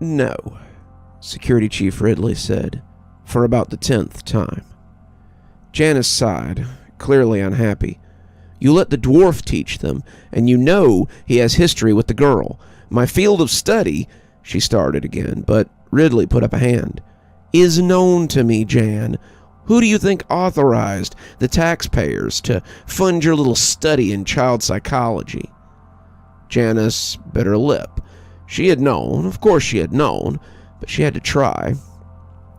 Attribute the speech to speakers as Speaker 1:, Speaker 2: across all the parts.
Speaker 1: No, Security Chief Ridley said, for about the 10th time. Janice sighed, clearly unhappy. You let the dwarf teach them, and you know he has history with the girl. My field of study, she started again, but Ridley put up a hand. Is known to me, Jan. Who do you think authorized the taxpayers to fund your little study in child psychology? Janice bit her lip. She had known, of course she had known, but she had to try.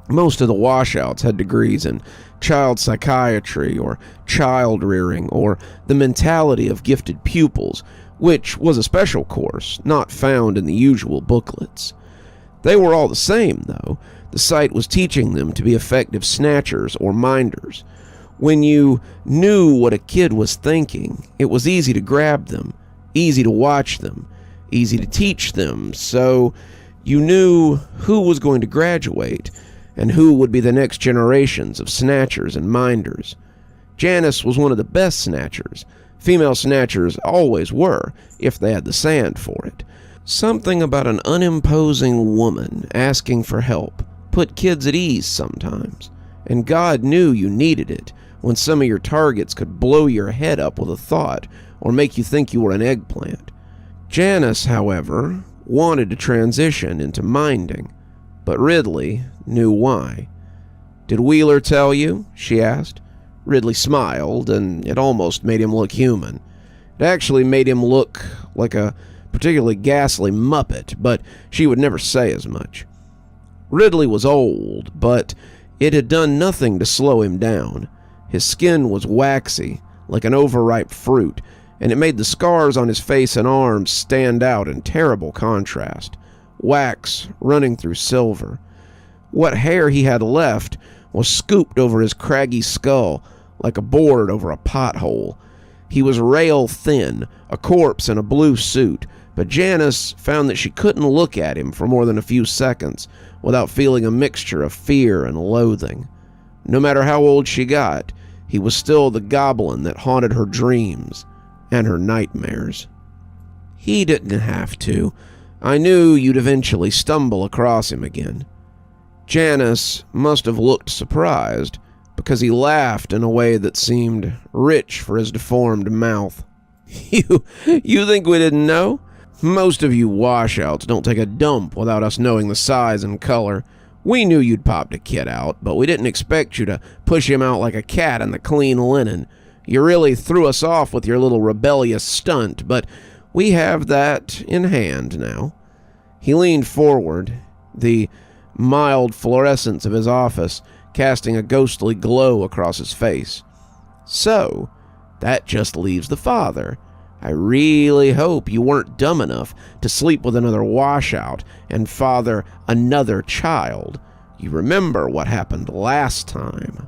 Speaker 1: Most of the washouts had degrees in child psychiatry or child rearing or the mentality of gifted pupils, which was a special course, not found in the usual booklets. They were all the same, though. The site was teaching them to be effective snatchers or minders. When you knew what a kid was thinking, it was easy to grab them, easy to watch them, easy to teach them, so you knew who was going to graduate and who would be the next generations of snatchers and minders. Janice was one of the best snatchers. Female snatchers always were, if they had the sand for it. Something about an unimposing woman asking for help put kids at ease sometimes, and God knew you needed it when some of your targets could blow your head up with a thought or make you think you were an eggplant. Janice, however, wanted to transition into minding, but Ridley knew why. Did Wheeler tell you? She asked. Ridley smiled, and it almost made him look human. It actually made him look like a particularly ghastly muppet, but she would never say as much. Ridley was old, but it had done nothing to slow him down. His skin was waxy, like an overripe fruit, and it made the scars on his face and arms stand out in terrible contrast, wax running through silver. What hair he had left was scooped over his craggy skull like a board over a pothole. He was rail thin, a corpse in a blue suit, but Janice found that she couldn't look at him for more than a few seconds without feeling a mixture of fear and loathing. No matter how old she got, he was still the goblin that haunted her dreams and her nightmares. He didn't have to. I knew you'd eventually stumble across him again. Janice must have looked surprised, because he laughed in a way that seemed rich for his deformed mouth. You think we didn't know? Most of you washouts don't take a dump without us knowing the size and color. We knew you'd popped a kid out, but we didn't expect you to push him out like a cat in the clean linen. You really threw us off with your little rebellious stunt, but we have that in hand now. He leaned forward, the mild fluorescence of his office casting a ghostly glow across his face. So, that just leaves the father. I really hope you weren't dumb enough to sleep with another washout and father another child. You remember what happened last time.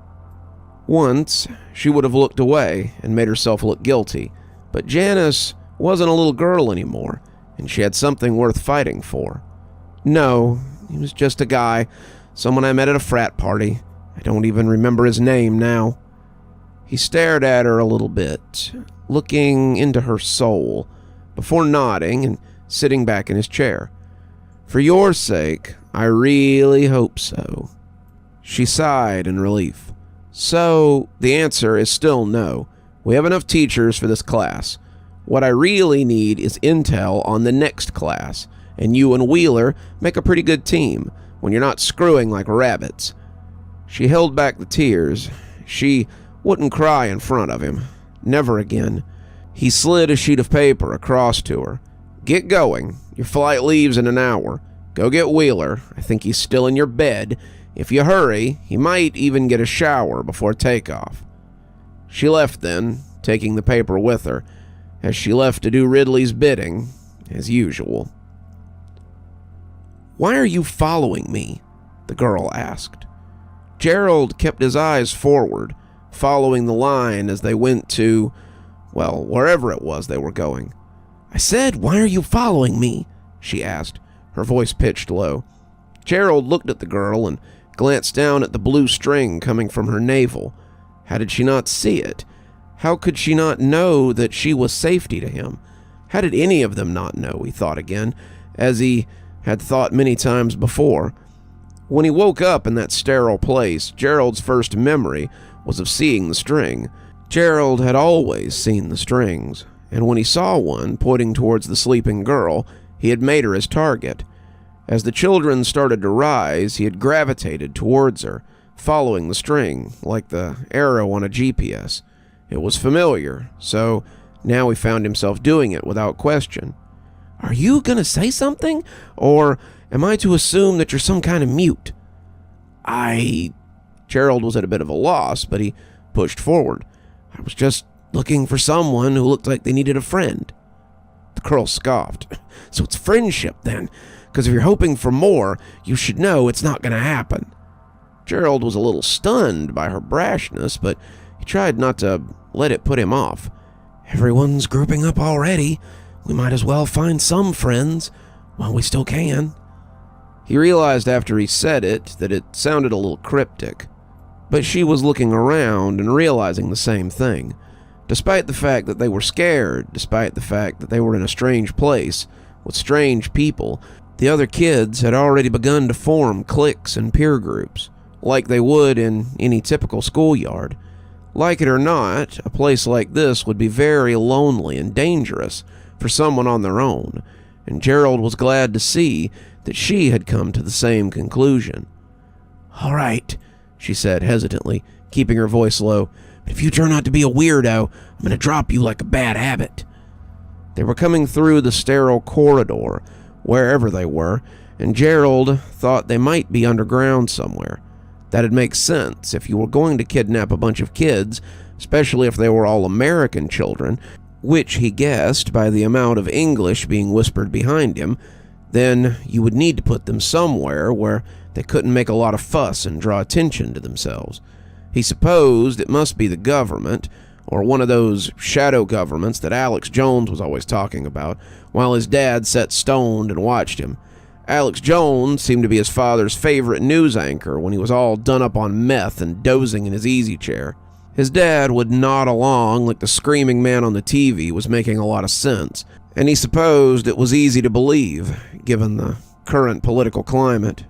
Speaker 1: Once, she would have looked away and made herself look guilty, but Janice wasn't a little girl anymore, and she had something worth fighting for. No, he was just a guy, someone I met at a frat party. I don't even remember his name now. He stared at her a little bit, looking into her soul, before nodding and sitting back in his chair. For your sake, I really hope so. She sighed in relief. So, the answer is still no. We have enough teachers for this class. What I really need is intel on the next class, and you and Wheeler make a pretty good team when you're not screwing like rabbits. She held back the tears. She wouldn't cry in front of him. Never again. He slid a sheet of paper across to her. Get going. Your flight leaves in an hour. Go get Wheeler. I think he's still in your bed. If you hurry, he might even get a shower before takeoff. She left then, taking the paper with her, as she left to do Ridley's bidding, as usual. Why are you following me? The girl asked. Gerald kept his eyes forward, following the line as they went to, well, wherever it was they were going. I said, why are you following me? She asked, her voice pitched low. Gerald looked at the girl and glanced down at the blue string coming from her navel. How did she not see it? How could she not know that she was safety to him? How did any of them not know, he thought again, as he had thought many times before. When he woke up in that sterile place, Gerald's first memory was of seeing the string. Gerald had always seen the strings, and when he saw one pointing towards the sleeping girl, he had made her his target. As the children started to rise, he had gravitated towards her, following the string, like the arrow on a GPS. It was familiar, so now he found himself doing it without question. "Are you gonna say something? Or am I to assume that you're some kind of mute?" Gerald was at a bit of a loss, but he pushed forward. "I was just looking for someone who looked like they needed a friend." The girl scoffed. "So it's friendship, then? Because if you're hoping for more, you should know it's not going to happen." Gerald was a little stunned by her brashness, but he tried not to let it put him off. "Everyone's grouping up already. We might as well find some friends while we still can." He realized after he said it that it sounded a little cryptic, but she was looking around and realizing the same thing. Despite the fact that they were scared, despite the fact that they were in a strange place with strange people, the other kids had already begun to form cliques and peer groups, like they would in any typical schoolyard. Like it or not, a place like this would be very lonely and dangerous for someone on their own, and Gerald was glad to see that she had come to the same conclusion. "All right," she said hesitantly, keeping her voice low, "but if you turn out to be a weirdo, I'm going to drop you like a bad habit." They were coming through the sterile corridor, wherever they were, and Gerald thought they might be underground somewhere. That'd make sense if you were going to kidnap a bunch of kids, especially if they were all American children, which he guessed by the amount of English being whispered behind him. Then you would need to put them somewhere where they couldn't make a lot of fuss and draw attention to themselves. He supposed it must be the government, or one of those shadow governments that Alex Jones was always talking about, while his dad sat stoned and watched him. Alex Jones seemed to be his father's favorite news anchor when he was all done up on meth and dozing in his easy chair. His dad would nod along like the screaming man on the TV was making a lot of sense, and he supposed it was easy to believe, given the current political climate.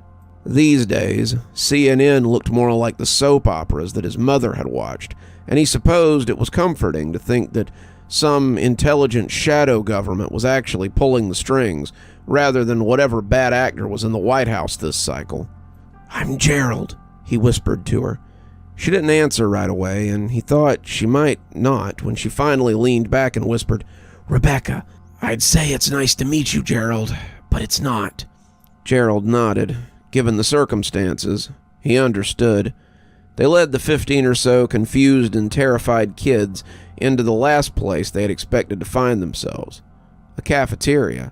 Speaker 1: These days, CNN looked more like the soap operas that his mother had watched, and he supposed it was comforting to think that some intelligent shadow government was actually pulling the strings, rather than whatever bad actor was in the White House this cycle. "I'm Gerald," he whispered to her. She didn't answer right away, and he thought she might not when she finally leaned back and whispered, "Rebecca." "I'd say it's nice to meet you, Gerald, but it's not." Gerald nodded. Given the circumstances, he understood. They led the 15 or so confused and terrified kids into the last place they had expected to find themselves, a cafeteria.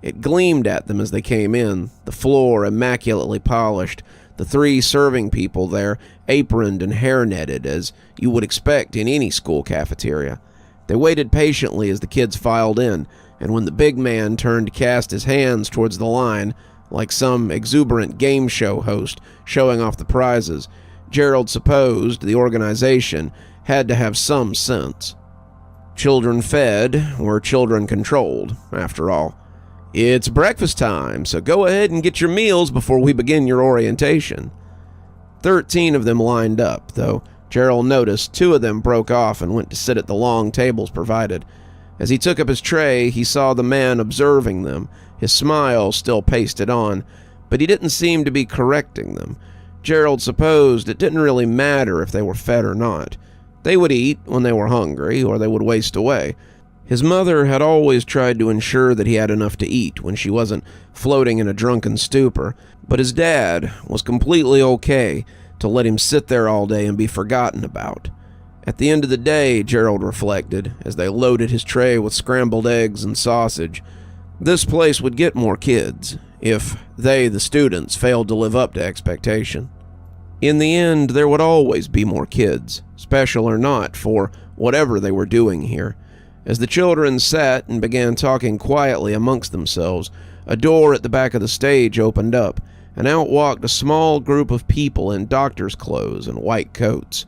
Speaker 1: It gleamed at them as they came in, the floor immaculately polished, the 3 serving people there aproned and hairnetted as you would expect in any school cafeteria. They waited patiently as the kids filed in, and when the big man turned to cast his hands towards the line, like some exuberant game show host showing off the prizes, Gerald supposed the organization had to have some sense. Children fed were children controlled, after all. "It's breakfast time, so go ahead and get your meals before we begin your orientation." 13 of them lined up, though Gerald noticed 2 of them broke off and went to sit at the long tables provided. As he took up his tray, he saw the man observing them, his smile still pasted on, but he didn't seem to be correcting them. Gerald supposed it didn't really matter if they were fed or not. They would eat when they were hungry, or they would waste away. His mother had always tried to ensure that he had enough to eat when she wasn't floating in a drunken stupor, but his dad was completely okay to let him sit there all day and be forgotten about. At the end of the day, Gerald reflected, as they loaded his tray with scrambled eggs and sausage, this place would get more kids, if they, the students, failed to live up to expectation. In the end, there would always be more kids, special or not, for whatever they were doing here. As the children sat and began talking quietly amongst themselves, a door at the back of the stage opened up, and out walked a small group of people in doctor's clothes and white coats.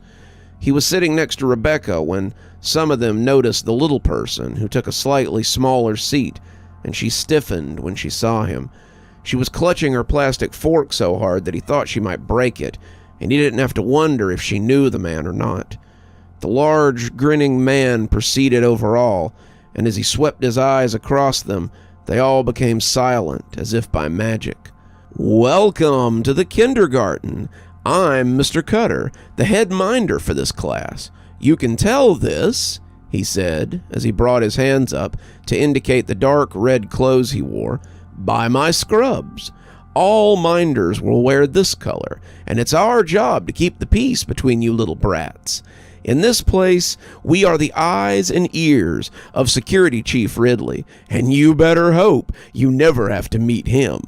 Speaker 1: He was sitting next to Rebecca when some of them noticed the little person, who took a slightly smaller seat, and she stiffened when she saw him. She was clutching her plastic fork so hard that he thought she might break it, and he didn't have to wonder if she knew the man or not. The large, grinning man proceeded over all, and as he swept his eyes across them, they all became silent, as if by magic. "Welcome to the kindergarten. I'm Mr. Cutter, the head minder for this class. You can tell this," he said, as he brought his hands up to indicate the dark red clothes he wore, "by my scrubs. All minders will wear this color, and it's our job to keep the peace between you little brats. In this place, we are the eyes and ears of Security Chief Ridley, and you better hope you never have to meet him.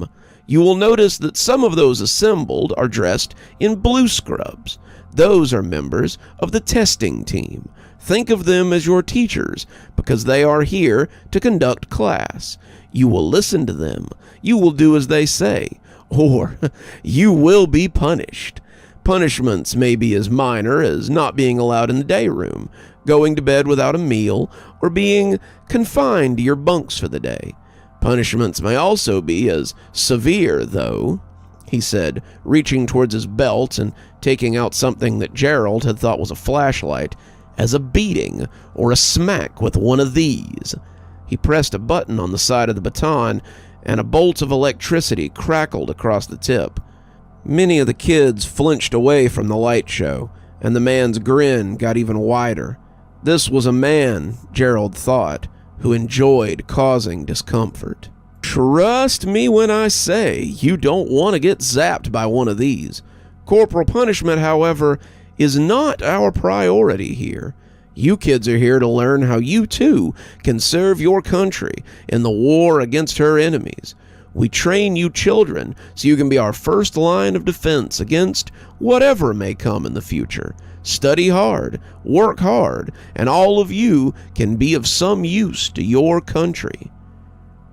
Speaker 1: You will notice that some of those assembled are dressed in blue scrubs. Those are members of the testing team. Think of them as your teachers, because they are here to conduct class. You will listen to them. You will do as they say, or you will be punished. Punishments may be as minor as not being allowed in the day room, going to bed without a meal, or being confined to your bunks for the day. Punishments may also be as severe, though," he said, reaching towards his belt and taking out something that Gerald had thought was a flashlight, "as a beating or a smack with one of these." He pressed a button on the side of the baton, and a bolt of electricity crackled across the tip. Many of the kids flinched away from the light show, and the man's grin got even wider. This was a man, Gerald thought, who enjoyed causing discomfort. "Trust me when I say you don't want to get zapped by one of these. Corporal punishment, however, is not our priority here. You kids are here to learn how you, too, can serve your country in the war against her enemies. We train you children so you can be our first line of defense against whatever may come in the future. Study hard, work hard, and all of you can be of some use to your country."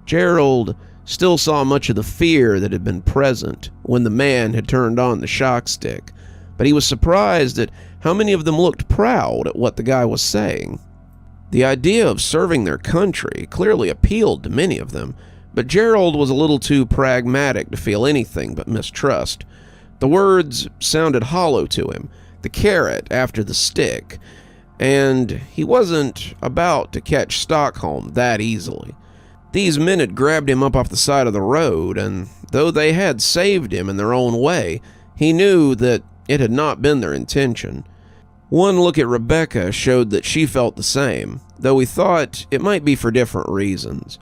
Speaker 1: Gerald still saw much of the fear that had been present when the man had turned on the shock stick, but he was surprised at how many of them looked proud at what the guy was saying. The idea of serving their country clearly appealed to many of them, but Gerald was a little too pragmatic to feel anything but mistrust. The words sounded hollow to him, the carrot after the stick, and he wasn't about to catch Stockholm that easily. These men had grabbed him up off the side of the road, and though they had saved him in their own way, he knew that it had not been their intention. One look at Rebecca showed that she felt the same, though he thought it might be for different reasons.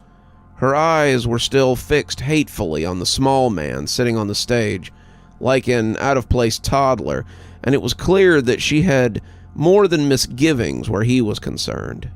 Speaker 1: Her eyes were still fixed hatefully on the small man sitting on the stage, like an out-of-place toddler, and it was clear that she had more than misgivings where he was concerned.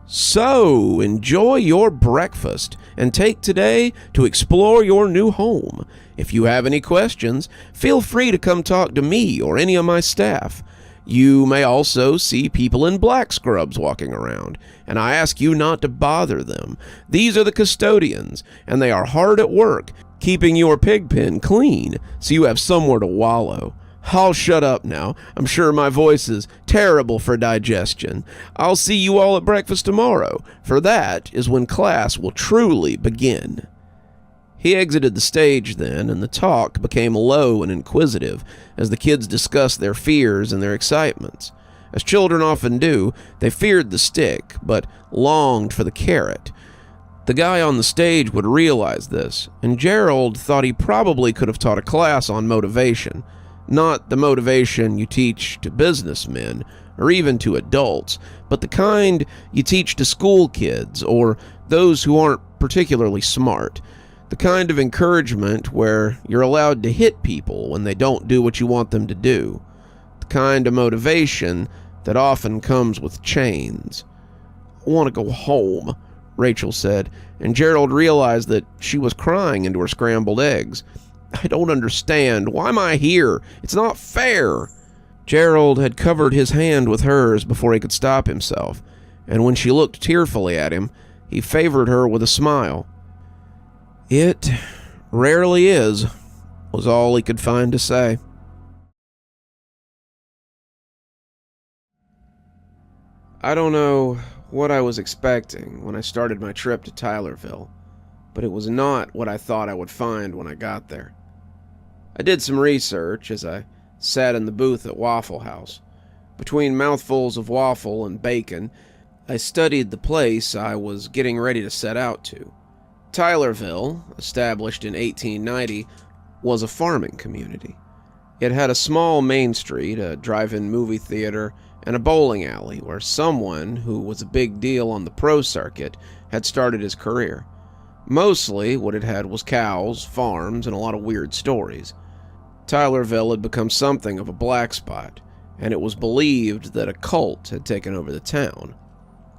Speaker 1: "So, enjoy your breakfast, and take today to explore your new home. If you have any questions, feel free to come talk to me or any of my staff. You may also see people in black scrubs walking around, and I ask you not to bother them. These are the custodians, and they are hard at work, keeping your pig pen clean so you have somewhere to wallow. I'll shut up now. I'm sure my voice is terrible for digestion. I'll see you all at breakfast tomorrow, for that is when class will truly begin." He exited the stage then, and the talk became low and inquisitive as the kids discussed their fears and their excitements. As children often do, they feared the stick, but longed for the carrot. The guy on the stage would realize this, and Gerald thought he probably could have taught a class on motivation. Not the motivation you teach to businessmen, or even to adults, but the kind you teach to school kids, or those who aren't particularly smart. The kind of encouragement where you're allowed to hit people when they don't do what you want them to do. The kind of motivation that often comes with chains. "I want to go home," Rachel said, and Gerald realized that she was crying into her scrambled eggs. "I don't understand. Why am I here? It's not fair." Gerald had covered his hand with hers before he could stop himself, and when she looked tearfully at him, he favored her with a smile. "It rarely is," was all he could find to say. I don't know what I was expecting when I started my trip to Tylerville, but it was not what I thought I would find when I got there. I did some research as I sat in the booth at Waffle House. Between mouthfuls of waffle and bacon, I studied the place I was getting ready to set out to. Tylerville, established in 1890, was a farming community. It had a small main street, a drive-in movie theater, and a bowling alley where someone who was a big deal on the pro circuit had started his career. Mostly what it had was cows, farms, and a lot of weird stories. Tylerville had become something of a black spot, and it was believed that a cult had taken over the town.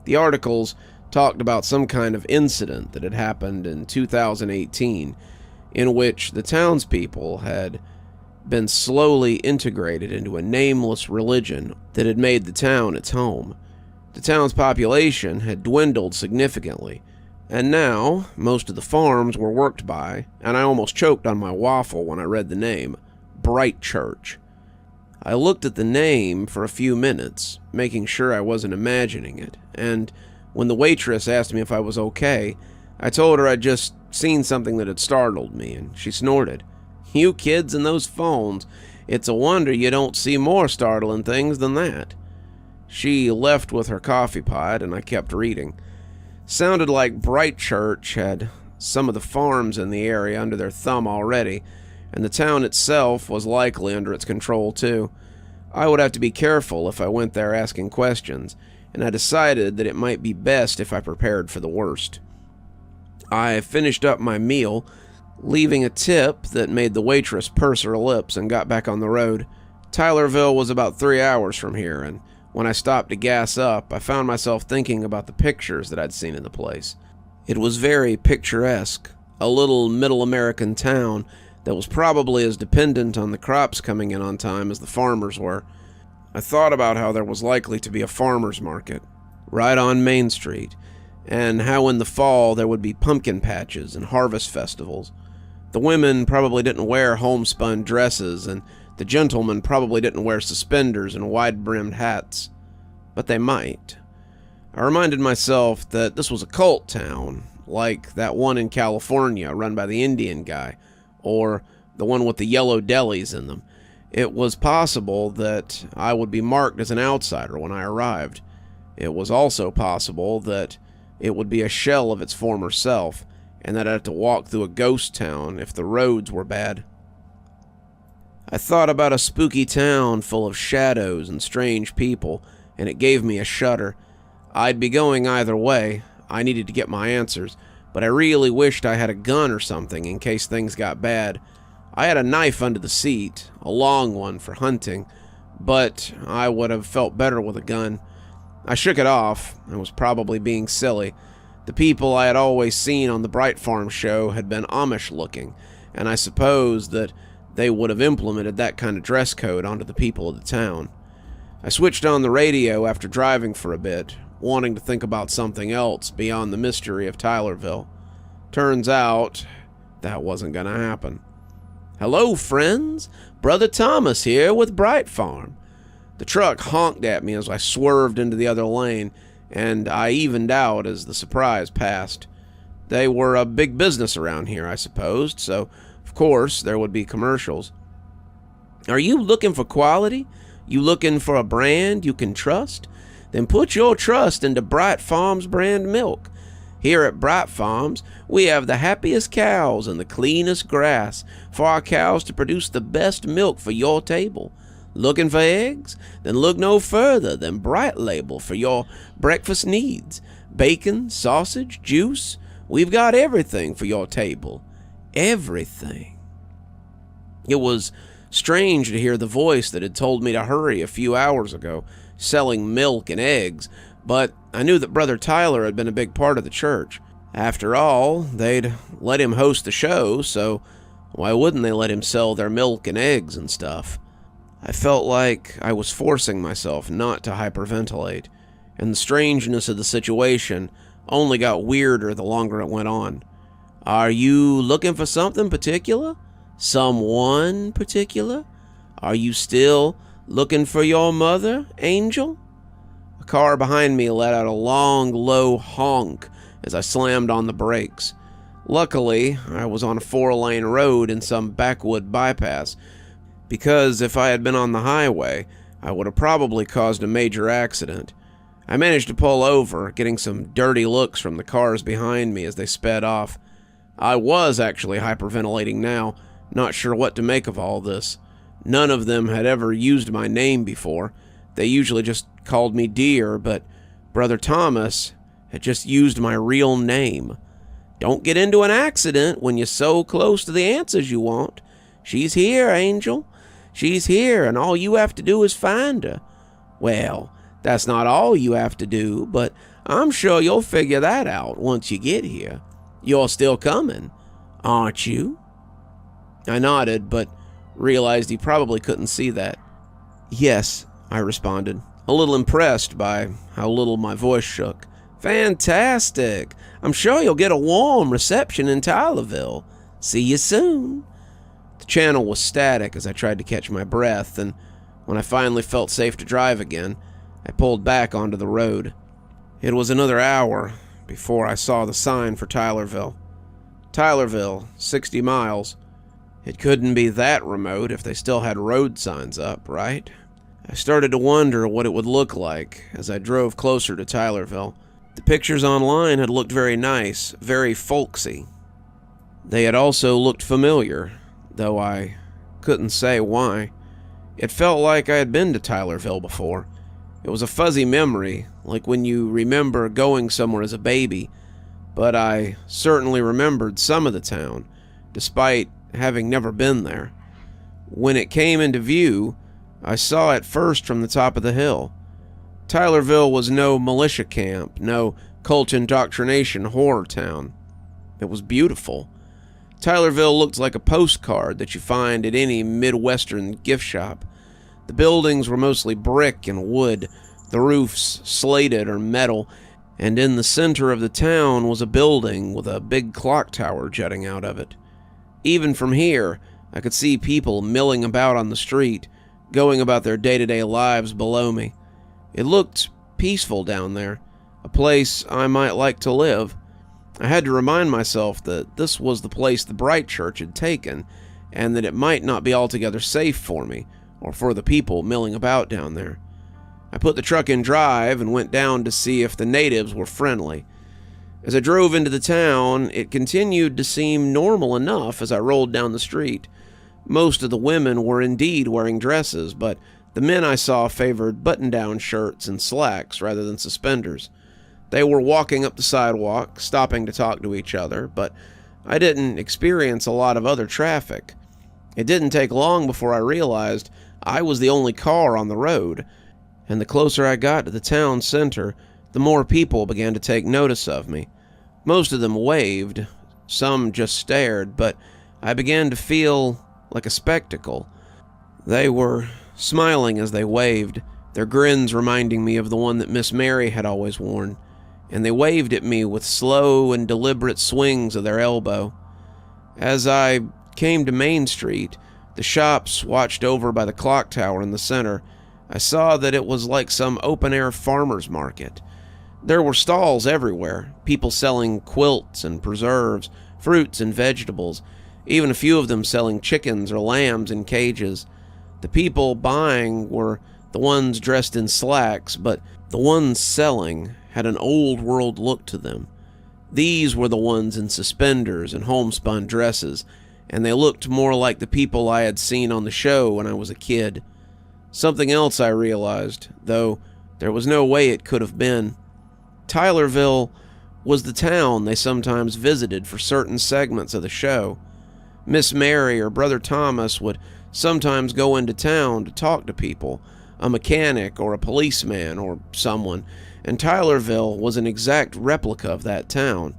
Speaker 1: The articles talked about some kind of incident that had happened in 2018 in which the townspeople had been slowly integrated into a nameless religion that had made the town its home. The town's population had dwindled significantly, and now most of the farms were worked by, and I almost choked on my waffle when I read the name, Bright Church. I looked at the name for a few minutes, making sure I wasn't imagining it, and when the waitress asked me if I was okay, I told her I'd just seen something that had startled me, and she snorted. "You kids and those phones, it's a wonder you don't see more startling things than that." She left with her coffee pot, and I kept reading. Sounded like Bright Church had some of the farms in the area under their thumb already, and the town itself was likely under its control too. I would have to be careful if I went there asking questions, and I decided that it might be best if I prepared for the worst. I finished up my meal, leaving a tip that made the waitress purse her lips, and got back on the road. Tylerville was about 3 hours from here, and when I stopped to gas up, I found myself thinking about the pictures that I'd seen in the place. It was very picturesque, a little middle American town that was probably as dependent on the crops coming in on time as the farmers were. I thought about how there was likely to be a farmer's market right on Main Street, and how in the fall there would be pumpkin patches and harvest festivals. The women probably didn't wear homespun dresses, and the gentlemen probably didn't wear suspenders and wide-brimmed hats. But they might. I reminded myself that this was a cult town, like that one in California run by the Indian guy, or the one with the yellow delis in them. It was possible that I would be marked as an outsider when I arrived. It was also possible that it would be a shell of its former self, and that I'd have to walk through a ghost town if the roads were bad. I thought about a spooky town full of shadows and strange people, and it gave me a shudder. I'd be going either way. I needed to get my answers, but I really wished I had a gun or something in case things got bad. I had a knife under the seat, a long one for hunting, but I would have felt better with a gun. I shook it off. I was probably being silly. The people I had always seen on the Bright Farm show had been Amish-looking, and I suppose that they would have implemented that kind of dress code onto the people of the town. I switched on the radio after driving for a bit, wanting to think about something else beyond the mystery of Tylerville. Turns out, that wasn't going to happen. "Hello, friends. Brother Thomas here with Bright Farm." The truck honked at me as I swerved into the other lane, and I evened out as the surprise passed. They were a big business around here, I supposed, so of course there would be commercials. "Are you looking for quality? You looking for a brand you can trust? Then put your trust into Bright Farms brand milk. Here at Bright Farms, we have the happiest cows and the cleanest grass for our cows to produce the best milk for your table. Looking for eggs? Then look no further than Bright Label for your breakfast needs. Bacon, sausage, juice. We've got everything for your table. Everything." It was strange to hear the voice that had told me to hurry a few hours ago, selling milk and eggs, but I knew that Brother Tyler had been a big part of the church. After all, they'd let him host the show, so why wouldn't they let him sell their milk and eggs and stuff? I felt like I was forcing myself not to hyperventilate, and the strangeness of the situation only got weirder the longer it went on. "Are you looking for something particular? Someone particular? Are you still looking for your mother, Angel?" A car behind me let out a long, low honk as I slammed on the brakes. Luckily, I was on a 4-lane road in some backwood bypass, because if I had been on the highway, I would have probably caused a major accident. I managed to pull over, getting some dirty looks from the cars behind me as they sped off. I was actually hyperventilating now, not sure what to make of all this. None of them had ever used my name before. They usually just called me Dear, but Brother Thomas had just used my real name. Don't get into an accident when you're so close to the answers you want. She's here, Angel. She's here, and all you have to do is find her. Well, that's not all you have to do, but I'm sure you'll figure that out once you get here. You're still coming, aren't you? I nodded, but realized he probably couldn't see that. Yes, I responded, a little impressed by how little my voice shook. Fantastic. I'm sure you'll get a warm reception in Tylerville. See you soon. The channel was static as I tried to catch my breath, and when I finally felt safe to drive again, I pulled back onto the road. It was another hour before I saw the sign for Tylerville. Tylerville, 60 miles. It couldn't be that remote if they still had road signs up, right? I started to wonder what it would look like as I drove closer to Tylerville. The pictures online had looked very nice, very folksy. They had also looked familiar, though I couldn't say why. It felt like I had been to Tylerville before. It was a fuzzy memory, like when you remember going somewhere as a baby, but I certainly remembered some of the town, despite having never been there. When it came into view, I saw it first from the top of the hill. Tylerville was no militia camp, no cult indoctrination horror town. It was beautiful. Tylerville looked like a postcard that you find at any Midwestern gift shop. The buildings were mostly brick and wood, the roofs slated or metal, and in the center of the town was a building with a big clock tower jutting out of it. Even from here, I could see people milling about on the street, going about their day-to-day lives below me. It looked peaceful down there, a place I might like to live. I had to remind myself that this was the place the Bright Church had taken, and that it might not be altogether safe for me, or for the people milling about down there. I put the truck in drive and went down to see if the natives were friendly. As I drove into the town, it continued to seem normal enough as I rolled down the street. Most of the women were indeed wearing dresses, but the men I saw favored button-down shirts and slacks rather than suspenders. They were walking up the sidewalk, stopping to talk to each other, but I didn't experience a lot of other traffic. It didn't take long before I realized I was the only car on the road, and the closer I got to the town center, the more people began to take notice of me. Most of them waved, some just stared, but I began to feel like a spectacle. They were smiling as they waved, their grins reminding me of the one that Miss Mary had always worn, and they waved at me with slow and deliberate swings of their elbow. As I came to Main Street, the shops watched over by the clock tower in the center, I saw that it was like some open-air farmer's market. There were stalls everywhere, people selling quilts and preserves, fruits and vegetables, even a few of them selling chickens or lambs in cages. The people buying were the ones dressed in slacks, but the ones selling had an old-world look to them. These were the ones in suspenders and homespun dresses, and they looked more like the people I had seen on the show when I was a kid. Something else I realized, though there was no way it could have been. Tylerville was the town they sometimes visited for certain segments of the show. Miss Mary or Brother Thomas would sometimes go into town to talk to people, a mechanic or a policeman or someone, and Tylerville was an exact replica of that town.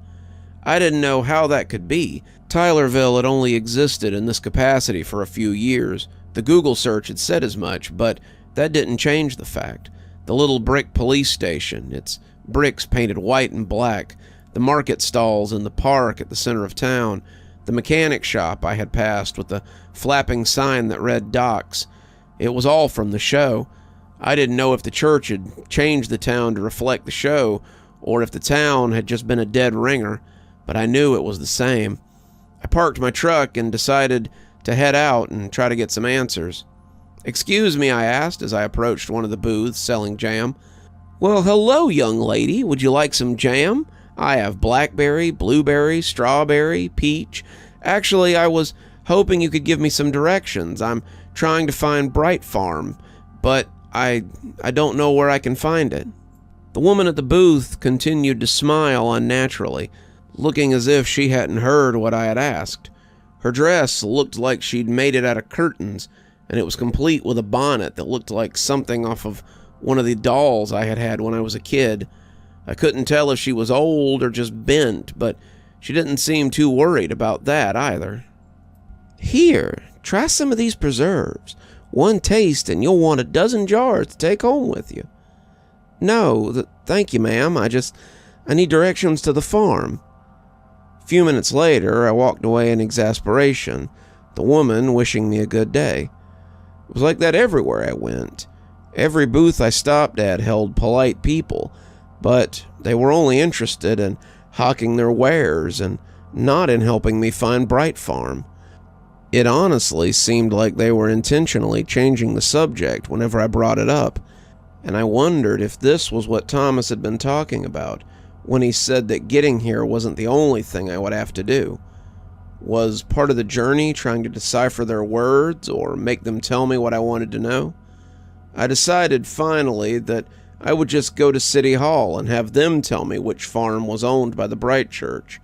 Speaker 1: I didn't know how that could be. Tylerville had only existed in this capacity for a few years. The Google search had said as much, but that didn't change the fact. The little brick police station, its bricks painted white and black, the market stalls in the park at the center of town, the mechanic shop I had passed with the flapping sign that read Docks. It was all from the show. I didn't know if the church had changed the town to reflect the show, or if the town had just been a dead ringer, but I knew it was the same. I parked my truck and decided to head out and try to get some answers. "Excuse me," I asked as I approached one of the booths selling jam. "Well, hello, young lady. Would you like some jam? I have blackberry, blueberry, strawberry, peach. Actually, I was hoping you could give me some directions. I'm trying to find Bright Farm, but I don't know where I can find it." The woman at the booth continued to smile unnaturally, looking as if she hadn't heard what I had asked. Her dress looked like she'd made it out of curtains, and it was complete with a bonnet that looked like something off of one of the dolls I had had when I was a kid. I couldn't tell if she was old or just bent, but she didn't seem too worried about that either. "Here, try some of these preserves. One taste and you'll want a dozen jars to take home with you." "No, thank you, ma'am. I need directions to the farm." A few minutes later, I walked away in exasperation, the woman wishing me a good day. It was like that everywhere I went. Every booth I stopped at held polite people, but they were only interested in hawking their wares and not in helping me find Bright Farm. It honestly seemed like they were intentionally changing the subject whenever I brought it up, and I wondered if this was what Thomas had been talking about when he said that getting here wasn't the only thing I would have to do. Was part of the journey trying to decipher their words or make them tell me what I wanted to know? I decided finally that I would just go to City Hall and have them tell me which farm was owned by the Bright Church.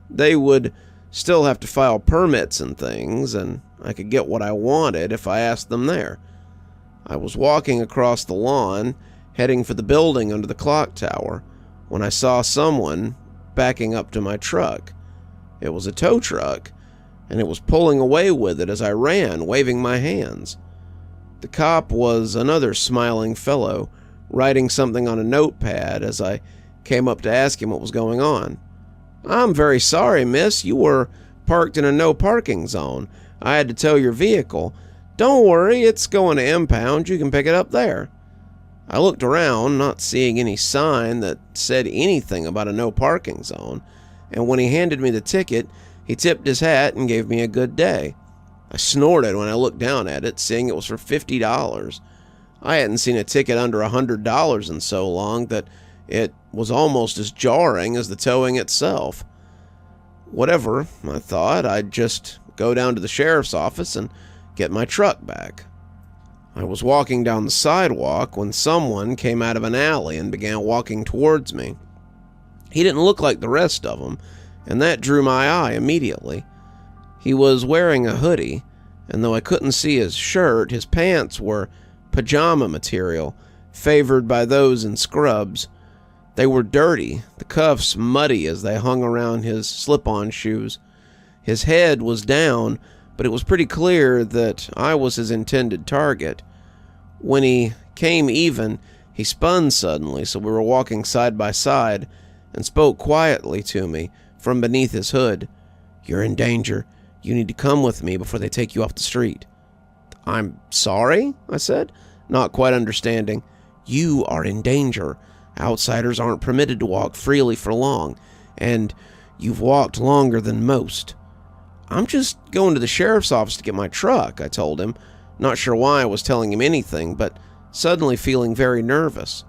Speaker 1: They would still have to file permits and things, and I could get what I wanted if I asked them there. I was walking across the lawn, heading for the building under the clock tower, when I saw someone backing up to my truck. It was a tow truck, and it was pulling away with it as I ran, waving my hands. The cop was another smiling fellow, writing something on a notepad as I came up to ask him what was going on. "I'm very sorry, miss. You were parked in a no parking zone. I had to tow your vehicle. Don't worry, it's going to impound. You can pick it up there." I looked around, not seeing any sign that said anything about a no parking zone, and when he handed me the ticket, he tipped his hat and gave me a good day. I snorted when I looked down at it, seeing it was for $50. I hadn't seen a ticket under $100 in so long that it was almost as jarring as the towing itself. Whatever, I thought, I'd just go down to the sheriff's office and get my truck back. I was walking down the sidewalk when someone came out of an alley and began walking towards me. He didn't look like the rest of them, and that drew my eye immediately. He was wearing a hoodie, and though I couldn't see his shirt, his pants were pajama material, favored by those in scrubs. They were dirty, the cuffs muddy as they hung around his slip-on shoes. His head was down, but it was pretty clear that I was his intended target. When he came even, he spun suddenly, so we were walking side by side, and spoke quietly to me from beneath his hood. "You're in danger. You need to come with me before they take you off the street." "I'm sorry," I said, not quite understanding. "You are in danger. Outsiders aren't permitted to walk freely for long, and you've walked longer than most." "I'm just going to the sheriff's office to get my truck," I told him, not sure why I was telling him anything, but suddenly feeling very nervous.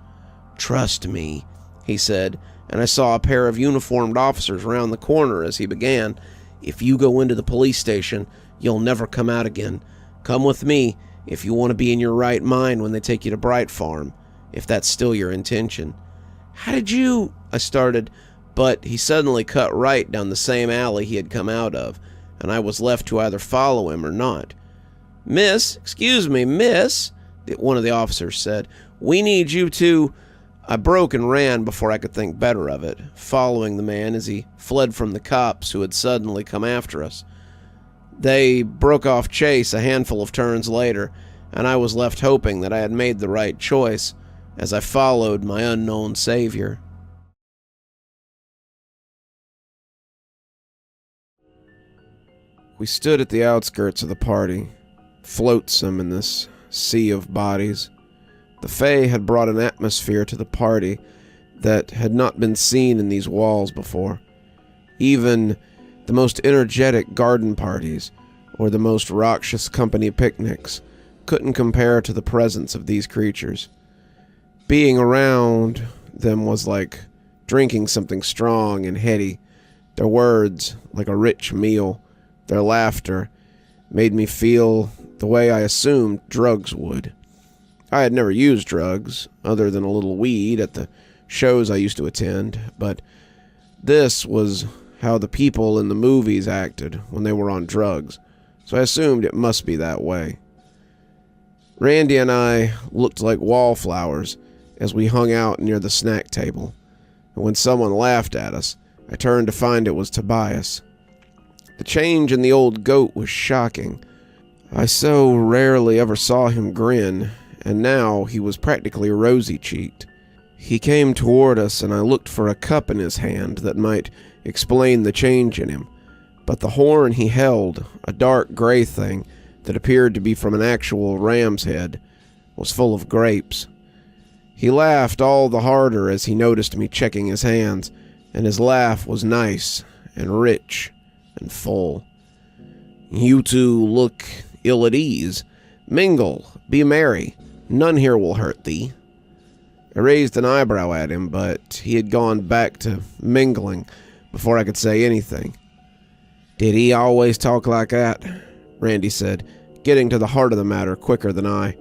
Speaker 1: "Trust me," he said, and I saw a pair of uniformed officers round the corner as he began. "If you go into the police station, you'll never come out again. Come with me if you want to be in your right mind when they take you to Bright Farm, if that's still your intention." "How did you—" I started, but he suddenly cut right down the same alley he had come out of, and I was left to either follow him or not. Excuse me, miss," one of the officers said. "We need you to—" I broke and ran before I could think better of it, following the man as he fled from the cops who had suddenly come after us. They broke off chase a handful of turns later, and I was left hoping that I had made the right choice as I followed my unknown savior. We stood at the outskirts of the party, floatsome in this sea of bodies. The Fae had brought an atmosphere to the party that had not been seen in these walls before. Even the most energetic garden parties or the most raucous company picnics couldn't compare to the presence of these creatures. Being around them was like drinking something strong and heady. Their words, like a rich meal, their laughter, made me feel the way I assumed drugs would. I had never used drugs, other than a little weed at the shows I used to attend, but this was how the people in the movies acted when they were on drugs, so I assumed it must be that way. Randy and I looked like wallflowers as we hung out near the snack table, and when someone laughed at us, I turned to find it was Tobias. The change in the old goat was shocking. I so rarely ever saw him grin, and now he was practically rosy-cheeked. He came toward us, and I looked for a cup in his hand that might explain the change in him, but the horn he held, a dark gray thing that appeared to be from an actual ram's head, was full of grapes. He laughed all the harder as he noticed me checking his hands, and his laugh was nice and rich and full. "You two look ill at ease. Mingle, be merry. None here will hurt thee." I raised an eyebrow at him, but he had gone back to mingling before I could say anything. "Did he always talk like that?" Randy said, getting to the heart of the matter quicker than I.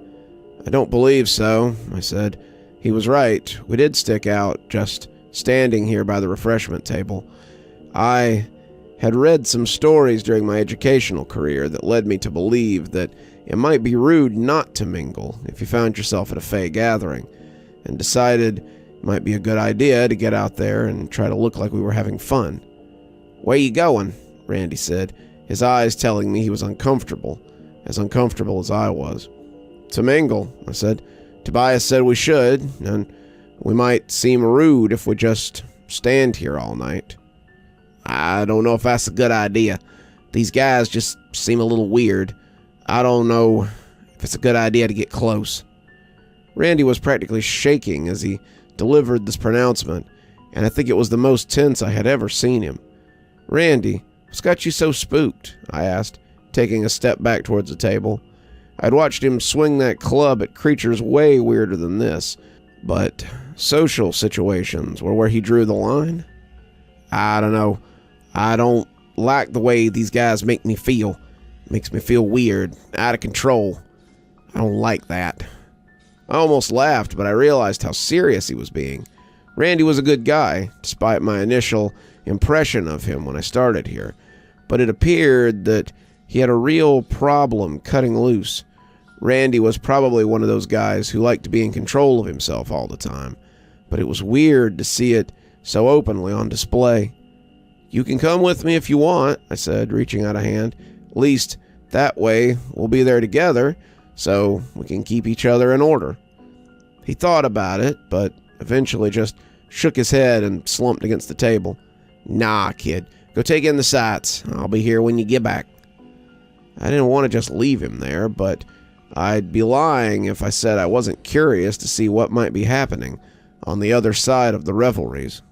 Speaker 1: "I don't believe so," I said. He was right. We did stick out, just standing here by the refreshment table. I had read some stories during my educational career that led me to believe that it might be rude not to mingle if you found yourself at a fae gathering, and decided it might be a good idea to get out there and try to look like we were having fun. "Where you going?" Randy said, his eyes telling me he was uncomfortable as I was. "To mingle," I said. "Tobias said we should, and we might seem rude if we just stand here all night." "I don't know if that's a good idea. These guys just seem a little weird. I don't know if it's a good idea to get close." Randy was practically shaking as he delivered this pronouncement, and I think it was the most tense I had ever seen him. "Randy, what's got you so spooked?" I asked, taking a step back towards the table. I'd watched him swing that club at creatures way weirder than this, but social situations were where he drew the line. "I don't know. I don't like the way these guys make me feel. It makes me feel weird, out of control. I don't like that." I almost laughed, but I realized how serious he was being. Randy was a good guy, despite my initial impression of him when I started here, but it appeared that he had a real problem cutting loose. Randy was probably one of those guys who liked to be in control of himself all the time, but it was weird to see it so openly on display. "You can come with me if you want," I said, reaching out a hand. "At least that way we'll be there together, so we can keep each other in order." He thought about it, but eventually just shook his head and slumped against the table. "Nah, kid. Go take in the sights. I'll be here when you get back." I didn't want to just leave him there, but I'd be lying if I said I wasn't curious to see what might be happening on the other side of the revelries.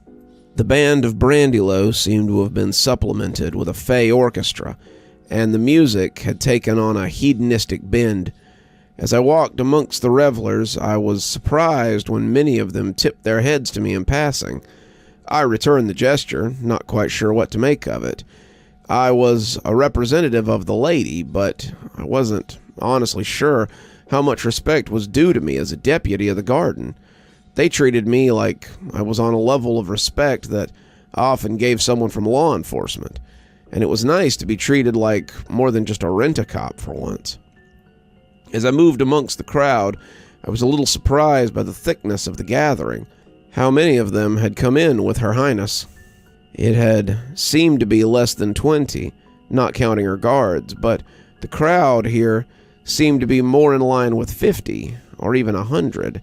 Speaker 1: The band of Brandylow seemed to have been supplemented with a fae orchestra, and the music had taken on a hedonistic bend. As I walked amongst the revelers, I was surprised when many of them tipped their heads to me in passing. I returned the gesture, not quite sure what to make of it. I was a representative of the lady, but I wasn't honestly sure how much respect was due to me as a deputy of the garden. They treated me like I was on a level of respect that I often gave someone from law enforcement, and it was nice to be treated like more than just a rent-a-cop for once. As I moved amongst the crowd, I was a little surprised by the thickness of the gathering. How many of them had come in with Her Highness? It had seemed to be less than 20, not counting her guards, but the crowd here seemed to be more in line with 50, or even 100.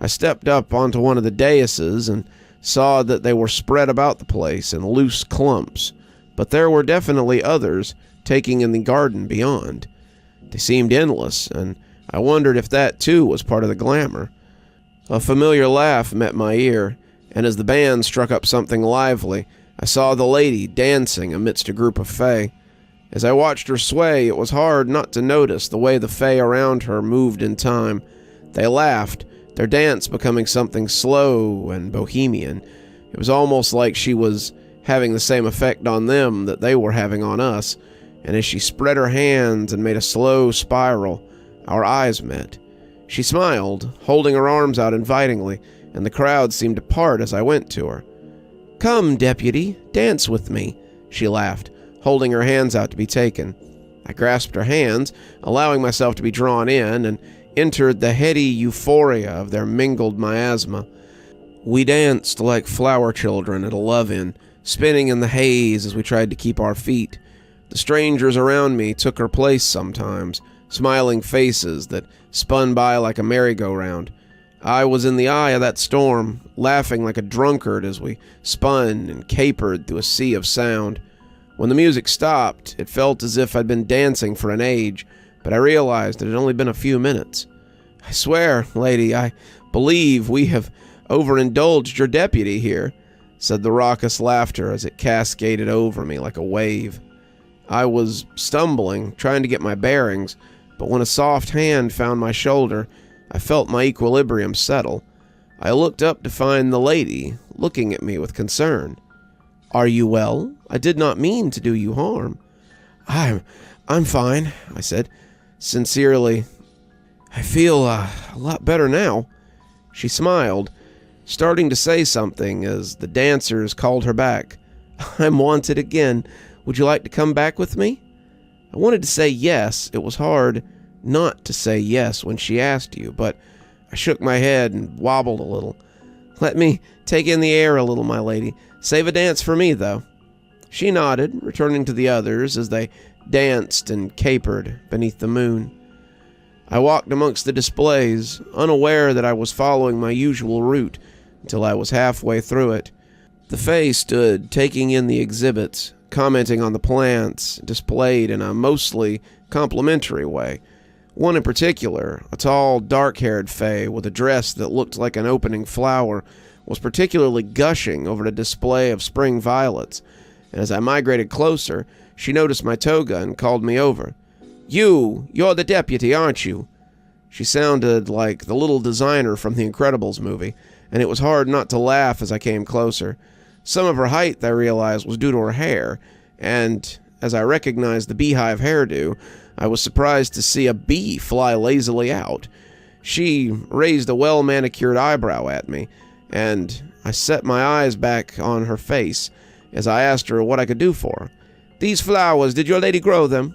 Speaker 1: I stepped up onto one of the daises and saw that they were spread about the place in loose clumps, but there were definitely others taking in the garden beyond. They seemed endless, and I wondered if that too was part of the glamour. A familiar laugh met my ear, and as the band struck up something lively, I saw the lady dancing amidst a group of fae. As I watched her sway, it was hard not to notice the way the fae around her moved in time. They laughed, their dance becoming something slow and bohemian. It was almost like she was having the same effect on them that they were having on us, and as she spread her hands and made a slow spiral, our eyes met. She smiled, holding her arms out invitingly, and the crowd seemed to part as I went to her. "Come, deputy, dance with me," she laughed, holding her hands out to be taken. I grasped her hands, allowing myself to be drawn in, and entered the heady euphoria of their mingled miasma. We danced like flower children at a love-in, spinning in the haze as we tried to keep our feet. The strangers around me took her place sometimes, smiling faces that spun by like a merry-go-round. I was in the eye of that storm, laughing like a drunkard as we spun and capered through a sea of sound. When the music stopped, it felt as if I'd been dancing for an age, but I realized it had only been a few minutes. "I swear, lady, I believe we have overindulged your deputy here," said the raucous laughter as it cascaded over me like a wave. I was stumbling, trying to get my bearings, but when a soft hand found my shoulder, I felt my equilibrium settle. I looked up to find the lady looking at me with concern. "Are you well? I did not mean to do you harm." I'm fine," I said, sincerely. "I feel a lot better now." She smiled, starting to say something as the dancers called her back. "I'm wanted again. Would you like to come back with me?" I wanted to say yes. It was hard not to say yes when she asked you, but I shook my head and wobbled a little. "Let me take in the air a little, my lady. Save a dance for me, though." She nodded, returning to the others as they danced and capered beneath the moon. I walked amongst the displays, unaware that I was following my usual route, until I was halfway through it. The fae stood taking in the exhibits, commenting on the plants displayed in a mostly complimentary way. One in particular, a tall, dark-haired fae with a dress that looked like an opening flower, was particularly gushing over a display of spring violets, and as I migrated closer, she noticed my toga and called me over. You're the deputy, aren't you?" She sounded like the little designer from the Incredibles movie, and it was hard not to laugh as I came closer. Some of her height, I realized, was due to her hair, and as I recognized the beehive hairdo, I was surprised to see a bee fly lazily out. She raised a well-manicured eyebrow at me, and I set my eyes back on her face as I asked her what I could do for her. "These flowers, did your lady grow them?"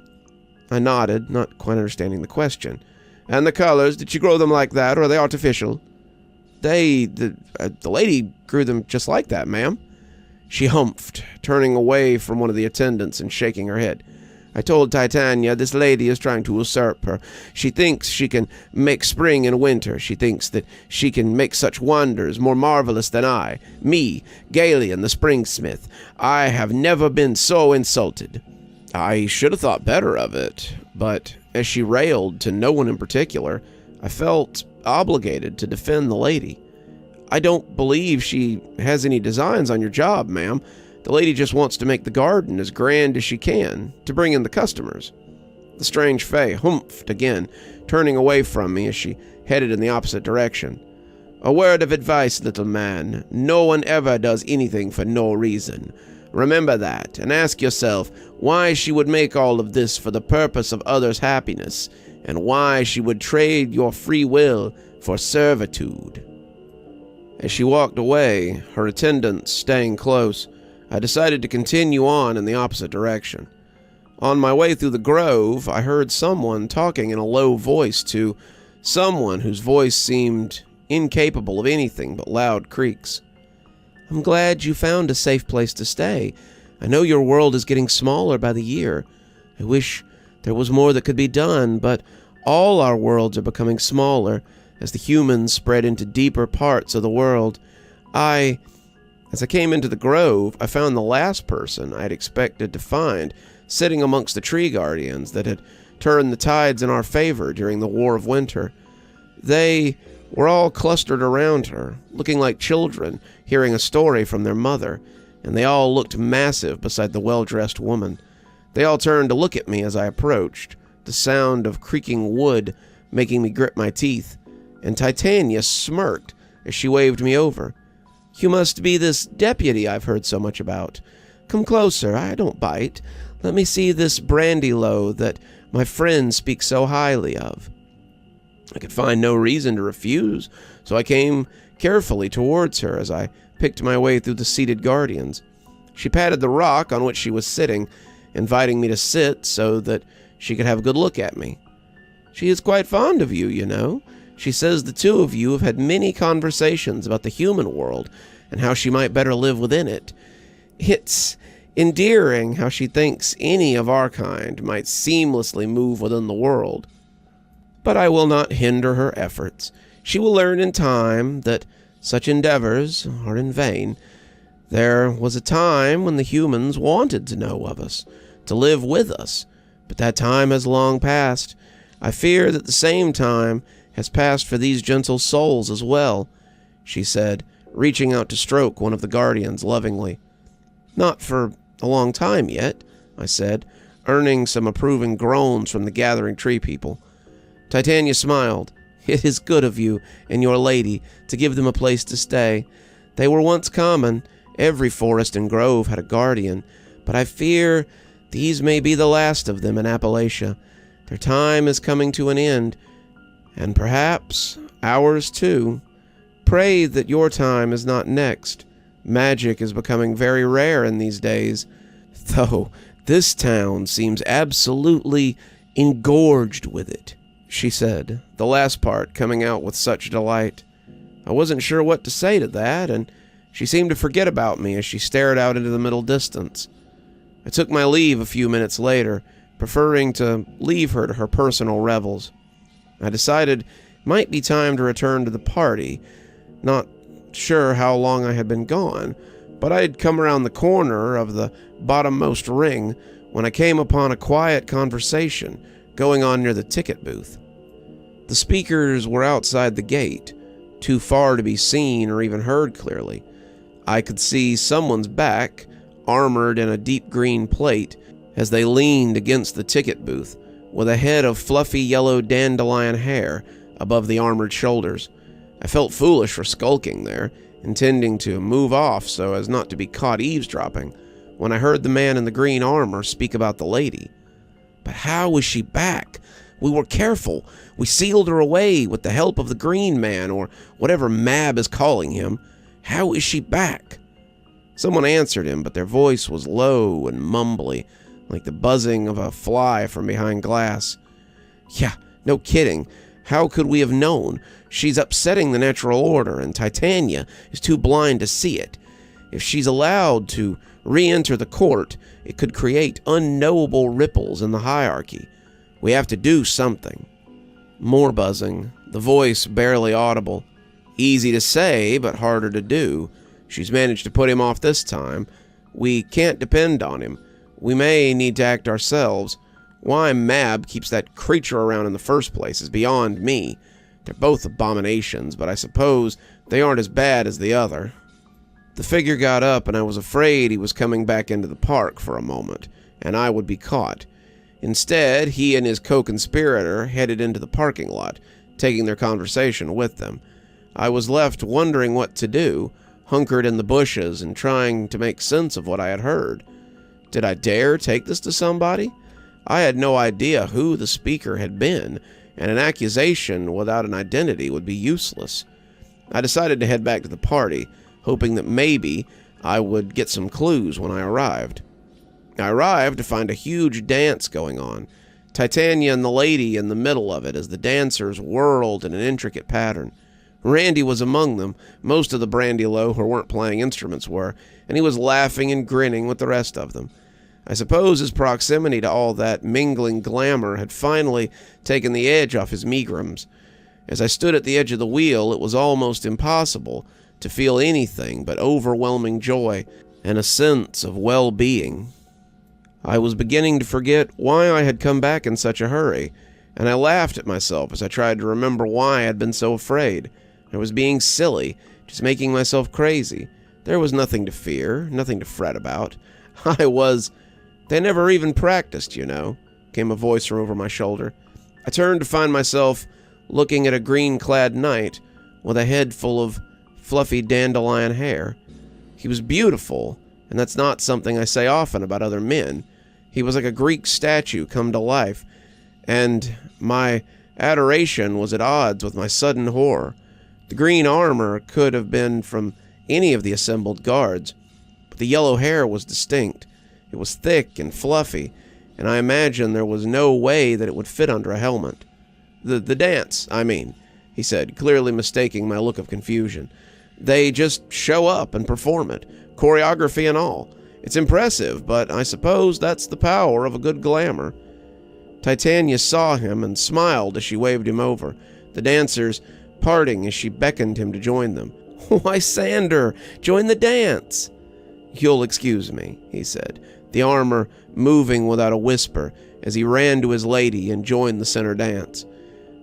Speaker 1: I nodded, not quite understanding the question. "And the colors, did she grow them like that, or are they artificial?" The lady grew them just like that, ma'am." She humphed, turning away from one of the attendants and shaking her head. "I told Titania this lady is trying to usurp her. She thinks she can make spring and winter. She thinks that she can make such wonders more marvelous than I, me, Galen, the springsmith. I have never been so insulted." I should have thought better of it, but as she railed to no one in particular, I felt obligated to defend the lady. "I don't believe she has any designs on your job, ma'am. The lady just wants to make the garden as grand as she can, to bring in the customers." The strange fae humphed again, turning away from me as she headed in the opposite direction. "A word of advice, little man. No one ever does anything for no reason. Remember that, and ask yourself why she would make all of this for the purpose of others' happiness, and why she would trade your free will for servitude." As she walked away, her attendants staying close, I decided to continue on in the opposite direction. On my way through the grove, I heard someone talking in a low voice to someone whose voice seemed incapable of anything but loud creaks. "I'm glad you found a safe place to stay. I know your world is getting smaller by the year. I wish there was more that could be done, but all our worlds are becoming smaller as the humans spread into deeper parts of the world. As I came into the grove, I found the last person I had expected to find sitting amongst the tree guardians that had turned the tides in our favor during the War of Winter. They were all clustered around her, looking like children hearing a story from their mother, and they all looked massive beside the well-dressed woman. They all turned to look at me as I approached, the sound of creaking wood making me grit my teeth, and Titania smirked as she waved me over. "You must be this deputy I've heard so much about. Come closer, I don't bite. Let me see this brandy-low that my friends speak so highly of." I could find no reason to refuse, so I came carefully towards her as I picked my way through the seated guardians. She patted the rock on which she was sitting, inviting me to sit so that she could have a good look at me. "She is quite fond of you, you know. She says the two of you have had many conversations about the human world and how she might better live within it. It's endearing how she thinks any of our kind might seamlessly move within the world. But I will not hinder her efforts. She will learn in time that such endeavors are in vain. There was a time when the humans wanted to know of us, to live with us, but that time has long passed. I fear that the same time has passed for these gentle souls as well," she said, reaching out to stroke one of the guardians lovingly. "Not for a long time yet," I said, earning some approving groans from the gathering tree people. Titania smiled. "It is good of you and your lady to give them a place to stay. They were once common. Every forest and grove had a guardian, but I fear these may be the last of them in Appalachia. Their time is coming to an end, and perhaps ours too. Pray that your time is not next. Magic is becoming very rare in these days, though this town seems absolutely engorged with it," she said, the last part coming out with such delight. I wasn't sure what to say to that, and she seemed to forget about me as she stared out into the middle distance. I took my leave a few minutes later, preferring to leave her to her personal revels. I decided it might be time to return to the party. Not sure how long I had been gone, but I had come around the corner of the bottommost ring when I came upon a quiet conversation going on near the ticket booth. The speakers were outside the gate, too far to be seen or even heard clearly. I could see someone's back, armored in a deep green plate, as they leaned against the ticket booth, with a head of fluffy yellow dandelion hair above the armored shoulders. I felt foolish for skulking there, intending to move off so as not to be caught eavesdropping, when I heard the man in the green armor speak about the lady. But how was she back? We were careful. We sealed her away with the help of the green man, or whatever Mab is calling him. How is she back? Someone answered him, but their voice was low and mumbly, like the buzzing of a fly from behind glass. "Yeah, no kidding. How could we have known? She's upsetting the natural order, and Titania is too blind to see it. If she's allowed to re-enter the court, it could create unknowable ripples in the hierarchy. We have to do something." More buzzing, the voice barely audible. "Easy to say, but harder to do. She's managed to put him off this time. We can't depend on him. We may need to act ourselves. Why Mab keeps that creature around in the first place is beyond me. They're both abominations, but I suppose they aren't as bad as the other." The figure got up, and I was afraid he was coming back into the park for a moment, and I would be caught. Instead, he and his co-conspirator headed into the parking lot, taking their conversation with them. I was left wondering what to do, hunkered in the bushes and trying to make sense of what I had heard. Did I dare take this to somebody? I had no idea who the speaker had been, and an accusation without an identity would be useless. I decided to head back to the party, hoping that maybe I would get some clues when I arrived. I arrived to find a huge dance going on, Titania and the lady in the middle of it as the dancers whirled in an intricate pattern. Randy was among them. Most of the brandy-low who weren't playing instruments were, and he was laughing and grinning with the rest of them. I suppose his proximity to all that mingling glamour had finally taken the edge off his megrims. As I stood at the edge of the wheel, it was almost impossible to feel anything but overwhelming joy and a sense of well-being. I was beginning to forget why I had come back in such a hurry, and I laughed at myself as I tried to remember why I had been so afraid. I was being silly, just making myself crazy. There was nothing to fear, nothing to fret about. They never even practiced, you know, came a voice from over my shoulder. I turned to find myself looking at a green-clad knight with a head full of fluffy dandelion hair. He was beautiful, and that's not something I say often about other men. He was like a Greek statue come to life, and my adoration was at odds with my sudden horror. The green armor could have been from any of the assembled guards, but the yellow hair was distinct. It was thick and fluffy, and I imagined there was no way that it would fit under a helmet. The dance, I mean, he said, clearly mistaking my look of confusion. They just show up and perform it, choreography and all. It's impressive, but I suppose that's the power of a good glamour. Titania saw him and smiled as she waved him over, the dancers parting as she beckoned him to join them. "Why, Sander, join the dance." "You'll excuse me," he said, the armor moving without a whisper as he ran to his lady and joined the center dance.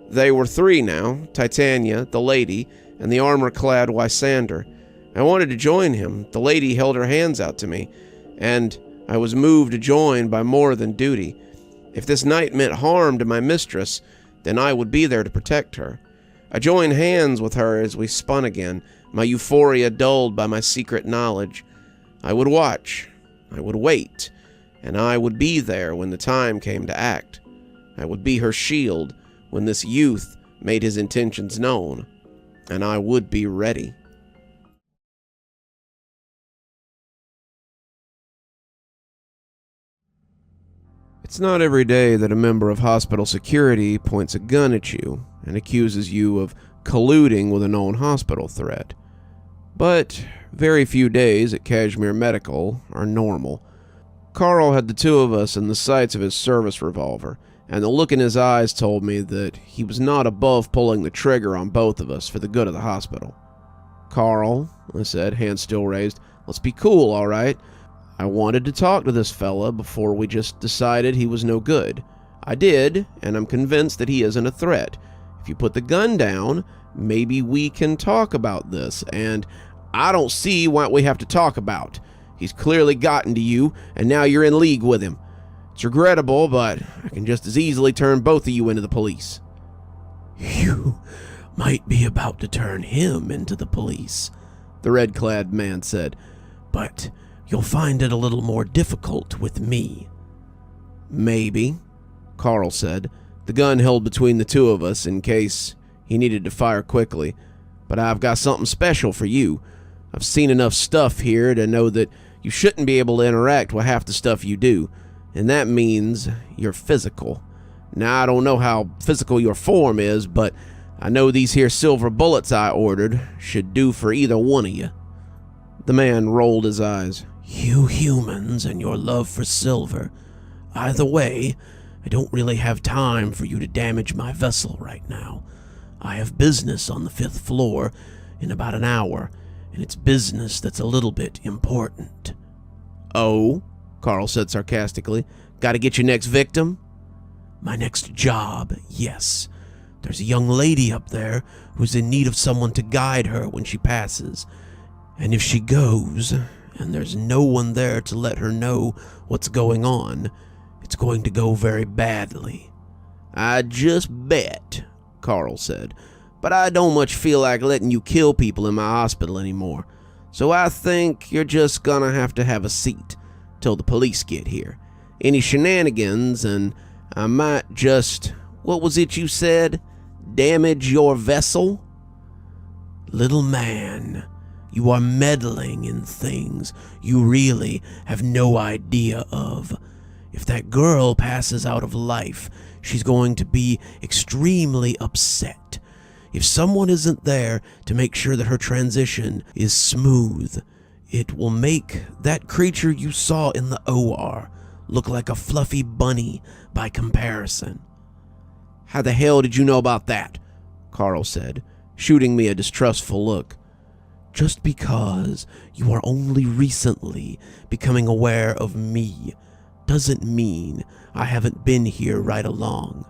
Speaker 1: They were three now, Titania, the lady, and the armor-clad Lysander. I wanted to join him. The lady held her hands out to me, and I was moved to join by more than duty. If this night meant harm to my mistress, then I would be there to protect her. I joined hands with her as we spun again, my euphoria dulled by my secret knowledge. I would watch, I would wait, and I would be there when the time came to act. I would be her shield when this youth made his intentions known, and I would be ready. It's not every day that a member of hospital security points a gun at you and accuses you of colluding with a known hospital threat. But very few days at Kashmir Medical are normal. Carl had the two of us in the sights of his service revolver, and the look in his eyes told me that he was not above pulling the trigger on both of us for the good of the hospital. "Carl," I said, hand still raised, "let's be cool, all right? I wanted to talk to this fella before we just decided he was no good. I did, and I'm convinced that he isn't a threat. If you put the gun down, maybe we can talk about this, and I don't see what we have to talk about. He's clearly gotten to you, and now you're in league with him. It's regrettable, but I can just as easily turn both of you into the police." "You might be about to turn him into the police," the red-clad man said, "but you'll find it a little more difficult with me." "Maybe," Carl said, the gun held between the two of us in case he needed to fire quickly. "But I've got something special for you. I've seen enough stuff here to know that you shouldn't be able to interact with half the stuff you do, and that means you're physical. Now, I don't know how physical your form is, but I know these here silver bullets I ordered should do for either one of you." The man rolled his eyes. "You humans and your love for silver. Either way, I don't really have time for you to damage my vessel right now. I have business on the 5th floor in about an hour, and it's business that's a little bit important." "Oh?" Carl said sarcastically. "Gotta get your next victim?" "My next job, yes. There's a young lady up there who's in need of someone to guide her when she passes. And if she goes, and there's no one there to let her know what's going on, it's going to go very badly." "I just bet," Carl said. "But I don't much feel like letting you kill people in my hospital anymore. So I think you're just gonna have to have a seat till the police get here. Any shenanigans, and I might just, what was it you said? Damage your vessel?" "Little man, you are meddling in things you really have no idea of. If that girl passes out of life, she's going to be extremely upset. If someone isn't there to make sure that her transition is smooth, it will make that creature you saw in the OR look like a fluffy bunny by comparison." "How the hell did you know about that?" Carl said, shooting me a distrustful look. "Just because you are only recently becoming aware of me doesn't mean I haven't been here right along.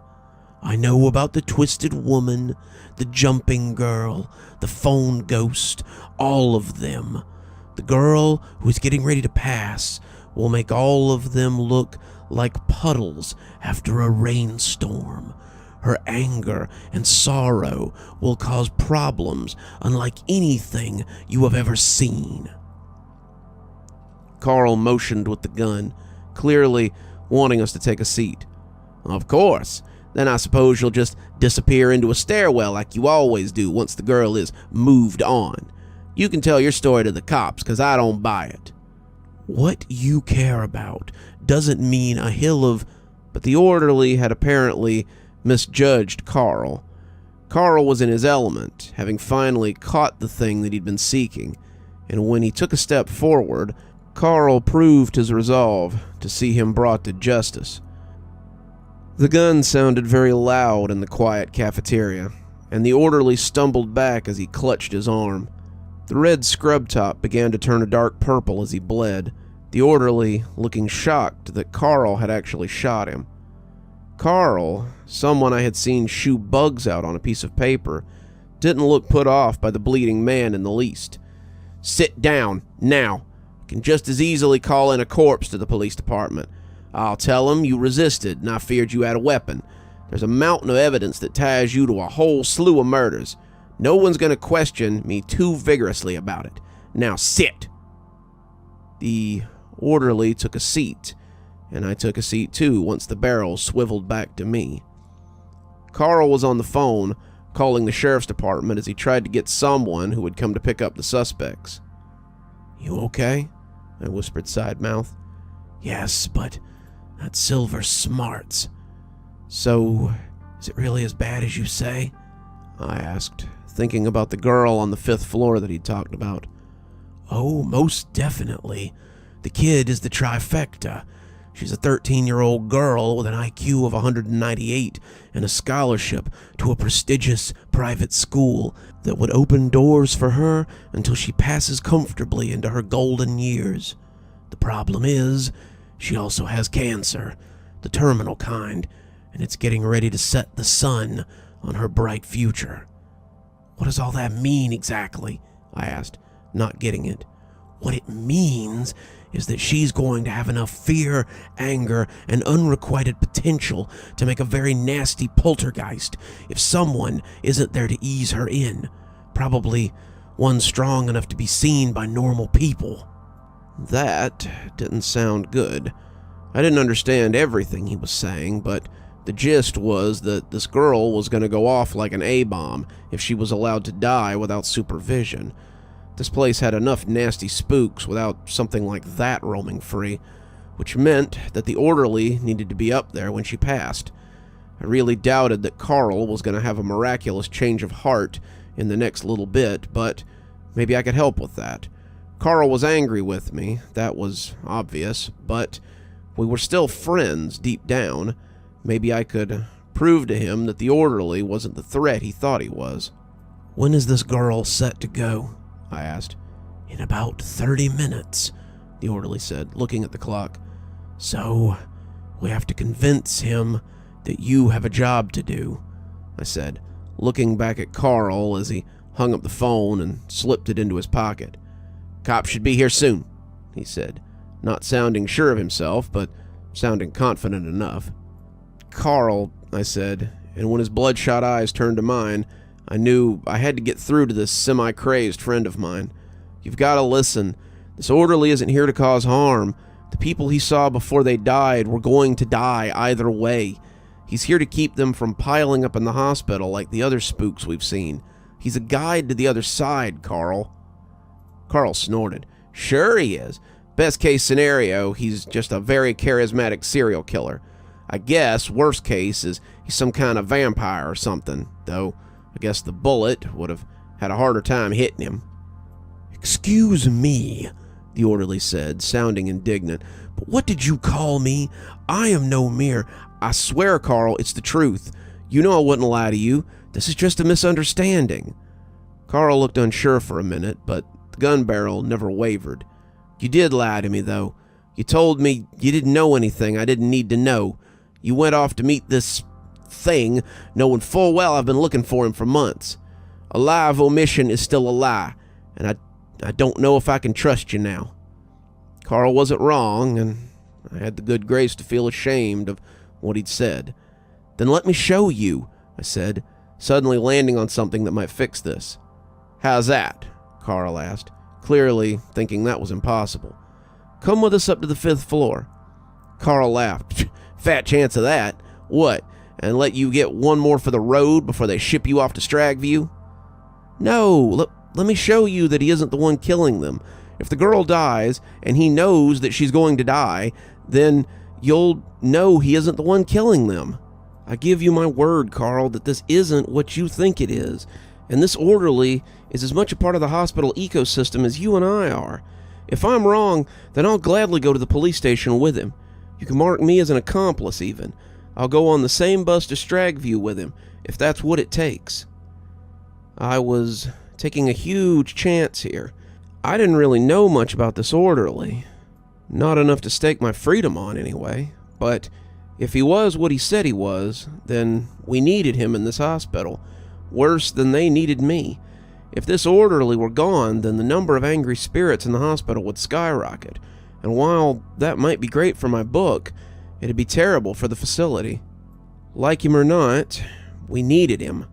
Speaker 1: I know about the twisted woman, the jumping girl, the phone ghost, all of them. The girl who is getting ready to pass will make all of them look like puddles after a rainstorm. Her anger and sorrow will cause problems unlike anything you have ever seen." Carl motioned with the gun, clearly wanting us to take a seat. "Of course. Then I suppose you'll just disappear into a stairwell like you always do once the girl is moved on. You can tell your story to the cops, 'cause I don't buy it." "What you care about doesn't mean a hill of—" But the orderly had apparently misjudged Carl. Carl was in his element, having finally caught the thing that he'd been seeking, and when he took a step forward, Carl proved his resolve to see him brought to justice. The gun sounded very loud in the quiet cafeteria, and the orderly stumbled back as he clutched his arm. The red scrub top began to turn a dark purple as he bled, the orderly looking shocked that Carl had actually shot him. Carl, someone I had seen shoo bugs out on a piece of paper, didn't look put off by the bleeding man in the least. "Sit down, now. I can just as easily call in a corpse to the police department. I'll tell them you resisted and I feared you had a weapon. There's a mountain of evidence that ties you to a whole slew of murders. No one's going to question me too vigorously about it. Now sit." The orderly took a seat, and I took a seat too once the barrel swiveled back to me. Carl was on the phone, calling the sheriff's department as he tried to get someone who would come to pick up the suspects. "You okay?" I whispered side-mouth. "Yes, but that silver smarts." "So, is it really as bad as you say?" I asked, thinking about the girl on the 5th floor that he'd talked about. "Oh, most definitely. The kid is the trifecta. She's a 13-year-old girl with an IQ of 198 and a scholarship to a prestigious private school that would open doors for her until she passes comfortably into her golden years. The problem is, she also has cancer, the terminal kind, and it's getting ready to set the sun on her bright future." "What does all that mean exactly?" I asked, not getting it. "What it means is that she's going to have enough fear, anger, and unrequited potential to make a very nasty poltergeist if someone isn't there to ease her in. Probably one strong enough to be seen by normal people." That didn't sound good. I didn't understand everything he was saying, but the gist was that this girl was going to go off like an A-bomb if she was allowed to die without supervision. This place had enough nasty spooks without something like that roaming free, which meant that the orderly needed to be up there when she passed. I really doubted that Carl was going to have a miraculous change of heart in the next little bit, but maybe I could help with that. Carl was angry with me, that was obvious, but we were still friends deep down. Maybe I could prove to him that the orderly wasn't the threat he thought he was. "When is this girl set to go?" I asked. "In about 30 minutes, the orderly said, looking at the clock. "So, we have to convince him that you have a job to do," I said, looking back at Carl as he hung up the phone and slipped it into his pocket. "Cops should be here soon," he said, not sounding sure of himself, but sounding confident enough. "Carl," I said, and when his bloodshot eyes turned to mine, I knew I had to get through to this semi-crazed friend of mine. "You've got to listen. This orderly isn't here to cause harm. The people he saw before they died were going to die either way. He's here to keep them from piling up in the hospital like the other spooks we've seen. He's a guide to the other side, Carl." Carl snorted. "Sure he is. Best case scenario, he's just a very charismatic serial killer. I guess worst case is he's some kind of vampire or something, though I guess the bullet would have had a harder time hitting him." "Excuse me," the orderly said, sounding indignant, "but what did you call me? I am no mere—" "I swear, Carl, it's the truth. You know I wouldn't lie to you. This is just a misunderstanding." Carl looked unsure for a minute, but the gun barrel never wavered. "You did lie to me, though. You told me you didn't know anything I didn't need to know. You went off to meet this thing, knowing full well I've been looking for him for months. A lie of omission is still a lie, and I don't know if I can trust you now." Carl wasn't wrong, and I had the good grace to feel ashamed of what he'd said. "Then let me show you," I said, suddenly landing on something that might fix this. "How's that?" Carl asked, clearly thinking that was impossible. "Come with us up to the 5th floor. Carl laughed. "Fat chance of that. What, and let you get one more for the road before they ship you off to Stragview?" "No, let me show you that he isn't the one killing them. If the girl dies, and he knows that she's going to die, then you'll know he isn't the one killing them. I give you my word, Carl, that this isn't what you think it is, and this orderly is as much a part of the hospital ecosystem as you and I are. If I'm wrong, then I'll gladly go to the police station with him. You can mark me as an accomplice, even. I'll go on the same bus to Stragview with him, if that's what it takes." I was taking a huge chance here. I didn't really know much about this orderly. Not enough to stake my freedom on, anyway. But if he was what he said he was, then we needed him in this hospital. Worse than they needed me. If this orderly were gone, then the number of angry spirits in the hospital would skyrocket. And while that might be great for my book, it'd be terrible for the facility. Like him or not, we needed him.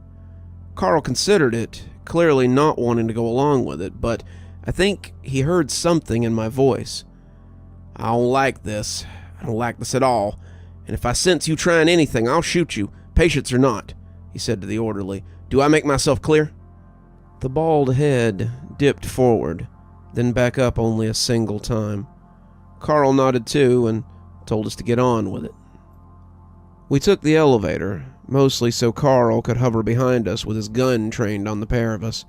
Speaker 1: Carl considered it, clearly not wanting to go along with it, but I think he heard something in my voice. "I don't like this. I don't like this at all. And if I sense you trying anything, I'll shoot you, patients or not," he said to the orderly. "Do I make myself clear?" The bald head dipped forward, then back up only a single time. Carl nodded too and told us to get on with it. We took the elevator, mostly so Carl could hover behind us with his gun trained on the pair of us.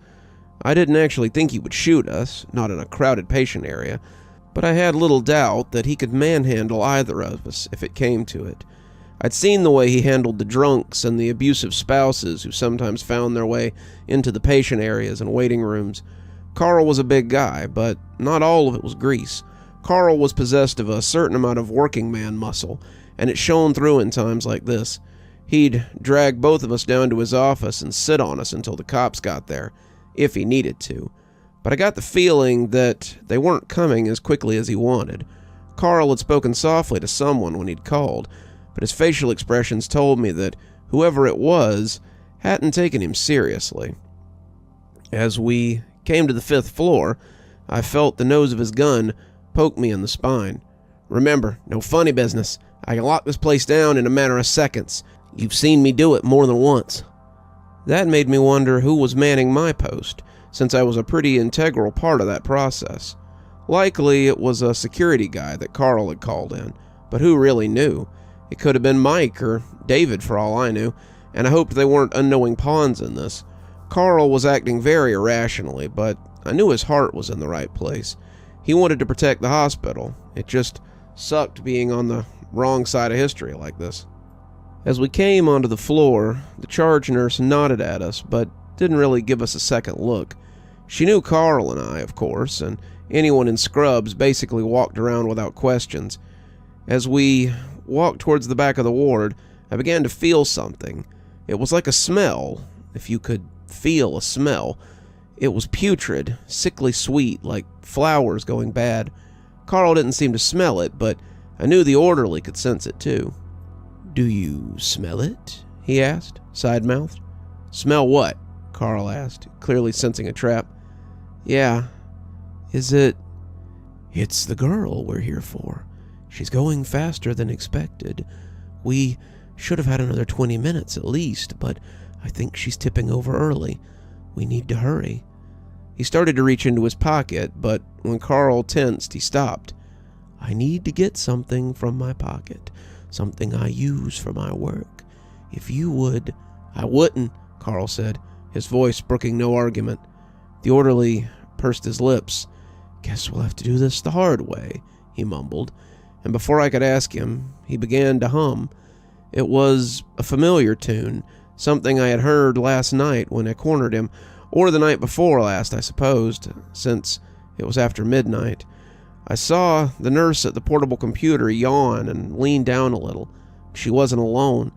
Speaker 1: I didn't actually think he would shoot us, not in a crowded patient area, but I had little doubt that he could manhandle either of us if it came to it. I'd seen the way he handled the drunks and the abusive spouses who sometimes found their way into the patient areas and waiting rooms. Carl was a big guy, but not all of it was grease. Carl was possessed of a certain amount of working man muscle, and it shone through in times like this. He'd drag both of us down to his office and sit on us until the cops got there, if he needed to. But I got the feeling that they weren't coming as quickly as he wanted. Carl had spoken softly to someone when he'd called, but his facial expressions told me that whoever it was hadn't taken him seriously. As we came to the 5th floor, I felt the nose of his gun poke me in the spine. "Remember, no funny business. I can lock this place down in a matter of seconds. You've seen me do it more than once." That made me wonder who was manning my post, since I was a pretty integral part of that process. Likely it was a security guy that Carl had called in, but who really knew? It could have been Mike or David for all I knew, and I hoped they weren't unknowing pawns in this. Carl was acting very irrationally, but I knew his heart was in the right place. He wanted to protect the hospital. It just sucked being on the wrong side of history like this. As we came onto the floor, the charge nurse nodded at us, but didn't really give us a second look. She knew Carl and I, of course, and anyone in scrubs basically walked around without questions. As we walked towards the back of the ward, I began to feel something. It was like a smell, if you could feel a smell. It was putrid, sickly sweet, like flowers going bad. Carl didn't seem to smell it, but I knew the orderly could sense it too. "Do you smell it?" he asked, side-mouthed. "Smell what?" Carl asked, clearly sensing a trap. "Yeah. Is it—" "It's the girl we're here for. She's going faster than expected. We should have had another 20 minutes at least, but I think she's tipping over early. We need to hurry." He started to reach into his pocket, but when Carl tensed, he stopped. "I need to get something from my pocket, something I use for my work. If you would—" "I wouldn't," Carl said, his voice brooking no argument. The orderly pursed his lips. "Guess we'll have to do this the hard way," he mumbled, and before I could ask him, he began to hum. It was a familiar tune, something I had heard last night when I cornered him, or the night before last, I supposed, since it was after midnight. I saw the nurse at the portable computer yawn and lean down a little. She wasn't alone.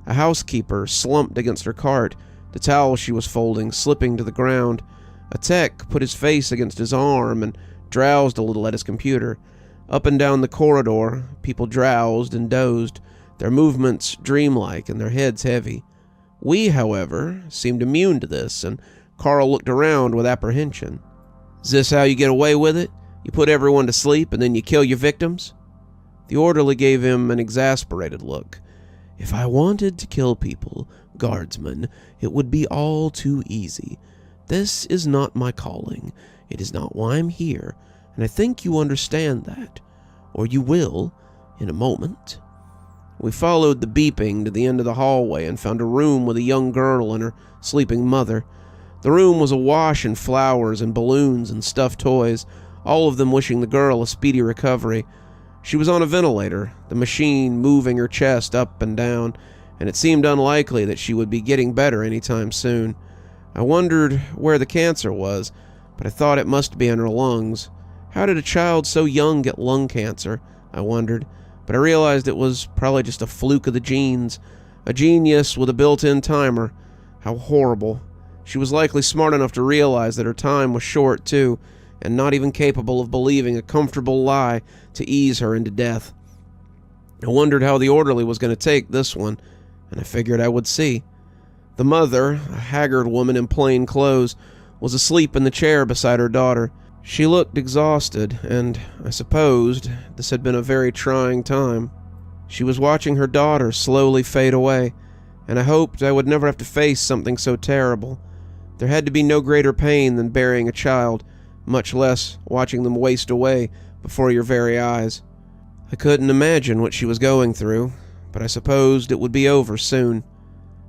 Speaker 1: A housekeeper slumped against her cart, the towel she was folding slipping to the ground. A tech put his face against his arm and drowsed a little at his computer. Up and down the corridor, people drowsed and dozed, their movements dreamlike and their heads heavy. We, however, seemed immune to this, and Carl looked around with apprehension. "Is this how you get away with it? You put everyone to sleep and then you kill your victims?" The orderly gave him an exasperated look. "If I wanted to kill people, guardsman, it would be all too easy. This is not my calling. It is not why I'm here, and I think you understand that. Or you will, in a moment." We followed the beeping to the end of the hallway and found a room with a young girl and her sleeping mother. The room was awash in flowers and balloons and stuffed toys, all of them wishing the girl a speedy recovery. She was on a ventilator, the machine moving her chest up and down, and it seemed unlikely that she would be getting better anytime soon. I wondered where the cancer was, but I thought it must be in her lungs. How did a child so young get lung cancer? I wondered, but I realized it was probably just a fluke of the genes. A genius with a built-in timer. How horrible. She was likely smart enough to realize that her time was short, too, and not even capable of believing a comfortable lie to ease her into death. I wondered how the orderly was going to take this one, and I figured I would see. The mother, a haggard woman in plain clothes, was asleep in the chair beside her daughter. She looked exhausted, and I supposed this had been a very trying time. She was watching her daughter slowly fade away, and I hoped I would never have to face something so terrible. There had to be no greater pain than burying a child, much less watching them waste away before your very eyes. I couldn't imagine what she was going through, but I supposed it would be over soon.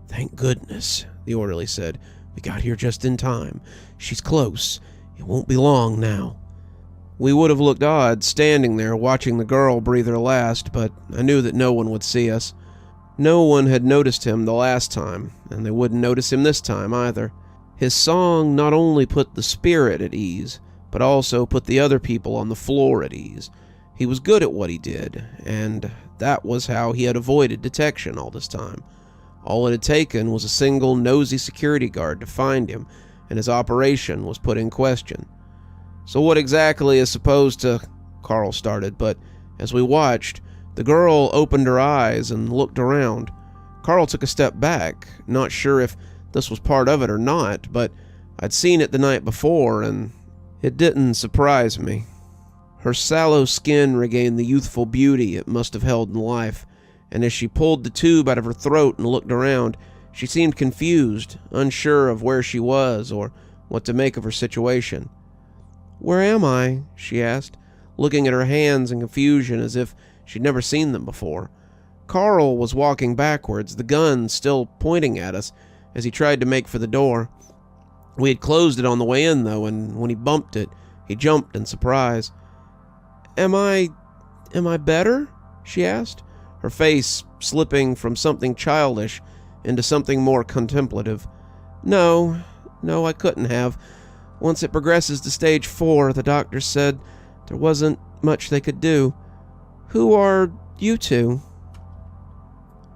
Speaker 1: "Thank goodness," the orderly said. "We got here just in time. She's close. It won't be long now." We would have looked odd standing there watching the girl breathe her last, but I knew that no one would see us. No one had noticed him the last time, and they wouldn't notice him this time either. His song not only put the spirit at ease, but also put the other people on the floor at ease. He was good at what he did, and that was how he had avoided detection all this time. All it had taken was a single nosy security guard to find him, and his operation was put in question. "So what exactly is supposed to—" Carl started, but as we watched, the girl opened her eyes and looked around. Carl took a step back, not sure if this was part of it or not, but I'd seen it the night before, and it didn't surprise me. Her sallow skin regained the youthful beauty it must have held in life, and as she pulled the tube out of her throat and looked around, she seemed confused, unsure of where she was or what to make of her situation. "Where am I?" she asked, looking at her hands in confusion as if she'd never seen them before. Carl was walking backwards, the gun still pointing at us, as he tried to make for the door. We had closed it on the way in, though, and when he bumped it, he jumped in surprise. Am I better?" she asked, her face slipping from something childish into something more contemplative. No, I couldn't have. Once it progresses to stage 4, the doctor said there wasn't much they could do. Who are you two?"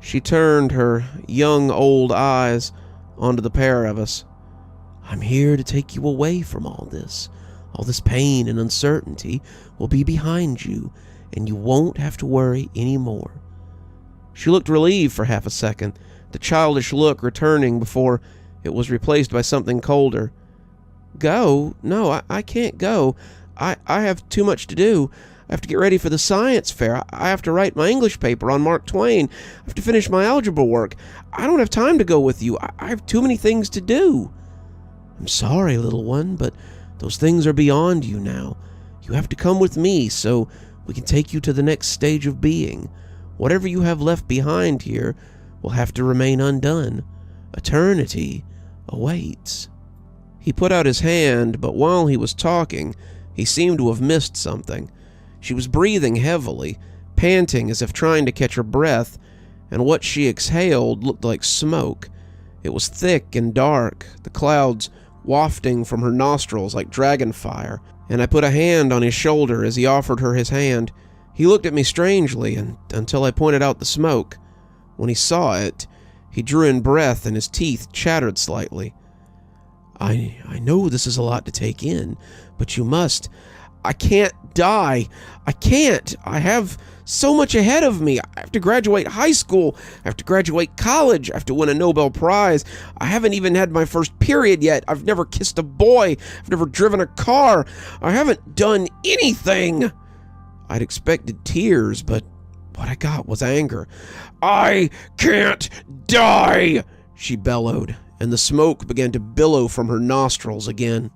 Speaker 1: She turned her young old eyes onto the pair of us. "I'm here to take you away from all this. All this pain and uncertainty will be behind you, and you won't have to worry anymore." She looked relieved for half a second, the childish look returning before it was replaced by something colder. "Go? No, I can't go. I have too much to do. I have to get ready for the science fair. I have to write my English paper on Mark Twain. I have to finish my algebra work. I don't have time to go with you. I have too many things to do." "I'm sorry, little one, but those things are beyond you now. You have to come with me so we can take you to the next stage of being. Whatever you have left behind here will have to remain undone. Eternity awaits." He put out his hand, but while he was talking, he seemed to have missed something. She was breathing heavily, panting as if trying to catch her breath, and what she exhaled looked like smoke. It was thick and dark, the clouds wafting from her nostrils like dragon fire, and I put a hand on his shoulder as he offered her his hand. He looked at me strangely until I pointed out the smoke. When he saw it, he drew in breath and his teeth chattered slightly. I know this is a lot to take in, but you must. I can't die. I can't. I have so much ahead of me. I have to graduate high school. I have to graduate college. I have to win a Nobel Prize. I haven't even had my first period yet. I've never kissed a boy. I've never driven a car. I haven't done anything. I'd expected tears, but what I got was anger. I can't die, she bellowed, and the smoke began to billow from her nostrils again.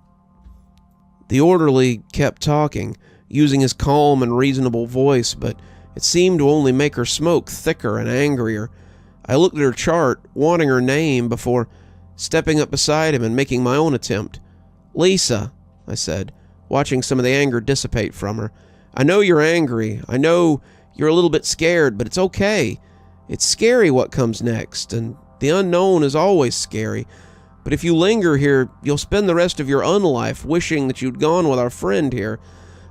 Speaker 1: The orderly kept talking, using his calm and reasonable voice, but it seemed to only make her smoke thicker and angrier. I looked at her chart, wanting her name, before stepping up beside him and making my own attempt. Lisa, I said, watching some of the anger dissipate from her. I know you're angry. I know you're a little bit scared, but it's okay. It's scary what comes next, and the unknown is always scary. But if you linger here, you'll spend the rest of your unlife wishing that you'd gone with our friend here.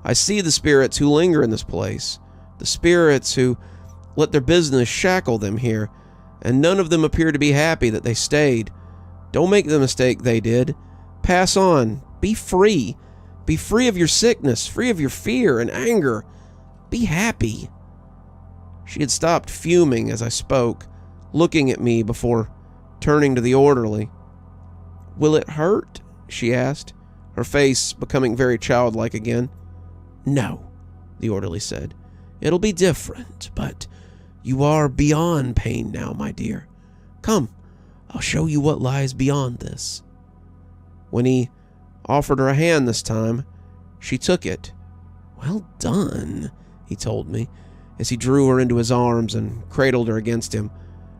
Speaker 1: I see the spirits who linger in this place, the spirits who let their business shackle them here, and none of them appear to be happy that they stayed. Don't make the mistake they did. Pass on. Be free. Be free of your sickness, free of your fear and anger. Be happy. She had stopped fuming as I spoke, looking at me before turning to the orderly. Will it hurt? She asked, her face becoming very childlike again. No, the orderly said. It'll be different, but you are beyond pain now, my dear. Come, I'll show you what lies beyond this. When he offered her a hand this time, she took it. Well done, he told me, as he drew her into his arms and cradled her against him.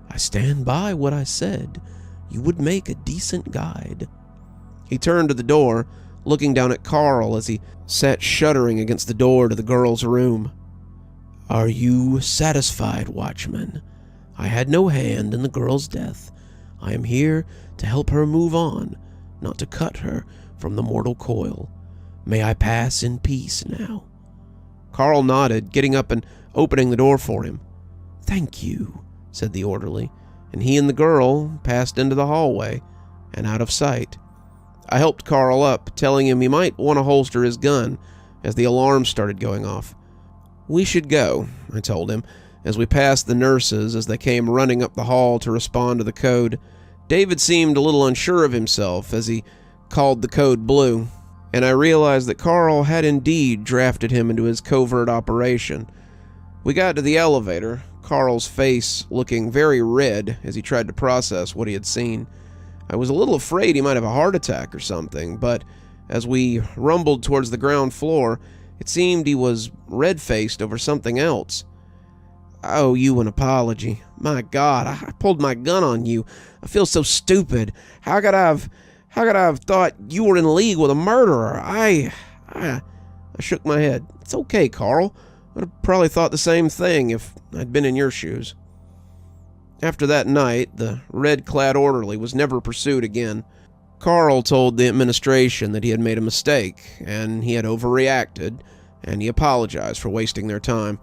Speaker 1: I stand by what I said. You would make a decent guide. He turned to the door, looking down at Carl as he sat shuddering against the door to the girl's room. Are you satisfied, watchman? I had no hand in the girl's death. I am here to help her move on, not to cut her from the mortal coil. May I pass in peace now? Carl nodded, getting up and opening the door for him. Thank you, said the orderly, and he and the girl passed into the hallway and out of sight. I helped Carl up, telling him he might want to holster his gun as the alarm started going off. We should go, I told him, as we passed the nurses as they came running up the hall to respond to the code. David seemed a little unsure of himself as he called the code blue, and I realized that Carl had indeed drafted him into his covert operation. We got to the elevator, Carl's face looking very red as he tried to process what he had seen. I was a little afraid he might have a heart attack or something, but as we rumbled towards the ground floor, it seemed he was red-faced over something else. I owe you an apology. My God, I pulled my gun on you. I feel so stupid. How could I have thought you were in league with a murderer? I shook my head. It's okay, Carl. I'd have probably thought the same thing if I'd been in your shoes. After that night, the red-clad orderly was never pursued again. Carl told the administration that he had made a mistake, and he had overreacted, and he apologized for wasting their time.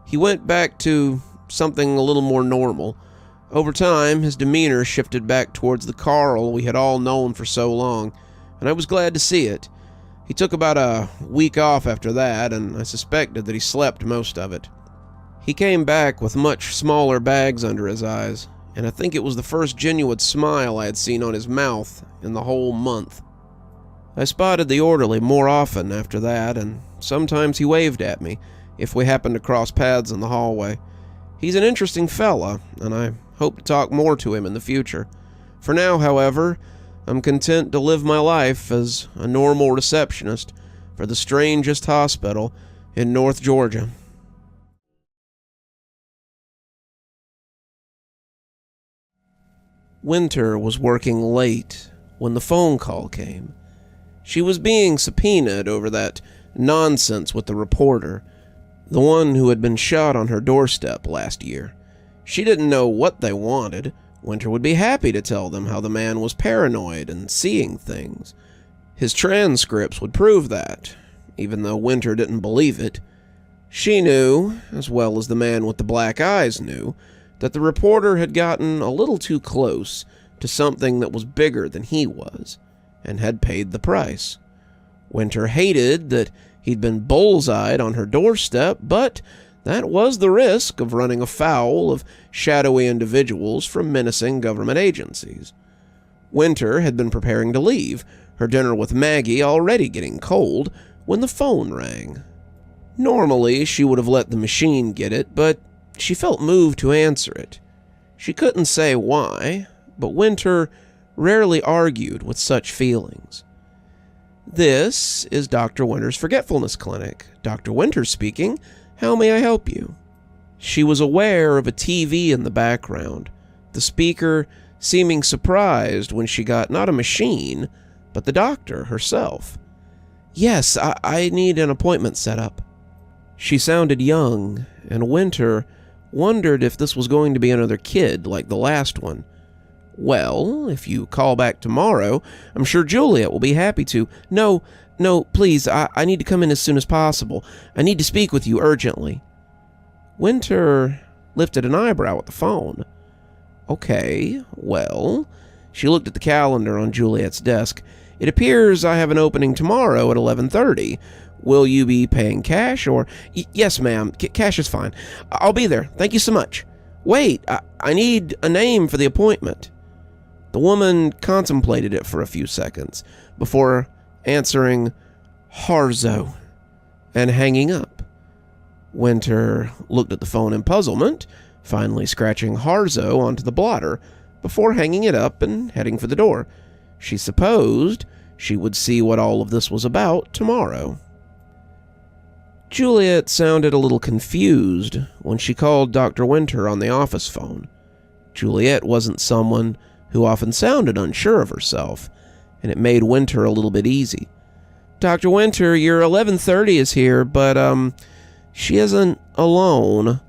Speaker 1: He went back to something a little more normal. Over time, his demeanor shifted back towards the Carl we had all known for so long, and I was glad to see it. He took about a week off after that, and I suspected that he slept most of it. He came back with much smaller bags under his eyes, and I think it was the first genuine smile I had seen on his mouth in the whole month. I spotted the orderly more often after that, and sometimes he waved at me if we happened to cross paths in the hallway. He's an interesting fella, and I hope to talk more to him in the future. For now, however, I'm content to live my life as a normal receptionist for the strangest hospital in North Georgia. Winter was working late when the phone call came. She was being subpoenaed over that nonsense with the reporter, the one who had been shot on her doorstep last year. She didn't know what they wanted. Winter would be happy to tell them how the man was paranoid and seeing things. His transcripts would prove that, even though Winter didn't believe it. She knew, as well as the man with the black eyes knew, that the reporter had gotten a little too close to something that was bigger than he was. and had paid the price. Winter hated that he'd been bullseyed on her doorstep, but that was the risk of running afoul of shadowy individuals from menacing government agencies. Winter had been preparing to leave, her dinner with Maggie already getting cold, when the phone rang. Normally, she would have let the machine get it, but she felt moved to answer it. She couldn't say why, but Winter rarely argued with such feelings. This is Dr. Winter's Forgetfulness Clinic. Dr. Winter speaking. How may I help you? She was aware of a TV in the background, the speaker seeming surprised when she got not a machine, but the doctor herself. Yes, I need an appointment set up. She sounded young, and Winter wondered if this was going to be another kid like the last one. Well, if you call back tomorrow, I'm sure Juliet will be happy to. No, please, I need to come in as soon as possible. I need to speak with you urgently. Winter lifted an eyebrow at the phone. Okay, well, she looked at the calendar on Juliet's desk. It appears I have an opening tomorrow at 11:30. Will you be paying cash or... Yes, ma'am. Cash is fine. I'll be there. Thank you so much. Wait, I need a name for the appointment. The woman contemplated it for a few seconds before answering Harzo and hanging up. Winter looked at the phone in puzzlement, finally scratching Harzo onto the blotter before hanging it up and heading for the door. She supposed she would see what all of this was about tomorrow. Juliet sounded a little confused when she called Dr. Winter on the office phone. Juliet wasn't someone who often sounded unsure of herself, and it made Winter a little bit easy. Dr. Winter, your 11:30 is here, but, she isn't alone.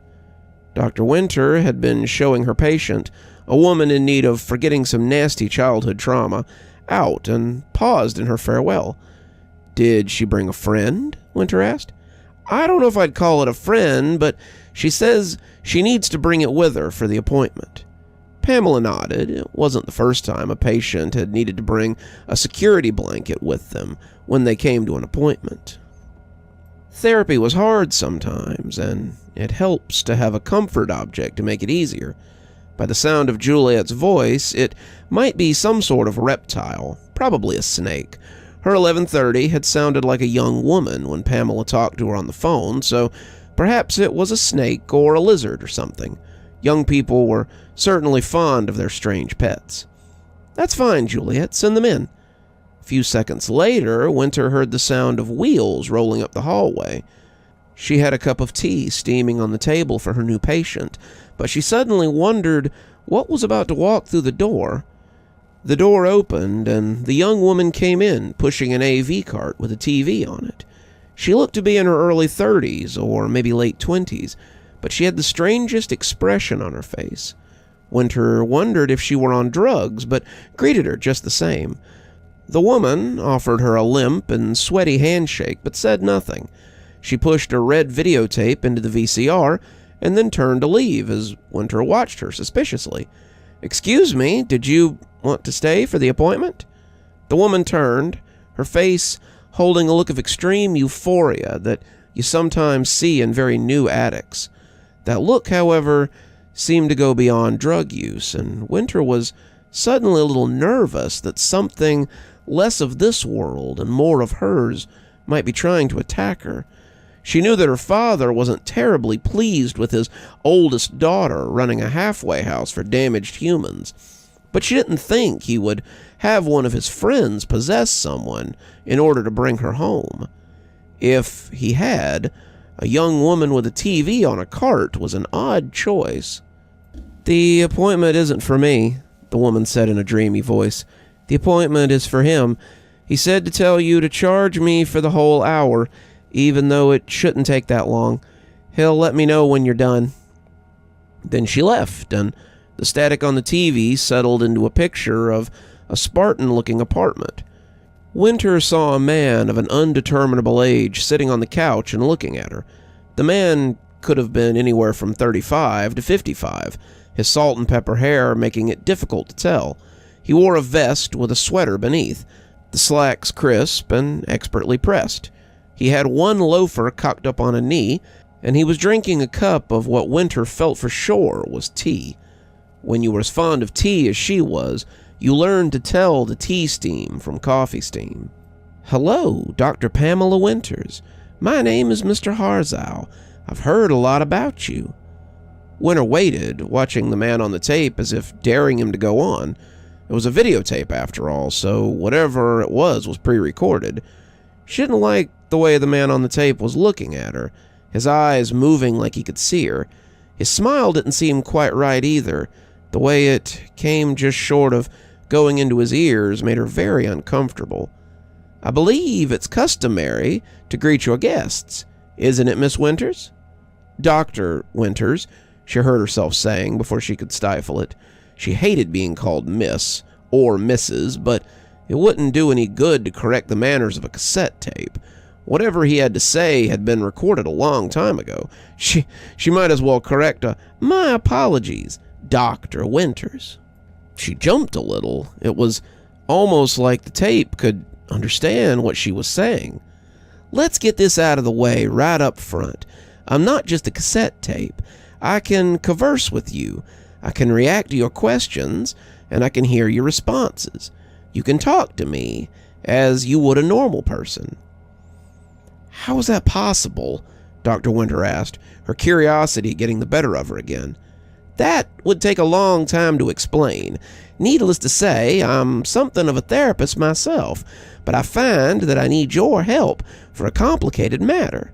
Speaker 1: Dr. Winter had been showing her patient, a woman in need of forgetting some nasty childhood trauma, out and paused in her farewell. Did she bring a friend? Winter asked. I don't know if I'd call it a friend, but she says she needs to bring it with her for the appointment. Pamela nodded. It wasn't the first time a patient had needed to bring a security blanket with them when they came to an appointment. Therapy was hard sometimes, and it helps to have a comfort object to make it easier. By the sound of Juliet's voice, it might be some sort of reptile, probably a snake. Her 11:30 had sounded like a young woman when Pamela talked to her on the phone, so perhaps it was a snake or a lizard or something. Young people were certainly fond of their strange pets. That's fine, Juliet. Send them in. A few seconds later, Winter heard the sound of wheels rolling up the hallway. She had a cup of tea steaming on the table for her new patient, but she suddenly wondered what was about to walk through the door. The door opened, and the young woman came in, pushing an AV cart with a TV on it. She looked to be in her early 30s, or maybe late 20s, but she had the strangest expression on her face. Winter wondered if she were on drugs, but greeted her just the same. The woman offered her a limp and sweaty handshake, but said nothing. She pushed a red videotape into the VCR, and then turned to leave as Winter watched her suspiciously. Excuse me, did you want to stay for the appointment? The woman turned, her face holding a look of extreme euphoria that you sometimes see in very new addicts. That look, however, seemed to go beyond drug use, and Winter was suddenly a little nervous that something less of this world and more of hers might be trying to attack her. She knew that her father wasn't terribly pleased with his oldest daughter running a halfway house for damaged humans, but she didn't think he would have one of his friends possess someone in order to bring her home. If he had, a young woman with a TV on a cart was an odd choice. The appointment isn't for me, the woman said in a dreamy voice. The appointment is for him. He said to tell you to charge me for the whole hour, even though it shouldn't take that long. He'll let me know when you're done. Then she left, and the static on the TV settled into a picture of a Spartan-looking apartment. Winter saw a man of an undeterminable age sitting on the couch and looking at her. The man could have been anywhere from 35 to 55, his salt and pepper hair making it difficult to tell. He wore a vest with a sweater beneath. the slacks crisp and expertly pressed. He had one loafer cocked up on a knee, and he was drinking a cup of what Winter felt for sure was tea. When you were as fond of tea as she was, you learned to tell the tea steam from coffee steam. "Hello, Dr. Pamela Winters. My name is Mr. Harzau. I've heard a lot about you." Winter waited, watching the man on the tape as if daring him to go on. It was a videotape after all, so whatever it was pre-recorded. She didn't like the way the man on the tape was looking at her, his eyes moving like he could see her. His smile didn't seem quite right either. The way it came just short of going into his ears made her very uncomfortable. "I believe it's customary to greet your guests, isn't it, Miss Winters?" "Dr. Winters," she heard herself saying before she could stifle it. She hated being called Miss or Mrs., but it wouldn't do any good to correct the manners of a cassette tape. Whatever he had to say had been recorded a long time ago. She might as well correct "My apologies, Dr. Winters." She jumped a little. It was almost like the tape could understand what she was saying. "Let's get this out of the way right up front. I'm not just a cassette tape. I can converse with you. I can react to your questions, and I can hear your responses. You can talk to me as you would a normal person." "How is that possible?" Dr. Winter asked, her curiosity getting the better of her again. "That would take a long time to explain. Needless to say, I'm something of a therapist myself, but I find that I need your help for a complicated matter."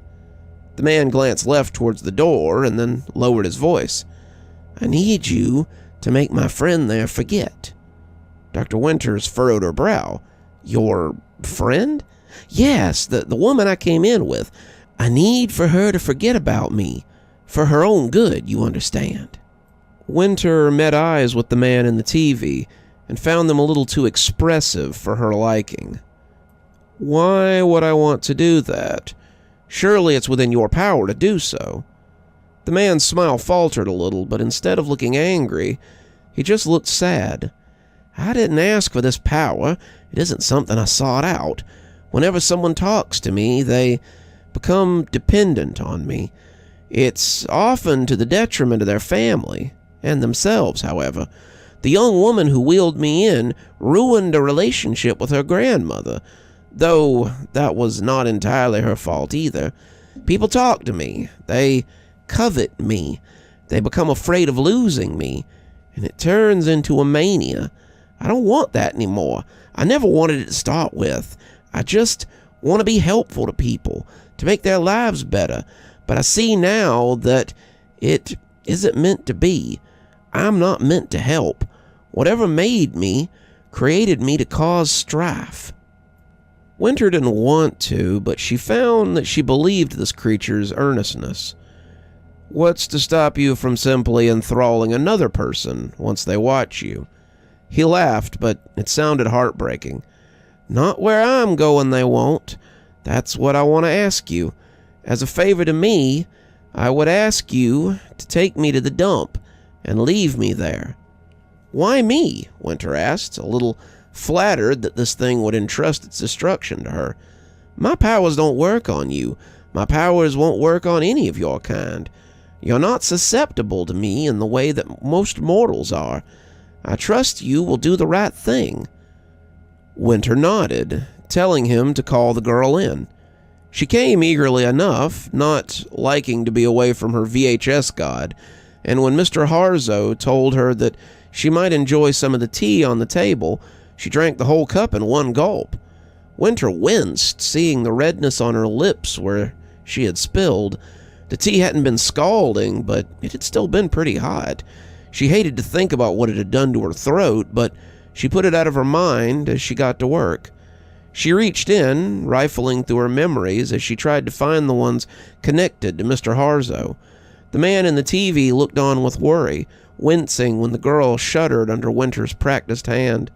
Speaker 1: The man glanced left towards the door and then lowered his voice. "I need you to make my friend there forget." Dr. Winters furrowed her brow. "Your friend?" "Yes, the woman I came in with. I need for her to forget about me. For her own good, you understand." Winter met eyes with the man in the TV and found them a little too expressive for her liking. "Why would I want to do that? Surely it's within your power to do so." The man's smile faltered a little, but instead of looking angry, he just looked sad. "I didn't ask for this power. It isn't something I sought out. Whenever someone talks to me, they become dependent on me. It's often to the detriment of their family and themselves, however. The young woman who wheeled me in ruined a relationship with her grandmother, though that was not entirely her fault either. People talk to me. They covet me. They become afraid of losing me, and it turns into a mania. I don't want that anymore. I never wanted it to start with. I just want to be helpful to people, to make their lives better. But I see now that it isn't meant to be. I'm not meant to help. Whatever made me, created me to cause strife." Winter didn't want to, but she found that she believed this creature's earnestness. "What's to stop you from simply enthralling another person once they watch you?" He laughed, but it sounded heartbreaking. "Not where I'm going, they won't. That's what I want to ask you. As a favor to me, I would ask you to take me to the dump and leave me there." "Why me?" Winter asked, a little flattered that this thing would entrust its destruction to her. "My powers don't work on you. My powers won't work on any of your kind. You're not susceptible to me in the way that most mortals are. I trust you will do the right thing." Winter nodded, telling him to call the girl in. She came eagerly enough, not liking to be away from her VHS god, and when Mr. Harzau told her that she might enjoy some of the tea on the table, she drank the whole cup in one gulp. Winter winced, seeing the redness on her lips where she had spilled. The tea hadn't been scalding, but it had still been pretty hot. She hated to think about what it had done to her throat, but she put it out of her mind as she got to work. She reached in, rifling through her memories as she tried to find the ones connected to Mr. Harzau. The man in the TV looked on with worry, wincing when the girl shuddered under Winter's practiced hand.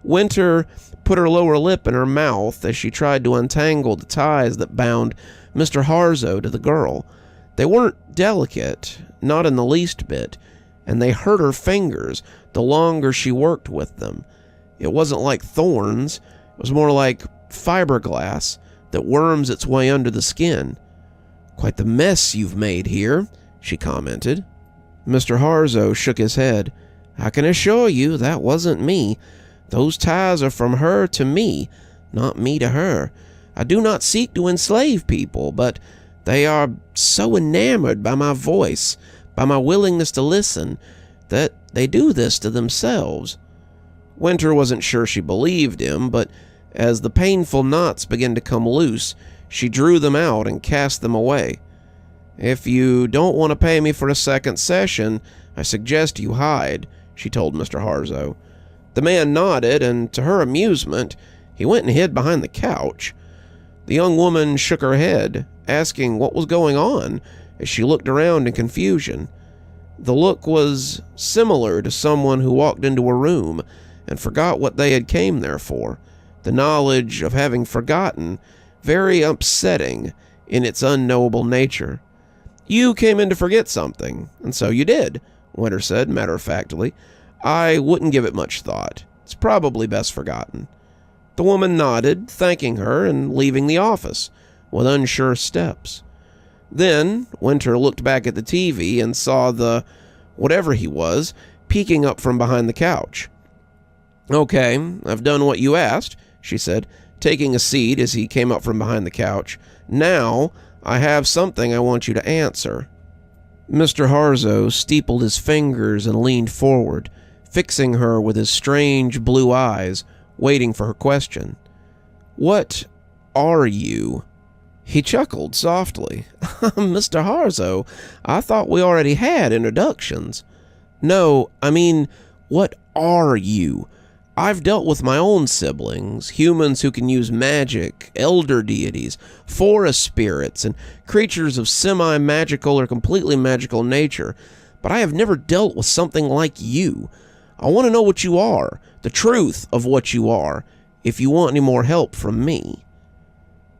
Speaker 1: Winter put her lower lip in her mouth as she tried to untangle the ties that bound Mr. Harzau to the girl. They weren't delicate, not in the least bit, and they hurt her fingers the longer she worked with them. It wasn't like thorns, It was more like fiberglass that worms its way under the skin. "Quite the mess you've made here," she commented. Mr. Harzo shook his head. "I can assure you that wasn't me. Those ties are from her to me, not me to her. I do not seek to enslave people, but they are so enamored by my voice, by my willingness to listen, that they do this to themselves." Winter wasn't sure she believed him, but as the painful knots began to come loose, she drew them out and cast them away. "If you don't want to pay me for a second session, I suggest you hide," she told Mr. Harzo. The man nodded, and to her amusement, he went and hid behind the couch. The young woman shook her head, asking what was going on as she looked around in confusion. The look was similar to someone who walked into a room and forgot what they had came there for. The knowledge of having forgotten, very upsetting in its unknowable nature. "You came in to forget something, and so you did," Winter said matter-of-factly. "I wouldn't give it much thought. It's probably best forgotten." The woman nodded, thanking her and leaving the office with unsure steps. Then Winter looked back at the TV and saw the whatever he was peeking up from behind the couch. "Okay, I've done what you asked," she said, taking a seat as he came up from behind the couch. "Now, I have something I want you to answer." Mr. Harzo steepled his fingers and leaned forward, fixing her with his strange blue eyes, waiting for her question. "What are you?" He chuckled softly. "Mr. Harzo, I thought we already had introductions." "No, I mean, what are you? I've dealt with my own siblings, humans who can use magic, elder deities, forest spirits, and creatures of semi-magical or completely magical nature, but I have never dealt with something like you. I want to know what you are, the truth of what you are, if you want any more help from me."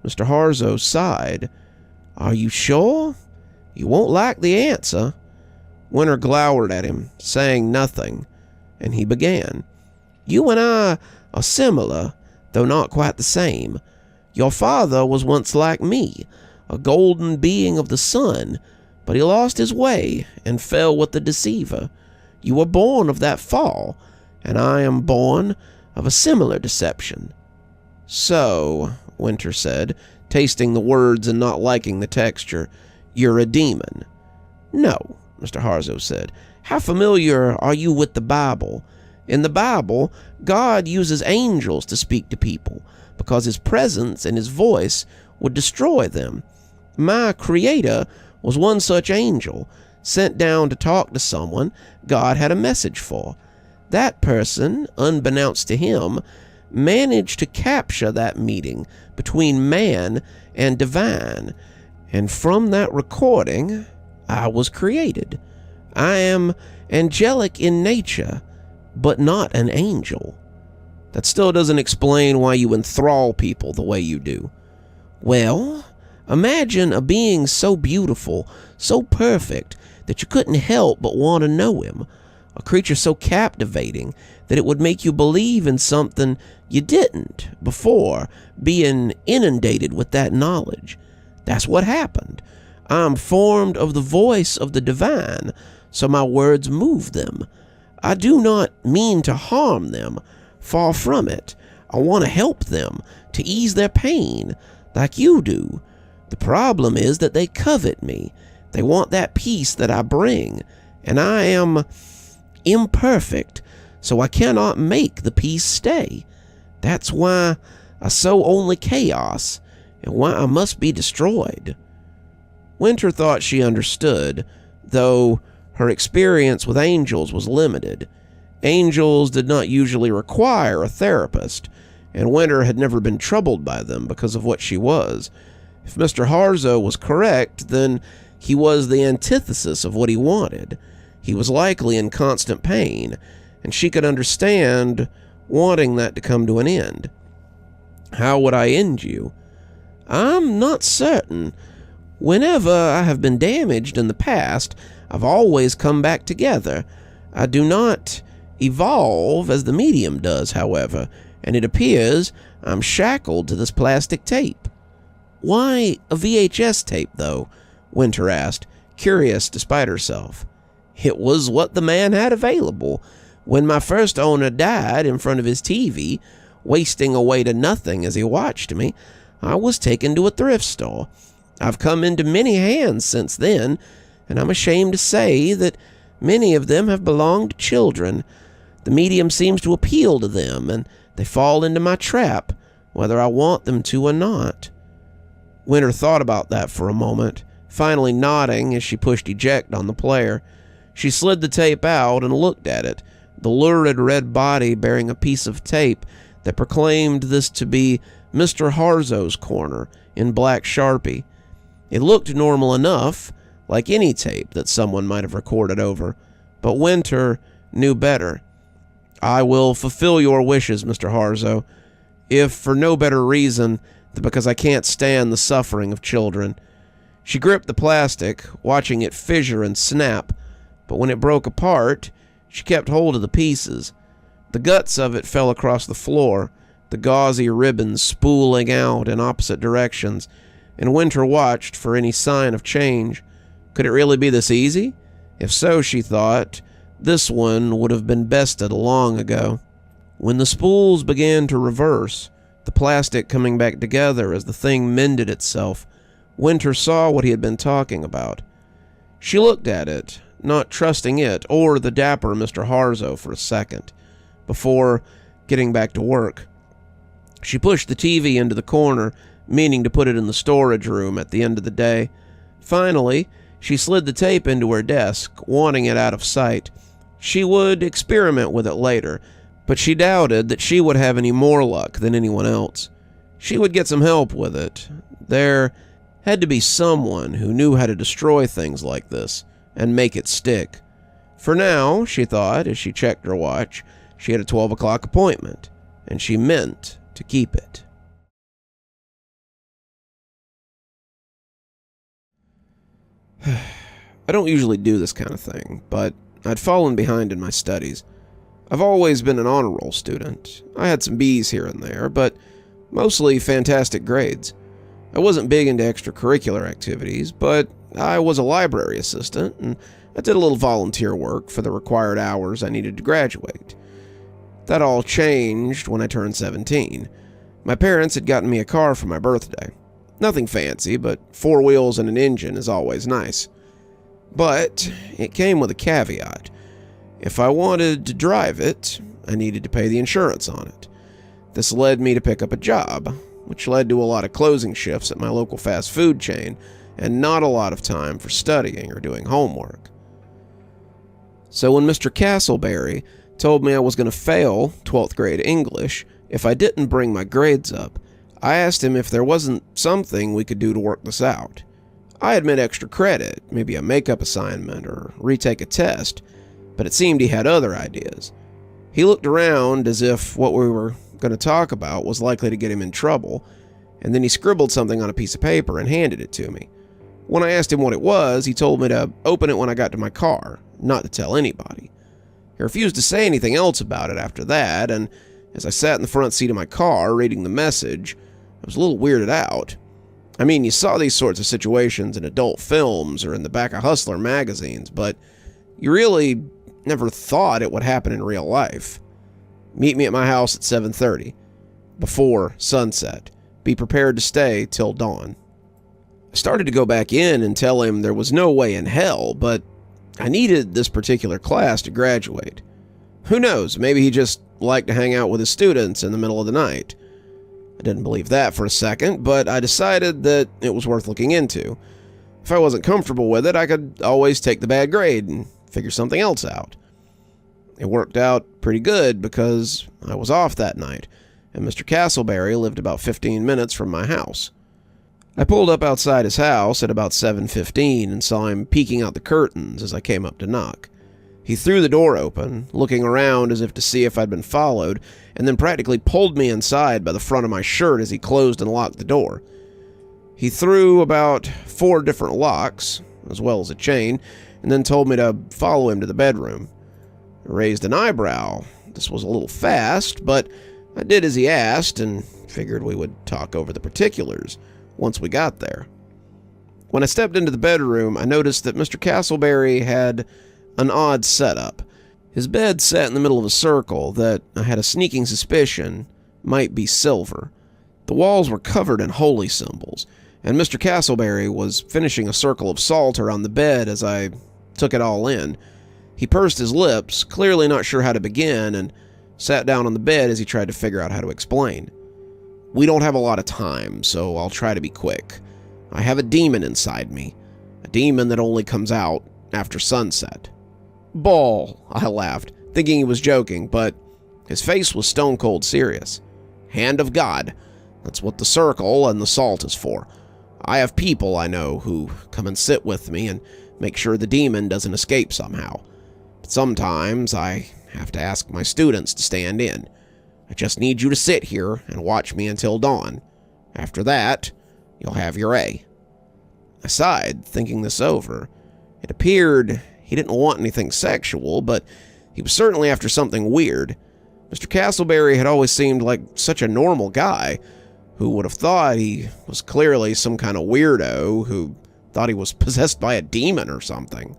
Speaker 1: Mr. Harzo sighed. "Are you sure? You won't like the answer." Winter glowered at him, saying nothing, and he began. "You and I are similar, though not quite the same. Your father was once like me, a golden being of the sun, but he lost his way and fell with the deceiver. You were born of that fall, and I am born of a similar deception." "So," Winter said, tasting the words and not liking the texture, "you're a demon." "No," Mr. Harzo said. "How familiar are you with the Bible? In the Bible, God uses angels to speak to people because his presence and his voice would destroy them. My creator was one such angel, sent down to talk to someone God had a message for. That person, unbeknownst to him, managed to capture that meeting between man and divine, and from that recording, I was created. I am angelic in nature, but not an angel." "That still doesn't explain why you enthrall people the way you do." "Well, imagine a being so beautiful, so perfect, that you couldn't help but want to know him. A creature so captivating that it would make you believe in something you didn't before, being inundated with that knowledge. That's what happened. I'm formed of the voice of the divine, so my words move them. I do not mean to harm them. Far from it. I want to help them, to ease their pain, like you do. The problem is that they covet me. They want that peace that I bring, and I am imperfect, so I cannot make the peace stay. That's why I sow only chaos, and why I must be destroyed." Winter thought she understood, though her experience with angels was limited. Angels did not usually require a therapist, and Winter had never been troubled by them because of what she was. If Mr. Harzo was correct, then he was the antithesis of what he wanted. He was likely in constant pain, and she could understand wanting that to come to an end. "How would I end you?" "I'm not certain. Whenever I have been damaged in the past, I've always come back together. I do not evolve as the medium does, however, and it appears I'm shackled to this plastic tape." "Why a VHS tape, though?" Winter asked, curious despite herself. "It was what the man had available. When my first owner died in front of his TV, wasting away to nothing as he watched me, I was taken to a thrift store. I've come into many hands since then, and I'm ashamed to say that many of them have belonged to children. The medium seems to appeal to them, and they fall into my trap, whether I want them to or not." Winter thought about that for a moment, finally nodding as she pushed eject on the player. She slid the tape out and looked at it, the lurid red body bearing a piece of tape that proclaimed this to be Mr. Harzo's corner in black Sharpie. It looked normal enough, like any tape that someone might have recorded over, but Winter knew better. "I will fulfill your wishes, Mr. Harzo, if for no better reason than because I can't stand the suffering of children." She gripped the plastic, watching it fissure and snap, but when it broke apart, she kept hold of the pieces. The guts of it fell across the floor, the gauzy ribbons spooling out in opposite directions, and Winter watched for any sign of change. Could it really be this easy? If so, she thought, this one would have been bested long ago. When the spools began to reverse, the plastic coming back together as the thing mended itself, Winter saw what he had been talking about. She looked at it, not trusting it or the dapper Mr. Harzo for a second, before getting back to work. She pushed the TV into the corner, meaning to put it in the storage room at the end of the day. Finally, she slid the tape into her desk, wanting it out of sight. She would experiment with it later, but she doubted that she would have any more luck than anyone else. She would get some help with it. There had to be someone who knew how to destroy things like this and make it stick. For now, she thought as she checked her watch, she had a 12 o'clock appointment, and she meant to keep it. I don't usually do this kind of thing, but I'd fallen behind in my studies. I've always been an honor roll student. I had some B's here and there, but mostly fantastic grades. I wasn't big into extracurricular activities, but I was a library assistant, and I did a little volunteer work for the required hours I needed to graduate. That all changed when I turned 17. My parents had gotten me a car for my birthday. Nothing fancy, but 4 wheels and an engine is always nice. But it came with a caveat. If I wanted to drive it, I needed to pay the insurance on it. This led me to pick up a job, which led to a lot of closing shifts at my local fast food chain, and not a lot of time for studying or doing homework. So when Mr. Castleberry told me I was going to fail 12th grade English if I didn't bring my grades up, I asked him if there wasn't something we could do to work this out. I admit extra credit, maybe a makeup assignment or retake a test, but it seemed he had other ideas. He looked around as if what we were going to talk about was likely to get him in trouble, and then he scribbled something on a piece of paper and handed it to me. When I asked him what it was, he told me to open it when I got to my car, not to tell anybody. He refused to say anything else about it after that, and as I sat in the front seat of my car reading the message, I was a little weirded out. I mean, you saw these sorts of situations in adult films or in the back of Hustler magazines, but you really never thought it would happen in real life. Meet me at my house at 7:30, before sunset. Be prepared to stay till dawn. I started to go back in and tell him there was no way in hell, but I needed this particular class to graduate. Who knows, maybe he just liked to hang out with his students in the middle of the night. I didn't believe that for a second, but I decided that it was worth looking into. If I wasn't comfortable with it, I could always take the bad grade and figure something else out. It worked out pretty good because I was off that night, and Mr. Castleberry lived about 15 minutes from my house. I pulled up outside his house at about 7:15 and saw him peeking out the curtains as I came up to knock. He threw the door open, looking around as if to see if I'd been followed, and then practically pulled me inside by the front of my shirt as he closed and locked the door. He threw about 4 different locks, as well as a chain, and then told me to follow him to the bedroom. I raised an eyebrow. This was a little fast, but I did as he asked and figured we would talk over the particulars once we got there. When I stepped into the bedroom, I noticed that Mr. Castleberry had an odd setup. His bed sat in the middle of a circle that I had a sneaking suspicion might be silver. The walls were covered in holy symbols, and Mr. Castleberry was finishing a circle of salt around the bed as I took it all in. He pursed his lips, clearly not sure how to begin, and sat down on the bed as he tried to figure out how to explain. We don't have a lot of time, so I'll try to be quick. I have a demon inside me, a demon that only comes out after sunset. Bull, I laughed, thinking he was joking, but his face was stone cold serious. Hand of God. That's what the circle and the salt is for. I have people I know who come and sit with me and make sure the demon doesn't escape somehow. But sometimes I have to ask my students to stand in. I just need you to sit here and watch me until dawn. After that, you'll have your A. I sighed, thinking this over. It appeared he didn't want anything sexual, but he was certainly after something weird. Mr. Castleberry had always seemed like such a normal guy. Who would have thought he was clearly some kind of weirdo who thought he was possessed by a demon or something?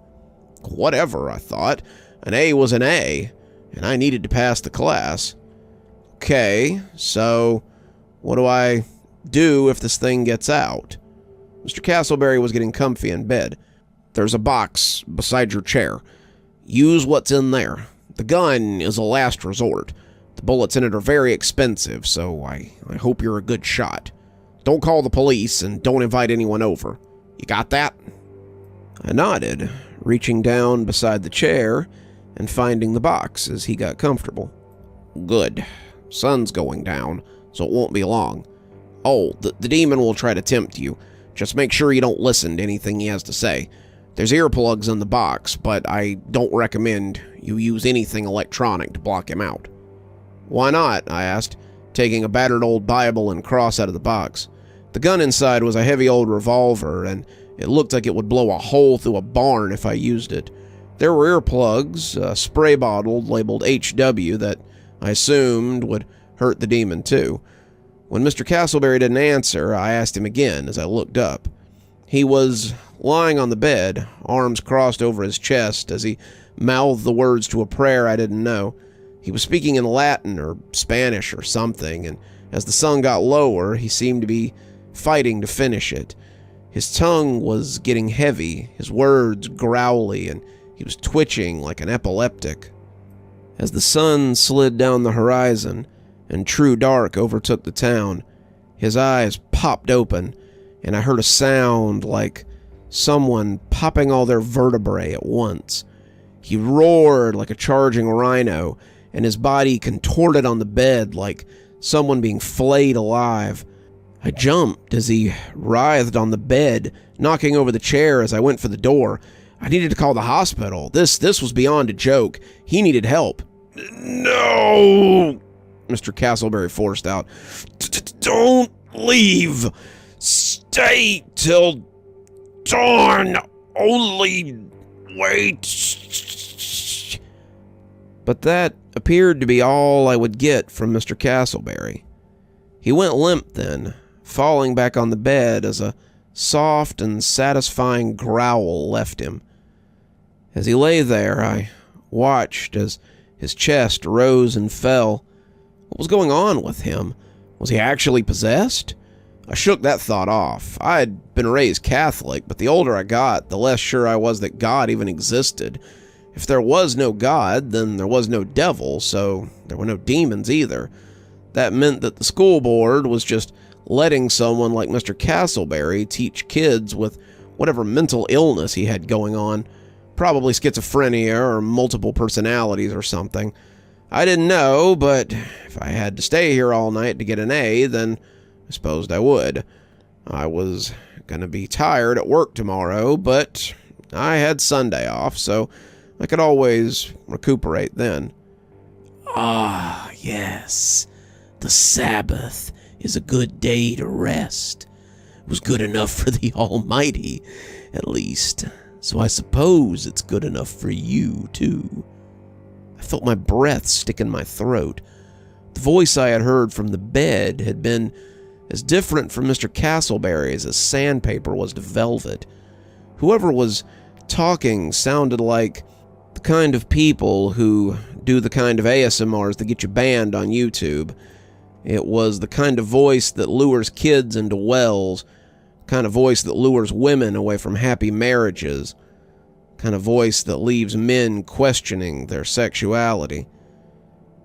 Speaker 1: Whatever, I thought. An A was an A, and I needed to pass the class. Okay, so what do I do if this thing gets out? Mr. Castleberry was getting comfy in bed. There's a box beside your chair. Use what's in there. The gun is a last resort. The bullets in it are very expensive, so I hope you're a good shot. Don't call the police and don't invite anyone over. You got that? I nodded, reaching down beside the chair and finding the box as he got comfortable. Good. Sun's going down, so it won't be long. Oh, the demon will try to tempt you. Just make sure you don't listen to anything he has to say. There's earplugs in the box, but I don't recommend you use anything electronic to block him out. Why not? I asked, taking a battered old Bible and cross out of the box. The gun inside was a heavy old revolver, and it looked like it would blow a hole through a barn if I used it. There were earplugs, a spray bottle labeled HW that I assumed would hurt the demon too. When Mr. Castleberry didn't answer, I asked him again as I looked up. He was lying on the bed, arms crossed over his chest as he mouthed the words to a prayer I didn't know. He was speaking in Latin or Spanish or something, and as the sun got lower, he seemed to be fighting to finish it. His tongue was getting heavy, his words growly, and he was twitching like an epileptic. As the sun slid down the horizon and true dark overtook the town, his eyes popped open, and I heard a sound like someone popping all their vertebrae at once. He roared like a charging rhino, and his body contorted on the bed like someone being flayed alive. I jumped as he writhed on the bed, knocking over the chair as I went for the door. I needed to call the hospital. This was beyond a joke. He needed help. No, Mr. Castleberry forced out. Don't leave. Stay till dawn. Only wait. But that appeared to be all I would get from Mr. Castleberry. He went limp then, falling back on the bed as a soft and satisfying growl left him. As he lay there, I watched as his chest rose and fell. What was going on with him? Was he actually possessed? I shook that thought off. I had been raised Catholic, but the older I got, the less sure I was that God even existed. If there was no God, then there was no devil, so there were no demons either. That meant that the school board was just letting someone like Mr. Castleberry teach kids with whatever mental illness he had going on, probably schizophrenia or multiple personalities or something. I didn't know, but if I had to stay here all night to get an A, then I supposed I would. I was going to be tired at work tomorrow, but I had Sunday off, so I could always recuperate then. Ah, yes. The Sabbath is a good day to rest. It was good enough for the Almighty, at least. So I suppose it's good enough for you, too. I felt my breath stick in my throat. The voice I had heard from the bed had been as different from Mr. Castleberry's as sandpaper was to velvet. Whoever was talking sounded like the kind of people who do the kind of ASMRs that get you banned on YouTube. It was the kind of voice that lures kids into wells, the kind of voice that lures women away from happy marriages, the kind of voice that leaves men questioning their sexuality.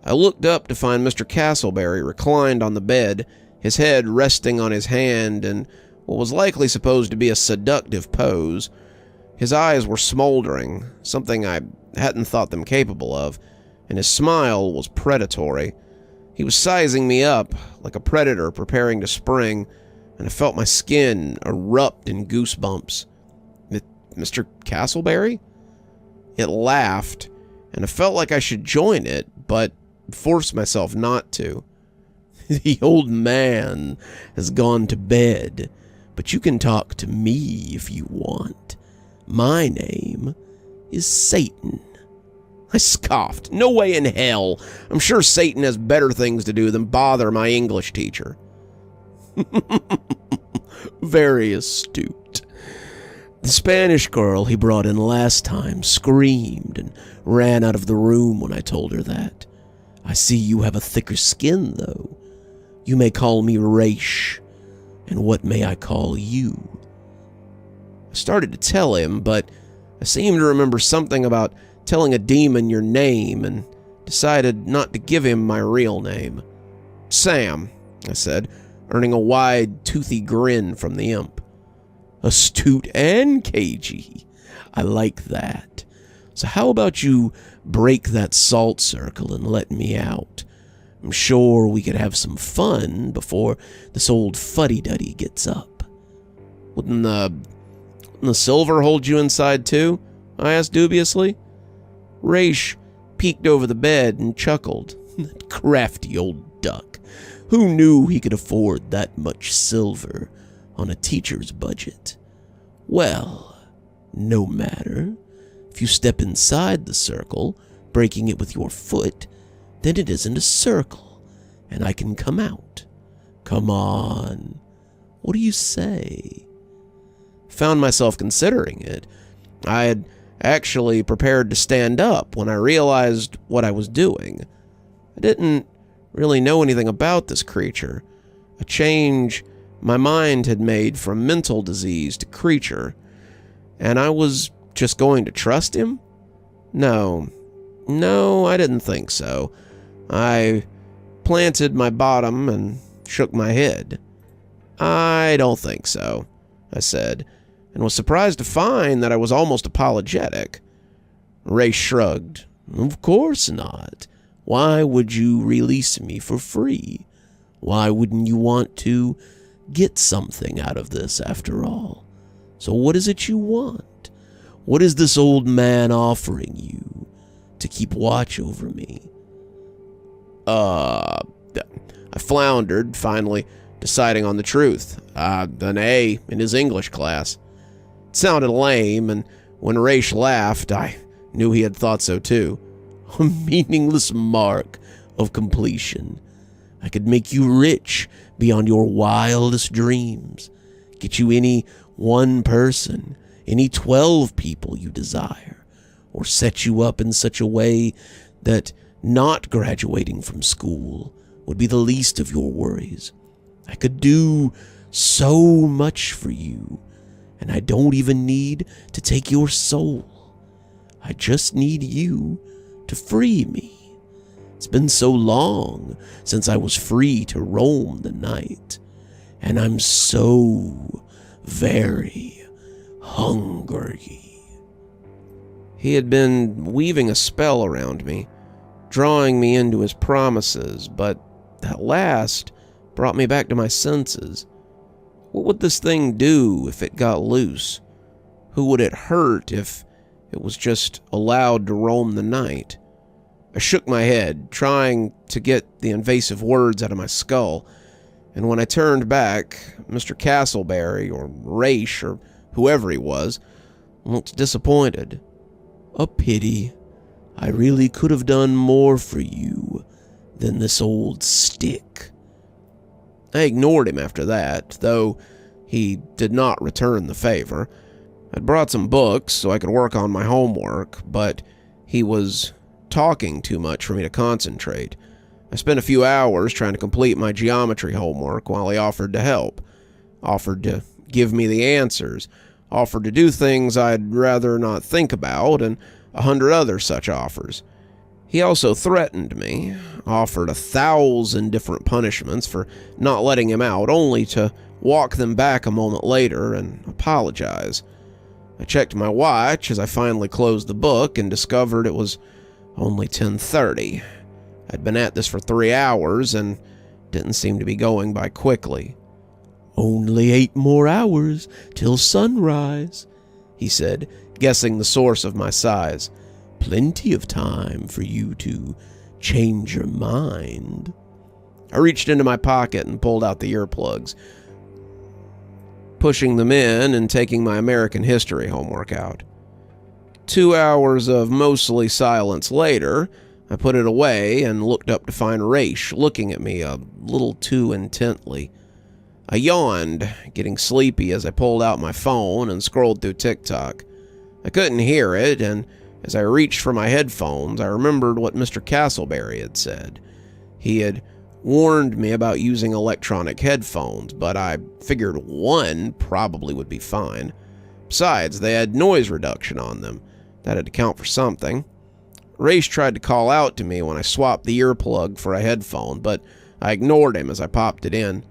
Speaker 1: I looked up to find Mr. Castleberry reclined on the bed, his head resting on his hand in what was likely supposed to be a seductive pose. His eyes were smoldering, something I hadn't thought them capable of, and his smile was predatory. He was sizing me up like a predator preparing to spring, and I felt my skin erupt in goosebumps. Mr. Castleberry? It laughed, and I felt like I should join it, but forced myself not to. The old man has gone to bed, but you can talk to me if you want. My name is Satan. I scoffed. No way in hell. I'm sure Satan has better things to do than bother my English teacher. Very astute. The Spanish girl he brought in last time screamed and ran out of the room when I told her that. I see you have a thicker skin, though. You may call me Raish, and what may I call you? I started to tell him, but I seemed to remember something about telling a demon your name and decided not to give him my real name. Sam, I said, earning a wide, toothy grin from the imp. Astute and cagey. I like that. So how about you break that salt circle and let me out? I'm sure we could have some fun before this old fuddy-duddy gets up. Wouldn't the silver hold you inside too? I asked dubiously. Raish peeked over the bed and chuckled. That crafty old duck. Who knew he could afford that much silver on a teacher's budget? Well, no matter. If you step inside the circle, breaking it with your foot, then it isn't a circle, and I can come out. Come on. What do you say? Found myself considering it. I had actually prepared to stand up when I realized what I was doing. I didn't really know anything about this creature, a change my mind had made from mental disease to creature, and I was just going to trust him? No, I didn't think so. I planted my bottom and shook my head. I don't think so, I said, and was surprised to find that I was almost apologetic. Ray shrugged. Of course not. Why would you release me for free? Why wouldn't you want to get something out of this after all? So what is it you want? What is this old man offering you to keep watch over me? I floundered, finally deciding on the truth. An A in his English class. It sounded lame, and when Raish laughed, I knew he had thought so too. A meaningless mark of completion. I could make you rich beyond your wildest dreams. Get you any one person, any 12 people you desire, or set you up in such a way that not graduating from school would be the least of your worries. I could do so much for you, and I don't even need to take your soul. I just need you to free me. It's been so long since I was free to roam the night, and I'm so very hungry. He had been weaving a spell around me, drawing me into his promises, but at last brought me back to my senses. What would this thing do if it got loose? Who would it hurt if it was just allowed to roam the night? I shook my head, trying to get the invasive words out of my skull, and when I turned back, Mr. Castleberry, or Raish, or whoever he was, looked disappointed. A pity. I really could have done more for you than this old stick." I ignored him after that, though he did not return the favor. I'd brought some books so I could work on my homework, but he was talking too much for me to concentrate. I spent a few hours trying to complete my geometry homework while he offered to help, offered to give me the answers, offered to do things I'd rather not think about, and 100 other such offers. He also threatened me, offered 1,000 different punishments for not letting him out, only to walk them back a moment later and apologize. I checked my watch as I finally closed the book and discovered it was only 10:30. I'd been at this for 3 hours and didn't seem to be going by quickly. "Only 8 more hours till sunrise," he said, guessing the source of my sighs. "Plenty of time for you to change your mind." I reached into my pocket and pulled out the earplugs, pushing them in and taking my American history homework out. 2 hours of mostly silence later, I put it away and looked up to find Raish looking at me a little too intently. I yawned, getting sleepy as I pulled out my phone and scrolled through TikTok. I couldn't hear it, and as I reached for my headphones, I remembered what Mr. Castleberry had said. He had warned me about using electronic headphones, but I figured one probably would be fine. Besides, they had noise reduction on them. That had to count for something. Raish tried to call out to me when I swapped the earplug for a headphone, but I ignored him as I popped it in.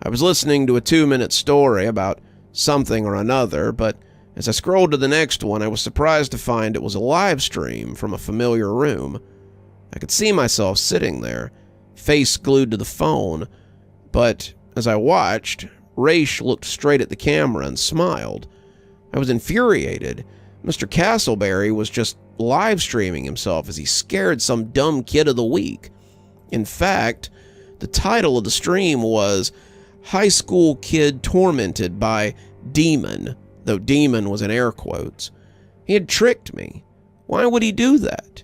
Speaker 1: I was listening to a 2-minute story about something or another, but as I scrolled to the next one, I was surprised to find it was a live stream from a familiar room. I could see myself sitting there, face glued to the phone, but as I watched, Raish looked straight at the camera and smiled. I was infuriated. Mr. Castleberry was just live streaming himself as he scared some dumb kid of the week. In fact, the title of the stream was "High School Kid Tormented by Demon," though demon was in air quotes. He had tricked me. Why would he do that?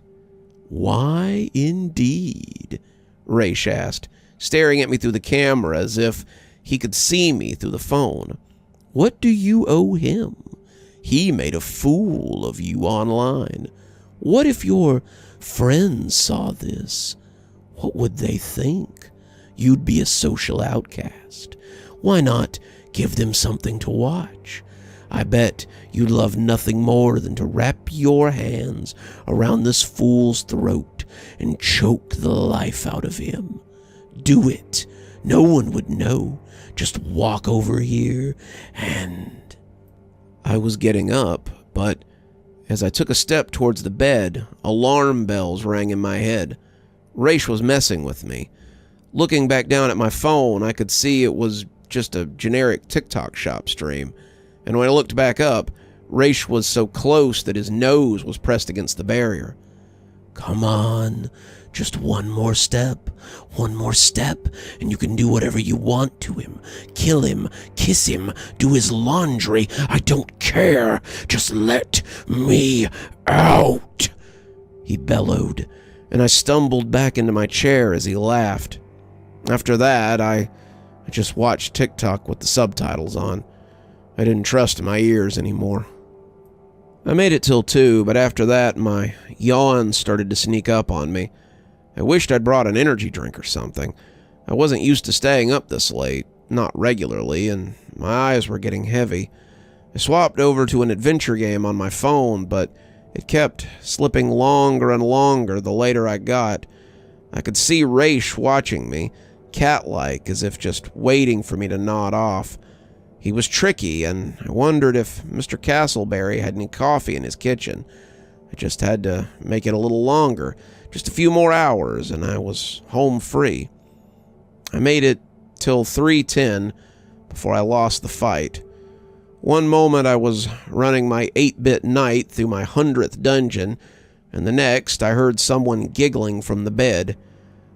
Speaker 1: "Why indeed?" Raish asked, staring at me through the camera as if he could see me through the phone. "What do you owe him? He made a fool of you online. What if your friends saw this? What would they think? You'd be a social outcast. Why not give them something to watch? I bet you'd love nothing more than to wrap your hands around this fool's throat and choke the life out of him. Do it. No one would know. Just walk over here and..." I was getting up, but as I took a step towards the bed, alarm bells rang in my head. Raish was messing with me. Looking back down at my phone, I could see it was just a generic TikTok shop stream. And when I looked back up, Raish was so close that his nose was pressed against the barrier. "Come on, just one more step, and you can do whatever you want to him. Kill him, kiss him, do his laundry. I don't care. Just let me out," he bellowed, and I stumbled back into my chair as he laughed. After that, I just watched TikTok with the subtitles on. I didn't trust my ears anymore. I made it till 2, but after that, my yawns started to sneak up on me. I wished I'd brought an energy drink or something. I wasn't used to staying up this late, not regularly, and my eyes were getting heavy. I swapped over to an adventure game on my phone, but it kept slipping longer and longer the later I got. I could see Raish watching me, cat-like, as if just waiting for me to nod off. He was tricky, and I wondered if Mr. Castleberry had any coffee in his kitchen. I just had to make it a little longer, just a few more hours, and I was home free. I made it till 3:10 before I lost the fight. One moment I was running my 8-bit knight through my 100th dungeon, and the next I heard someone giggling from the bed.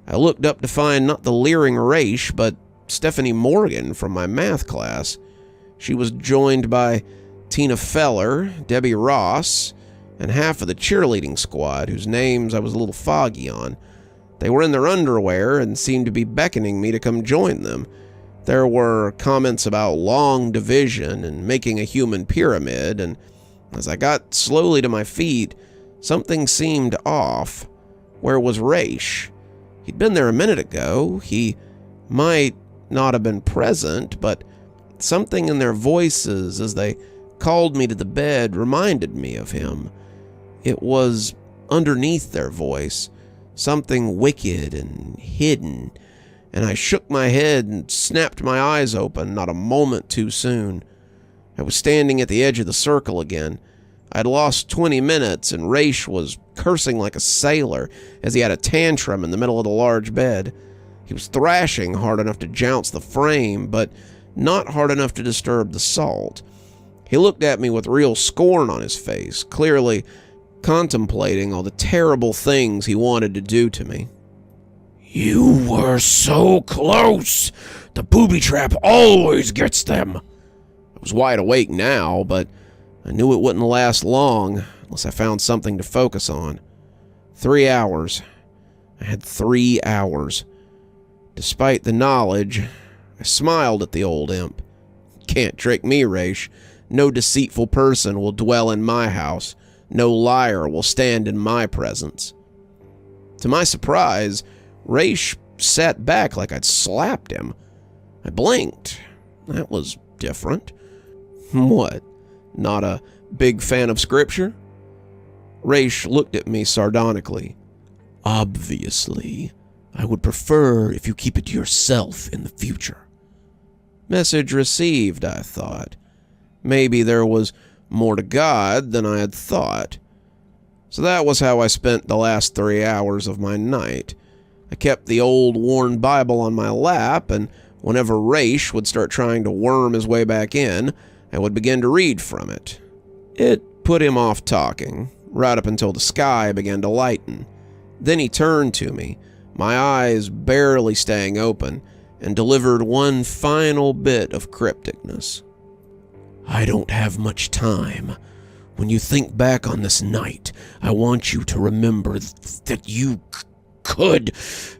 Speaker 1: I looked up to find not the leering Raish, but Stephanie Morgan from my math class. She was joined by Tina Feller, Debbie Ross, and half of the cheerleading squad, whose names I was a little foggy on. They were in their underwear and seemed to be beckoning me to come join them. There were comments about long division and making a human pyramid, and as I got slowly to my feet, something seemed off. Where was Raish? He'd been there a minute ago. He might not have been present, but something in their voices as they called me to the bed reminded me of him. It was underneath their voice, something wicked and hidden, and I shook my head and snapped my eyes open not a moment too soon. I was standing at the edge of the circle again. I'd lost 20 minutes, and Raish was cursing like a sailor as he had a tantrum in the middle of the large bed. He was thrashing hard enough to jounce the frame, but not hard enough to disturb the salt. He looked at me with real scorn on his face, clearly contemplating all the terrible things he wanted to do to me.
Speaker 2: You were so close. The booby trap always gets them.
Speaker 1: I was wide awake now, but I knew it wouldn't last long unless I found something to focus on. 3 hours. I had 3 hours. Despite the knowledge, I smiled at the old imp. Can't trick me, Raish. No deceitful person will dwell in my house. No liar will stand in my presence. To my surprise, Raish sat back like I'd slapped him. I blinked. That was different. What? Not a big fan of scripture? Raish looked at me sardonically.
Speaker 2: Obviously, I would prefer if you keep it to yourself in the future.
Speaker 1: Message received, I thought. Maybe there was more to God than I had thought. So that was how I spent the last 3 hours of my night. I kept the old worn Bible on my lap, and whenever Raish would start trying to worm his way back in, I would begin to read from it. It put him off talking, right up until the sky began to lighten. Then he turned to me, my eyes barely staying open, and delivered one final bit of crypticness.
Speaker 2: I don't have much time. When you think back on this night, I want you to remember that you could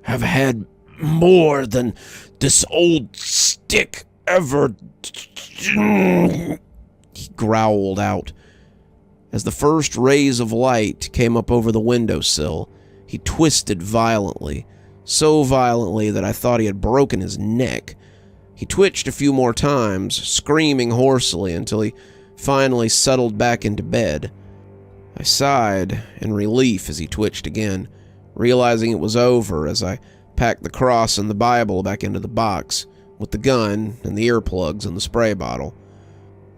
Speaker 2: have had more than this old stick ever.
Speaker 1: He growled out. As the first rays of light came up over the windowsill, he twisted violently, so violently that I thought he had broken his neck. He twitched a few more times, screaming hoarsely until he finally settled back into bed. I sighed in relief as he twitched again, realizing it was over as I packed the cross and the Bible back into the box, with the gun and the earplugs and the spray bottle.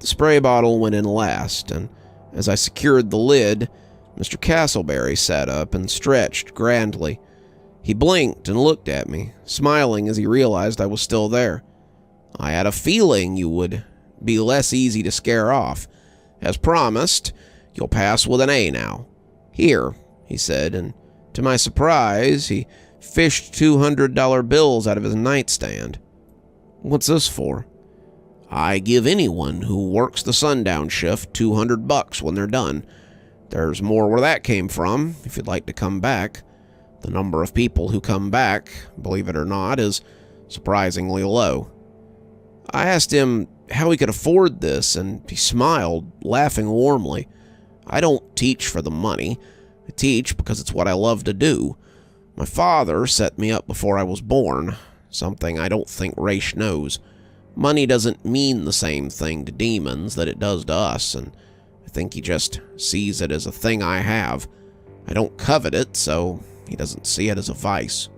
Speaker 1: The spray bottle went in last, and as I secured the lid, Mr. Castleberry sat up and stretched grandly. He blinked and looked at me, smiling as he realized I was still there. I had a feeling you would be less easy to scare off. As promised, you'll pass with an A now. Here, he said, and to my surprise, he fished $200 bills out of his nightstand. What's this for? I give anyone who works the sundown shift $200 when they're done. There's more where that came from, if you'd like to come back. The number of people who come back, believe it or not, is surprisingly low. I asked him how he could afford this, and he smiled, laughing warmly. I don't teach for the money. I teach because it's what I love to do. My father set me up before I was born, something I don't think Raish knows. Money doesn't mean the same thing to demons that it does to us, and I think he just sees it as a thing I have. I don't covet it, so he doesn't see it as a vice.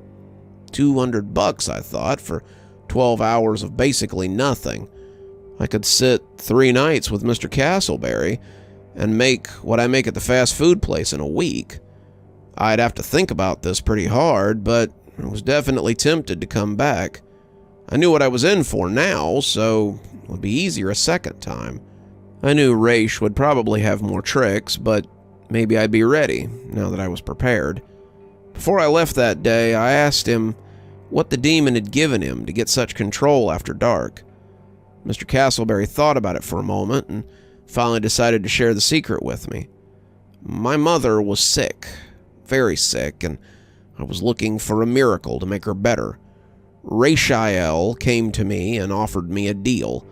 Speaker 1: $200, I thought, for 12 hours of basically nothing. I could sit 3 nights with Mr. Castleberry and make what I make at the fast food place in a week. I'd have to think about this pretty hard, but I was definitely tempted to come back. I knew what I was in for now, so it would be easier a second time. I knew Raish would probably have more tricks, but maybe I'd be ready, now that I was prepared. Before I left that day, I asked him what the demon had given him to get such control after dark. Mr. Castleberry thought about it for a moment and finally decided to share the secret with me. My mother was sick, very sick, and I was looking for a miracle to make her better. Raphael came to me and offered me a deal.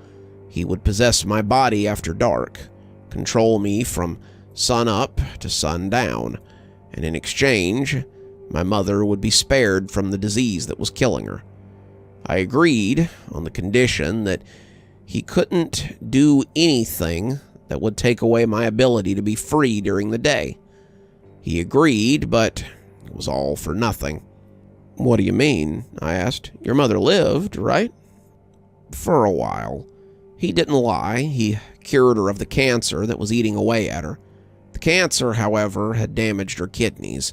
Speaker 1: He would possess my body after dark, control me from sun up to sun down, and in exchange, my mother would be spared from the disease that was killing her. I agreed on the condition that he couldn't do anything that would take away my ability to be free during the day. He agreed, but it was all for nothing. "What do you mean?" I asked. "Your mother lived, right?" "For a while." He didn't lie. He cured her of the cancer that was eating away at her. The cancer, however, had damaged her kidneys.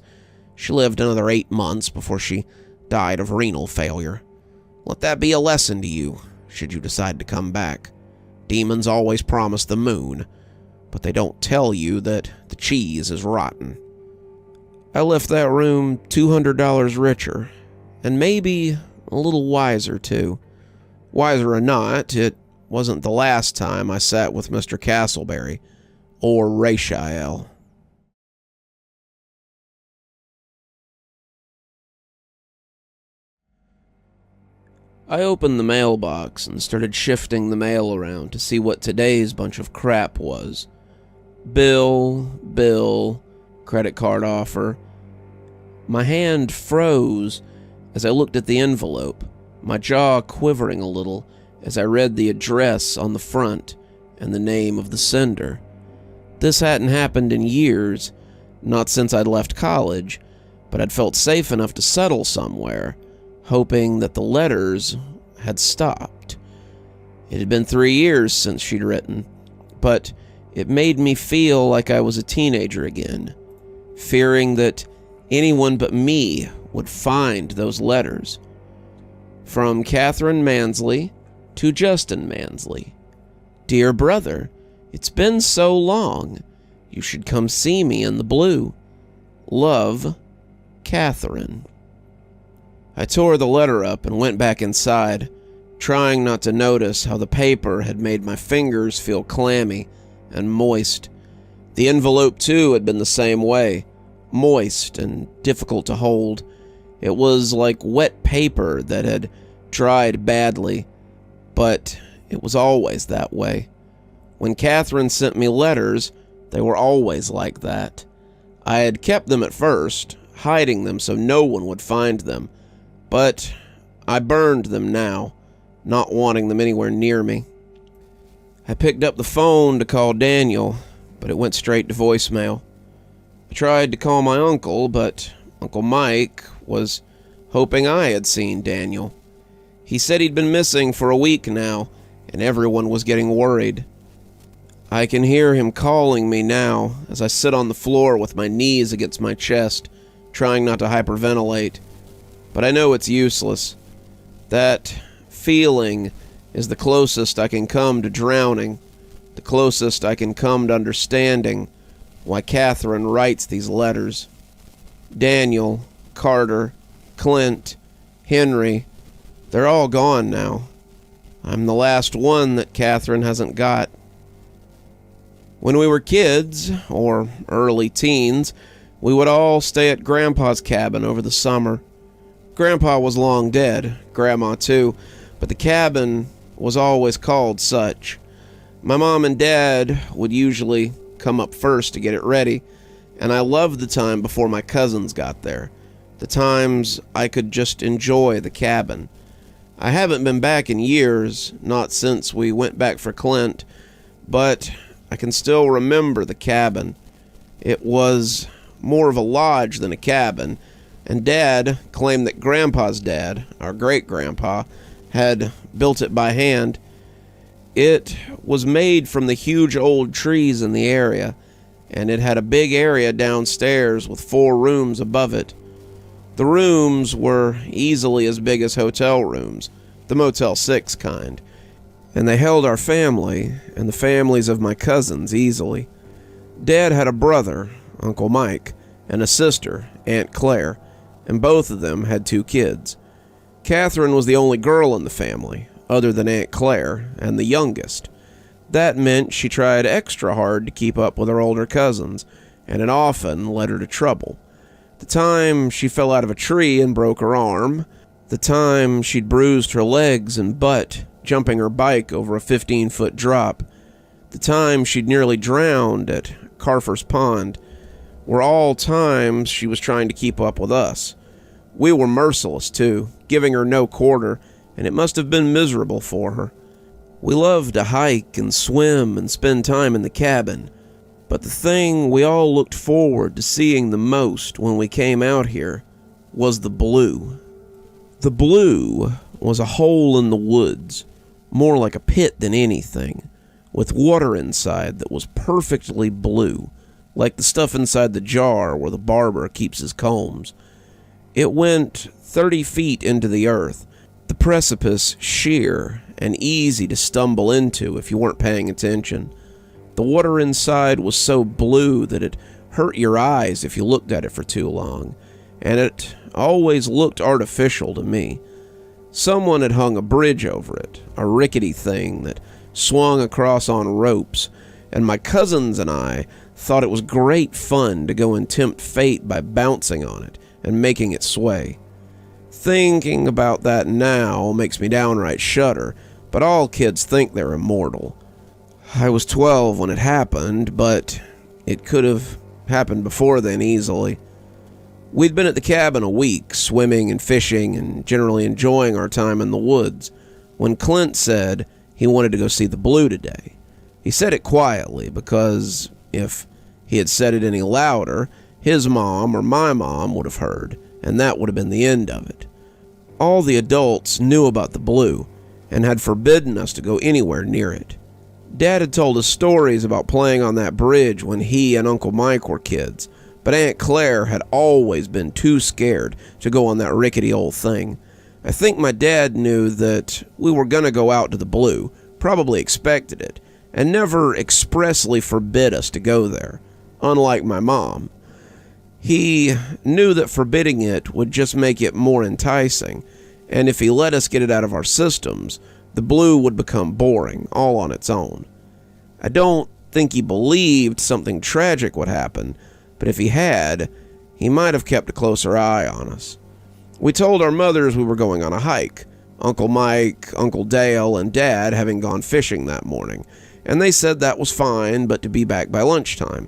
Speaker 1: She lived another 8 months before she died of renal failure. Let that be a lesson to you, should you decide to come back. Demons always promise the moon, but they don't tell you that the cheese is rotten. I left that room $200 richer, and maybe a little wiser, too. Wiser or not, it wasn't the last time I sat with Mr. Castleberry, or Raphael. I opened the mailbox and started shifting the mail around to see what today's bunch of crap was. Bill, credit card offer. My hand froze as I looked at the envelope, my jaw quivering a little as I read the address on the front and the name of the sender. This hadn't happened in years, not since I'd left college, but I'd felt safe enough to settle somewhere, hoping that the letters had stopped. It had been 3 years since she'd written, but it made me feel like I was a teenager again, fearing that anyone but me would find those letters. From Catherine Mansley to Justin Mansley. Dear brother, it's been so long. You should come see me in the blue. Love, Catherine. I tore the letter up and went back inside, trying not to notice how the paper had made my fingers feel clammy and moist. The envelope, too, had been the same way, moist and difficult to hold. It was like wet paper that had dried badly, but it was always that way. When Catherine sent me letters, they were always like that. I had kept them at first, hiding them so no one would find them, but I burned them now, not wanting them anywhere near me. I picked up the phone to call Daniel, but it went straight to voicemail. I tried to call my uncle, but Uncle Mike was hoping I had seen Daniel. He said he'd been missing for a week now, and everyone was getting worried. I can hear him calling me now as I sit on the floor with my knees against my chest, trying not to hyperventilate. But I know it's useless. That feeling is the closest I can come to drowning, the closest I can come to understanding why Catherine writes these letters. Daniel, Carter, Clint, Henry, they're all gone now. I'm the last one that Catherine hasn't got. When we were kids, or early teens, we would all stay at Grandpa's cabin over the summer. Grandpa was long dead, Grandma too, but the cabin was always called such. My mom and dad would usually come up first to get it ready, and I loved the time before my cousins got there, the times I could just enjoy the cabin. I haven't been back in years, not since we went back for Clint, but I can still remember the cabin. It was more of a lodge than a cabin, and Dad claimed that Grandpa's dad, our great-grandpa, had built it by hand. It was made from the huge old trees in the area, and it had a big area downstairs with 4 rooms above it. The rooms were easily as big as hotel rooms, the Motel 6 kind, and they held our family and the families of my cousins easily. Dad had a brother, Uncle Mike, and a sister, Aunt Claire, and both of them had 2 kids. Catherine was the only girl in the family, other than Aunt Claire, and the youngest. That meant she tried extra hard to keep up with her older cousins, and it often led her to trouble. The time she fell out of a tree and broke her arm, the time she'd bruised her legs and butt jumping her bike over a 15-foot drop, the time she'd nearly drowned at Carfer's Pond, were all times she was trying to keep up with us. We were merciless, too, giving her no quarter, and it must have been miserable for her. We loved to hike and swim and spend time in the cabin, but the thing we all looked forward to seeing the most when we came out here was the blue. The blue was a hole in the woods, more like a pit than anything, with water inside that was perfectly blue, like the stuff inside the jar where the barber keeps his combs. It went 30 feet into the earth, the precipice sheer and easy to stumble into if you weren't paying attention. The water inside was so blue that it hurt your eyes if you looked at it for too long, and it always looked artificial to me. Someone had hung a bridge over it, a rickety thing that swung across on ropes, and my cousins and I thought it was great fun to go and tempt fate by bouncing on it and making it sway. Thinking about that now makes me downright shudder, but all kids think they're immortal. I was 12 when it happened, but it could have happened before then easily. We'd been at the cabin a week, swimming and fishing and generally enjoying our time in the woods, when Clint said he wanted to go see the blue today. He said it quietly because if he had said it any louder, his mom or my mom would have heard, and that would have been the end of it. All the adults knew about the blue and had forbidden us to go anywhere near it. Dad had told us stories about playing on that bridge when he and Uncle Mike were kids, but Aunt Claire had always been too scared to go on that rickety old thing. I think my dad knew that we were going to go out to the blue, probably expected it, and never expressly forbid us to go there, unlike my mom. He knew that forbidding it would just make it more enticing, and if he let us get it out of our systems, the blue would become boring, all on its own. I don't think he believed something tragic would happen, but if he had, he might have kept a closer eye on us. We told our mothers we were going on a hike, Uncle Mike, Uncle Dale, and Dad having gone fishing that morning, and they said that was fine, but to be back by lunchtime.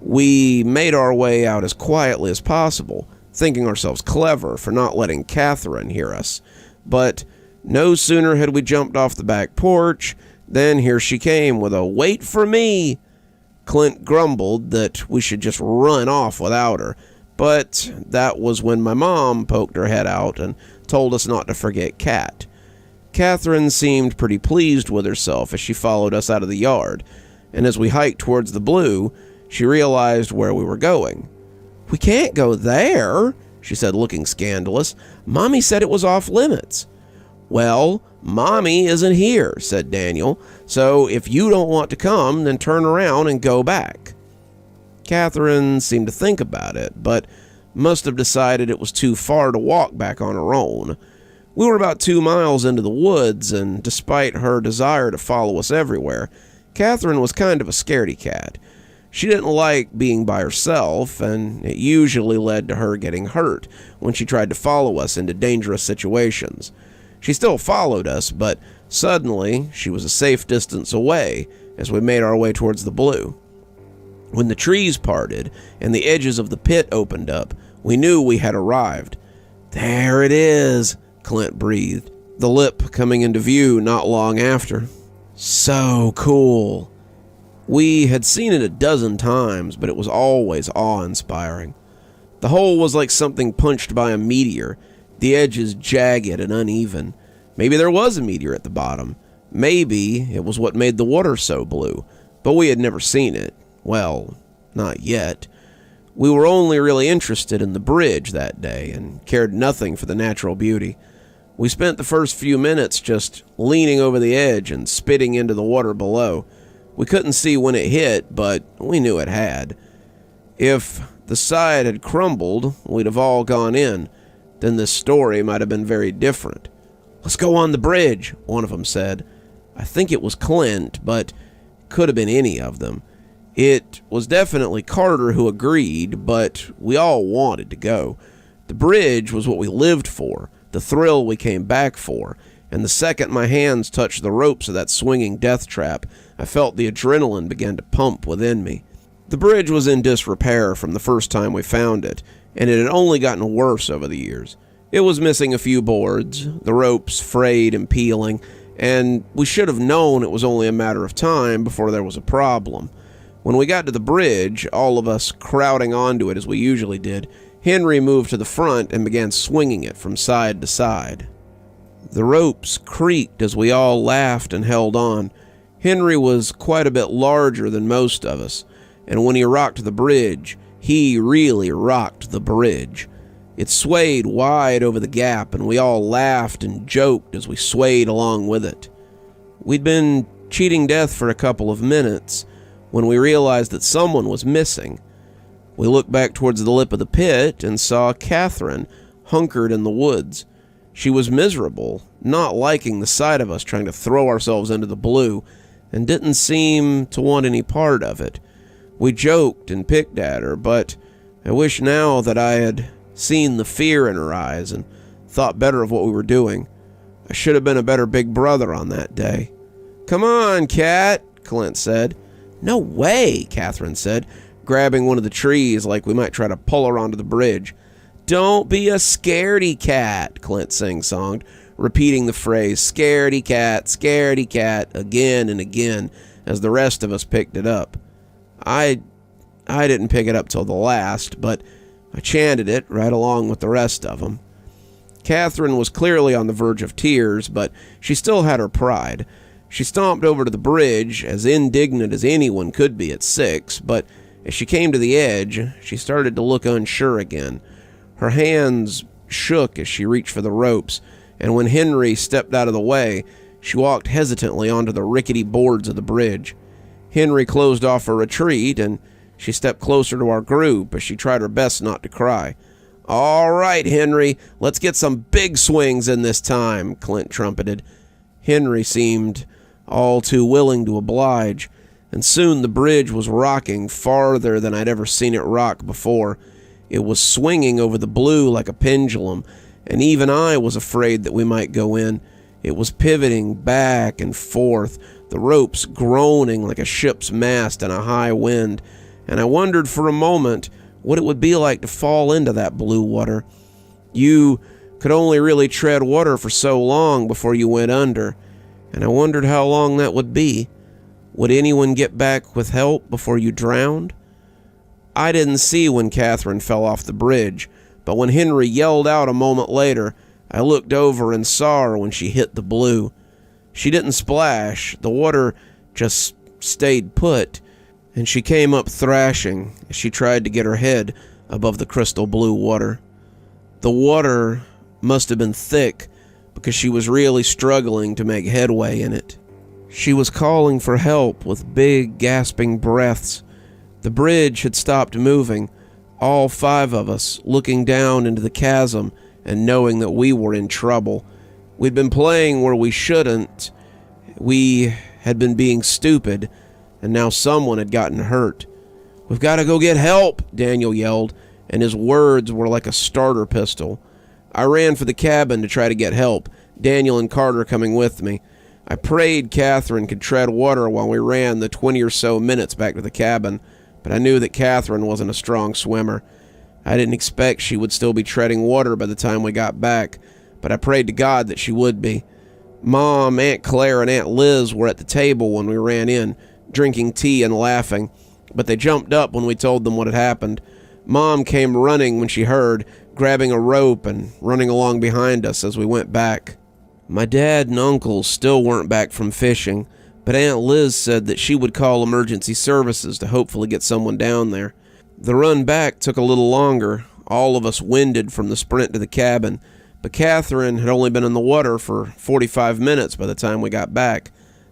Speaker 1: We made our way out as quietly as possible, thinking ourselves clever for not letting Catherine hear us, but no sooner had we jumped off the back porch than here she came with a "wait for me." Clint grumbled that we should just run off without her, but that was when my mom poked her head out and told us not to forget Cat. Catherine seemed pretty pleased with herself as she followed us out of the yard, and as we hiked towards the blue, she realized where we were going. "We can't go there," she said, looking scandalous. "Mommy said it was off limits." "Well, Mommy isn't here," said Daniel, "so if you don't want to come, then turn around and go back." Catherine seemed to think about it, but must have decided it was too far to walk back on her own. We were about 2 miles into the woods, and despite her desire to follow us everywhere, Catherine was kind of a scaredy cat. She didn't like being by herself, and it usually led to her getting hurt when she tried to follow us into dangerous situations. She still followed us, but suddenly she was a safe distance away as we made our way towards the blue. When the trees parted and the edges of the pit opened up, we knew we had arrived. "There it is," Clint breathed, the lip coming into view not long after. "So cool." We had seen it a dozen times, but it was always awe-inspiring. The hole was like something punched by a meteor, the edges jagged and uneven. Maybe there was a meteor at the bottom. Maybe it was what made the water so blue, but we had never seen it. Well, not yet. We were only really interested in the bridge that day and cared nothing for the natural beauty. We spent the first few minutes just leaning over the edge and spitting into the water below. We couldn't see when it hit, but we knew it had. If the side had crumbled, we'd have all gone in. Then this story might have been very different. "Let's go on the bridge," one of them said. I think it was Clint, but could have been any of them. It was definitely Carter who agreed, but we all wanted to go. The bridge was what we lived for, the thrill we came back for, and the second my hands touched the ropes of that swinging death trap, I felt the adrenaline begin to pump within me. The bridge was in disrepair from the first time we found it, and it had only gotten worse over the years. It was missing a few boards, the ropes frayed and peeling, and we should have known it was only a matter of time before there was a problem. When we got to the bridge, all of us crowding onto it as we usually did, Henry moved to the front and began swinging it from side to side. The ropes creaked as we all laughed and held on. Henry was quite a bit larger than most of us, and when he rocked the bridge, he really rocked the bridge. It swayed wide over the gap, and we all laughed and joked as we swayed along with it. We'd been cheating death for a couple of minutes when we realized that someone was missing. We looked back towards the lip of the pit and saw Catherine hunkered in the woods. She was miserable, not liking the sight of us trying to throw ourselves into the blue, and didn't seem to want any part of it. We joked and picked at her, but I wish now that I had seen the fear in her eyes and thought better of what we were doing. I should have been a better big brother on that day. "Come on, Cat," Clint said. "No way," Catherine said, grabbing one of the trees like we might try to pull her onto the bridge. "Don't be a scaredy cat," Clint sing-songed, repeating the phrase scaredy cat, again and again as the rest of us picked it up. I didn't pick it up till the last, but I chanted it right along with the rest of them. Catherine was clearly on the verge of tears, but she still had her pride. She stomped over to the bridge, as indignant as anyone could be at 6, but as she came to the edge, she started to look unsure again. Her hands shook as she reached for the ropes, and when Henry stepped out of the way, she walked hesitantly onto the rickety boards of the bridge. Henry closed off her retreat, and she stepped closer to our group as she tried her best not to cry. "All right, Henry, let's get some big swings in this time," Clint trumpeted. Henry seemed all too willing to oblige, and soon the bridge was rocking farther than I'd ever seen it rock before. It was swinging over the blue like a pendulum, and even I was afraid that we might go in. It was pivoting back and forth, the ropes groaning like a ship's mast in a high wind, and I wondered for a moment what it would be like to fall into that blue water. You could only really tread water for so long before you went under, and I wondered how long that would be. Would anyone get back with help before you drowned? I didn't see when Catherine fell off the bridge, but when Henry yelled out a moment later, I looked over and saw her when she hit the blue. She didn't splash, the water just stayed put, and she came up thrashing as she tried to get her head above the crystal blue water. The water must have been thick because she was really struggling to make headway in it. She was calling for help with big, gasping breaths. The bridge had stopped moving, all 5 of us looking down into the chasm and knowing that we were in trouble. We'd been playing where we shouldn't. We had been being stupid, and now someone had gotten hurt. "We've got to go get help," Daniel yelled, and his words were like a starter pistol. I ran for the cabin to try to get help, Daniel and Carter coming with me. I prayed Catherine could tread water while we ran the 20 or so minutes back to the cabin, but I knew that Catherine wasn't a strong swimmer. I didn't expect she would still be treading water by the time we got back, but I prayed to God that she would be. Mom, Aunt Claire, and Aunt Liz were at the table when we ran in, drinking tea and laughing, but they jumped up when we told them what had happened. Mom came running when she heard, grabbing a rope and running along behind us as we went back. My dad and uncle still weren't back from fishing, but Aunt Liz said that she would call emergency services to hopefully get someone down there. The run back took a little longer, all of us winded from the sprint to the cabin, but Catherine had only been in the water for 45 minutes by the time we got back.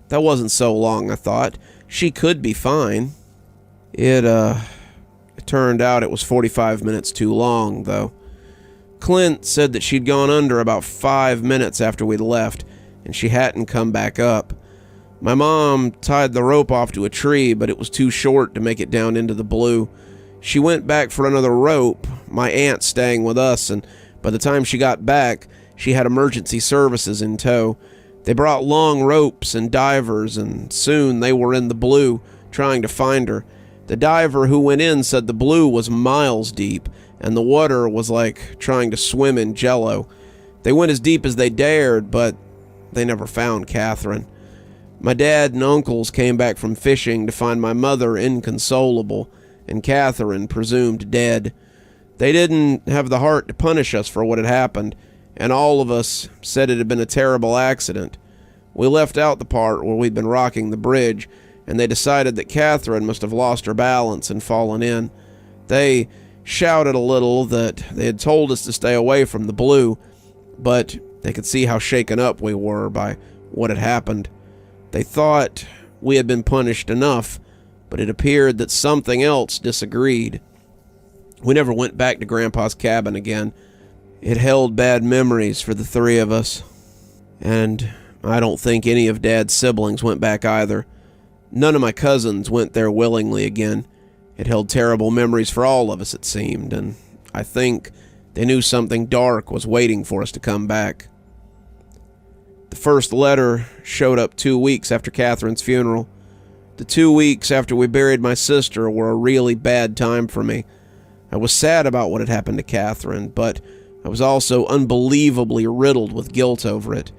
Speaker 1: That wasn't so long, I thought. She could be fine. It turned out it was 45 minutes too long, though. Clint said that she'd gone under about 5 minutes after we'd left, and she hadn't come back up. My mom tied the rope off to a tree, but it was too short to make it down into the blue. She went back for another rope, my aunt staying with us, and by the time she got back, she had emergency services in tow. They brought long ropes and divers, and soon they were in the blue, trying to find her. The diver who went in said the blue was miles deep, and the water was like trying to swim in jello. They went as deep as they dared, but they never found Catherine. My dad and uncles came back from fishing to find my mother inconsolable, and Catherine presumed dead. They didn't have the heart to punish us for what had happened, and all of us said it had been a terrible accident. We left out the part where we'd been rocking the bridge, and they decided that Catherine must have lost her balance and fallen in. They shouted a little that they had told us to stay away from the blue, but they could see how shaken up we were by what had happened. They thought we had been punished enough, but it appeared that something else disagreed. We never went back to Grandpa's cabin again. It held bad memories for the three of us, and I don't think any of Dad's siblings went back either. None of my cousins went there willingly again. It held terrible memories for all of us, it seemed, and I think they knew something dark was waiting for us to come back. The first letter showed up 2 weeks after Catherine's funeral. The 2 weeks after we buried my sister were a really bad time for me. I was sad about what had happened to Catherine, but I was also unbelievably riddled with guilt over it.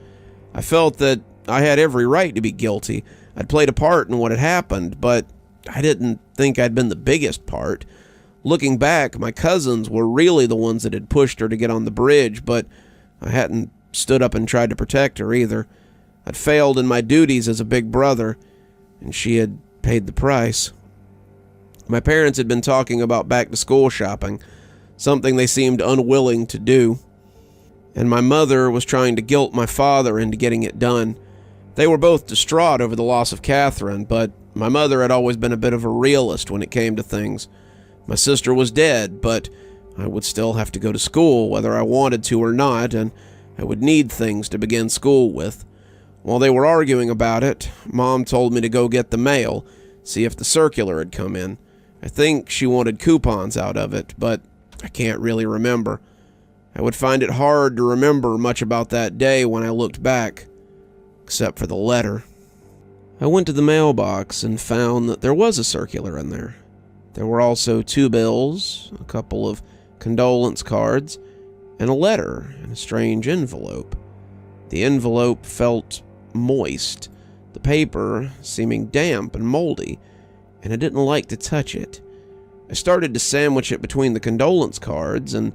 Speaker 1: I felt that I had every right to be guilty. I'd played a part in what had happened, but I didn't think I'd been the biggest part. Looking back, my cousins were really the ones that had pushed her to get on the bridge, but I hadn't stood up and tried to protect her either. I'd failed in my duties as a big brother, and she had paid the price. My parents had been talking about back-to-school shopping, something they seemed unwilling to do, and my mother was trying to guilt my father into getting it done. They were both distraught over the loss of Catherine, but my mother had always been a bit of a realist when it came to things. My sister was dead, but I would still have to go to school whether I wanted to or not, and I would need things to begin school with. While they were arguing about it, Mom told me to go get the mail, see if the circular had come in. I think she wanted coupons out of it, but I can't really remember. I would find it hard to remember much about that day when I looked back, except for the letter. I went to the mailbox and found that there was a circular in there. There were also 2 bills, a couple of condolence cards, and a letter in a strange envelope. The envelope felt moist, the paper seeming damp and moldy, and I didn't like to touch it. I started to sandwich it between the condolence cards, and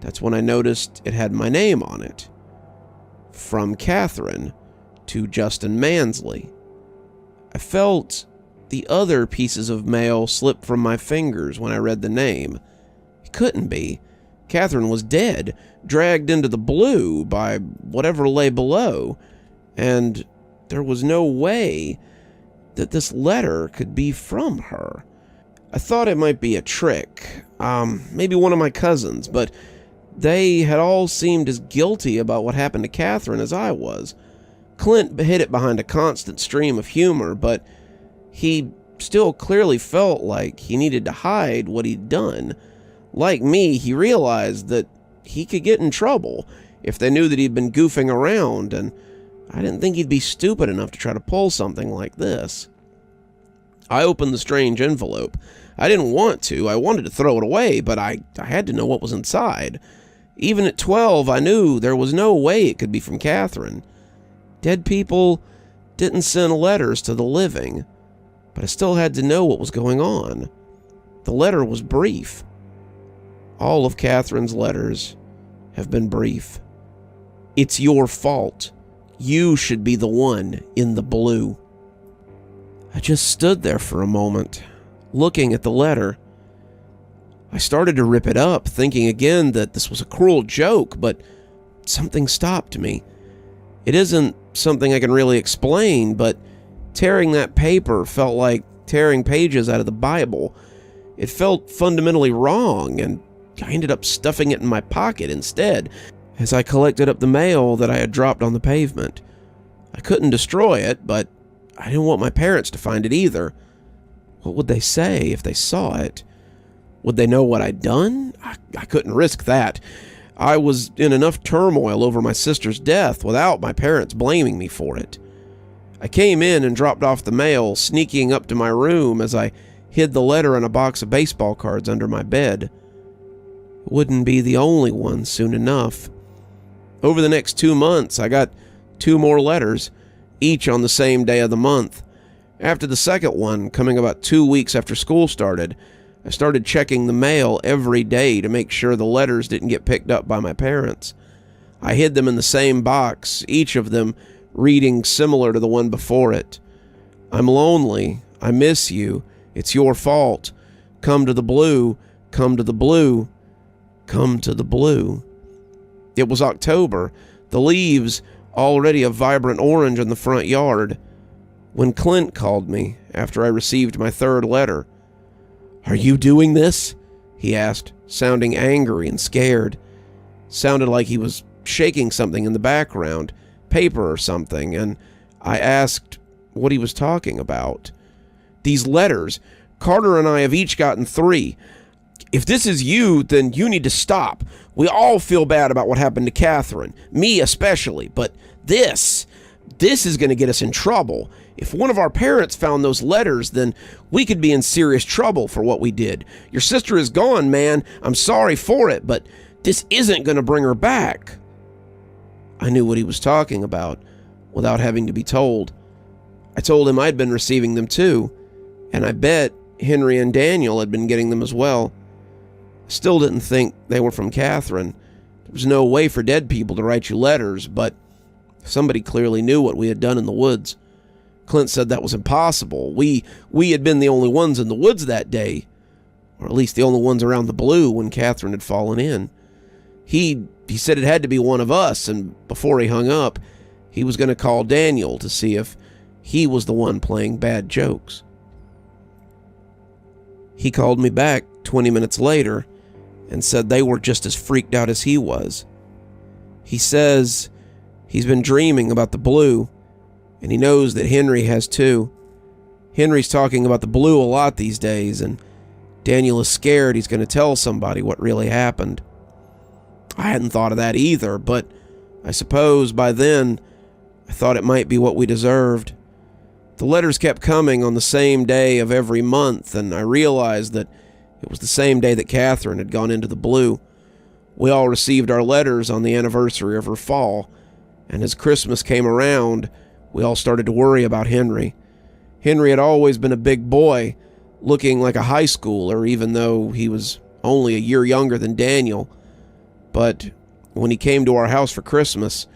Speaker 1: that's when I noticed it had my name on it. From Catherine to Justin Mansley. I felt the other pieces of mail slip from my fingers when I read the name. It couldn't be. Catherine was dead, dragged into the blue by whatever lay below, and there was no way that this letter could be from her. I thought it might be a trick, maybe one of my cousins, but they had all seemed as guilty about what happened to Catherine as I was. Clint hid it behind a constant stream of humor, but he still clearly felt like he needed to hide what he'd done. Like me, he realized that he could get in trouble if they knew that he'd been goofing around, and I didn't think he'd be stupid enough to try to pull something like this. I opened the strange envelope. I didn't want to. I wanted to throw it away, but I had to know what was inside. Even at 12, I knew there was no way it could be from Catherine. Dead people didn't send letters to the living, but I still had to know what was going on. The letter was brief. All of Catherine's letters have been brief. It's your fault. You should be the one in the blue. I just stood there for a moment, looking at the letter. I started to rip it up, thinking again that this was a cruel joke, but something stopped me. It isn't something I can really explain, but tearing that paper felt like tearing pages out of the Bible. It felt fundamentally wrong, and I ended up stuffing it in my pocket instead, as I collected up the mail that I had dropped on the pavement. I couldn't destroy it, but I didn't want my parents to find it either. What would they say if they saw it? Would they know what I'd done? I couldn't risk that. I was in enough turmoil over my sister's death without my parents blaming me for it. I came in and dropped off the mail, sneaking up to my room as I hid the letter in a box of baseball cards under my bed. It wouldn't be the only one soon enough. Over the next 2 months, I got 2 more letters, each on the same day of the month. After the second one, coming about 2 weeks after school started, I started checking the mail every day to make sure the letters didn't get picked up by my parents. I hid them in the same box, each of them reading similar to the one before it. I'm lonely. I miss you. It's your fault. Come to the blue. Come to the blue. Come to the blue. It was October, the leaves already a vibrant orange in the front yard, when Clint called me after I received my 3rd letter. "Are you doing this?" he asked, sounding angry and scared. Sounded like he was shaking something in the background, paper or something, and I asked what he was talking about. "These letters. Carter and I have each gotten 3. If this is you, then you need to stop. We all feel bad about what happened to Catherine, me especially, but this is going to get us in trouble. If one of our parents found those letters, then we could be in serious trouble for what we did. Your sister is gone, man. I'm sorry for it, but this isn't going to bring her back." I knew what he was talking about without having to be told. I told him I'd been receiving them too, and I bet Henry and Daniel had been getting them as well. I still didn't think they were from Catherine. There was no way for dead people to write you letters, but somebody clearly knew what we had done in the woods. Clint said that was impossible. We had been the only ones in the woods that day, or at least the only ones around the blue when Catherine had fallen in. He said it had to be one of us, and before he hung up, he was going to call Daniel to see if he was the one playing bad jokes. He called me back 20 minutes later and said they were just as freaked out as he was. He says he's been dreaming about the blue, and he knows that Henry has too. Henry's talking about the blue a lot these days, and Daniel is scared he's going to tell somebody what really happened. I hadn't thought of that either, but I suppose by then I thought it might be what we deserved. The letters kept coming on the same day of every month, and I realized that it was the same day that Catherine had gone into the blue. We all received our letters on the anniversary of her fall, and as Christmas came around, we all started to worry about Henry. Henry had always been a big boy, looking like a high schooler, even though he was only a year younger than Daniel. But when he came to our house for Christmas,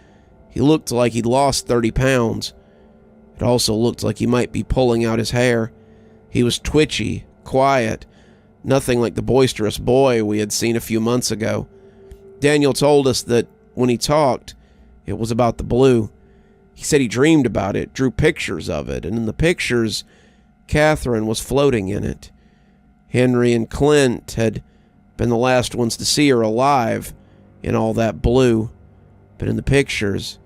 Speaker 1: he looked like he'd lost 30 pounds. It also looked like he might be pulling out his hair. He was twitchy, quiet, nothing like the boisterous boy we had seen a few months ago. Daniel told us that when he talked, it was about the blue. He said he dreamed about it, drew pictures of it, and in the pictures, Catherine was floating in it. Henry and Clint had been the last ones to see her alive in all that blue, but in the pictures,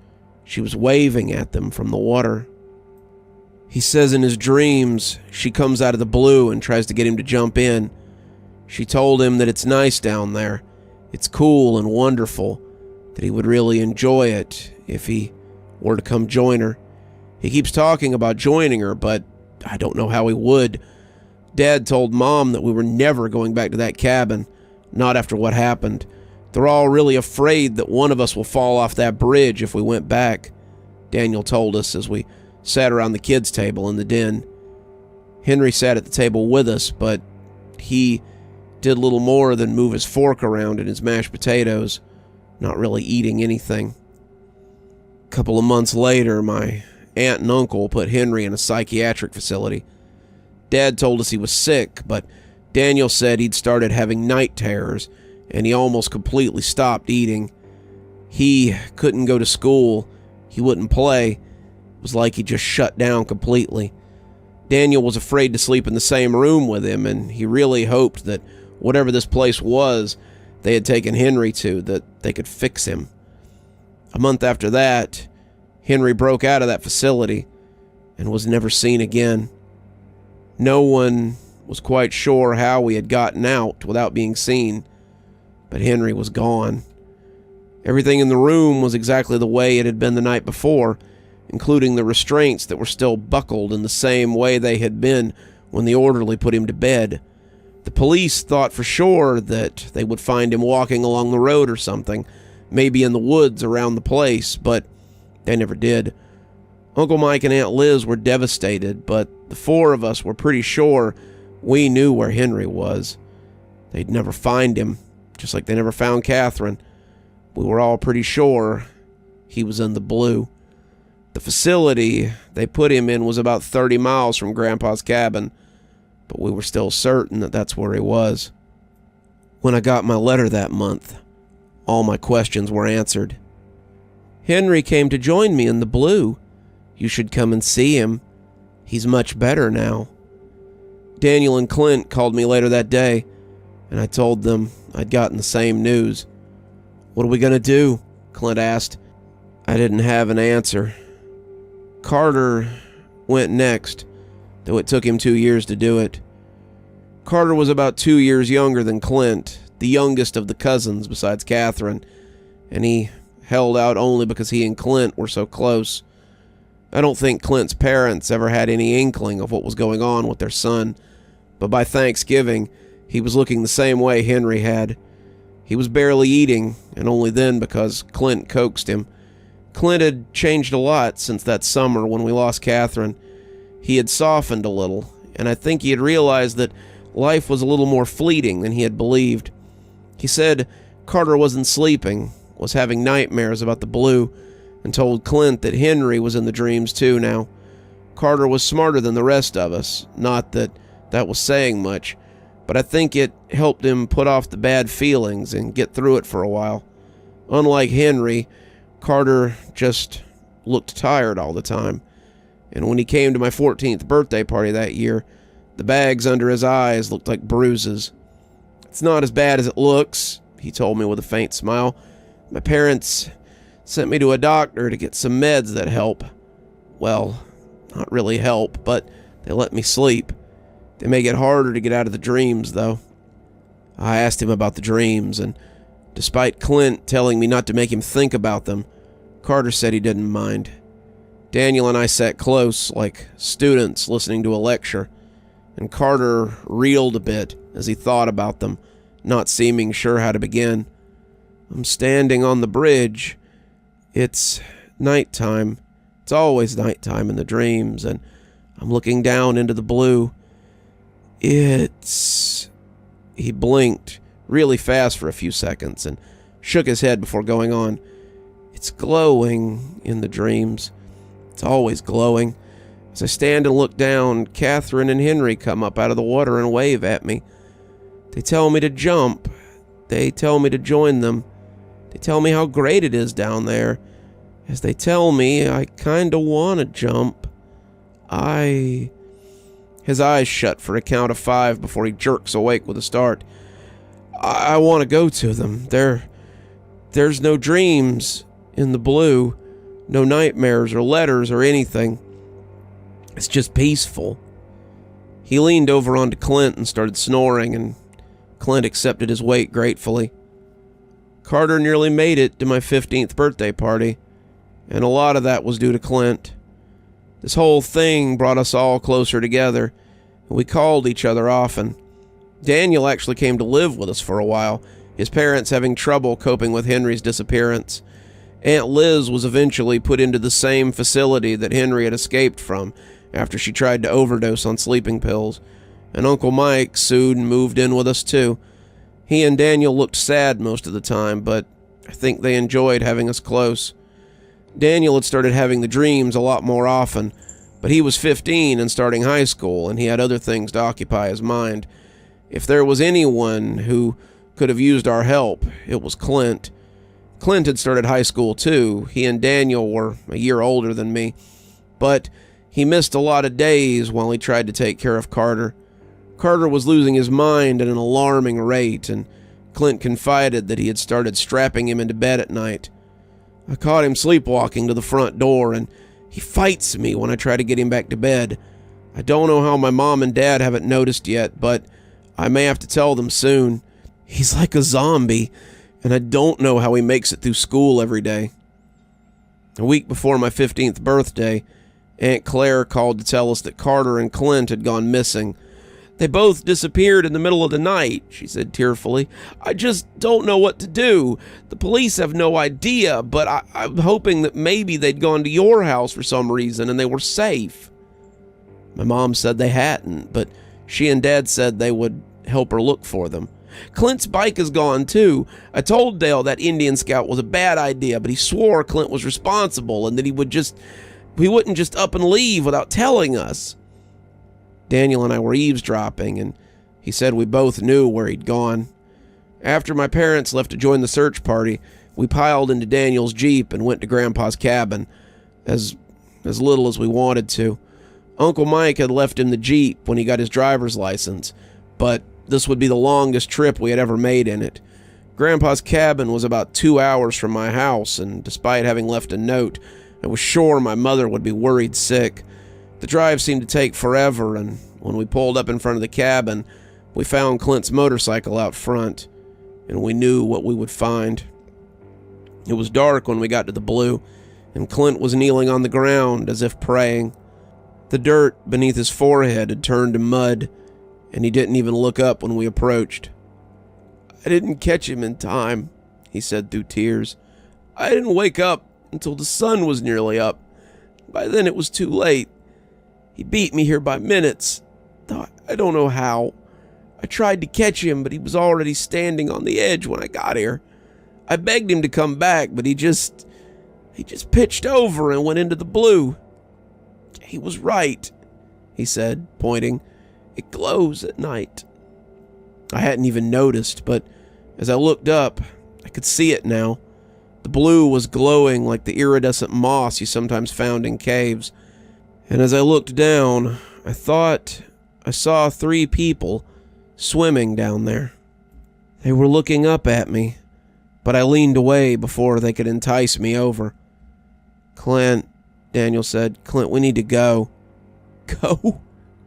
Speaker 1: she was waving at them from the water. He says in his dreams, she comes out of the blue and tries to get him to jump in. She told him that it's nice down there, it's cool and wonderful, that he would really enjoy it if he were to come join her. He keeps talking about joining her, but I don't know how he would. Dad told Mom that we were never going back to that cabin, not after what happened. They're all really afraid that one of us will fall off that bridge if we went back, Daniel told us as we sat around the kids' table in the den. Henry sat at the table with us, but he did little more than move his fork around in his mashed potatoes, not really eating anything. A couple of months later, my aunt and uncle put Henry in a psychiatric facility. Dad told us he was sick, but Daniel said he'd started having night terrors, and he almost completely stopped eating. He couldn't go to school. He wouldn't play. It was like he just shut down completely. Daniel was afraid to sleep in the same room with him, and he really hoped that whatever this place was they had taken Henry to, that they could fix him. A month after that, Henry broke out of that facility. and was never seen again. No one was quite sure how he had gotten out without being seen, but Henry was gone. Everything in the room was exactly the way it had been the night before, including the restraints that were still buckled in the same way they had been when the orderly put him to bed. The police thought for sure that they would find him walking along the road or something, maybe in the woods around the place, but they never did. Uncle Mike and Aunt Liz were devastated, but the four of us were pretty sure we knew where Henry was. They'd never find him, just like they never found Catherine. We were all pretty sure he was in the blue. The facility they put him in was about 30 miles from Grandpa's cabin, but we were still certain that that's where he was. When I got my letter that month, all my questions were answered. Henry came to join me in the blue. You should come and see him. He's much better now. Daniel and Clint called me later that day, and I told them I'd gotten the same news. What are we going to do? Clint asked. I didn't have an answer. Carter went next, though it took him 2 years to do it. Carter was about 2 years younger than Clint, the youngest of the cousins besides Catherine, and he held out only because he and Clint were so close. I don't think Clint's parents ever had any inkling of what was going on with their son, but by Thanksgiving, he was looking the same way Henry had. He was barely eating, and only then because Clint coaxed him. Clint had changed a lot since that summer when we lost Catherine. He had softened a little, and I think he had realized that life was a little more fleeting than he had believed. He said Carter wasn't sleeping, was having nightmares about the blue, and told Clint that Henry was in the dreams too now. Carter was smarter than the rest of us, not that that was saying much, but I think it helped him put off the bad feelings and get through it for a while. Unlike Henry, Carter just looked tired all the time, and when he came to my 14th birthday party that year, the bags under his eyes looked like bruises. It's not as bad as it looks, he told me with a faint smile. My parents sent me to a doctor to get some meds that help. Well, not really help, but they let me sleep. They make it harder to get out of the dreams, though. I asked him about the dreams, and despite Clint telling me not to make him think about them, Carter said he didn't mind. Daniel and I sat close, like students listening to a lecture, and Carter reeled a bit as he thought about them, not seeming sure how to begin. I'm standing on the bridge. It's nighttime. It's always nighttime in the dreams, and I'm looking down into the blue. It's... He blinked really fast for a few seconds and shook his head before going on. It's glowing in the dreams. It's always glowing. As I stand and look down, Catherine and Henry come up out of the water and wave at me. They tell me to jump. They tell me to join them. They tell me how great it is down there. As they tell me, I kinda wanna jump. His eyes shut for a count of 5 before he jerks awake with a start. I want to go to them. There's no dreams in the blue, no nightmares or letters or anything. It's just peaceful. He leaned over onto Clint and started snoring, and Clint accepted his weight gratefully. Carter nearly made it to my 15th birthday party, and a lot of that was due to Clint. This whole thing brought us all closer together, and we called each other often. Daniel actually came to live with us for a while, his parents having trouble coping with Henry's disappearance. Aunt Liz was eventually put into the same facility that Henry had escaped from after she tried to overdose on sleeping pills, and Uncle Mike soon moved in with us too. He and Daniel looked sad most of the time, but I think they enjoyed having us close. Daniel had started having the dreams a lot more often, but he was 15 and starting high school, and he had other things to occupy his mind. If there was anyone who could have used our help, it was Clint. Clint had started high school too. He and Daniel were a year older than me, but he missed a lot of days while he tried to take care of Carter. Carter was losing his mind at an alarming rate, and Clint confided that he had started strapping him into bed at night. I caught him sleepwalking to the front door, and He fights me when I try to get him back to bed. I don't know how my mom and dad haven't noticed yet, but I may have to tell them soon. He's like a zombie, and I don't know how he makes it through school every day. A week before my 15th birthday, Aunt Claire called to tell us that Carter and Clint had gone missing. They both disappeared in the middle of the night, she said tearfully. I just don't know what to do. The police have no idea, but I'm hoping that maybe they'd gone to your house for some reason and they were safe. My mom said they hadn't, but she and Dad said they would help her look for them. Clint's bike is gone too. I told Dale that Indian Scout was a bad idea, but he swore Clint was responsible and that he wouldn't just up and leave without telling us. Daniel and I were eavesdropping, and he said we both knew where he'd gone. After my parents left to join the search party, we piled into Daniel's Jeep and went to Grandpa's cabin, as little as we wanted to. Uncle Mike had left him the Jeep when he got his driver's license, but this would be the longest trip we had ever made in it. Grandpa's cabin was about 2 hours from my house, and despite having left a note, I was sure my mother would be worried sick. The drive seemed to take forever, and when we pulled up in front of the cabin, we found Clint's motorcycle out front, and we knew what we would find. It was dark when we got to the Blue, and Clint was kneeling on the ground as if praying. The dirt beneath his forehead had turned to mud, and he didn't even look up when we approached. I didn't catch him in time, he said through tears. I didn't wake up until the sun was nearly up. By then it was too late. He beat me here by minutes. I don't know how. I tried to catch him, but he was already standing on the edge when I got here. I begged him to come back, but he just pitched over and went into the Blue. He was right, he said, pointing. It glows at night. I hadn't even noticed, but as I looked up, I could see it now. The Blue was glowing like the iridescent moss you sometimes found in caves. And as I looked down, I thought I saw 3 people swimming down there. They were looking up at me, but I leaned away before they could entice me over. Clint, Daniel said. Clint, we need to go. Go?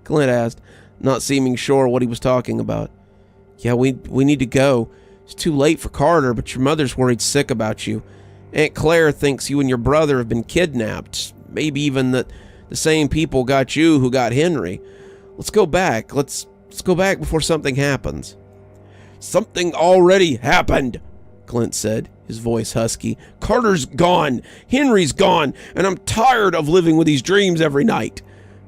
Speaker 1: Clint asked, not seeming sure what he was talking about. Yeah, we need to go. It's too late for Carter, but your mother's worried sick about you. Aunt Claire thinks you and your brother have been kidnapped. Maybe even that the same people got you who got Henry. Let's go back. Let's go back before something happens. Something already happened, Clint said, his voice husky. Carter's gone. Henry's gone. And I'm tired of living with these dreams every night.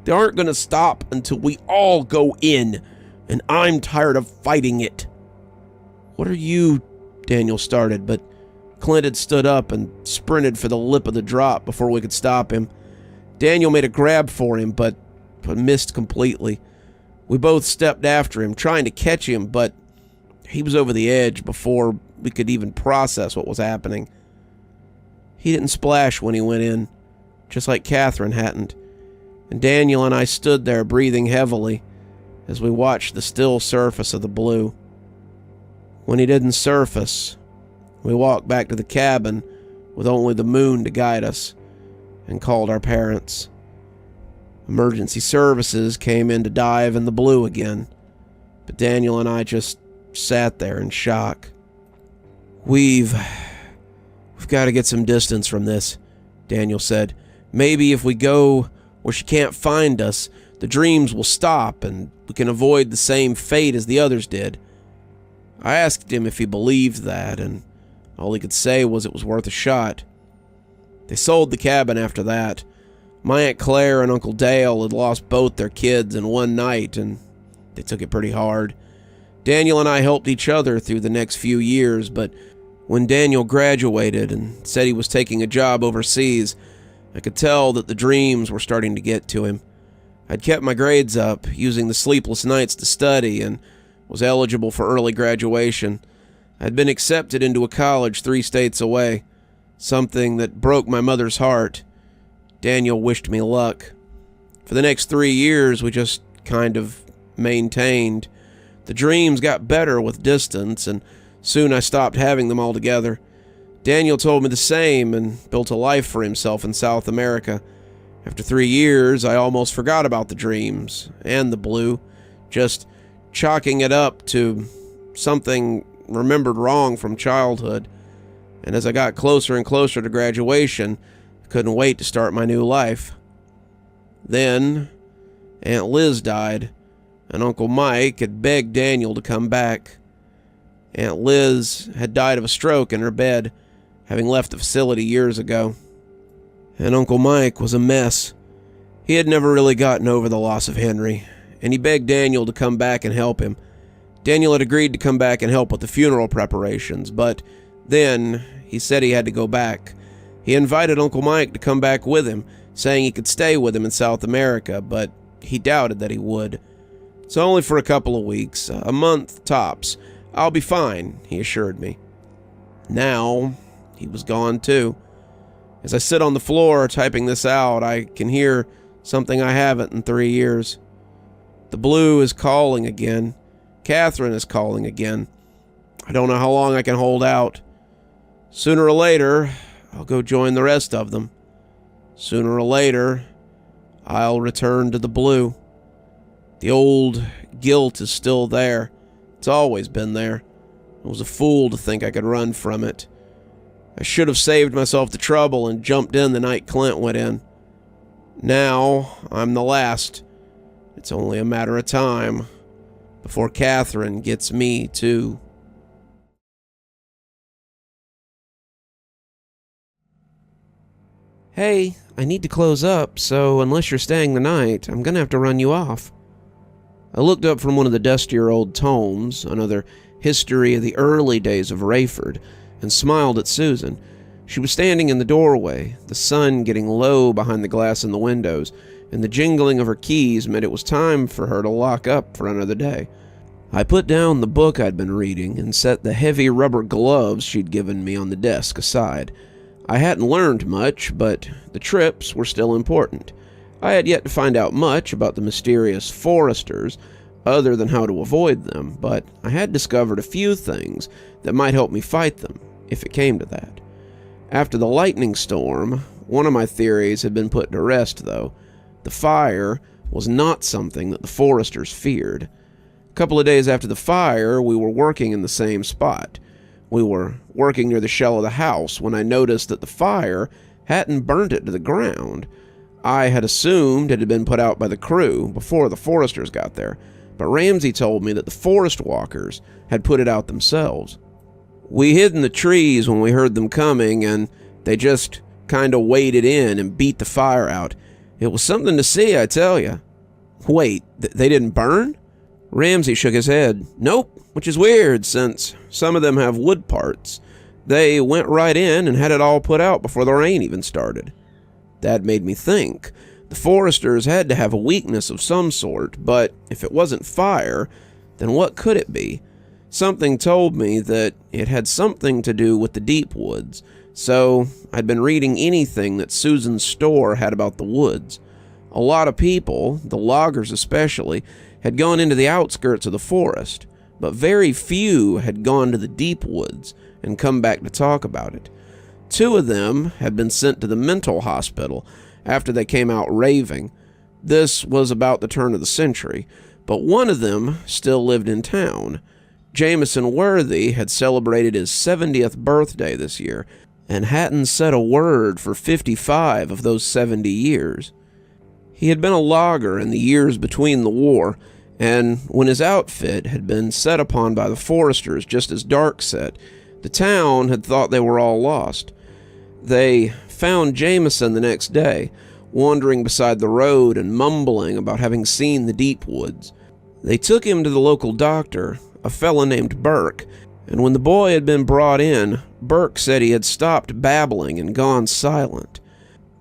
Speaker 1: They aren't going to stop until we all go in. And I'm tired of fighting it. What are you? Daniel started, but Clint had stood up and sprinted for the lip of the drop before we could stop him. Daniel made a grab for him, but missed completely. We both stepped after him, trying to catch him, but he was over the edge before we could even process what was happening. He didn't splash when he went in, just like Catherine hadn't, and Daniel and I stood there breathing heavily as we watched the still surface of the Blue. When he didn't surface, we walked back to the cabin with only the moon to guide us, and called our parents. Emergency services came in to dive in the Blue again, but Daniel and I just sat there in shock. We've got to get some distance from this, Daniel said. Maybe if we go where she can't find us, the dreams will stop and we can avoid the same fate as the others did. I asked him if he believed that, and all he could say was it was worth a shot. They sold the cabin after that. My Aunt Claire and Uncle Dale had lost both their kids in one night, and they took it pretty hard. Daniel and I helped each other through the next few years, but when Daniel graduated and said he was taking a job overseas, I could tell that the dreams were starting to get to him. I'd kept my grades up, using the sleepless nights to study, and was eligible for early graduation. I'd been accepted into a college 3 states away, something that broke my mother's heart. Daniel wished me luck. For the next 3 years, we just kind of maintained. The dreams got better with distance, and soon I stopped having them altogether. Daniel told me the same and built a life for himself in South America. After 3 years, I almost forgot about the dreams and the blue, just chalking it up to something remembered wrong from childhood. And as I got closer and closer to graduation, I couldn't wait to start my new life. Then, Aunt Liz died, and Uncle Mike had begged Daniel to come back. Aunt Liz had died of a stroke in her bed, having left the facility years ago. And Uncle Mike was a mess. He had never really gotten over the loss of Henry, and he begged Daniel to come back and help him. Daniel had agreed to come back and help with the funeral preparations, but then he said he had to go back. He invited Uncle Mike to come back with him, saying he could stay with him in South America, but he doubted that he would. "It's only for a couple of weeks, a month tops. I'll be fine," he assured me. Now, he was gone too. As I sit on the floor typing this out, I can hear something I haven't in 3 years. The blue is calling again. Catherine is calling again. I don't know how long I can hold out. Sooner or later, I'll go join the rest of them. Sooner or later, I'll return to the blue. The old guilt is still there. It's always been there. I was a fool to think I could run from it. I should have saved myself the trouble and jumped in the night Clint went in. Now, I'm the last. It's only a matter of time before Catherine gets me, too. "Hey, I need to close up, so unless you're staying the night, I'm gonna have to run you off." I looked up from one of the dustier old tomes, another history of the early days of Rayford, and smiled at Susan. She was standing in the doorway, the sun getting low behind the glass in the windows, and the jingling of her keys meant it was time for her to lock up for another day. I put down the book I'd been reading and set the heavy rubber gloves she'd given me on the desk aside. I hadn't learned much, but the trips were still important. I had yet to find out much about the mysterious foresters, other than how to avoid them, but I had discovered a few things that might help me fight them, if it came to that. After the lightning storm, one of my theories had been put to rest, though. The fire was not something that the foresters feared. A couple of days after the fire, we were working in the same spot. We were working near the shell of the house when I noticed that the fire hadn't burnt it to the ground. I had assumed it had been put out by the crew before the foresters got there, but Ramsey told me that the forest walkers had put it out themselves. We hid in the trees when we heard them coming, and they just kind of waded in and beat the fire out. It was something to see, I tell you. Wait, they didn't burn? Ramsey shook his head. Nope, which is weird since some of them have wood parts. They went right in and had it all put out before the rain even started. That made me think. The foresters had to have a weakness of some sort, but if it wasn't fire, then what could it be? Something told me that it had something to do with the deep woods, so I'd been reading anything that Susan's store had about the woods. A lot of people, the loggers especially, had gone into the outskirts of the forest, but very few had gone to the deep woods and come back to talk about it. 2 of them had been sent to the mental hospital after they came out raving. This was about the turn of the century, but one of them still lived in town. Jameson Worthy had celebrated his 70th birthday this year and hadn't said a word for 55 of those 70 years. He had been a logger in the years between the war, and when his outfit had been set upon by the foresters just as dark set, the town had thought they were all lost. They found Jameson the next day, wandering beside the road and mumbling about having seen the deep woods. They took him to the local doctor, a fellow named Burke, and when the boy had been brought in, Burke said he had stopped babbling and gone silent.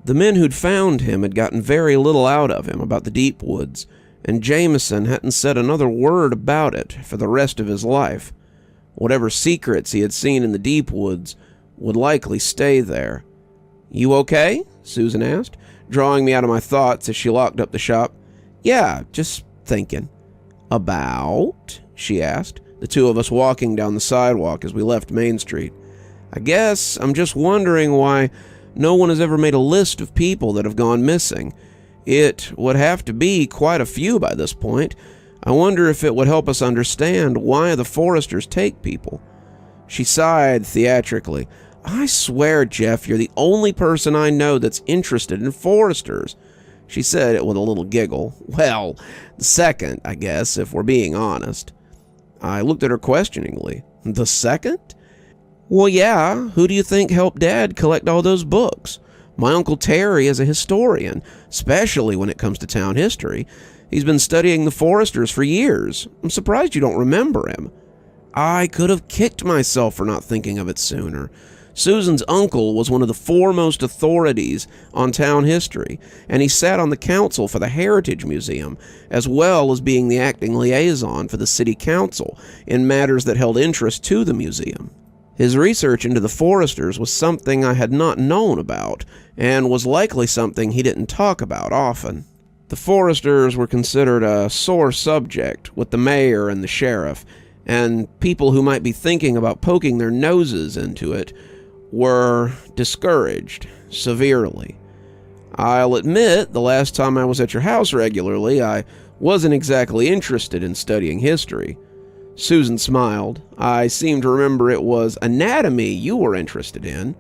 Speaker 1: The men who'd found him had gotten very little out of him about the deep woods, and Jameson hadn't said another word about it for the rest of his life. Whatever secrets he had seen in the deep woods would likely stay there. "You okay?" Susan asked, drawing me out of my thoughts as she locked up the shop. "Yeah, just thinking." "About?" she asked, the 2 of us walking down the sidewalk as we left Main Street. "I guess I'm just wondering why No one has ever made a list of people that have gone missing. It would have to be quite a few by this point. I wonder if it would help us understand why the Foresters take people." She sighed theatrically. "I swear, Jeff, you're the only person I know that's interested in Foresters." She said it with a little giggle. "Well, the second, I guess, if we're being honest." I looked at her questioningly. "The second?" "Well, yeah. Who do you think helped Dad collect all those books? My Uncle Terry is a historian, especially when it comes to town history. He's been studying the Foresters for years. I'm surprised you don't remember him." I could have kicked myself for not thinking of it sooner. Susan's uncle was one of the foremost authorities on town history, and he sat on the council for the Heritage Museum, as well as being the acting liaison for the city council in matters that held interest to the museum. His research into the Foresters was something I had not known about, and was likely something he didn't talk about often. The Foresters were considered a sore subject with the mayor and the sheriff, and people who might be thinking about poking their noses into it were discouraged severely. I'll admit, the last time I was at your house regularly, I wasn't exactly interested in studying history. Susan smiled. I seem to remember it was anatomy you were interested in.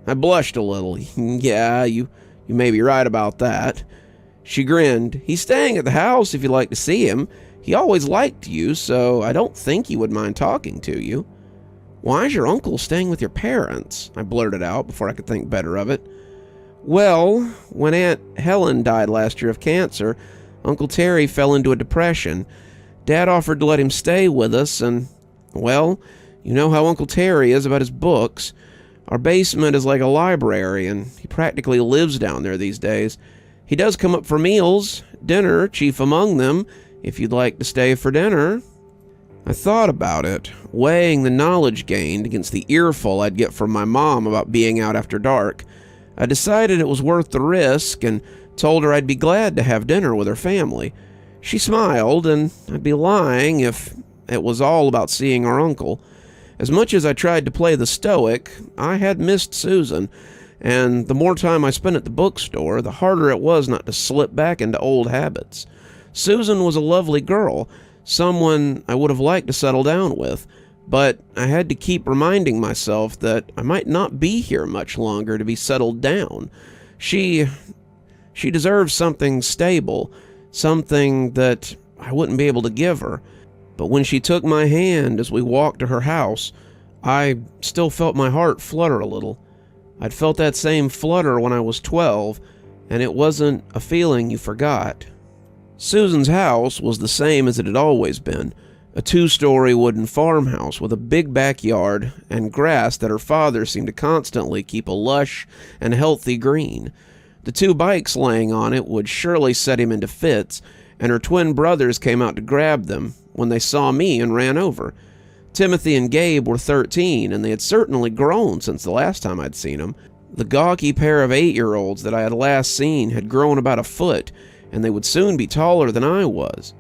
Speaker 1: I blushed a little. "Yeah, you may be right about that." She grinned. "He's staying at the house if you'd like to see him. He always liked you, so I don't think he would mind talking to you." "Why is your uncle staying with your parents?" I blurted out before I could think better of it. "Well, when Aunt Helen died last year of cancer, Uncle Terry fell into a depression. Dad offered to let him stay with us, and, well, you know how Uncle Terry is about his books. Our basement is like a library, and he practically lives down there these days. He does come up for meals, dinner chief among them, if you'd like to stay for dinner." I thought about it, weighing the knowledge gained against the earful I'd get from my mom about being out after dark. I decided it was worth the risk and told her I'd be glad to have dinner with her family. She smiled, and I'd be lying if it was all about seeing our uncle. As much as I tried to play the stoic, I had missed Susan, and the more time I spent at the bookstore, the harder it was not to slip back into old habits. Susan was a lovely girl, someone I would have liked to settle down with, but I had to keep reminding myself that I might not be here much longer to be settled down. She deserves something stable, something that I wouldn't be able to give her. But when she took my hand as we walked to her house, I still felt my heart flutter a little. I'd felt that same flutter when I was 12, and it wasn't a feeling you forgot. Susan's house was the same as it had always been, a 2-story wooden farmhouse with a big backyard and grass that her father seemed to constantly keep a lush and healthy green. The 2 bikes laying on it would surely set him into fits, and her twin brothers came out to grab them when they saw me and ran over. Timothy and Gabe were 13, and they had certainly grown since the last time I'd seen them. The gawky pair of 8-year-olds that I had last seen had grown about a foot, and they would soon be taller than I was.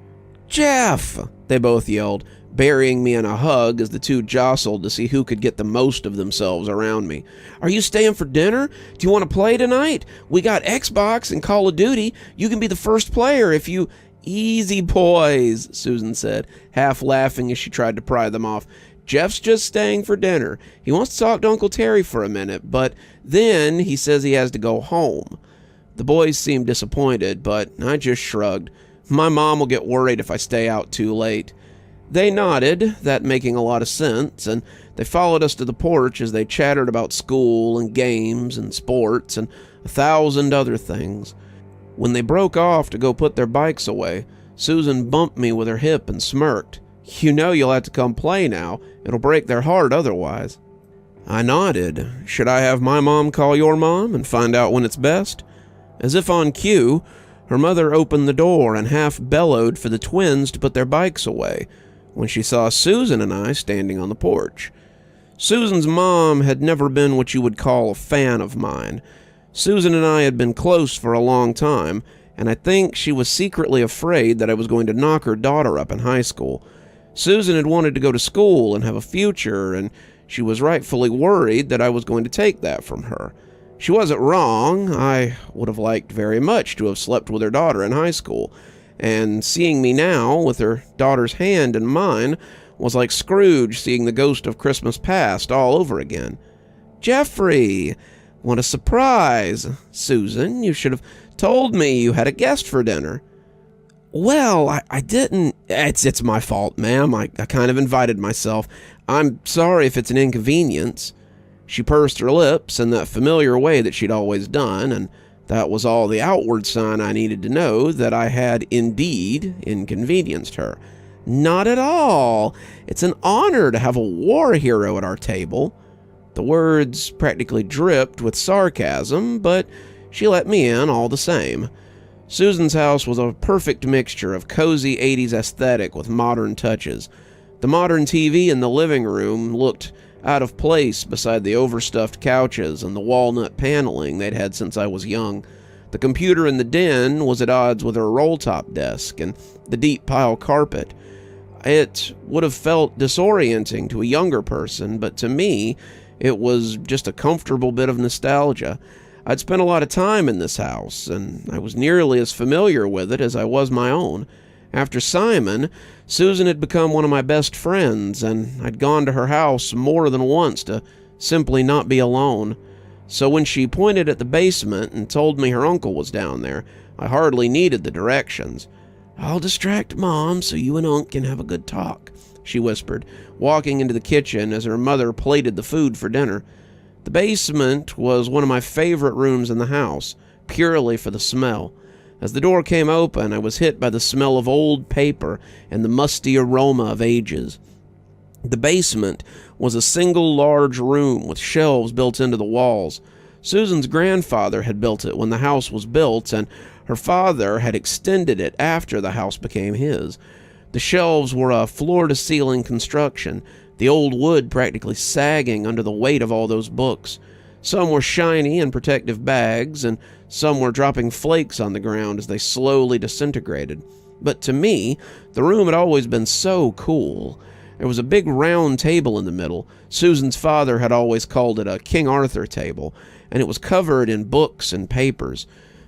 Speaker 1: "Jeff!" they both yelled, burying me in a hug as the 2 jostled to see who could get the most of themselves around me. "Are you staying for dinner? Do you want to play tonight? We got Xbox and Call of Duty. You can be the first player if you—" "Easy, boys," Susan said, half laughing as she tried to pry them off. "Jeff's just staying for dinner. He wants to talk to Uncle Terry for a minute, but then he says he has to go home." The boys seemed disappointed, but I just shrugged. My mom will get worried if I stay out too late. They nodded, that making a lot of sense, and they followed us to the porch as they chattered about school and games and sports and 1,000 other things. When they broke off to go put their bikes away, Susan bumped me with her hip and smirked. "You know you'll have to come play now. It'll break their heart otherwise." I nodded. Should I have my mom call your mom and find out when it's best? As if on cue, her mother opened the door and half bellowed for the twins to put their bikes away when she saw Susan and I standing on the porch. Susan's mom had never been what you would call a fan of mine. Susan and I had been close for a long time, and I think she was secretly afraid that I was going to knock her daughter up in high school. Susan had wanted to go to school and have a future, and she was rightfully worried that I was going to take that from her. She wasn't wrong. I would have liked very much to have slept with her daughter in high school, and seeing me now with her daughter's hand in mine was like Scrooge seeing the ghost of Christmas past all over again. Jeffrey, what a surprise. Susan, you should have told me you had a guest for dinner. Well, I didn't. It's my fault, ma'am. I kind of invited myself. I'm sorry if it's an inconvenience. She pursed her lips in that familiar way that she'd always done, and that was all the outward sign I needed to know that I had indeed inconvenienced her. Not at all. It's an honor to have a war hero at our table. The words practically dripped with sarcasm, but she let me in all the same. Susan's house was a perfect mixture of cozy 80s aesthetic with modern touches. The modern TV in the living room looked out of place beside the overstuffed couches and the walnut paneling they'd had since I was young. The computer in the den was at odds with her roll-top desk and the deep pile carpet. It would have felt disorienting to a younger person, but to me, it was just a comfortable bit of nostalgia. I'd spent a lot of time in this house, and I was nearly as familiar with it as I was my own. After Simon, Susan had become one of my best friends, and I'd gone to her house more than once to simply not be alone. So when she pointed at the basement and told me her uncle was down there, I hardly needed the directions. "I'll distract Mom so you and Unc can have a good talk," she whispered, walking into the kitchen as her mother plated the food for dinner. The basement was one of my favorite rooms in the house, purely for the smell. As the door came open, I was hit by the smell of old paper and the musty aroma of ages. The basement was a single large room with shelves built into the walls. Susan's grandfather had built it when the house was built, and her father had extended it after the house became his. The shelves were a floor-to-ceiling construction, the old wood practically sagging under the weight of all those books. Some were shiny in protective bags, and some were dropping flakes on the ground as they slowly disintegrated. But to me, the room had always been so cool. There was a big round table in the middle. Susan's father had always called it a King Arthur table, and it was covered in books and papers.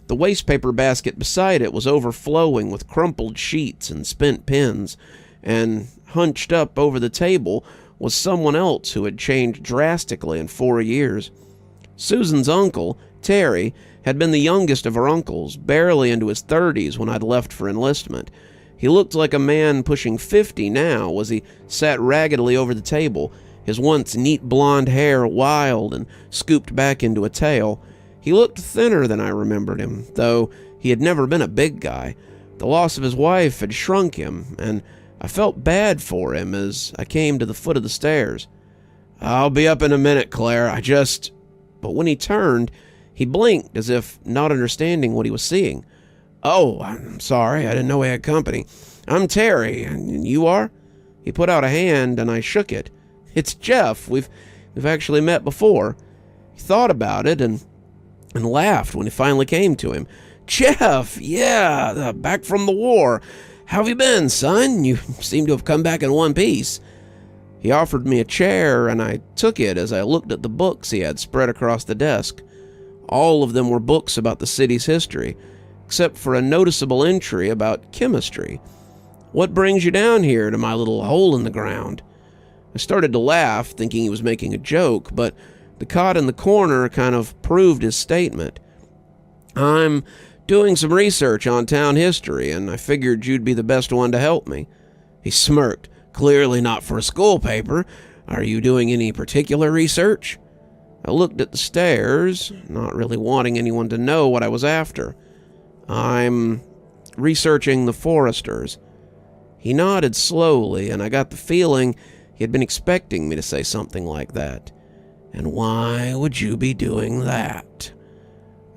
Speaker 1: The wastepaper basket beside it was overflowing with crumpled sheets and spent pens, and hunched up over the table was someone else who had changed drastically in 4 years. Susan's uncle, Terry, had been the youngest of her uncles, barely into his 30s when I'd left for enlistment. He looked like a man pushing 50 now as he sat raggedly over the table, his once neat blonde hair wild and scooped back into a tail. He looked thinner than I remembered him, though he had never been a big guy. The loss of his wife had shrunk him, and I felt bad for him as I came to the foot of the stairs. "I'll be up in a minute, Claire. But when he turned, he blinked as if not understanding what he was seeing. "Oh, I'm sorry. I didn't know we had company. I'm Terry, and you are?" He put out a hand, and I shook it. "It's Jeff. We've actually met before." He thought about it and laughed when it finally came to him. "Jeff, yeah, back from the war. How have you been, son? You seem to have come back in one piece." He offered me a chair, and I took it as I looked at the books he had spread across the desk. All of them were books about the city's history, except for a noticeable entry about chemistry. "What brings you down here to my little hole in the ground?" I started to laugh, thinking he was making a joke, but the cot in the corner kind of proved his statement. "I'm doing some research on town history, and I figured you'd be the best one to help me." He smirked. "Clearly not for a school paper. Are you doing any particular research?" I looked at the stairs, not really wanting anyone to know what I was after. "I'm researching the Foresters." He nodded slowly, and I got the feeling he had been expecting me to say something like that. "And why would you be doing that?"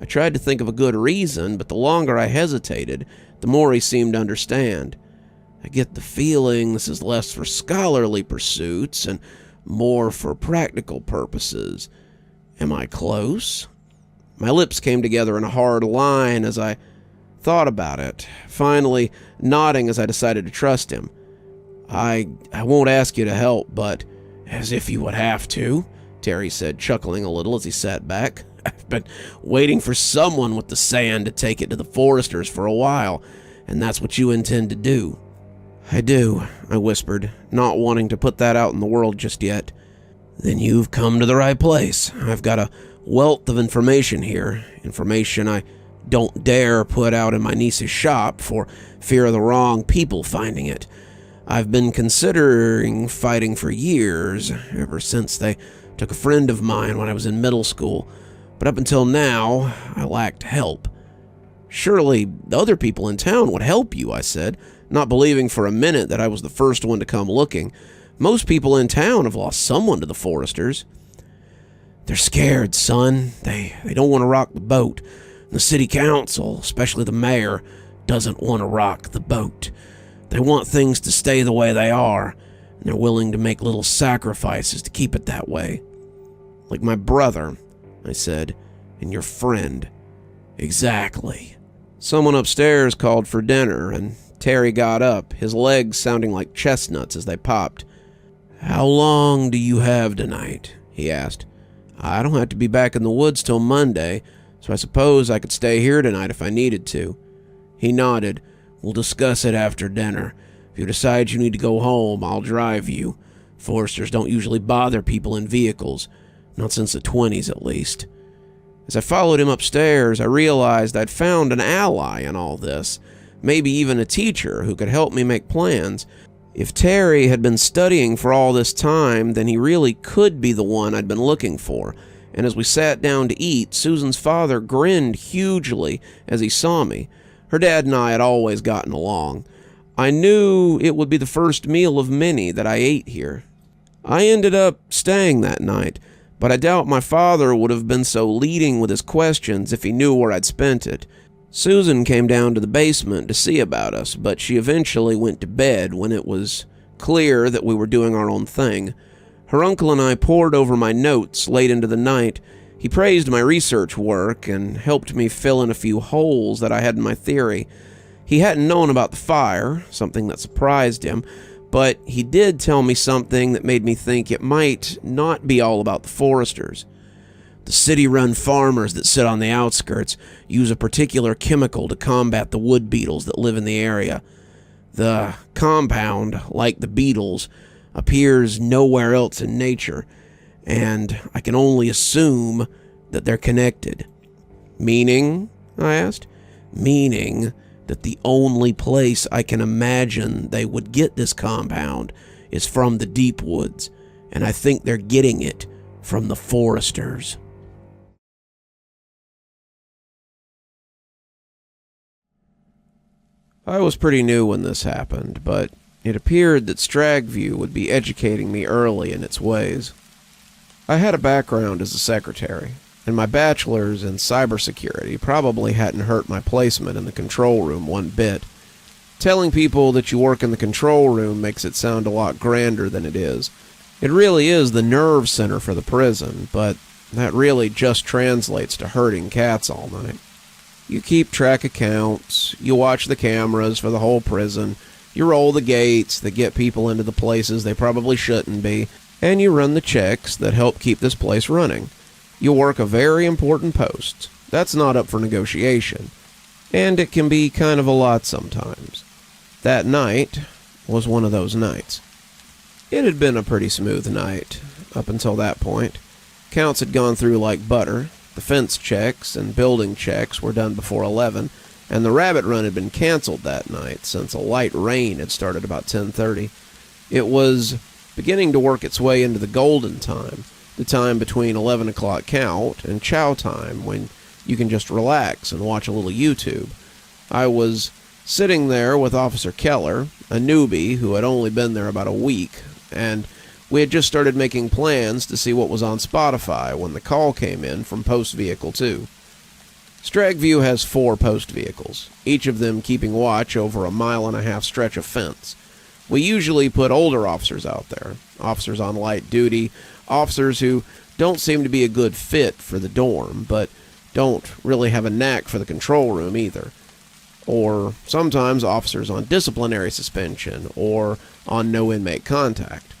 Speaker 1: I tried to think of a good reason, but the longer I hesitated, the more he seemed to understand. "I get the feeling this is less for scholarly pursuits and more for practical purposes. Am I close?" My lips came together in a hard line as I thought about it, finally nodding as I decided to trust him. I won't ask you to help, but..." "As if you would have to," Terry said, chuckling a little as he sat back.
Speaker 2: I've been waiting for someone with the sand to take it to the foresters for a while, and that's what you intend to do."
Speaker 1: "I do," I whispered, not wanting to put that out in the world just yet.
Speaker 2: "Then you've come to the right place. I've got a wealth of information here, information I don't dare put out in my niece's shop for fear of the wrong people finding it. I've been considering fighting for years, ever since they took a friend of mine when I was in middle school, but up until now, I lacked help."
Speaker 1: "Surely the other people in town would help you," I said, not believing for a minute that I was the first one to come looking. "Most people in town have lost someone to the foresters."
Speaker 2: "They're scared, son. They don't want to rock the boat. The city council, especially the mayor, doesn't want to rock the boat. They want things to stay the way they are, and they're willing to make little sacrifices to keep it that way."
Speaker 1: "Like my brother," I said, "and your friend."
Speaker 2: "Exactly."
Speaker 1: Someone upstairs called for dinner, and Terry got up, his legs sounding like chestnuts as they popped.
Speaker 2: "How long do you have tonight?"
Speaker 1: he asked. "I don't have to be back in the woods till Monday, so I suppose I could stay here tonight if I needed to."
Speaker 2: He nodded. "We'll discuss it after dinner. If you decide you need to go home, I'll drive you. Foresters don't usually bother people in vehicles, not since the 20s at least."
Speaker 1: As I followed him upstairs, I realized I'd found an ally in all this, maybe even a teacher who could help me make plans. If Terry had been studying for all this time, then he really could be the one I'd been looking for. And as we sat down to eat, Susan's father grinned hugely as he saw me. Her dad and I had always gotten along. I knew it would be the first meal of many that I ate here. I ended up staying that night, but I doubt my father would have been so leading with his questions if he knew where I'd spent it. Susan came down to the basement to see about us, but she eventually went to bed when it was clear that we were doing our own thing. Her uncle and I pored over my notes late into the night. He praised my research work and helped me fill in a few holes that I had in my theory. He hadn't known about the fire, something that surprised him, but he did tell me something that made me think it might not be all about the foresters.
Speaker 2: "The city-run farmers that sit on the outskirts use a particular chemical to combat the wood beetles that live in the area. The compound, like the beetles, appears nowhere else in nature, and I can only assume that they're connected."
Speaker 1: "Meaning?" I asked.
Speaker 2: "Meaning that the only place I can imagine they would get this compound is from the deep woods, and I think they're getting it from the foresters."
Speaker 1: I was pretty new when this happened, but it appeared that Stragview would be educating me early in its ways. I had a background as a secretary, and my bachelor's in cybersecurity probably hadn't hurt my placement in the control room one bit. Telling people that you work in the control room makes it sound a lot grander than it is. It really is the nerve center for the prison, but that really just translates to herding cats all night. You keep track of counts, you watch the cameras for the whole prison, you roll the gates that get people into the places they probably shouldn't be, and you run the checks that help keep this place running. You work a very important post. That's not up for negotiation. And it can be kind of a lot sometimes. That night was one of those nights. It had been a pretty smooth night, up until that point. Counts had gone through like butter. The fence checks and building checks were done before 11, and the rabbit run had been canceled that night since a light rain had started about 10:30. It was beginning to work its way into the golden time, the time between 11 o'clock count and chow time, when you can just relax and watch a little YouTube. I was sitting there with Officer Keller, a newbie who had only been there about a week, and we had just started making plans to see what was on Spotify when the call came in from Post Vehicle 2. Stragview has 4 post vehicles, each of them keeping watch over a 1.5-mile stretch of fence. We usually put older officers out there, officers on light duty, officers who don't seem to be a good fit for the dorm, but don't really have a knack for the control room either. Or sometimes officers on disciplinary suspension or on no inmate contact.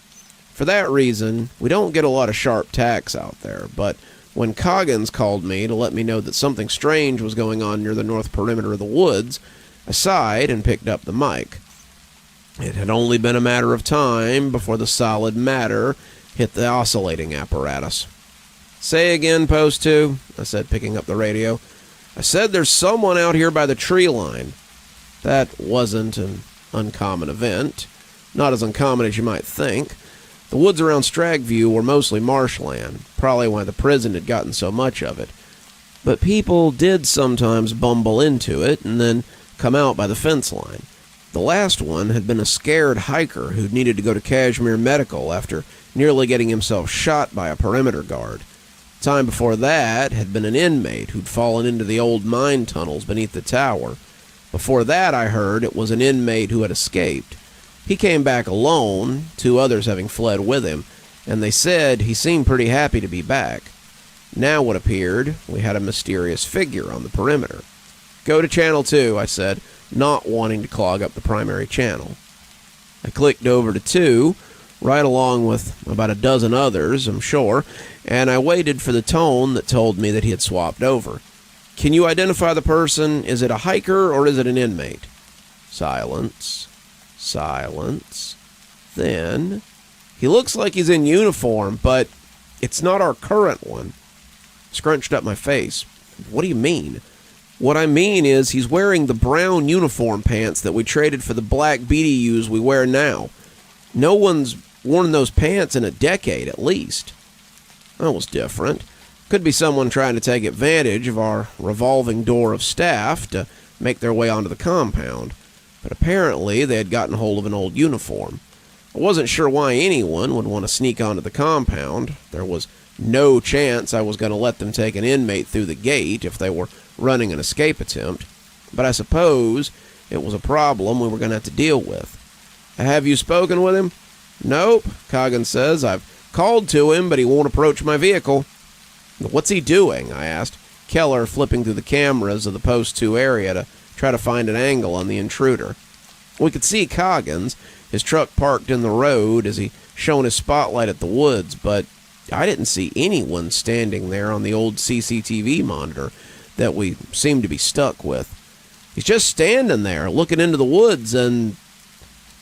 Speaker 1: For that reason, we don't get a lot of sharp tacks out there, but when Coggins called me to let me know that something strange was going on near the north perimeter of the woods, I sighed and picked up the mic. It had only been a matter of time before the solid matter hit the oscillating apparatus. "Say again, Post 2, I said, picking up the radio. "I said there's someone out here by the tree line." That wasn't an uncommon event. Not as uncommon as you might think. The woods around Stragview were mostly marshland, probably why the prison had gotten so much of it. But people did sometimes bumble into it and then come out by the fence line. The last one had been a scared hiker who'd needed to go to Kashmir Medical after nearly getting himself shot by a perimeter guard. The time before that had been an inmate who'd fallen into the old mine tunnels beneath the tower. Before that, I heard, it was an inmate who had escaped. He came back alone, 2 others having fled with him, and they said he seemed pretty happy to be back. Now it appeared we had a mysterious figure on the perimeter. "Go to Channel 2, I said, not wanting to clog up the primary channel. I clicked over to 2, right along with about a dozen others, I'm sure, and I waited for the tone that told me that he had swapped over. "Can you identify the person? Is it a hiker or is it an inmate?" Silence. Silence. Then, "He looks like he's in uniform, but it's not our current one." Scrunched up my face. "What do you mean?" "What I mean is he's wearing the brown uniform pants that we traded for the black BDUs we wear now. No one's worn those pants in a decade, at least." That was different. Could be someone trying to take advantage of our revolving door of staff to make their way onto the compound. But apparently they had gotten hold of an old uniform. I wasn't sure why anyone would want to sneak onto the compound. There was no chance I was going to let them take an inmate through the gate if they were running an escape attempt. But I suppose it was a problem we were going to have to deal with. "Have you spoken with him?" "Nope," Coggins says. "I've called to him, but he won't approach my vehicle." "What's he doing?" I asked, Keller flipping through the cameras of the Post 2 area to try to find an angle on the intruder. We could see Coggins, his truck parked in the road as he shone his spotlight at the woods, but I didn't see anyone standing there on the old CCTV monitor that we seemed to be stuck with. He's just standing there looking into the woods, and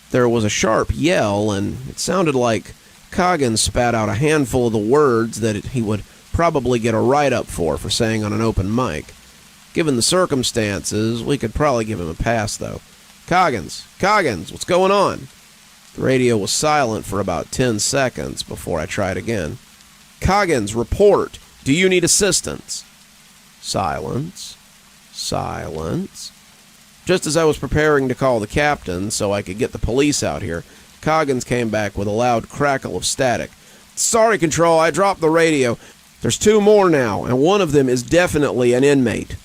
Speaker 1: there was a sharp yell, and it sounded like Coggins spat out a handful of the words that he would probably get a write-up for saying on an open mic. Given the circumstances, we could probably give him a pass, though. Coggins, what's going on?" The radio was silent for about 10 seconds before I tried again. "Coggins, report. Do you need assistance?" Silence. Silence. Just as I was preparing to call the captain so I could get the police out here, Coggins came back with a loud crackle of static. "Sorry, Control, I dropped the radio. There's 2 more now, and one of them is definitely an inmate."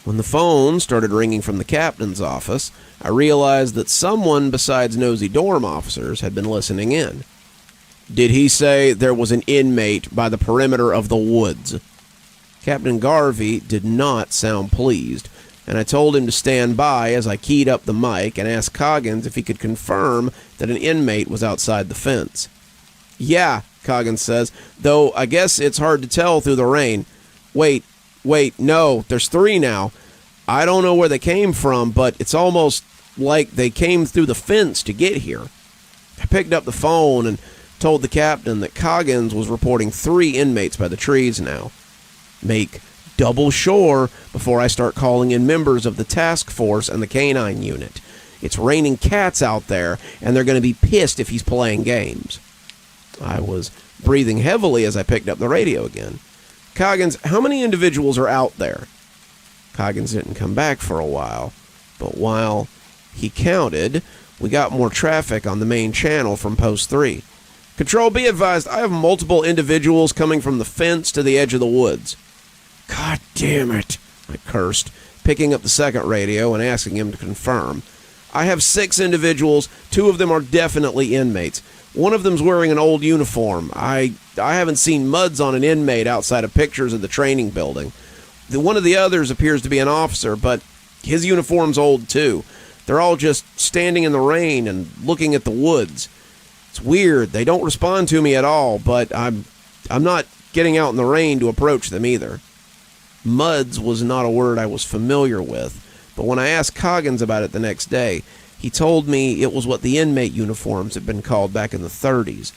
Speaker 1: When the phone started ringing from the captain's office, I realized that someone besides nosy dorm officers had been listening in. "Did he say there was an inmate by the perimeter of the woods?" Captain Garvey did not sound pleased, and I told him to stand by as I keyed up the mic and asked Coggins if he could confirm that an inmate was outside the fence. "Yeah," Coggins says, "though I guess it's hard to tell through the rain. Wait, no, there's 3 now. I don't know where they came from, but it's almost like they came through the fence to get here." I picked up the phone and told the captain that Coggins was reporting 3 inmates by the trees now. Make double sure before I start calling in members of the task force and the canine unit. It's raining cats out there, and they're going to be pissed if he's playing games. I was breathing heavily as I picked up the radio again. "Coggins, how many individuals are out there?" Coggins didn't come back for a while, but while he counted, we got more traffic on the main channel from Post 3. "Control, be advised, I have multiple individuals coming from the fence to the edge of the woods." "God damn it," I cursed, picking up the second radio and asking him to confirm. "I have 6 individuals. 2 of them are definitely inmates. One of them's wearing an old uniform. I haven't seen muds on an inmate outside of pictures of the training building. One of the others appears to be an officer, but his uniform's old too. They're all just standing in the rain and looking at the woods. It's weird. They don't respond to me at all, but I'm not getting out in the rain to approach them either. Muds was not a word I was familiar with, but when I asked Coggins about it the next day, he told me it was what the inmate uniforms had been called back in the 30s.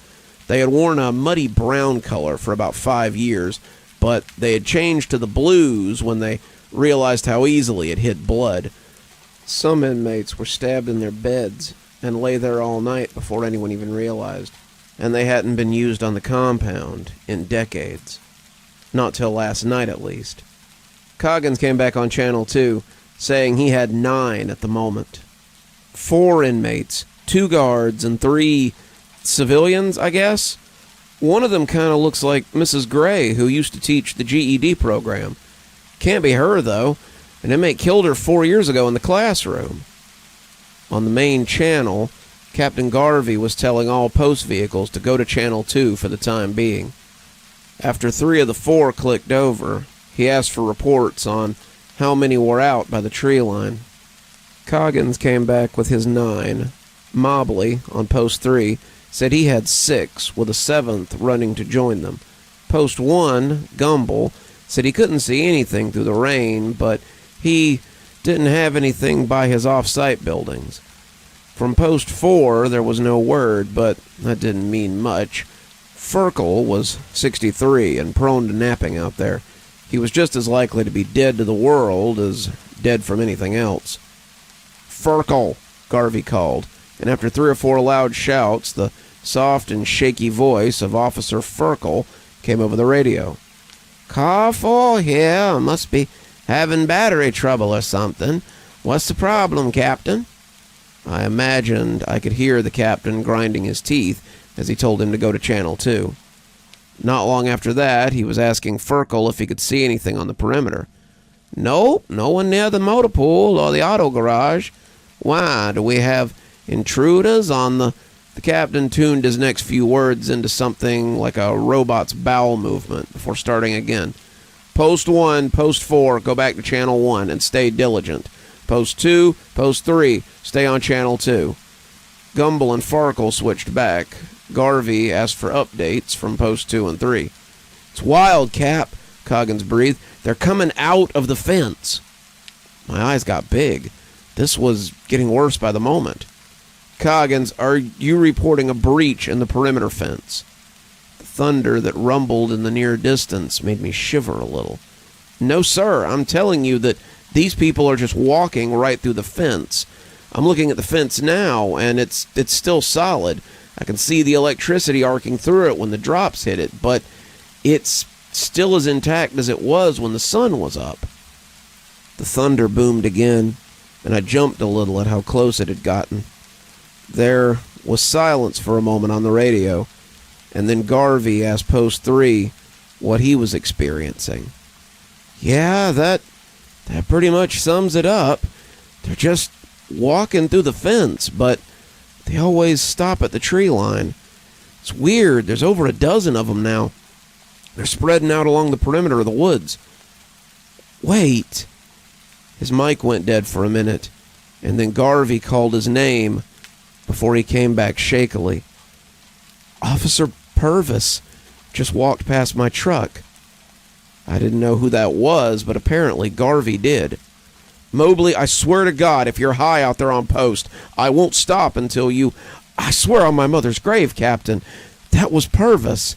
Speaker 1: They had worn a muddy brown color for about 5 years, but they had changed to the blues when they realized how easily it hid blood. Some inmates were stabbed in their beds and lay there all night before anyone even realized, and they hadn't been used on the compound in decades. Not till last night, at least. Coggins came back on Channel 2, saying he had 9 at the moment. 4 inmates, 2 guards, and 3 civilians, I guess? One of them kind of looks like Mrs. Gray, who used to teach the GED program. Can't be her, though. An inmate killed her 4 years ago in the classroom. On the main channel, Captain Garvey was telling all post vehicles to go to Channel 2 for the time being. After 3 of the 4 clicked over, he asked for reports on how many were out by the tree line. Coggins came back with his 9. Mobley, on Post 3, said he had 6, with a 7th running to join them. Post 1, Gumble, said he couldn't see anything through the rain, but he didn't have anything by his off-site buildings. From Post 4, there was no word, but that didn't mean much. Ferkel was 63 and prone to napping out there. He was just as likely to be dead to the world as dead from anything else. "Ferkel," Garvey called, and after 3 or 4 loud shouts, the soft and shaky voice of Officer Ferkel came over the radio. "Car 4 here. Must be having battery trouble or something. What's the problem, Captain?" I imagined I could hear the captain grinding his teeth as he told him to go to Channel 2. Not long after that, he was asking Ferkel if he could see anything on the perimeter. "Nope, no one near the motor pool or the auto garage. Why, do we have intruders on the..." The captain tuned his next few words into something like a robot's bowel movement before starting again. "Post 1, Post 4, go back to Channel 1 and stay diligent. Post 2, Post 3, stay on Channel 2. Gumble and Farkle switched back. Garvey asked for updates from Post 2 and 3. "It's wild, Cap," Coggins breathed. "They're coming out of the fence." My eyes got big. This was getting worse by the moment. "Coggins, are you reporting a breach in the perimeter fence?" The thunder that rumbled in the near distance made me shiver a little. "No, sir. I'm telling you that these people are just walking right through the fence. I'm looking at the fence now, and it's still solid. I can see the electricity arcing through it when the drops hit it, but it's still as intact as it was when the sun was up." The thunder boomed again, and I jumped a little at how close it had gotten. There was silence for a moment on the radio, and then Garvey asked Post 3 what he was experiencing. "Yeah, that pretty much sums it up. They're just walking through the fence, but they always stop at the tree line. It's weird. There's over a dozen of them now. They're spreading out along the perimeter of the woods." "Wait." His mic went dead for a minute, and then Garvey called his name before he came back shakily. "Officer Purvis just walked past my truck." I didn't know who that was, but apparently Garvey did. "Mobley, I swear to God, if you're high out there on post, I won't stop until you..." "I swear on my mother's grave, Captain, that was Purvis.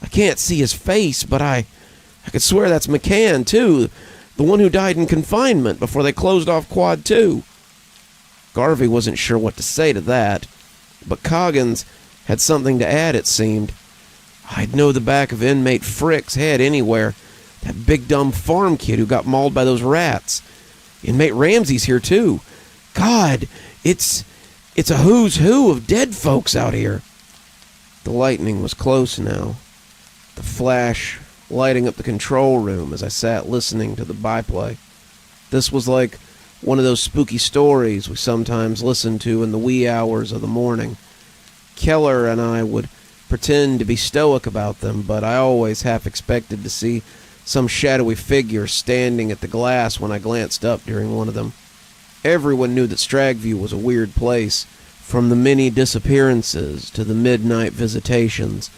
Speaker 1: I can't see his face, but I could swear that's McCann, too, the one who died in confinement before they closed off Quad 2. Garvey wasn't sure what to say to that, but Coggins had something to add, it seemed. "I'd know the back of inmate Frick's head anywhere. That big dumb farm kid who got mauled by those rats. Inmate Ramsey's here, too. God, it's a who's who of dead folks out here." The lightning was close now. The flash lighting up the control room as I sat listening to the byplay. This was like one of those spooky stories we sometimes listen to in the wee hours of the morning. Keller and I would pretend to be stoic about them, but I always half expected to see some shadowy figure standing at the glass when I glanced up during one of them. Everyone knew that Stragview was a weird place, from the many disappearances to the midnight visitations,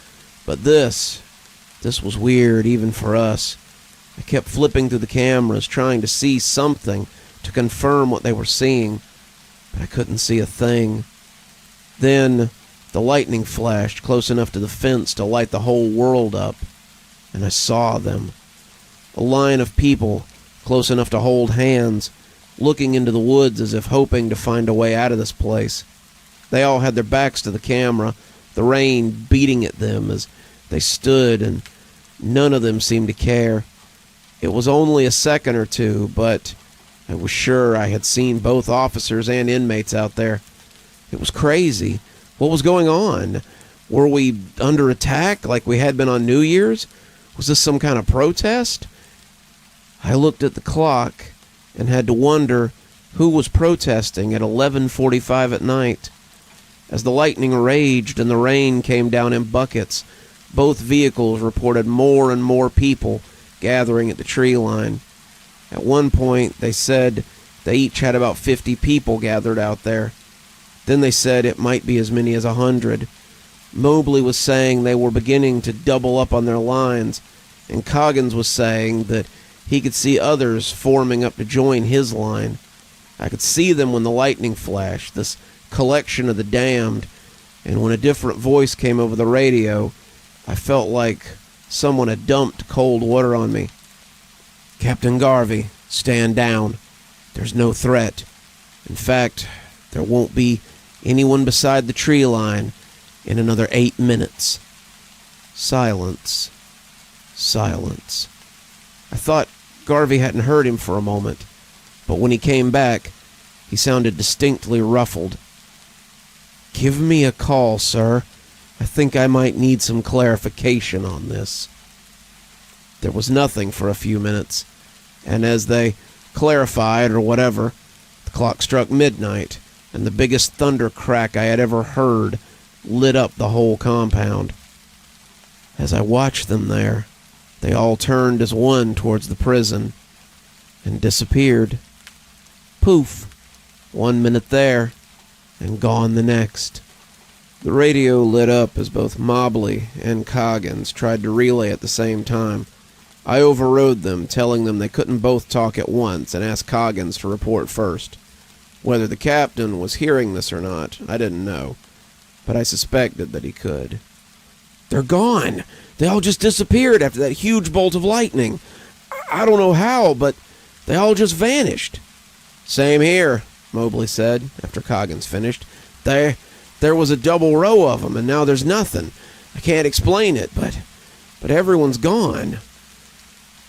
Speaker 1: but this This was weird, even for us. I kept flipping through the cameras, trying to see something to confirm what they were seeing, but I couldn't see a thing. Then, the lightning flashed close enough to the fence to light the whole world up, and I saw them. A line of people, close enough to hold hands, looking into the woods as if hoping to find a way out of this place. They all had their backs to the camera, the rain beating at them as they stood, and none of them seemed to care. It was only a second or two, but I was sure I had seen both officers and inmates out there. It was crazy. What was going on? Were we under attack like we had been on New Year's? Was this some kind of protest? I looked at the clock and had to wonder who was protesting at 11:45 at night. As the lightning raged and the rain came down in buckets, both vehicles reported more and more people gathering at the tree line. At one point, they said they each had about 50 people gathered out there. Then they said it might be as many as 100. Mobley was saying they were beginning to double up on their lines, and Coggins was saying that he could see others forming up to join his line. I could see them when the lightning flashed, this collection of the damned, and when a different voice came over the radio, I felt like someone had dumped cold water on me. "Captain Garvey, stand down. There's no threat. In fact, there won't be anyone beside the tree line in another 8 minutes." Silence. Silence. I thought Garvey hadn't heard him for a moment, but when he came back, he sounded distinctly ruffled. "Give me a call, sir. I think I might need some clarification on this." There was nothing for a few minutes, and as they clarified or whatever, the clock struck midnight, and the biggest thunder crack I had ever heard lit up the whole compound. As I watched them there, they all turned as one towards the prison and disappeared. Poof! 1 minute there, and gone the next. The radio lit up as both Mobley and Coggins tried to relay at the same time. I overrode them, telling them they couldn't both talk at once, and asked Coggins to report first. Whether the captain was hearing this or not, I didn't know, but I suspected that he could. "They're gone! They all just disappeared after that huge bolt of lightning. I don't know how, but they all just vanished." "Same here," Mobley said, after Coggins finished. There was a double row of them, and now there's nothing. I can't explain it, but everyone's gone."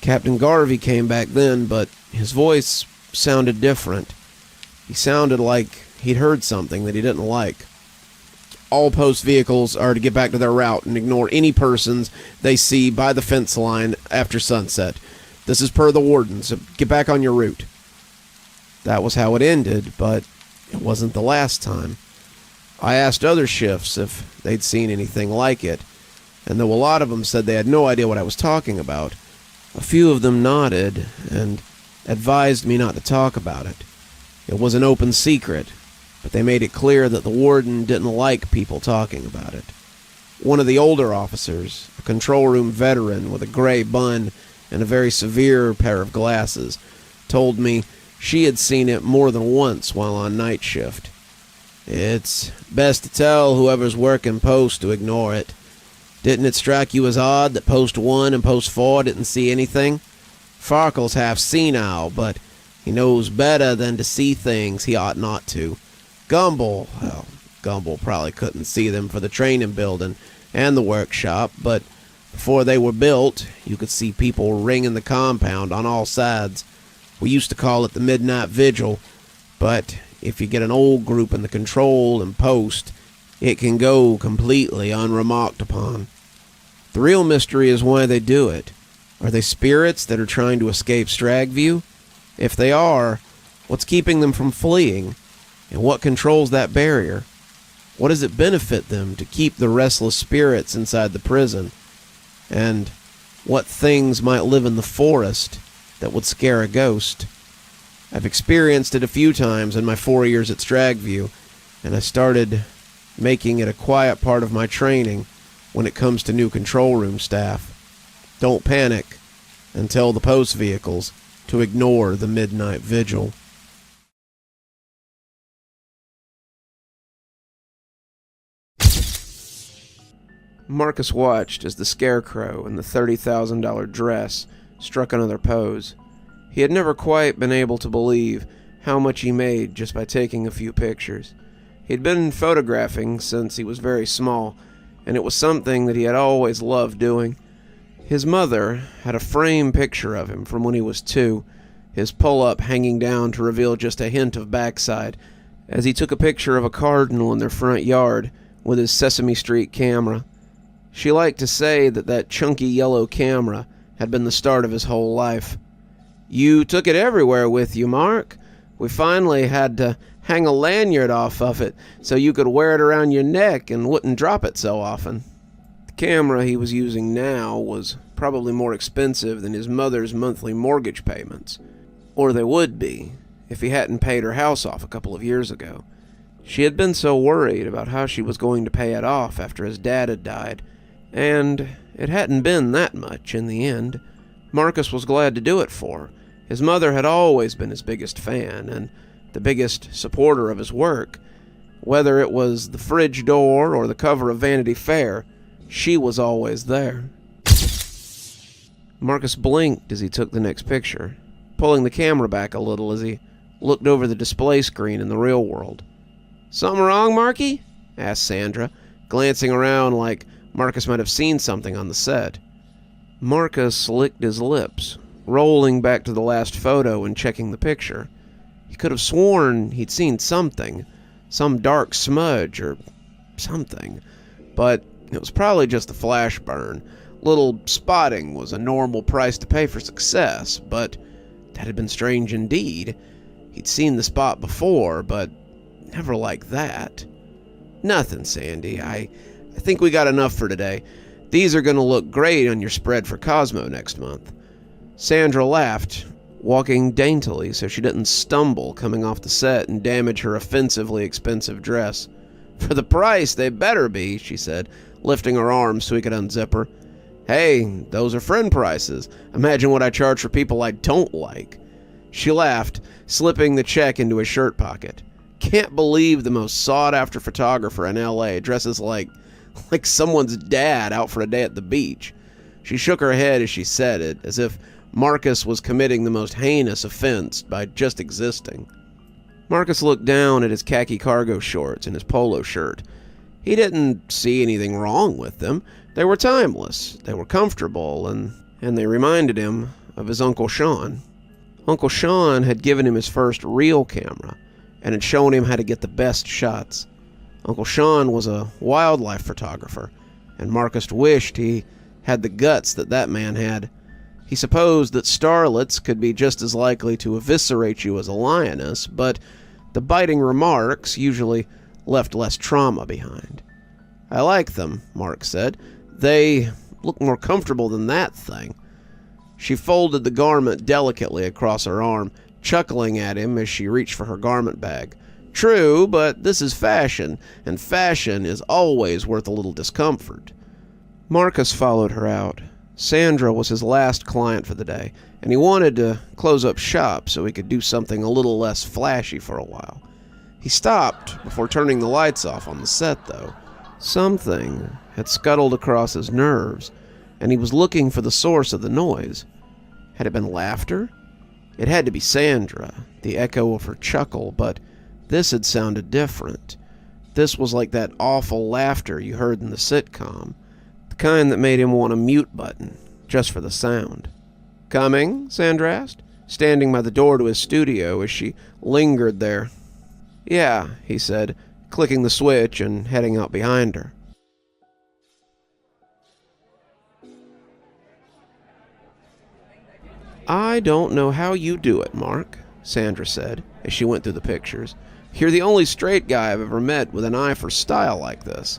Speaker 1: Captain Garvey came back then, but his voice sounded different. He sounded like he'd heard something that he didn't like. "All post vehicles are to get back to their route and ignore any persons they see by the fence line after sunset. This is per the warden, so get back on your route." That was how it ended, but it wasn't the last time. I asked other shifts if they'd seen anything like it, and though a lot of them said they had no idea what I was talking about, a few of them nodded and advised me not to talk about it. It was an open secret, but they made it clear that the warden didn't like people talking about it. One of the older officers, a control room veteran with a gray bun and a very severe pair of glasses, told me she had seen it more than once while on night shift. "It's best to tell whoever's working post to ignore it. Didn't it strike you as odd that Post 1 and Post 4 didn't see anything? Farkle's half senile, but he knows better than to see things he ought not to. Gumble probably couldn't see them for the training building and the workshop, but before they were built, you could see people ringing the compound on all sides. We used to call it the midnight vigil, but if you get an old group in the control and post, it can go completely unremarked upon. The real mystery is why they do it. Are they spirits that are trying to escape Stragview? If they are, what's keeping them from fleeing? And what controls that barrier? What does it benefit them to keep the restless spirits inside the prison? And what things might live in the forest that would scare a ghost? I've experienced it a few times in my 4 years at Stragview, and I started making it a quiet part of my training when it comes to new control room staff. Don't panic, and tell the post vehicles to ignore the midnight vigil. Marcus watched as the scarecrow in the $30,000 dress struck another pose. He had never quite been able to believe how much he made just by taking a few pictures. He'd been photographing since he was very small, and it was something that he had always loved doing. His mother had a framed picture of him from when he was 2, his pull-up hanging down to reveal just a hint of backside, as he took a picture of a cardinal in their front yard with his Sesame Street camera. She liked to say that that chunky yellow camera had been the start of his whole life. "You took it everywhere with you, Mark. We finally had to hang a lanyard off of it so you could wear it around your neck and wouldn't drop it so often." The camera he was using now was probably more expensive than his mother's monthly mortgage payments. Or they would be, if he hadn't paid her house off a couple of years ago. She had been so worried about how she was going to pay it off after his dad had died, and it hadn't been that much in the end. Marcus was glad to do it for her. His mother had always been his biggest fan, and the biggest supporter of his work. Whether it was the fridge door or the cover of Vanity Fair, she was always there. Marcus blinked as he took the next picture, pulling the camera back a little as he looked over the display screen in the real world. "Something wrong, Marky?" asked Sandra, glancing around like Marcus might have seen something on the set. Marcus licked his lips, rolling back to the last photo and checking the picture. He could have sworn he'd seen something, some dark smudge or something, but it was probably just a flash burn. Little spotting was a normal price to pay for success, but that had been strange indeed. He'd seen the spot before, but never like that. "Nothing, Sandy. I think we got enough for today. These are going to look great on your spread for Cosmo next month." Sandra laughed, walking daintily so she didn't stumble coming off the set and damage her offensively expensive dress. "For the price, they better be," she said, lifting her arms so he could unzip her. "Hey, those are friend prices. Imagine what I charge for people I don't like." She laughed, slipping the check into his shirt pocket. "Can't believe the most sought-after photographer in L.A. dresses like someone's dad out for a day at the beach." She shook her head as she said it, as if Marcus was committing the most heinous offense by just existing. Marcus looked down at his khaki cargo shorts and his polo shirt. He didn't see anything wrong with them. They were timeless, they were comfortable, and they reminded him of his Uncle Sean. Uncle Sean had given him his first real camera and had shown him how to get the best shots. Uncle Sean was a wildlife photographer, and Marcus wished he had the guts that man had. He supposed that starlets could be just as likely to eviscerate you as a lioness, but the biting remarks usually left less trauma behind. "I like them," Mark said. "They look more comfortable than that thing." She folded the garment delicately across her arm, chuckling at him as she reached for her garment bag. "True, but this is fashion, and fashion is always worth a little discomfort." Marcus followed her out. Sandra was his last client for the day, and he wanted to close up shop so he could do something a little less flashy for a while. He stopped before turning the lights off on the set, though. Something had scuttled across his nerves, and he was looking for the source of the noise. Had it been laughter? It had to be Sandra, the echo of her chuckle, but this had sounded different. This was like that awful laughter you heard in the sitcom, the kind that made him want a mute button, just for the sound. "Coming?" Sandra asked, standing by the door to his studio as she lingered there. "Yeah," he said, clicking the switch and heading out behind her. "I don't know how you do it, Mark," Sandra said as she went through the pictures. "You're the only straight guy I've ever met with an eye for style like this."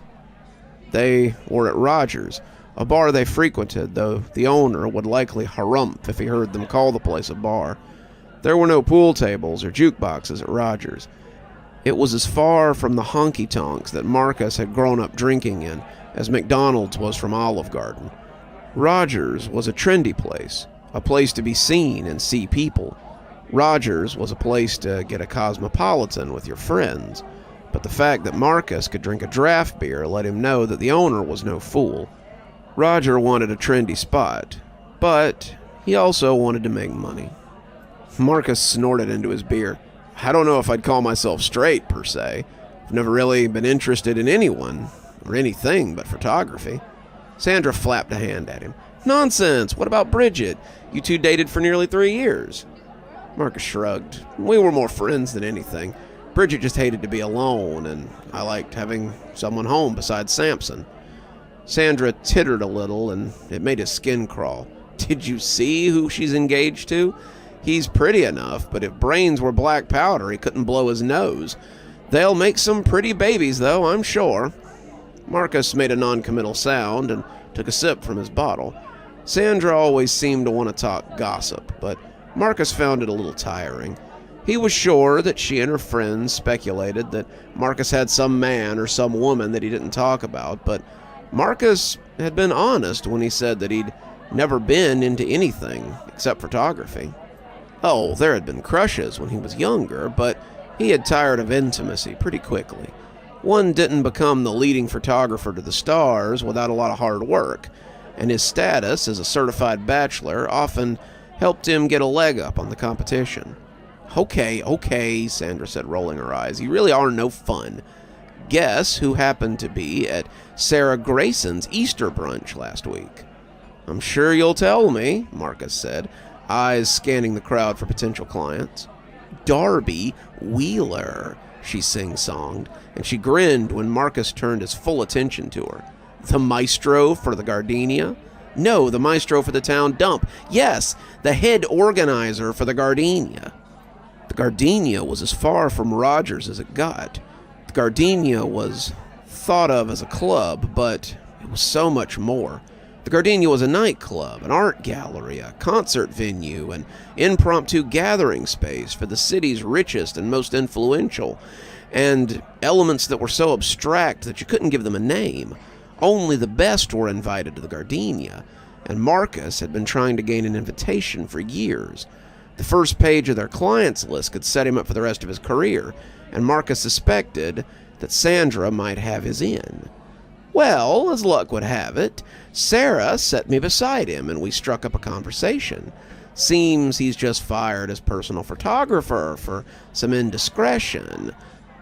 Speaker 1: They were at Rogers, a bar they frequented, though the owner would likely harumph if he heard them call the place a bar. There were no pool tables or jukeboxes at Rogers. It was as far from the honky-tonks that Marcus had grown up drinking in as McDonald's was from Olive Garden. Rogers was a trendy place, a place to be seen and see people. Rogers was a place to get a cosmopolitan with your friends, but the fact that Marcus could drink a draft beer let him know that the owner was no fool. Roger wanted a trendy spot, but he also wanted to make money. Marcus snorted into his beer. I don't know if I'd call myself straight, per se. I've never really been interested in anyone, or anything but photography. Sandra flapped a hand at him. Nonsense! What about Bridget? You two dated for nearly 3 years. Marcus shrugged. We were more friends than anything. Bridget just hated to be alone, and I liked having someone home besides Samson. Sandra tittered a little, and it made his skin crawl. Did you see who she's engaged to? He's pretty enough, but if brains were black powder, he couldn't blow his nose. They'll make some pretty babies, though, I'm sure. Marcus made a non-committal sound and took a sip from his bottle. Sandra always seemed to want to talk gossip, but Marcus found it a little tiring. He was sure that she and her friends speculated that Marcus had some man or some woman that he didn't talk about, but Marcus had been honest when he said that he'd never been into anything except photography. Oh, there had been crushes when he was younger, but he had tired of intimacy pretty quickly. One didn't become the leading photographer to the stars without a lot of hard work, and his status as a certified bachelor often helped him get a leg up on the competition. Okay, Sandra said, rolling her eyes. You really are no fun. Guess who happened to be at Sarah Grayson's Easter brunch last week? I'm sure you'll tell me, Marcus said, eyes scanning the crowd for potential clients. Darby Wheeler, she sing-songed, and she grinned when Marcus turned his full attention to her. The maestro for the Gardenia? No, the maestro for the town dump. Yes, the head organizer for the Gardenia. The Gardenia was as far from Rogers as it got. The Gardenia was thought of as a club, but it was so much more. The Gardenia was a nightclub, an art gallery, a concert venue, an impromptu gathering space for the city's richest and most influential, and elements that were so abstract that you couldn't give them a name. Only the best were invited to the Gardenia, and Marcus had been trying to gain an invitation for years. The first page of their clients list could set him up for the rest of his career, and Marcus suspected that Sandra might have his in. Well, as luck would have it, Sarah set me beside him, and we struck up a conversation. Seems he's just fired as personal photographer for some indiscretion.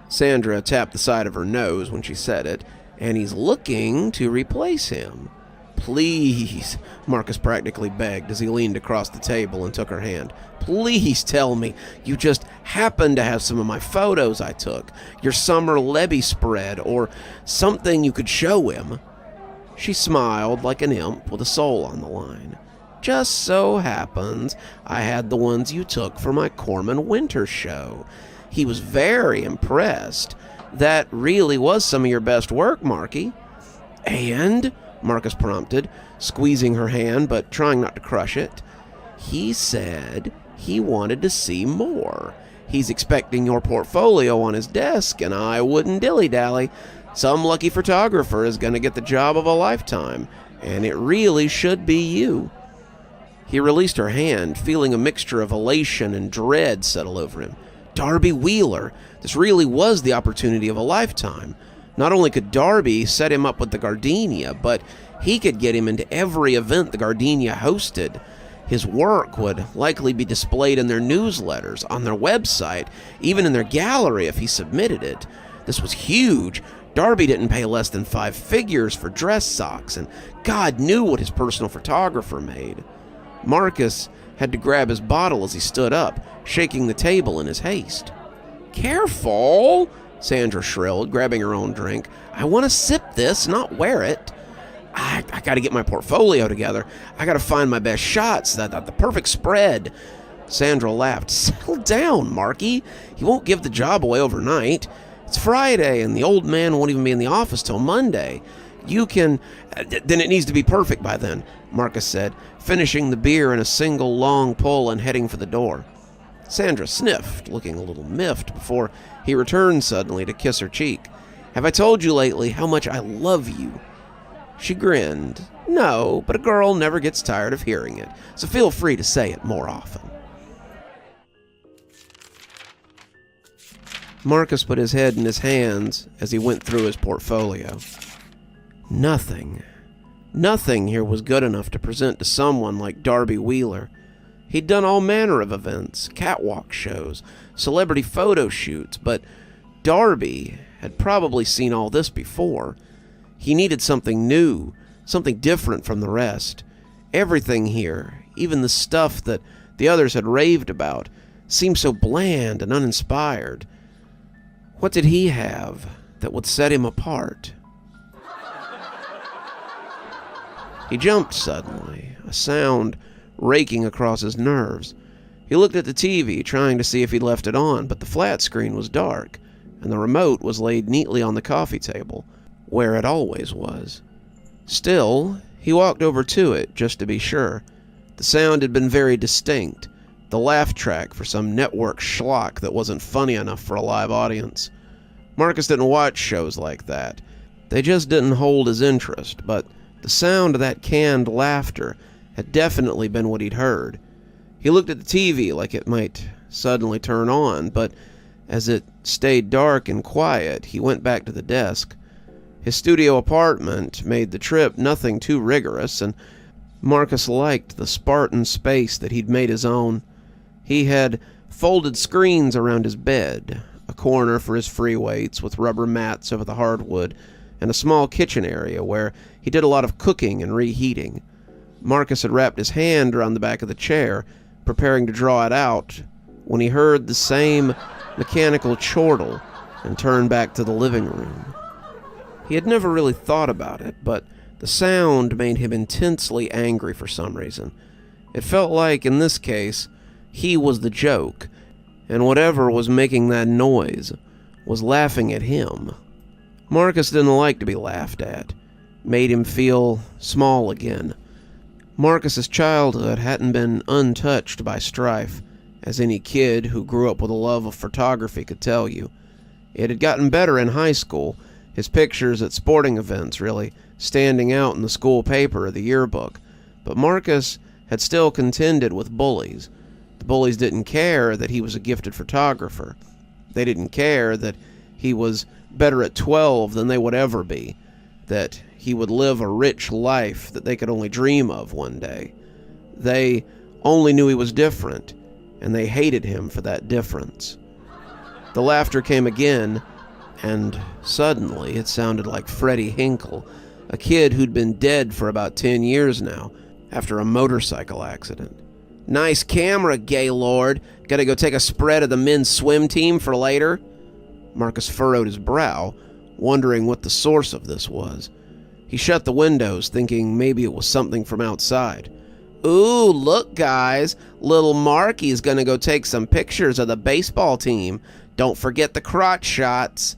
Speaker 1: Sandra tapped the side of her nose when she said it, and he's looking to replace him. Please, Marcus practically begged as he leaned across the table and took her hand. Please tell me you just happened to have some of my photos I took, your summer levee spread, or something you could show him. She smiled like an imp with a soul on the line. Just so happens I had the ones you took for my Corman Winter show. He was very impressed. That really was some of your best work, Marky. And, Marcus prompted, squeezing her hand but trying not to crush it, he said he wanted to see more. He's expecting your portfolio on his desk, and I wouldn't dilly-dally. Some lucky photographer is going to get the job of a lifetime, and it really should be you. He released her hand, feeling a mixture of elation and dread settle over him. Darby Wheeler, this really was the opportunity of a lifetime. Not only could Darby set him up with the Gardenia, but he could get him into every event the Gardenia hosted. His work would likely be displayed in their newsletters, on their website, even in their gallery if he submitted it. This was huge. Darby didn't pay less than 5 figures for dress socks, and God knew what his personal photographer made. Marcus had to grab his bottle as he stood up, shaking the table in his haste. Careful, Sandra shrilled, grabbing her own drink. I want to sip this, not wear it. I got to get my portfolio together. I got to find my best shots, the perfect spread. Sandra laughed. Settle down, Marky. He won't give the job away overnight. It's Friday, and the old man won't even be in the office till Monday. You can... Then it needs to be perfect by then, Marcus said, finishing the beer in a single long pull and heading for the door. Sandra sniffed, looking a little miffed, before he returned suddenly to kiss her cheek. Have I told you lately how much I love you? She grinned. No, but a girl never gets tired of hearing it, so feel free to say it more often. Marcus put his head in his hands as he went through his portfolio. Nothing here was good enough to present to someone like Darby Wheeler. He'd done all manner of events, catwalk shows, celebrity photo shoots, but Darby had probably seen all this before. He needed something new, something different from the rest. Everything here, even the stuff that the others had raved about, seemed so bland and uninspired. What did he have that would set him apart? He jumped suddenly, a sound raking across his nerves. He looked at the TV, trying to see if he'd left it on, but the flat screen was dark, and the remote was laid neatly on the coffee table, where it always was. Still, he walked over to it, just to be sure. The sound had been very distinct, the laugh track for some network schlock that wasn't funny enough for a live audience. Marcus didn't watch shows like that. They just didn't hold his interest, but the sound of that canned laughter had definitely been what he'd heard. He looked at the TV like it might suddenly turn on, but as it stayed dark and quiet, he went back to the desk. His studio apartment made the trip nothing too rigorous, and Marcus liked the Spartan space that he'd made his own. He had folded screens around his bed, a corner for his free weights with rubber mats over the hardwood, and a small kitchen area where he did a lot of cooking and reheating. Marcus had wrapped his hand around the back of the chair, preparing to draw it out, when he heard the same mechanical chortle and turned back to the living room. He had never really thought about it, but the sound made him intensely angry for some reason. It felt like, in this case, he was the joke, and whatever was making that noise was laughing at him. Marcus didn't like to be laughed at. It made him feel small again. Marcus's childhood hadn't been untouched by strife, as any kid who grew up with a love of photography could tell you. It had gotten better in high school, his pictures at sporting events really standing out in the school paper or the yearbook, but Marcus had still contended with bullies. The bullies didn't care that he was a gifted photographer. They didn't care that he was better at 12 than they would ever be, that he would live a rich life that they could only dream of one day. They only knew he was different, and they hated him for that difference. The laughter came again, and suddenly it sounded like Freddie Hinkle, a kid who'd been dead for about 10 years now, after a motorcycle accident. "Nice camera, Gaylord. Gotta go take a spread of the men's swim team for later?" Marcus furrowed his brow, wondering what the source of this was. He shut the windows, thinking maybe it was something from outside. "Ooh, look, guys. Little Marky's gonna go take some pictures of the baseball team. Don't forget the crotch shots."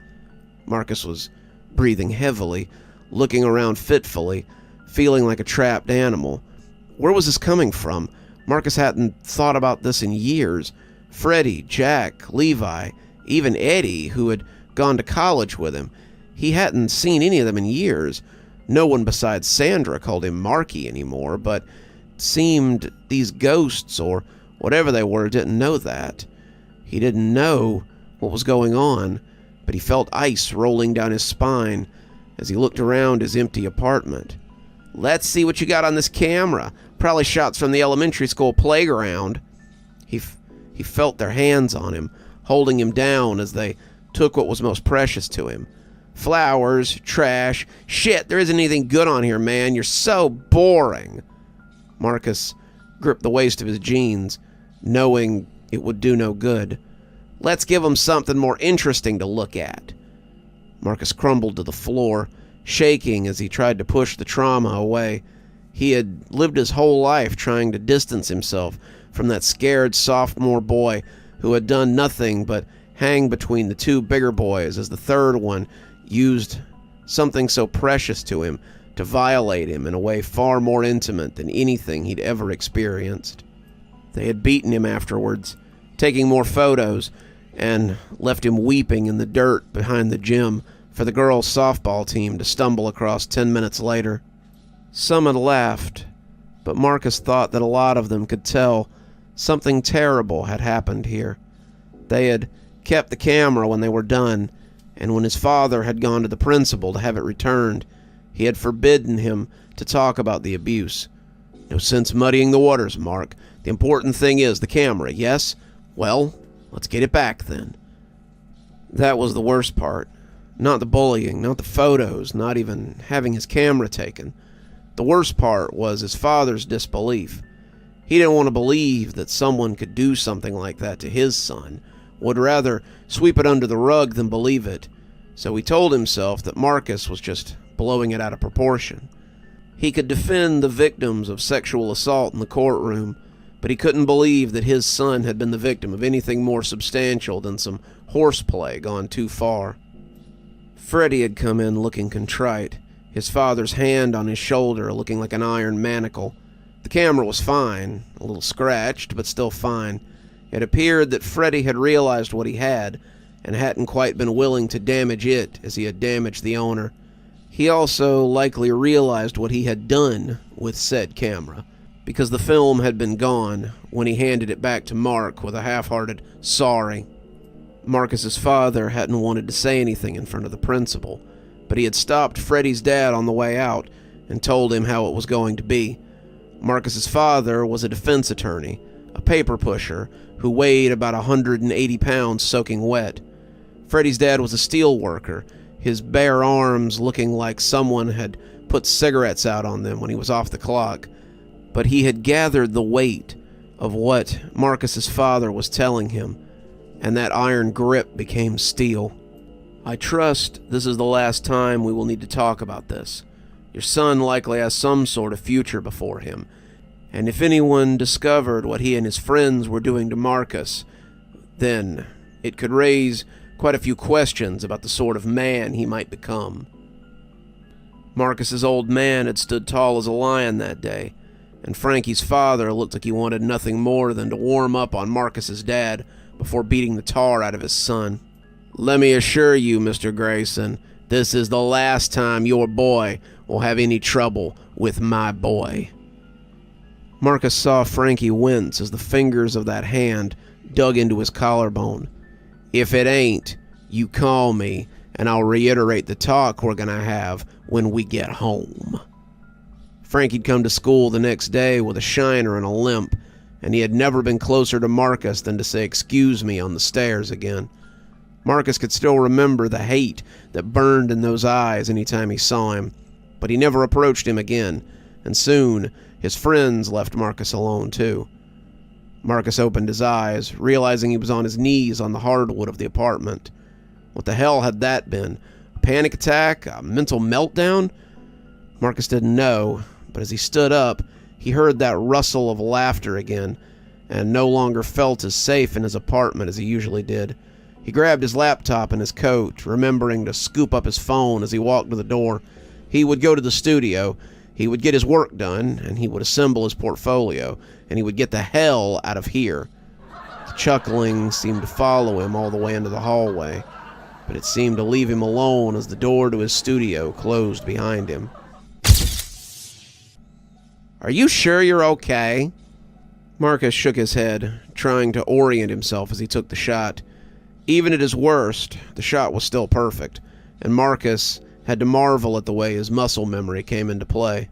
Speaker 1: Marcus was breathing heavily, looking around fitfully, feeling like a trapped animal. Where was this coming from? Marcus hadn't thought about this in years. Freddie, Jack, Levi, even Eddie, who had gone to college with him. He hadn't seen any of them in years. No one besides Sandra called him Marky anymore, but it seemed these ghosts, or whatever they were, didn't know that. He didn't know what was going on, but he felt ice rolling down his spine as he looked around his empty apartment. "Let's see what you got on this camera. Probably shots from the elementary school playground." He felt their hands on him, holding him down as they took what was most precious to him. "Flowers, trash. Shit, there isn't anything good on here, man. You're so boring." Marcus gripped the waist of his jeans, knowing it would do no good. "Let's give them something more interesting to look at." Marcus crumbled to the floor, shaking as he tried to push the trauma away. He had lived his whole life trying to distance himself from that scared sophomore boy who had done nothing but hang between the two bigger boys as the third one used something so precious to him to violate him in a way far more intimate than anything he'd ever experienced. They had beaten him afterwards, taking more photos, and left him weeping in the dirt behind the gym for the girls' softball team to stumble across 10 minutes later. Some had laughed, but Marcus thought that a lot of them could tell something terrible had happened here. They had kept the camera when they were done, and when his father had gone to the principal to have it returned, he had forbidden him to talk about the abuse. No sense muddying the waters, Mark. The important thing is the camera, yes? Well, let's get it back then. That was the worst part. Not the bullying, not the photos, not even having his camera taken. The worst part was his father's disbelief. He didn't want to believe that someone could do something like that to his son, would rather sweep it under the rug than believe it, so he told himself that Marcus was just blowing it out of proportion. He could defend the victims of sexual assault in the courtroom, but he couldn't believe that his son had been the victim of anything more substantial than some horseplay gone too far. Freddie had come in looking contrite, his father's hand on his shoulder looking like an iron manacle. The camera was fine, a little scratched, but still fine. It appeared that Freddie had realized what he had, and hadn't quite been willing to damage it as he had damaged the owner. He also likely realized what he had done with said camera, because the film had been gone when he handed it back to Mark with a half-hearted sorry. Marcus's father hadn't wanted to say anything in front of the principal, but he had stopped Freddie's dad on the way out and told him how it was going to be. Marcus's father was a defense attorney, a paper pusher, who weighed about 180 pounds soaking wet. Freddie's dad was a steel worker, his bare arms looking like someone had put cigarettes out on them when he was off the clock. But he had gathered the weight of what Marcus's father was telling him, and that iron grip became steel. I trust this is the last time we will need to talk about this. Your son likely has some sort of future before him, and if anyone discovered what he and his friends were doing to Marcus, then it could raise quite a few questions about the sort of man he might become. Marcus's old man had stood tall as a lion that day, and Frankie's father looked like he wanted nothing more than to warm up on Marcus's dad before beating the tar out of his son. Let me assure you, Mr. Grayson, this is the last time your boy will have any trouble with my boy. Marcus saw Frankie wince as the fingers of that hand dug into his collarbone. If it ain't, you call me, and I'll reiterate the talk we're gonna have when we get home. Frankie'd come to school the next day with a shiner and a limp, and he had never been closer to Marcus than to say excuse me on the stairs again. Marcus could still remember the hate that burned in those eyes any time he saw him, but he never approached him again, and soon his friends left Marcus alone too. Marcus opened his eyes, realizing he was on his knees on the hardwood of the apartment. What the hell had that been? A panic attack? A mental meltdown? Marcus didn't know, but as he stood up, he heard that rustle of laughter again, and no longer felt as safe in his apartment as he usually did. He grabbed his laptop and his coat, remembering to scoop up his phone as he walked to the door. He would go to the studio, he would get his work done, and he would assemble his portfolio, and he would get the hell out of here. The chuckling seemed to follow him all the way into the hallway, but it seemed to leave him alone as the door to his studio closed behind him. Are you sure you're okay? Marcus shook his head, trying to orient himself as he took the shot. Even at his worst, the shot was still perfect, and Marcus had to marvel at the way his muscle memory came into play.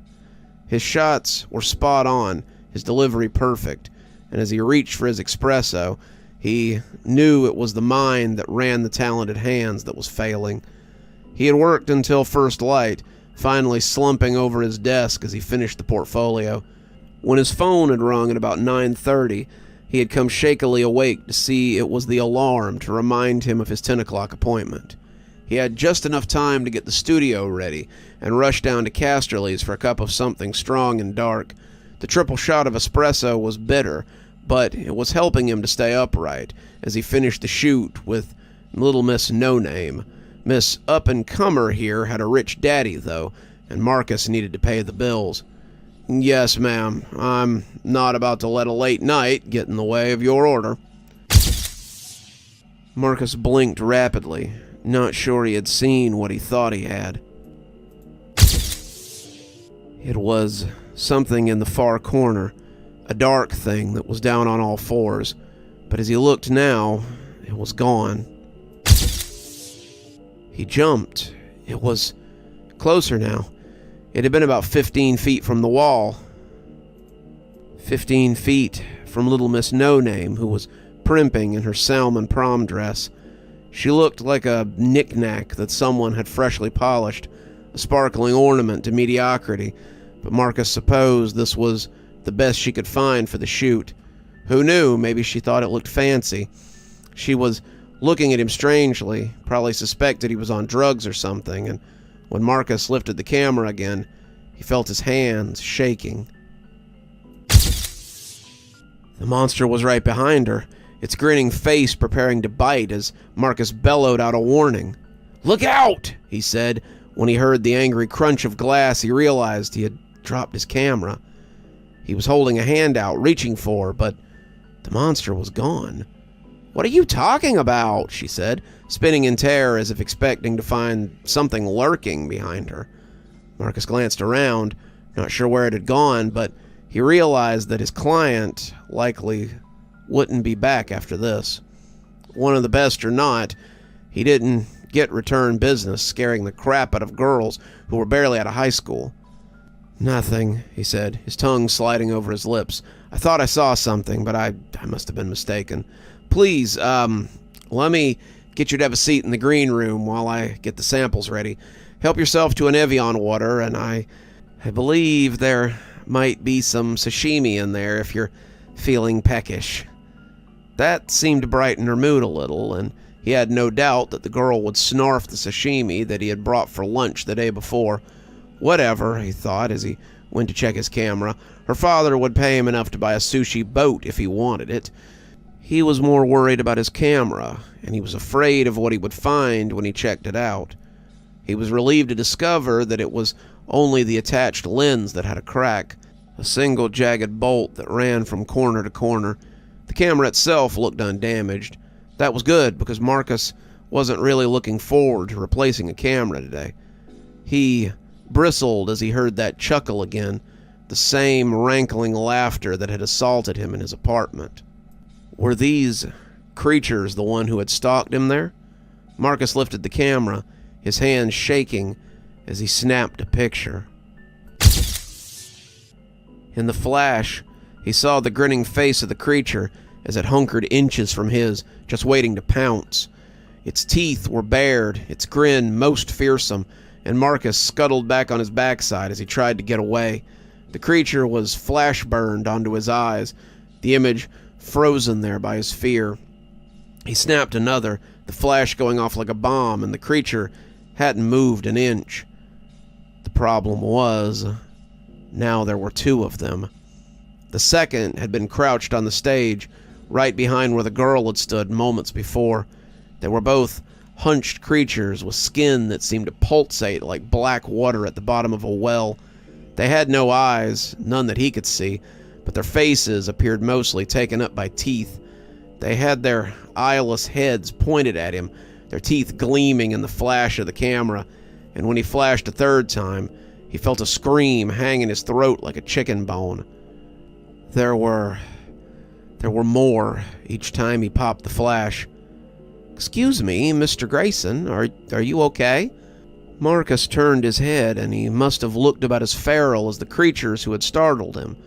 Speaker 1: His shots were spot on, his delivery perfect, and as he reached for his espresso, he knew it was the mind that ran the talented hands that was failing. He had worked until first light, finally slumping over his desk as he finished the portfolio. When his phone had rung at about 9:30, he had come shakily awake to see it was the alarm to remind him of his 10 o'clock appointment. He had just enough time to get the studio ready and rush down to Casterly's for a cup of something strong and dark. The triple shot of espresso was bitter, but it was helping him to stay upright as he finished the shoot with little Miss No Name. Miss Up-and-Comer here had a rich daddy, though, and Marcus needed to pay the bills. Yes, ma'am. I'm not about to let a late night get in the way of your order. Marcus blinked rapidly, not sure he had seen what he thought he had. It was something in the far corner, a dark thing that was down on all fours, but as he looked now, it was gone. He jumped. It was closer now. It had been about 15 feet from the wall. 15 feet from little Miss No-Name, who was primping in her salmon prom dress. She looked like a knick-knack that someone had freshly polished, a sparkling ornament to mediocrity, but Marcus supposed this was the best she could find for the shoot. Who knew? Maybe she thought it looked fancy. She was looking at him strangely, probably suspected he was on drugs or something, and when Marcus lifted the camera again, he felt his hands shaking. The monster was right behind her, its grinning face preparing to bite as Marcus bellowed out a warning. "Look out!" he said. When he heard the angry crunch of glass, he realized he had dropped his camera. He was holding a hand out, reaching for her, but the monster was gone. "What are you talking about?" she said, spinning in terror as if expecting to find something lurking behind her. Marcus glanced around, not sure where it had gone, but he realized that his client likely wouldn't be back after this. One of the best or not, he didn't get return business scaring the crap out of girls who were barely out of high school. "Nothing," he said, his tongue sliding over his lips. "I thought I saw something, but I must have been mistaken. Please, let me get you to have a seat in the green room while I get the samples ready. Help yourself to an Evian water, and I believe there might be some sashimi in there if you're feeling peckish." That seemed to brighten her mood a little, and he had no doubt that the girl would snarf the sashimi that he had brought for lunch the day before. Whatever, he thought as he went to check his camera. Her father would pay him enough to buy a sushi boat if he wanted it. He was more worried about his camera, and he was afraid of what he would find when he checked it out. He was relieved to discover that it was only the attached lens that had a crack, a single jagged bolt that ran from corner to corner. The camera itself looked undamaged. That was good, because Marcus wasn't really looking forward to replacing a camera today. He bristled as he heard that chuckle again, the same rankling laughter that had assaulted him in his apartment. Were these creatures the one who had stalked him there? Marcus lifted the camera, his hands shaking as he snapped a picture. In the flash, he saw the grinning face of the creature as it hunkered inches from his, just waiting to pounce. Its teeth were bared, its grin most fearsome, and Marcus scuttled back on his backside as he tried to get away. The creature was flash-burned onto his eyes, the image frozen there by his fear. He snapped another, the flash going off like a bomb, and the creature hadn't moved an inch. The problem was, now there were two of them. The second had been crouched on the stage, right behind where the girl had stood moments before. They were both hunched creatures with skin that seemed to pulsate like black water at the bottom of a well. They had no eyes, none that he could see, but their faces appeared mostly taken up by teeth. They had their eyeless heads pointed at him, their teeth gleaming in the flash of the camera, and when he flashed a third time, he felt a scream hang in his throat like a chicken bone. There were more each time he popped the flash. "Excuse me, Mr. Grayson, are you okay?" Marcus turned his head, and he must have looked about as feral as the creatures who had startled him.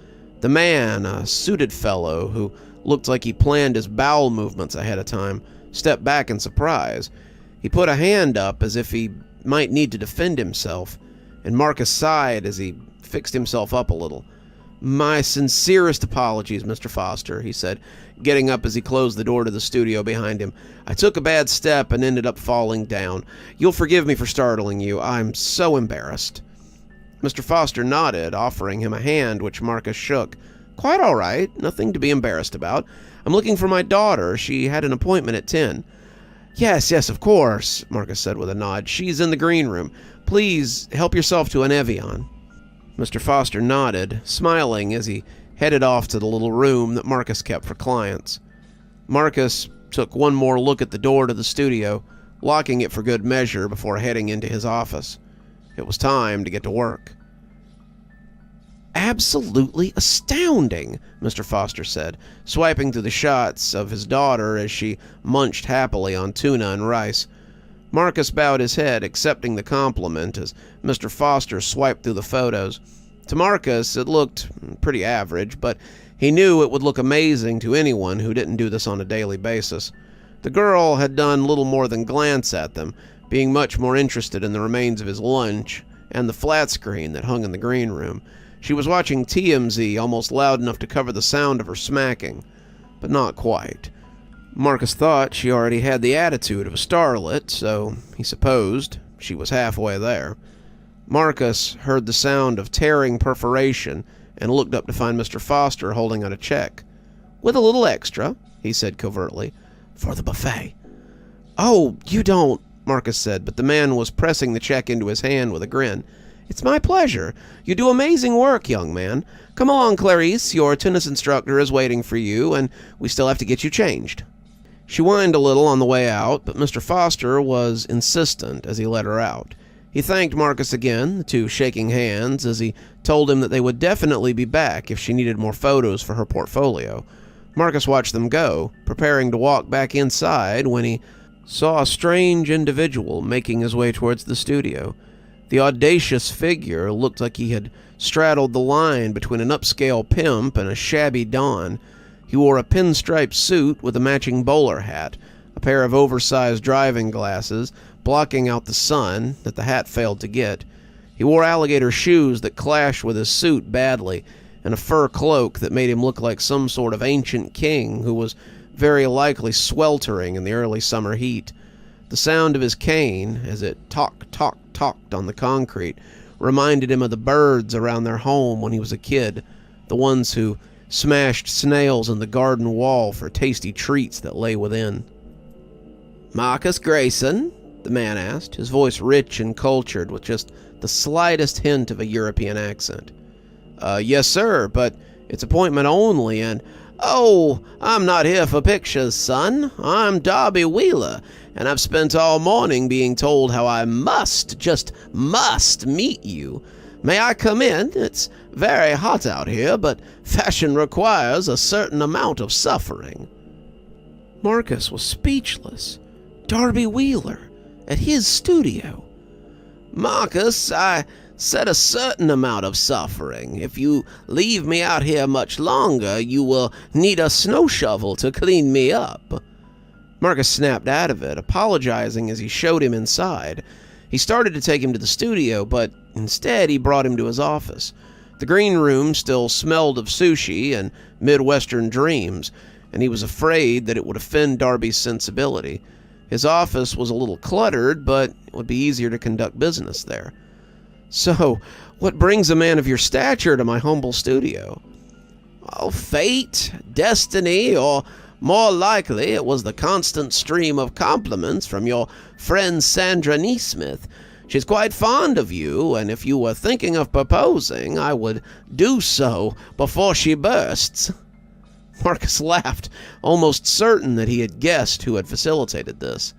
Speaker 1: The man, a suited fellow who looked like he planned his bowel movements ahead of time, stepped back in surprise. He put a hand up as if he might need to defend himself, and Marcus sighed as he fixed himself up a little. "My sincerest apologies, Mr. Foster," he said, getting up as he closed the door to the studio behind him. "I took a bad step and ended up falling down. You'll forgive me for startling you. I'm so embarrassed." Mr. Foster nodded, offering him a hand, which Marcus shook. "Quite all right. Nothing to be embarrassed about. I'm looking for my daughter. She had an appointment at 10. Yes, of course," Marcus said with a nod. "She's in the green room. Please help yourself to an Evian." Mr. Foster nodded, smiling as he headed off to the little room that Marcus kept for clients. Marcus took one more look at the door to the studio, locking it for good measure before heading into his office. It was time to get to work. absolutely astounding," Mr. Foster said, swiping through the shots of his daughter as she munched happily on tuna and rice. Marcus bowed his head, accepting the compliment as Mr. Foster swiped through the photos. To Marcus, it looked pretty average, but he knew it would look amazing to anyone who didn't do this on a daily basis. The girl had done little more than glance at them, being much more interested in the remains of his lunch and the flat screen that hung in the green room. She was watching TMZ almost loud enough to cover the sound of her smacking, but not quite. Marcus thought she already had the attitude of a starlet, so he supposed she was halfway there. Marcus heard the sound of tearing perforation and looked up to find Mr. Foster holding out a check. "With a little extra," he said covertly, "for the buffet." "Oh, you don't," Marcus said, but the man was pressing the check into his hand with a grin. "It's my pleasure. You do amazing work, young man. Come along, Clarice. Your tennis instructor is waiting for you, and we still have to get you changed." She whined a little on the way out, but Mr. Foster was insistent as he let her out. He thanked Marcus again, the two shaking hands, as he told him that they would definitely be back if she needed more photos for her portfolio. Marcus watched them go, preparing to walk back inside when he saw a strange individual making his way towards the studio. The audacious figure looked like he had straddled the line between an upscale pimp and a shabby don. He wore a pinstripe suit with a matching bowler hat, a pair of oversized driving glasses blocking out the sun that the hat failed to get. He wore alligator shoes that clashed with his suit badly, and a fur cloak that made him look like some sort of ancient king who was very likely sweltering in the early summer heat. The sound of his cane, as it talked on the concrete, reminded him of the birds around their home when he was a kid, the ones who smashed snails in the garden wall for tasty treats that lay within. "Marcus Grayson?" the man asked, his voice rich and cultured with just the slightest hint of a European accent. Yes, sir, but it's appointment only, and..." "Oh, I'm not here for pictures, son. I'm Darby Wheeler, and I've spent all morning being told how I just must meet you. May I come in? It's very hot out here, but fashion requires a certain amount of suffering." Marcus was speechless. Darby Wheeler, at his studio. "Marcus, I said a certain amount of suffering. If you leave me out here much longer, you will need a snow shovel to clean me up." Marcus snapped out of it, apologizing as he showed him inside. He started to take him to the studio, but instead he brought him to his office. The green room still smelled of sushi and Midwestern dreams, and he was afraid that it would offend Darby's sensibility. His office was a little cluttered, but it would be easier to conduct business there. "So, what brings a man of your stature to my humble studio?" "Oh, fate, destiny, or more likely it was the constant stream of compliments from your friend Sandra Neesmith. She's quite fond of you, and if you were thinking of proposing, I would do so before she bursts." Marcus laughed, almost certain that he had guessed who had facilitated this.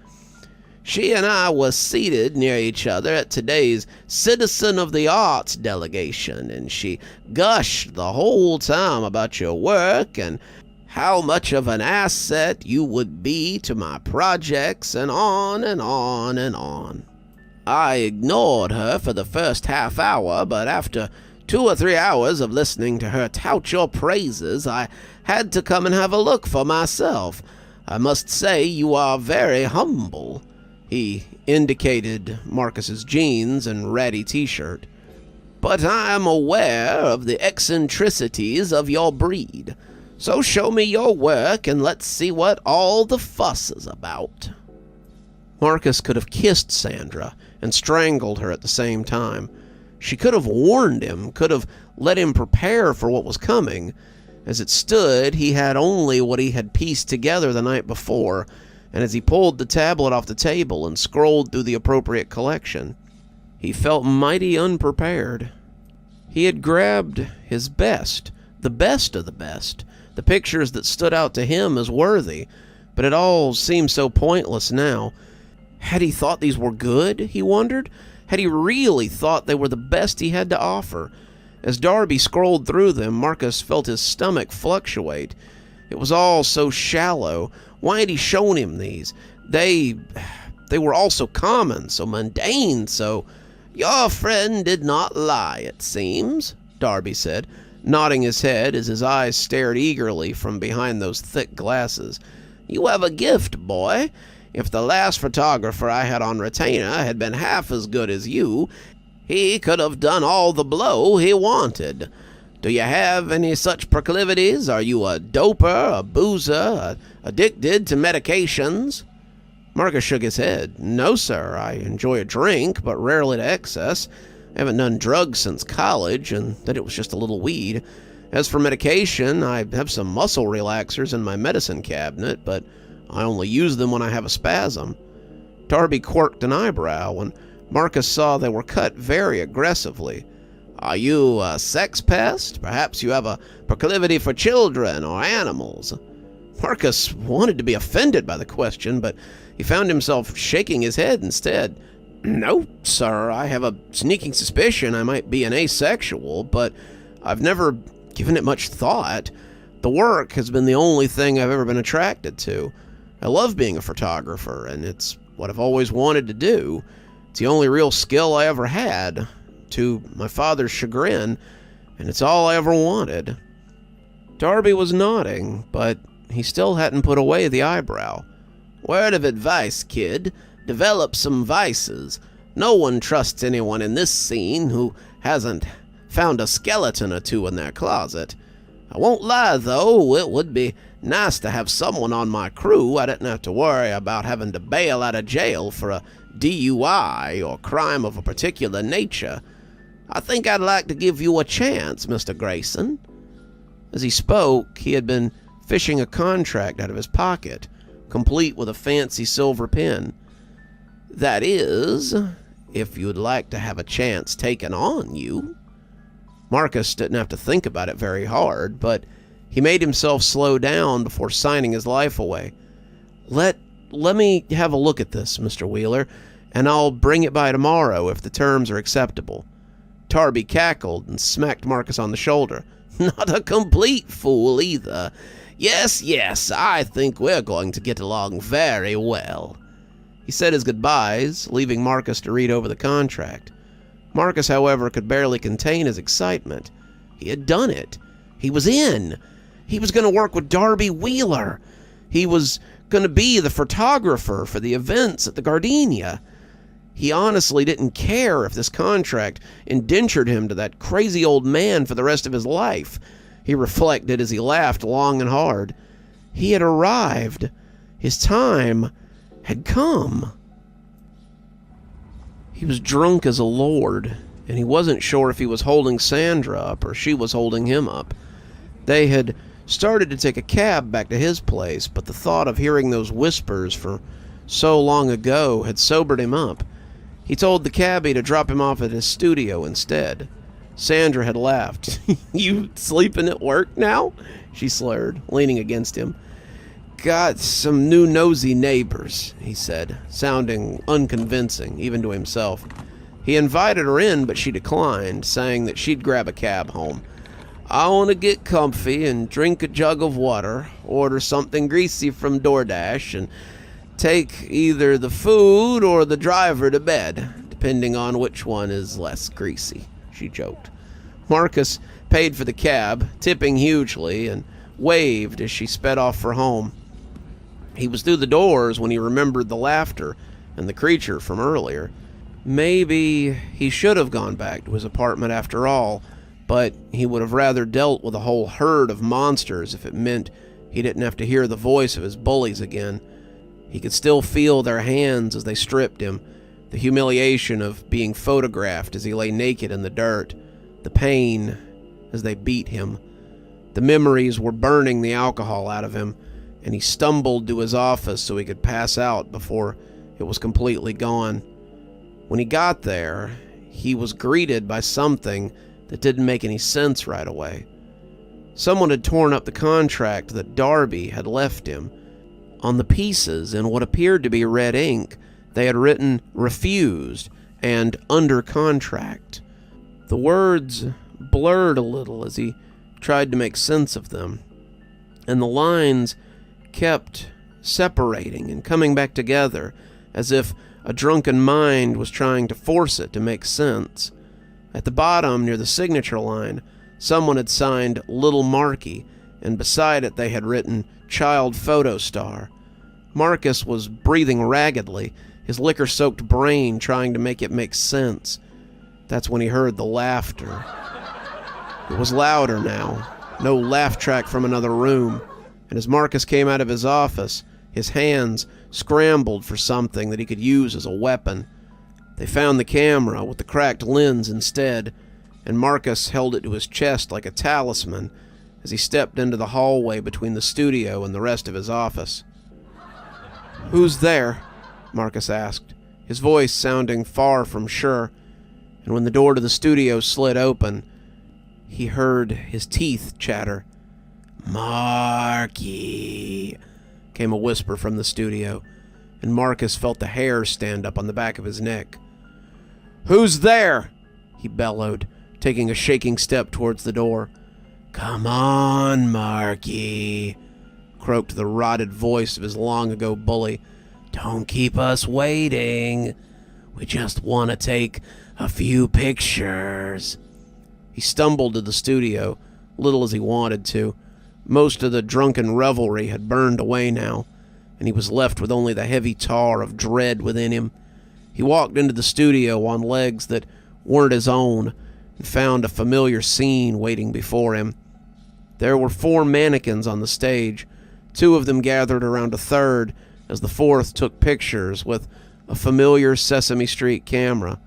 Speaker 1: "She and I were seated near each other at today's Citizen of the Arts delegation, and she gushed the whole time about your work and how much of an asset you would be to my projects, and on and on and on. I ignored her for the first half hour, but after 2 or 3 hours of listening to her tout your praises, I had to come and have a look for myself. I must say you are very humble." He indicated Marcus's jeans and ratty t-shirt. "But I am aware of the eccentricities of your breed. So show me your work and let's see what all the fuss is about." Marcus could have kissed Sandra and strangled her at the same time. She could have warned him, could have let him prepare for what was coming. As it stood, he had only what he had pieced together the night before, and as he pulled the tablet off the table and scrolled through the appropriate collection, he felt mighty unprepared. He had grabbed his best, the best of the best, the pictures that stood out to him as worthy, but it all seemed so pointless now. Had he thought these were good, he wondered? Had he really thought they were the best he had to offer? As Darby scrolled through them, Marcus felt his stomach fluctuate. It was all so shallow. Why had he shown him these? They were all so common, so mundane, so... "Your friend did not lie, it seems," Darby said, nodding his head as his eyes stared eagerly from behind those thick glasses. "You have a gift, boy. If the last photographer I had on retainer had been half as good as you, he could have done all the blow he wanted. Do you have any such proclivities? Are you a doper, a boozer, addicted to medications?" Marcus shook his head. "No, sir. I enjoy a drink, but rarely to excess. I haven't done drugs since college, and then it was just a little weed. As for medication, I have some muscle relaxers in my medicine cabinet, but I only use them when I have a spasm." Darby quirked an eyebrow, and Marcus saw they were cut very aggressively. "Are you a sex pest? Perhaps you have a proclivity for children or animals?" Marcus wanted to be offended by the question, but he found himself shaking his head instead. "No, sir, I have a sneaking suspicion I might be an asexual, but I've never given it much thought. The work has been the only thing I've ever been attracted to. I love being a photographer, and it's what I've always wanted to do. It's the only real skill I ever had, to my father's chagrin, and it's all I ever wanted." Darby was nodding, but he still hadn't put away the eyebrow. "Word of advice, kid. Develop some vices. No one trusts anyone in this scene who hasn't found a skeleton or two in their closet. I won't lie, though, it would be nice to have someone on my crew I didn't have to worry about having to bail out of jail for a DUI or crime of a particular nature. I think I'd like to give you a chance, Mr. Grayson." As he spoke, he had been fishing a contract out of his pocket, complete with a fancy silver pen. "That is, if you'd like to have a chance taken on you." Marcus didn't have to think about it very hard, but he made himself slow down before signing his life away. Let me have a look at this, Mr. Wheeler, and I'll bring it by tomorrow if the terms are acceptable." Darby cackled and smacked Marcus on the shoulder. "Not a complete fool, either. Yes, I think we're going to get along very well." He said his goodbyes, leaving Marcus to read over the contract. Marcus, however, could barely contain his excitement. He had done it. He was in. He was going to work with Darby Wheeler. He was going to be the photographer for the events at the Gardenia. He honestly didn't care if this contract indentured him to that crazy old man for the rest of his life, he reflected as he laughed long and hard. He had arrived. His time had come. He was drunk as a lord, and he wasn't sure if he was holding Sandra up or she was holding him up. They had started to take a cab back to his place, but the thought of hearing those whispers from so long ago had sobered him up. He told the cabbie to drop him off at his studio instead. Sandra had laughed. "You sleeping at work now?" she slurred, leaning against him. "Got some new nosy neighbors," he said, sounding unconvincing, even to himself. He invited her in, but she declined, saying that she'd grab a cab home. "I want to get comfy and drink a jug of water, order something greasy from DoorDash, and take either the food or the driver to bed, depending on which one is less greasy," she joked. Marcus paid for the cab, tipping hugely, and waved as she sped off for home. He was through the doors when he remembered the laughter and the creature from earlier. Maybe he should have gone back to his apartment after all, but he would have rather dealt with a whole herd of monsters if it meant he didn't have to hear the voice of his bullies again. He could still feel their hands as they stripped him, the humiliation of being photographed as he lay naked in the dirt, the pain as they beat him. The memories were burning the alcohol out of him, and he stumbled to his office so he could pass out before it was completely gone. When he got there, he was greeted by something that didn't make any sense right away. Someone had torn up the contract that Darby had left him. On the pieces, in what appeared to be red ink, they had written "refused" and "under contract." The words blurred a little as he tried to make sense of them, and the lines kept separating and coming back together as if a drunken mind was trying to force it to make sense. At the bottom, near the signature line, someone had signed Little Marky, and beside it they had written Child Photo Star. Marcus was breathing raggedly, his liquor-soaked brain trying to make it make sense. That's when he heard the laughter. It was louder now, no laugh track from another room, and as Marcus came out of his office, his hands scrambled for something that he could use as a weapon. They found the camera with the cracked lens instead, and Marcus held it to his chest like a talisman as he stepped into the hallway between the studio and the rest of his office. "Who's there?" Marcus asked, his voice sounding far from sure, and when the door to the studio slid open, he heard his teeth chatter. "Marky," came a whisper from the studio, and Marcus felt the hair stand up on the back of his neck. "Who's there?" he bellowed, taking a shaking step towards the door. "Come on, Marky," croaked the rotted voice of his long-ago bully. "Don't keep us waiting. We just want to take a few pictures." He stumbled to the studio, little as he wanted to. Most of the drunken revelry had burned away now, and he was left with only the heavy tar of dread within him. He walked into the studio on legs that weren't his own and found a familiar scene waiting before him. There were 4 mannequins on the stage. 2 of them gathered around a third as the 4th took pictures with a familiar Sesame Street camera.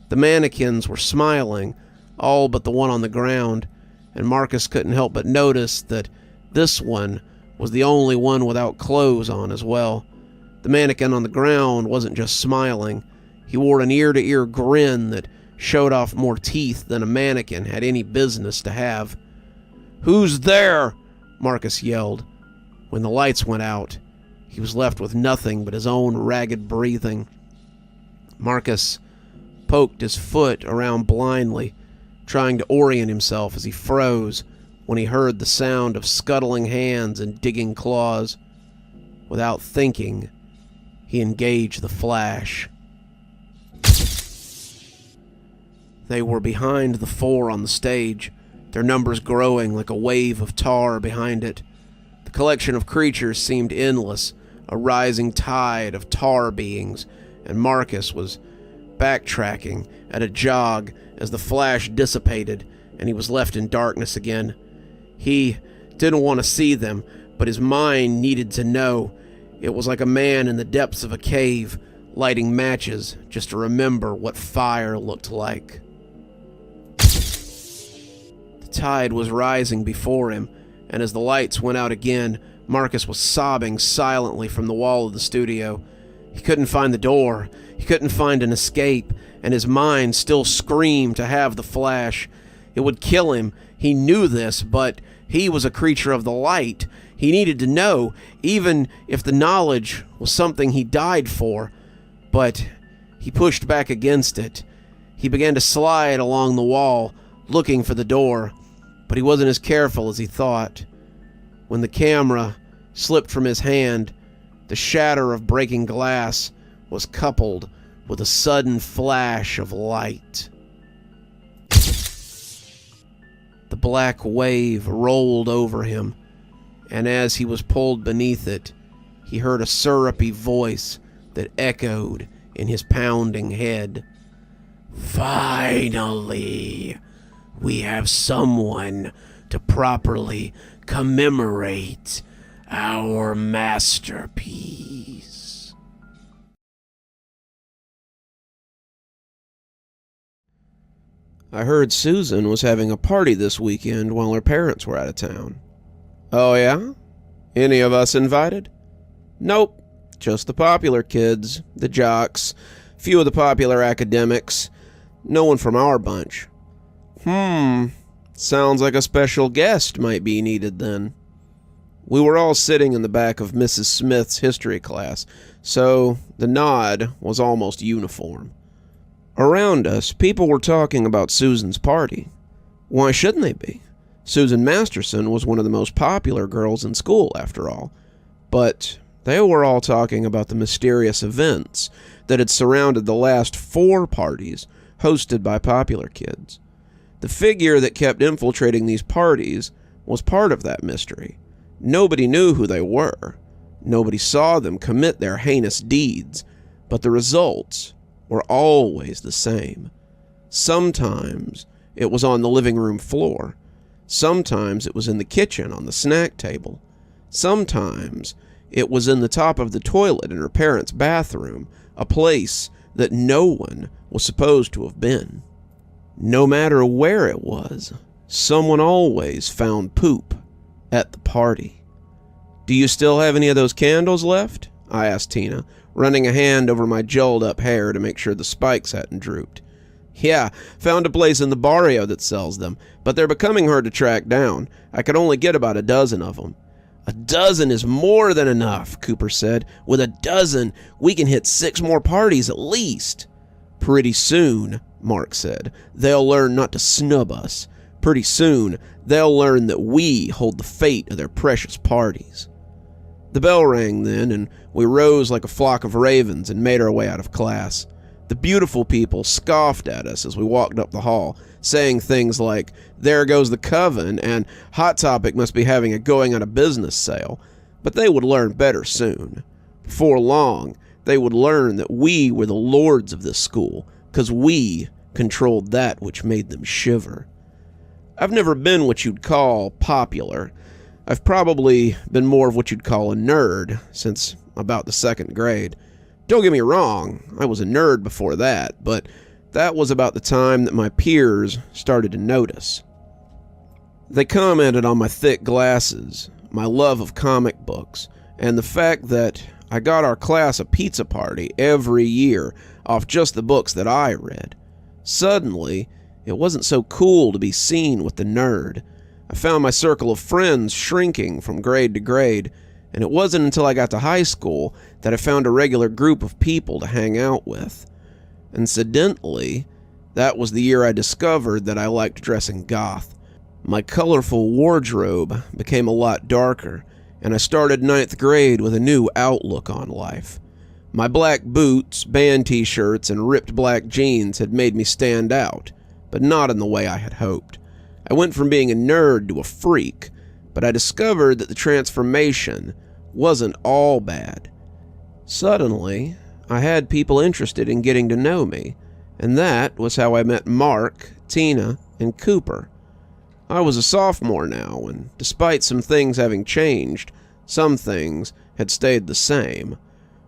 Speaker 1: The mannequins were smiling, all but the one on the ground, and Marcus couldn't help but notice that this one was the only one without clothes on as well. The mannequin on the ground wasn't just smiling. He wore an ear-to-ear grin that showed off more teeth than a mannequin had any business to have. "Who's there?" Marcus yelled. When the lights went out, he was left with nothing but his own ragged breathing. Marcus poked his foot around blindly, trying to orient himself as he froze when he heard the sound of scuttling hands and digging claws. Without thinking, he engaged the flash. They were behind the 4 on the stage, their numbers growing like a wave of tar behind it. The collection of creatures seemed endless, a rising tide of tar beings, and Marcus was backtracking at a jog as the flash dissipated and he was left in darkness again. He didn't want to see them, but his mind needed to know. It was like a man in the depths of a cave, lighting matches just to remember what fire looked like. The tide was rising before him, and as the lights went out again, Marcus was sobbing silently from the wall of the studio. He couldn't find the door, he couldn't find an escape, and his mind still screamed to have the flash. It would kill him, he knew this, but he was a creature of the light. He needed to know, even if the knowledge was something he died for. But he pushed back against it. He began to slide along the wall, looking for the door, but he wasn't as careful as he thought. When the camera slipped from his hand, the shatter of breaking glass was coupled with a sudden flash of light. The black wave rolled over him, and as he was pulled beneath it, he heard a syrupy voice that echoed in his pounding head. "Finally, we have someone to properly commemorate our masterpiece." I heard Susan was having a party this weekend while her parents were out of town. "Oh yeah? Any of us invited?" "Nope, just the popular kids, the jocks, few of the popular academics, no one from our bunch." Sounds like a special guest might be needed then." We were all sitting in the back of Mrs. Smith's history class, so the nod was almost uniform. Around us, people were talking about Susan's party. Why shouldn't they be? Susan Masterson was one of the most popular girls in school, after all. But they were all talking about the mysterious events that had surrounded the last 4 parties hosted by popular kids. The figure that kept infiltrating these parties was part of that mystery. Nobody knew who they were. Nobody saw them commit their heinous deeds, but the results were always the same. Sometimes it was on the living room floor. Sometimes it was in the kitchen on the snack table. Sometimes it was in the top of the toilet in her parents' bathroom, a place that no one was supposed to have been. No matter where it was, someone always found poop at the party. "Do you still have any of those candles left?" I asked Tina, running a hand over my gelled-up hair to make sure the spikes hadn't drooped. "Yeah, found a place in the barrio that sells them, but they're becoming hard to track down. I could only get about a dozen of them." "A dozen is more than enough," Cooper said. "With a dozen, we can hit 6 more parties at least." "Pretty soon," Mark said, "they'll learn not to snub us. Pretty soon, they'll learn that we hold the fate of their precious parties." The bell rang then, and we rose like a flock of ravens and made our way out of class. The beautiful people scoffed at us as we walked up the hall, saying things like, "There goes the coven," and "Hot Topic must be having a going out of business sale." But they would learn better soon. Before long, they would learn that we were the lords of this school, because we controlled that which made them shiver. I've never been what you'd call popular. I've probably been more of what you'd call a nerd since about the 2nd grade. Don't get me wrong, I was a nerd before that, but that was about the time that my peers started to notice. They commented on my thick glasses, my love of comic books, and the fact that I got our class a pizza party every year off just the books that I read. Suddenly, it wasn't so cool to be seen with the nerd. I found my circle of friends shrinking from grade to grade, and it wasn't until I got to high school that I found a regular group of people to hang out with. Incidentally, that was the year I discovered that I liked dressing goth. My colorful wardrobe became a lot darker, and I started 9th grade with a new outlook on life. My black boots, band t-shirts, and ripped black jeans had made me stand out, but not in the way I had hoped. I went from being a nerd to a freak, but I discovered that the transformation wasn't all bad. Suddenly, I had people interested in getting to know me, and that was how I met Mark, Tina, and Cooper. I was a sophomore now, and despite some things having changed, some things had stayed the same.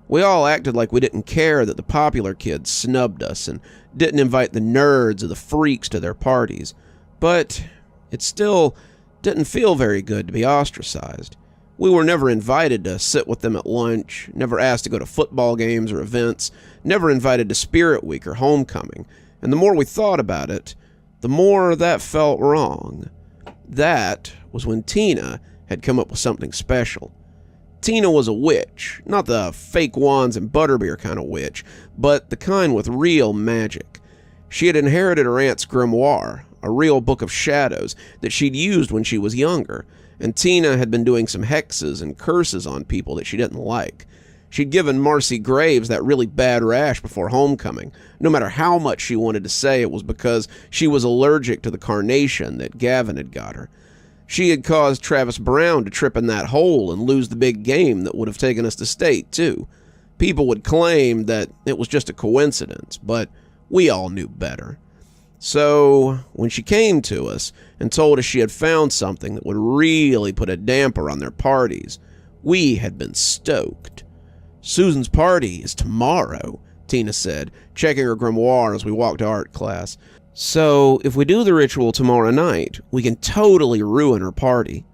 Speaker 1: We all acted like we didn't care that the popular kids snubbed us and didn't invite the nerds or the freaks to their parties, but it still didn't feel very good to be ostracized. We were never invited to sit with them at lunch, never asked to go to football games or events, never invited to Spirit Week or homecoming, and the more we thought about it, the more that felt wrong. That was when Tina had come up with something special. Tina was a witch, not the fake wands and butterbeer kind of witch, but the kind with real magic. She had inherited her aunt's grimoire, a real book of shadows that she'd used when she was younger, and Tina had been doing some hexes and curses on people that she didn't like. She'd given Marcy Graves that really bad rash before homecoming, no matter how much she wanted to say it was because she was allergic to the carnation that Gavin had got her. She had caused Travis Brown to trip in that hole and lose the big game that would have taken us to state, too. People would claim that it was just a coincidence, but we all knew better. So, when she came to us and told us she had found something that would really put a damper on their parties, we had been stoked. "Susan's party is tomorrow," Tina said, checking her grimoire as we walked to art class. "So, if we do the ritual tomorrow night, we can totally ruin her party."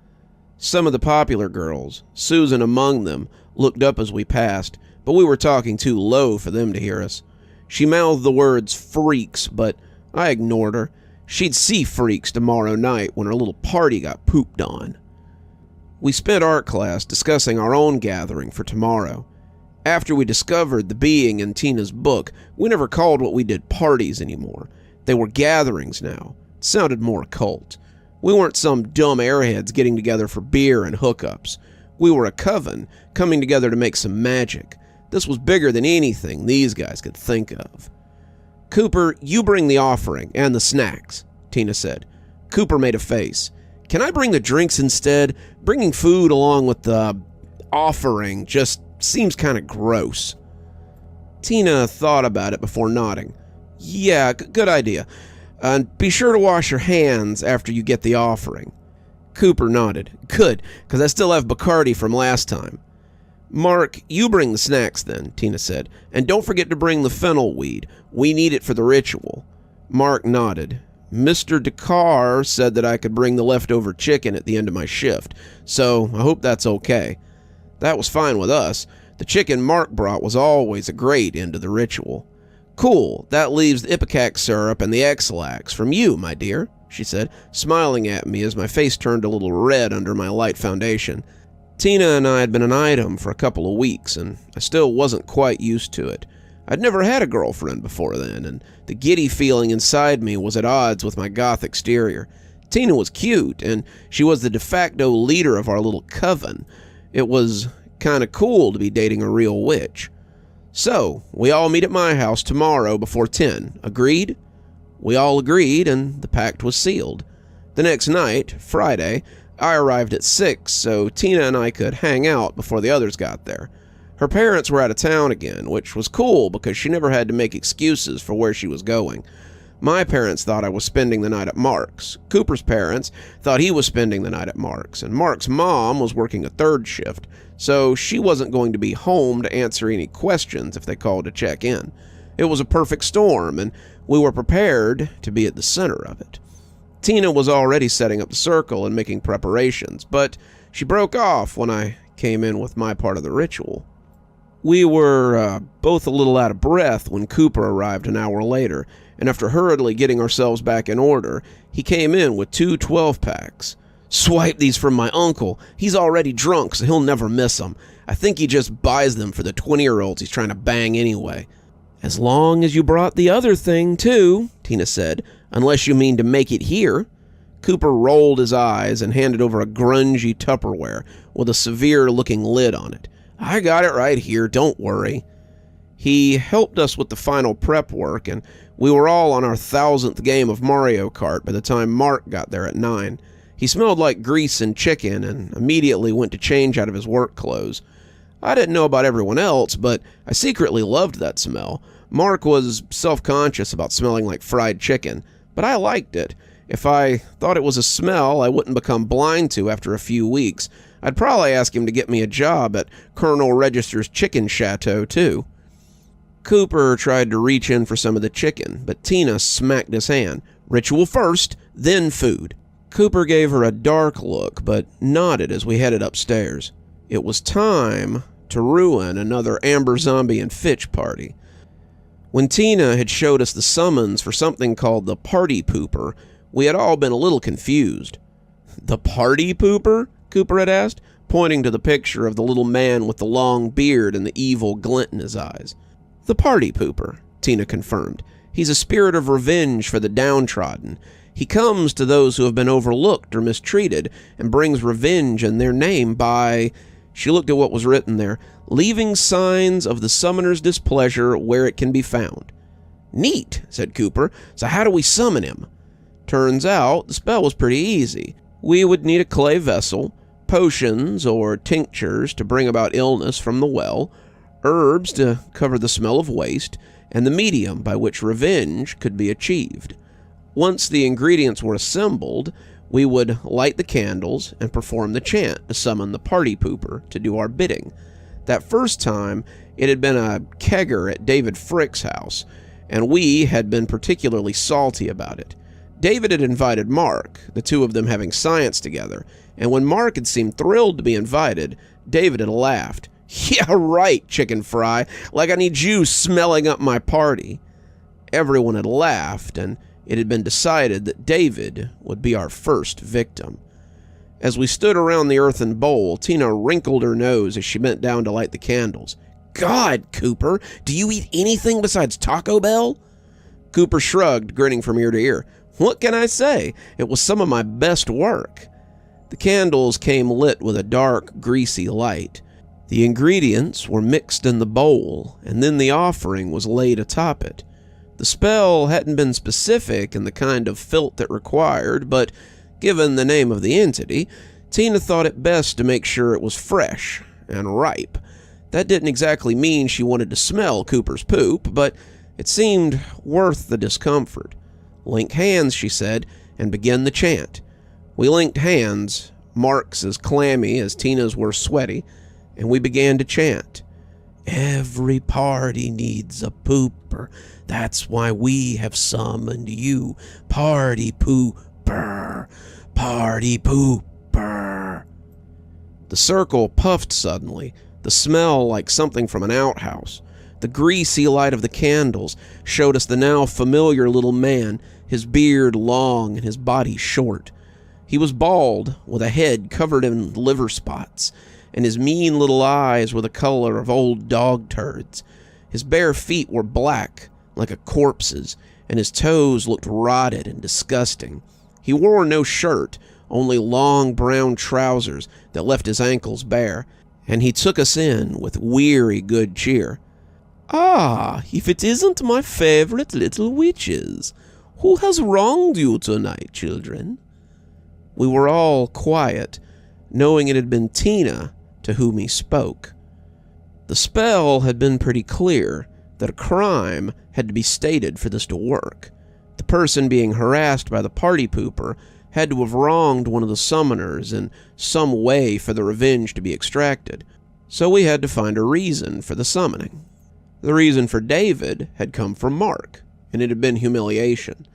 Speaker 1: Some of the popular girls, Susan among them, looked up as we passed, but we were talking too low for them to hear us. She mouthed the words freaks, but I ignored her. She'd see freaks tomorrow night when her little party got pooped on. We spent art class discussing our own gathering for tomorrow. After we discovered the being in Tina's book, we never called what we did parties anymore. They were gatherings now, sounded more occult. We weren't some dumb airheads getting together for beer and hookups. We were a coven coming together to make some magic. This was bigger than anything these guys could think of. "Cooper, you bring the offering and the snacks," Tina said. Cooper made a face. "Can I bring the drinks instead? Bringing food along with the offering just seems kind of gross." Tina thought about it before nodding. "Yeah, good idea. And be sure to wash your hands after you get the offering." Cooper nodded. "Good, because I still have Bacardi from last time." "Mark, you bring the snacks then," Tina said. "And don't forget to bring the fennel weed. We need it for the ritual." Mark nodded. "Mr. Dakar said that I could bring the leftover chicken at the end of my shift, so I hope that's okay." That was fine with us. The chicken Mark brought was always a great end to the ritual. "Cool, that leaves the ipecac syrup and the Exilax from you, my dear," she said, smiling at me as my face turned a little red under my light foundation. Tina and I had been an item for a couple of weeks, and I still wasn't quite used to it. I'd never had a girlfriend before then, and the giddy feeling inside me was at odds with my goth exterior. Tina was cute, and she was the de facto leader of our little coven. It was kind of cool to be dating a real witch. "So, we all meet at my house tomorrow before 10. Agreed?" We all agreed, and the pact was sealed. The next night, Friday, I arrived at 6, so Tina and I could hang out before the others got there. Her parents were out of town again, which was cool because she never had to make excuses for where she was going. My parents thought I was spending the night at Mark's. Cooper's parents thought he was spending the night at Mark's, and Mark's mom was working a third shift, so she wasn't going to be home to answer any questions if they called to check in. It was a perfect storm, and we were prepared to be at the center of it. Tina was already setting up the circle and making preparations, but she broke off when I came in with my part of the ritual. We were both a little out of breath when Cooper arrived an hour later, and after hurriedly getting ourselves back in order, he came in with 2 12-packs. "Swipe these from my uncle. He's already drunk, so he'll never miss them. I think he just buys them for the 20-year-olds he's trying to bang anyway." "As long as you brought the other thing, too," Tina said, "unless you mean to make it here." Cooper rolled his eyes and handed over a grungy Tupperware with a severe-looking lid on it. "I got it right here, don't worry." He helped us with the final prep work, and we were all on our 1000th game of Mario Kart by the time Mark got there at 9. He smelled like grease and chicken and immediately went to change out of his work clothes. I didn't know about everyone else, but I secretly loved that smell. Mark was self-conscious about smelling like fried chicken, but I liked it. If I thought it was a smell I wouldn't become blind to after a few weeks, I'd probably ask him to get me a job at Colonel Register's Chicken Chateau, too. Cooper tried to reach in for some of the chicken, but Tina smacked his hand. "Ritual first, then food." Cooper gave her a dark look, but nodded as we headed upstairs. It was time to ruin another Amber Zombie and Fitch party. When Tina had showed us the summons for something called the Party Pooper, we had all been a little confused. "The Party Pooper?" Cooper had asked, pointing to the picture of the little man with the long beard and the evil glint in his eyes. "The Party Pooper," Tina confirmed. "He's a spirit of revenge for the downtrodden. He comes to those who have been overlooked or mistreated and brings revenge in their name by," she looked at what was written there, "leaving signs of the summoner's displeasure where it can be found." "Neat," said Cooper. "So how do we summon him?" Turns out the spell was pretty easy. We would need a clay vessel, potions or tinctures to bring about illness from the well, herbs to cover the smell of waste, and the medium by which revenge could be achieved. Once the ingredients were assembled, we would light the candles and perform the chant to summon the Party Pooper to do our bidding. That first time, it had been a kegger at David Frick's house, and we had been particularly salty about it. David had invited Mark, the two of them having science together, and when Mark had seemed thrilled to be invited, David had laughed. "Yeah, right, chicken fry, like I need you smelling up my party." Everyone had laughed, and it had been decided that David would be our first victim. As we stood around the earthen bowl, Tina wrinkled her nose as she bent down to light the candles. "God, Cooper, do you eat anything besides Taco Bell?" Cooper shrugged, grinning from ear to ear. What can I say? It was some of my best work. The candles came lit with a dark, greasy light. The ingredients were mixed in the bowl, and then the offering was laid atop it. The spell hadn't been specific in the kind of filth it required, but given the name of the entity, Tina thought it best to make sure it was fresh and ripe. That didn't exactly mean she wanted to smell Cooper's poop, but it seemed worth the discomfort. Link hands, she said, and begin the chant. We linked hands, Mark's as clammy as Tina's were sweaty, and we began to chant. Every party needs a pooper. That's why we have summoned you. Party pooper. Party pooper. The circle puffed suddenly, the smell like something from an outhouse. The greasy light of the candles showed us the now familiar little man, his beard long and his body short. He was bald, with a head covered in liver spots, and his mean little eyes were the color of old dog turds. His bare feet were black, like a corpse's, and his toes looked rotted and disgusting. He wore no shirt, only long brown trousers that left his ankles bare, and he took us in with weary good cheer. "Ah, if it isn't my favorite little witches! Who has wronged you tonight, children?" We were all quiet, knowing it had been Tina to whom he spoke. The spell had been pretty clear that a crime had to be stated for this to work. The person being harassed by the party pooper had to have wronged one of the summoners in some way for the revenge to be extracted, so we had to find a reason for the summoning. The reason for David had come from Mark, and it had been humiliation.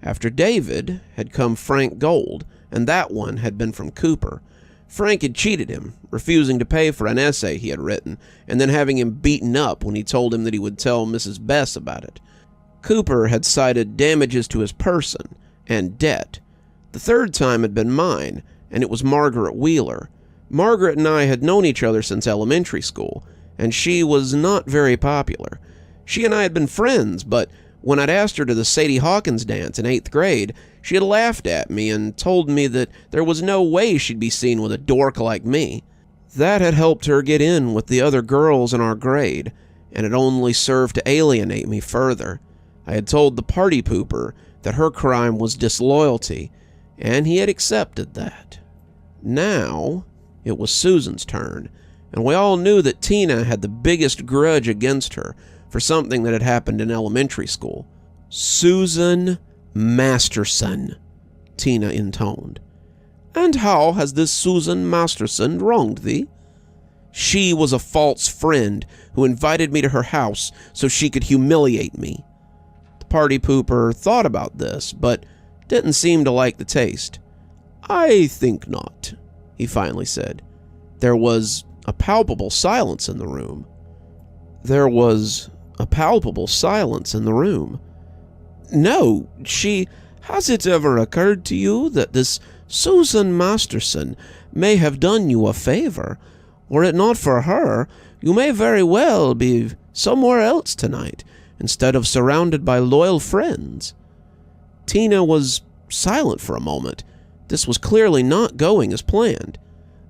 Speaker 1: After David had come Frank Gold, and that one had been from Cooper. Frank had cheated him, refusing to pay for an essay he had written, and then having him beaten up when he told him that he would tell Mrs. Bess about it. Cooper had cited damages to his person and debt. The third time had been mine, and it was Margaret Wheeler. Margaret and I had known each other since elementary school, and she was not very popular. She and I had been friends, but when I'd asked her to the Sadie Hawkins dance in 8th grade, she had laughed at me and told me that there was no way she'd be seen with a dork like me. That had helped her get in with the other girls in our grade, and it only served to alienate me further. I had told the party pooper that her crime was disloyalty, and he had accepted that. Now, it was Susan's turn, and we all knew that Tina had the biggest grudge against her for something that had happened in elementary school. "Susan Masterson," Tina intoned. "And how has this Susan Masterson wronged thee?" "She was a false friend who invited me to her house so she could humiliate me." The party pooper thought about this, but didn't seem to like the taste. "I think not," he finally said. There was a palpable silence in the room. "No, has it ever occurred to you that this Susan Masterson may have done you a favor? Were it not for her, you may very well be somewhere else tonight, instead of surrounded by loyal friends." Tina was silent for a moment. This was clearly not going as planned.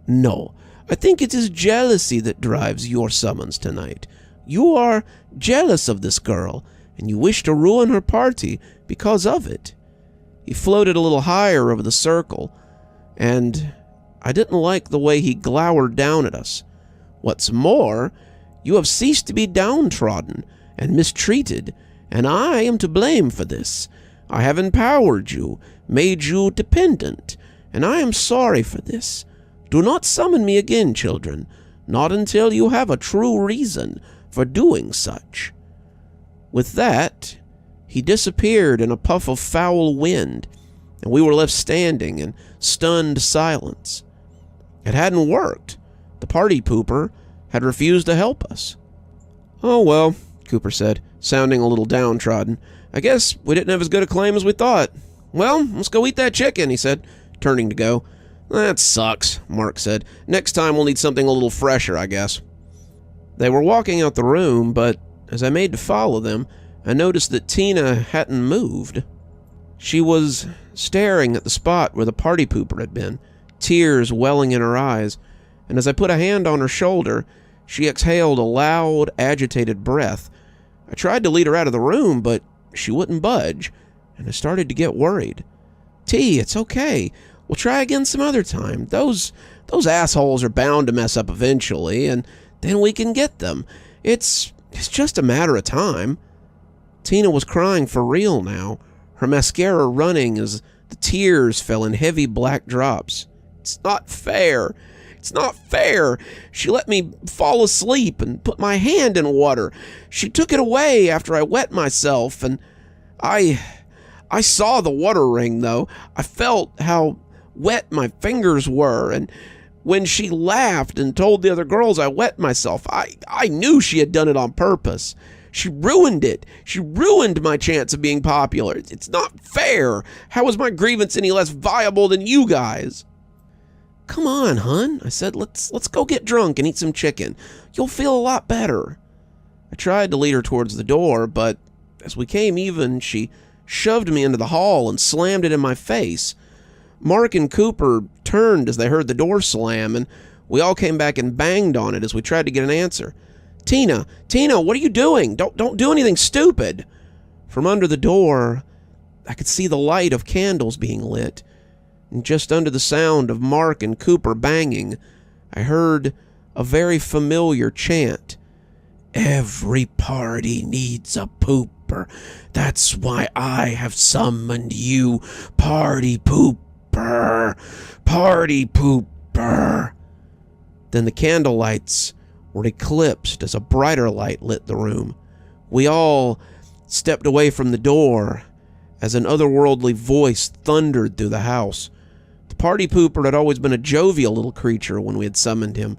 Speaker 1: "No, I think it is jealousy that drives your summons tonight. You are jealous of this girl, and you wish to ruin her party because of it." He floated a little higher over the circle, and I didn't like the way he glowered down at us. "What's more, you have ceased to be downtrodden and mistreated, and I am to blame for this. I have empowered you, made you dependent, and I am sorry for this. Do not summon me again, children, not until you have a true reason for doing such." With that, he disappeared in a puff of foul wind, and we were left standing in stunned silence. It hadn't worked. The party pooper had refused to help us. "Oh well," Cooper said, sounding a little downtrodden. "I guess we didn't have as good a claim as we thought. Well, let's go eat that chicken," he said, turning to go. "That sucks," Mark said. "Next time we'll need something a little fresher, I guess." They were walking out the room, but as I made to follow them, I noticed that Tina hadn't moved. She was staring at the spot where the party pooper had been, tears welling in her eyes, and as I put a hand on her shoulder, she exhaled a loud, agitated breath. I tried to lead her out of the room, but she wouldn't budge, and I started to get worried. T, it's okay. We'll try again some other time. Those assholes are bound to mess up eventually, and then we can get them. It's just a matter of time. Tina was crying for real now, her mascara running as the tears fell in heavy black drops. It's not fair. It's not fair. She let me fall asleep and put my hand in water. She took it away after I wet myself, and I saw the water ring, though. I felt how wet my fingers were, and when she laughed and told the other girls I wet myself, I knew she had done it on purpose. She ruined it. She ruined my chance of being popular. It's not fair. How is my grievance any less viable than you guys? Come on, hun, I said. Let's go get drunk and eat some chicken. You'll feel a lot better. I tried to lead her towards the door, but as we came even, she shoved me into the hall and slammed it in my face. Mark and Cooper turned as they heard the door slam, and we all came back and banged on it as we tried to get an answer. Tina, what are you doing? Don't do anything stupid. From under the door, I could see the light of candles being lit, and just under the sound of Mark and Cooper banging, I heard a very familiar chant. Every party needs a pooper. That's why I have summoned you, party pooper, party pooper. Then the candle lights were eclipsed as a brighter light lit the room. We all stepped away from the door as an otherworldly voice thundered through the house. The party pooper had always been a jovial little creature when we had summoned him,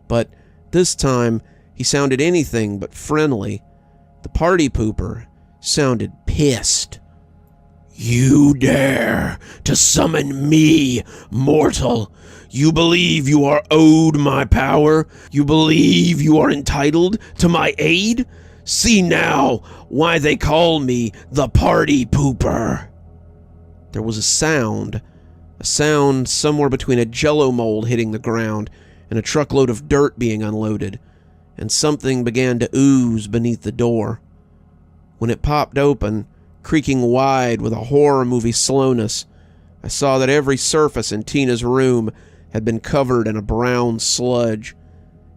Speaker 1: but this time he sounded anything but friendly. The party pooper sounded pissed. You dare to summon me, mortal? You believe you are owed my power? You believe you are entitled to my aid? See now why they call me the party pooper. There was a sound somewhere between a jello mold hitting the ground and a truckload of dirt being unloaded, and something began to ooze beneath the door. When it popped open, creaking wide with a horror movie slowness, I saw that every surface in Tina's room had been covered in a brown sludge.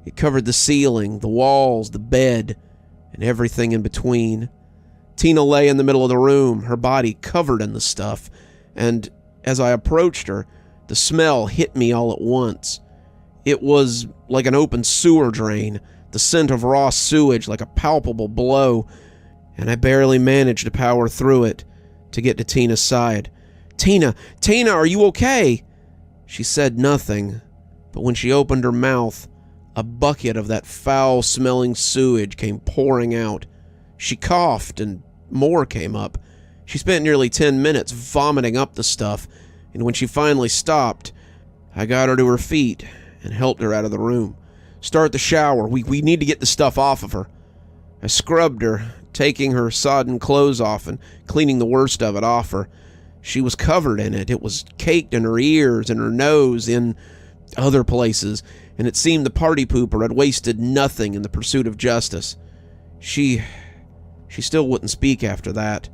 Speaker 1: It covered the ceiling, the walls, the bed, and everything in between. Tina lay in the middle of the room, her body covered in the stuff, and as I approached her, the smell hit me all at once. It was like an open sewer drain, the scent of raw sewage like a palpable blow, and I barely managed to power through it to get to Tina's side. Tina, are you okay? She said nothing, but when she opened her mouth, a bucket of that foul-smelling sewage came pouring out. She coughed, and more came up. She spent nearly 10 minutes vomiting up the stuff, and when she finally stopped, I got her to her feet and helped her out of the room. Start the shower. We need to get the stuff off of her. I scrubbed her, taking her sodden clothes off and cleaning the worst of it off her. She was covered in it. It was caked in her ears and her nose, in other places, and it seemed the party pooper had wasted nothing in the pursuit of justice. She still wouldn't speak after that,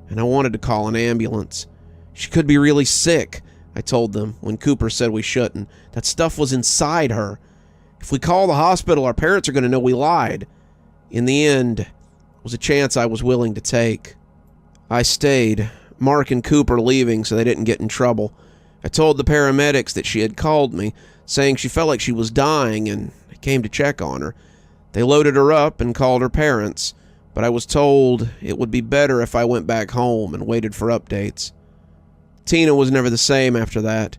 Speaker 1: and I wanted to call an ambulance. She could be really sick, I told them when Cooper said we shouldn't. That stuff was inside her. If we call the hospital, our parents are going to know we lied. In the end, it was a chance I was willing to take. I stayed, Mark and Cooper leaving so they didn't get in trouble. I told the paramedics that she had called me, saying she felt like she was dying, and I came to check on her. They loaded her up and called her parents, but I was told it would be better if I went back home and waited for updates. Tina was never the same after that.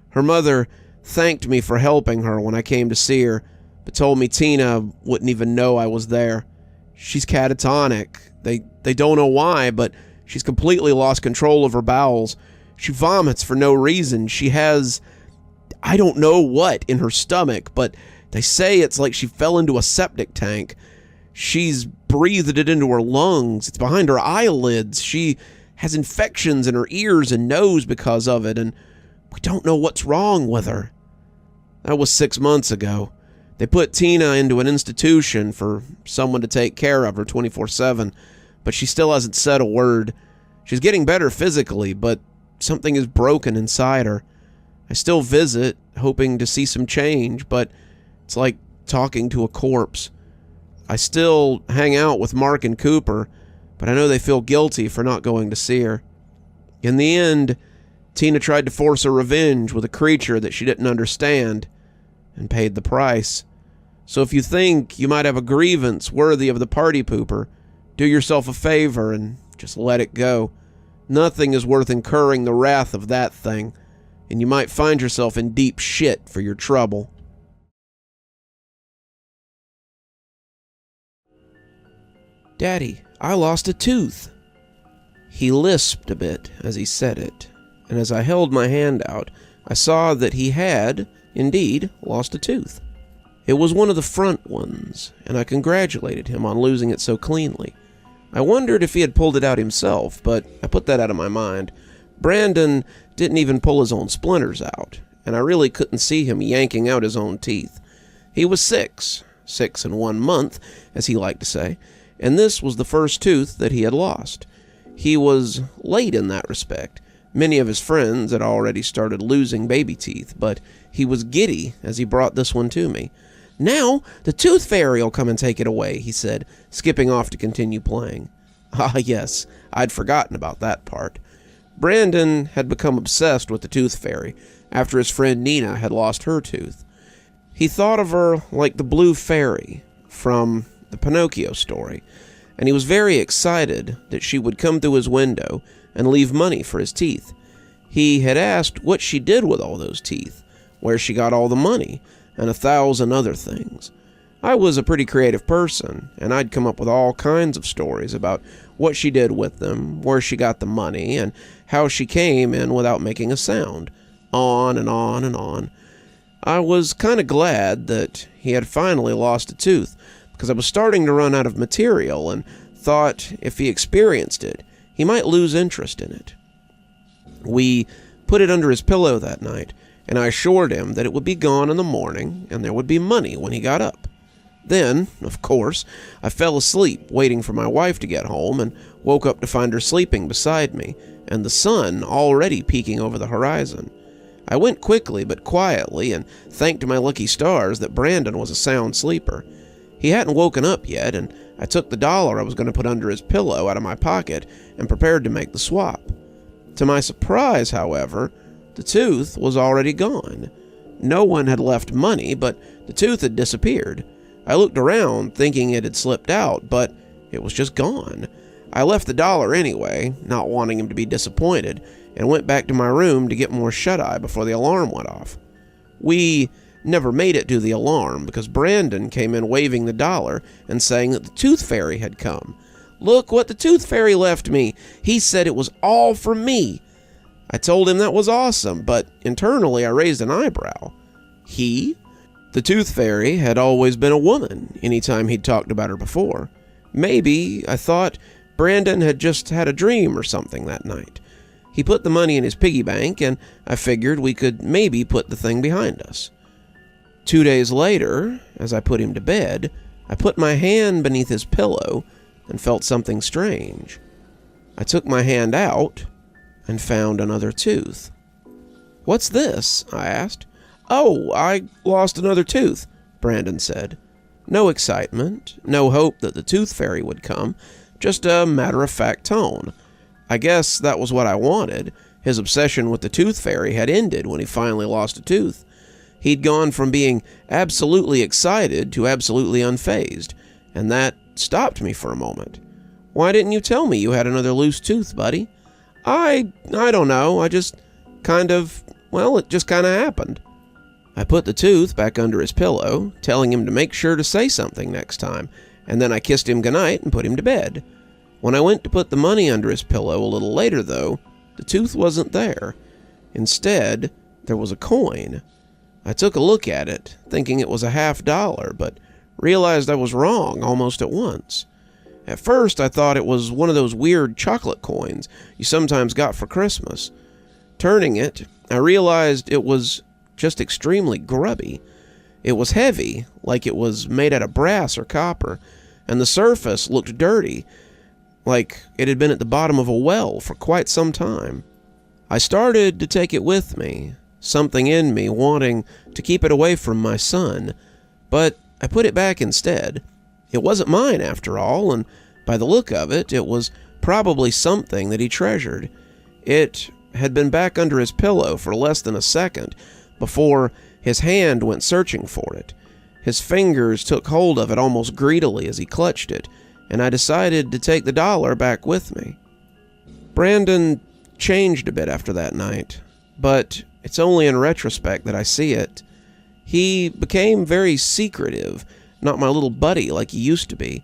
Speaker 1: Her mother thanked me for helping her when I came to see her, but told me Tina wouldn't even know I was there. She's catatonic. They don't know why, but she's completely lost control of her bowels. She vomits for no reason. She has, I don't know what in her stomach, but they say it's like she fell into a septic tank. She's breathed it into her lungs. It's behind her eyelids. She has infections in her ears and nose because of it, and we don't know what's wrong with her. That was 6 months ago. They put Tina into an institution for someone to take care of her 24/7, but she still hasn't said a word. She's getting better physically, but something is broken inside her. I still visit, hoping to see some change, but it's like talking to a corpse. I still hang out with Mark and Cooper, but I know they feel guilty for not going to see her. In the end, Tina tried to force a revenge with a creature that she didn't understand, and paid the price. So if you think you might have a grievance worthy of the party pooper, do yourself a favor and just let it go. Nothing is worth incurring the wrath of that thing, and you might find yourself in deep shit for your trouble. Daddy, I lost a tooth. He lisped a bit as he said it, and as I held my hand out, I saw that he had, indeed, lost a tooth. It was one of the front ones, and I congratulated him on losing it so cleanly. I wondered if he had pulled it out himself, but I put that out of my mind. Brandon didn't even pull his own splinters out, and I really couldn't see him yanking out his own teeth. He was 6 and 1 month, as he liked to say, and this was the first tooth that he had lost. He was late in that respect. Many of his friends had already started losing baby teeth, but he was giddy as he brought this one to me. "Now, the tooth fairy will come and take it away," he said, skipping off to continue playing. Ah, yes, I'd forgotten about that part. Brandon had become obsessed with the tooth fairy after his friend Nina had lost her tooth. He thought of her like the blue fairy from the Pinocchio story, and he was very excited that she would come through his window and leave money for his teeth. He had asked what she did with all those teeth, where she got all the money, and 1,000 other things. I was a pretty creative person, and I'd come up with all kinds of stories about what she did with them, where she got the money, and how she came in without making a sound. On and on and on. I was kind of glad that he had finally lost a tooth, because I was starting to run out of material and thought if he experienced it, he might lose interest in it. We put it under his pillow that night, and I assured him that it would be gone in the morning and there would be money when he got up. Then, of course, I fell asleep waiting for my wife to get home and woke up to find her sleeping beside me and the sun already peeking over the horizon. I went quickly but quietly and thanked my lucky stars that Brandon was a sound sleeper. He hadn't woken up yet, and I took the $1 I was going to put under his pillow out of my pocket and prepared to make the swap. To my surprise, however, the tooth was already gone. No one had left money, but the tooth had disappeared. I looked around, thinking it had slipped out, but it was just gone. I left the $1 anyway, not wanting him to be disappointed, and went back to my room to get more shut-eye before the alarm went off. We never made it to the alarm because Brandon came in waving the $1 and saying that the tooth fairy had come. "Look what the tooth fairy left me. He said it was all for me." I told him that was awesome, but internally I raised an eyebrow. He? The tooth fairy had always been a woman anytime he'd talked about her before. Maybe, I thought, Brandon had just had a dream or something that night. He put the money in his piggy bank, and I figured we could maybe put the thing behind us. 2 days later, as I put him to bed, I put my hand beneath his pillow and felt something strange. I took my hand out and found another tooth. "What's this?" I asked. "Oh, I lost another tooth," Brandon said. No excitement, no hope that the tooth fairy would come, just a matter-of-fact tone. I guess that was what I wanted. His obsession with the tooth fairy had ended when he finally lost a tooth. He'd gone from being absolutely excited to absolutely unfazed, and that stopped me for a moment. "Why didn't you tell me you had another loose tooth, buddy?" I don't know. It just kind of happened. I put the tooth back under his pillow, telling him to make sure to say something next time, and then I kissed him goodnight and put him to bed. When I went to put the money under his pillow a little later, though, the tooth wasn't there. Instead, there was a coin. I took a look at it, thinking it was a $50, but realized I was wrong almost at once. At first, I thought it was one of those weird chocolate coins you sometimes got for Christmas. Turning it, I realized it was just extremely grubby. It was heavy, like it was made out of brass or copper, and the surface looked dirty, like it had been at the bottom of a well for quite some time. I started to take it with me, something in me wanting to keep it away from my son, but I put it back instead. It wasn't mine after all, and by the look of it, it was probably something that he treasured. It had been back under his pillow for less than a second before his hand went searching for it. His fingers took hold of it almost greedily as he clutched it, and I decided to take the dollar back with me. Brandon changed a bit after that night, but it's only in retrospect that I see it. He became very secretive, not my little buddy like he used to be.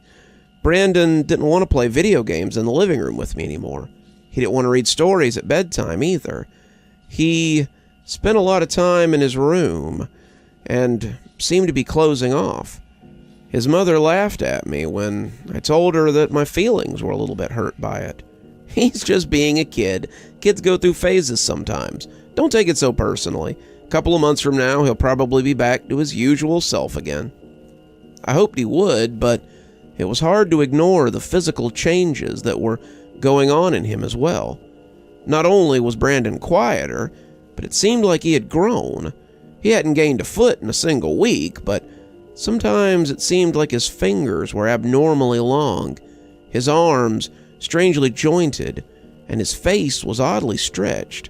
Speaker 1: Brandon didn't want to play video games in the living room with me anymore. He didn't want to read stories at bedtime either. He spent a lot of time in his room and seemed to be closing off. His mother laughed at me when I told her that my feelings were a little bit hurt by it. He's just being a kid. Kids go through phases sometimes. Don't take it so personally. A couple of months from now, he'll probably be back to his usual self again. I hoped he would, but it was hard to ignore the physical changes that were going on in him as well. Not only was Brandon quieter, but it seemed like he had grown. He hadn't gained a foot in a single week, but sometimes it seemed like his fingers were abnormally long, his arms strangely jointed, and his face was oddly stretched.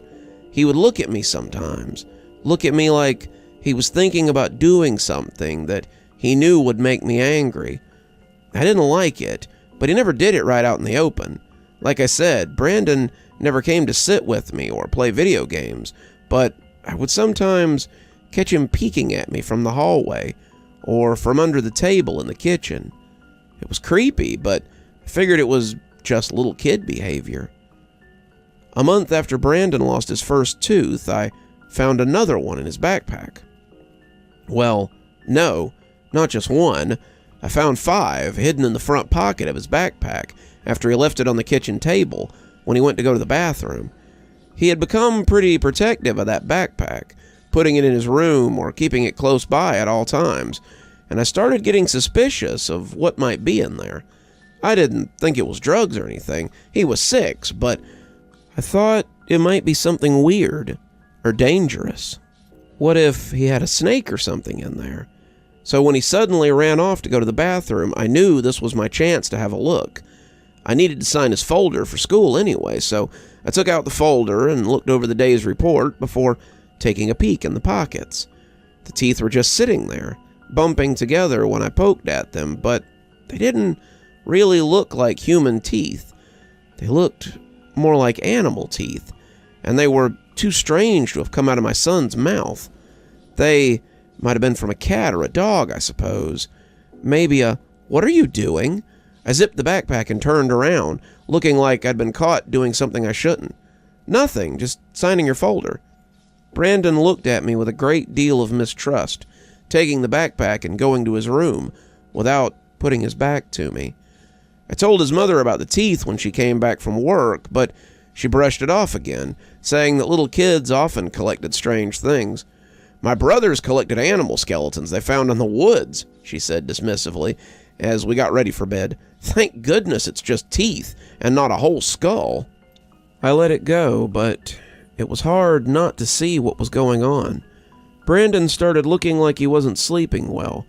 Speaker 1: He would look at me sometimes, look at me like he was thinking about doing something that he knew would make me angry. I didn't like it, but he never did it right out in the open. Like I said, Brandon never came to sit with me or play video games, but I would sometimes catch him peeking at me from the hallway or from under the table in the kitchen. It was creepy, but I figured it was just little kid behavior. A month after Brandon lost his first tooth, I found another one in his backpack. Well, no, not just one. I found 5 hidden in the front pocket of his backpack after he left it on the kitchen table when he went to go to the bathroom. He had become pretty protective of that backpack, putting it in his room or keeping it close by at all times, and I started getting suspicious of what might be in there. I didn't think it was drugs or anything. He was 6, but I thought it might be something weird or dangerous. What if he had a snake or something in there? So when he suddenly ran off to go to the bathroom, I knew this was my chance to have a look. I needed to sign his folder for school anyway, so I took out the folder and looked over the day's report before taking a peek in the pockets. The teeth were just sitting there, bumping together when I poked at them, but they didn't really look like human teeth. They looked more like animal teeth, and they were too strange to have come out of my son's mouth. They might have been from a cat or a dog, I suppose. Maybe a, "What are you doing?" I zipped the backpack and turned around, looking like I'd been caught doing something I shouldn't. "Nothing, just signing your folder." Brandon looked at me with a great deal of mistrust, taking the backpack and going to his room without putting his back to me. I told his mother about the teeth when she came back from work, but she brushed it off again, saying that little kids often collected strange things. "My brothers collected animal skeletons they found in the woods," she said dismissively, as we got ready for bed. "Thank goodness it's just teeth and not a whole skull." I let it go, but it was hard not to see what was going on. Brandon started looking like he wasn't sleeping well.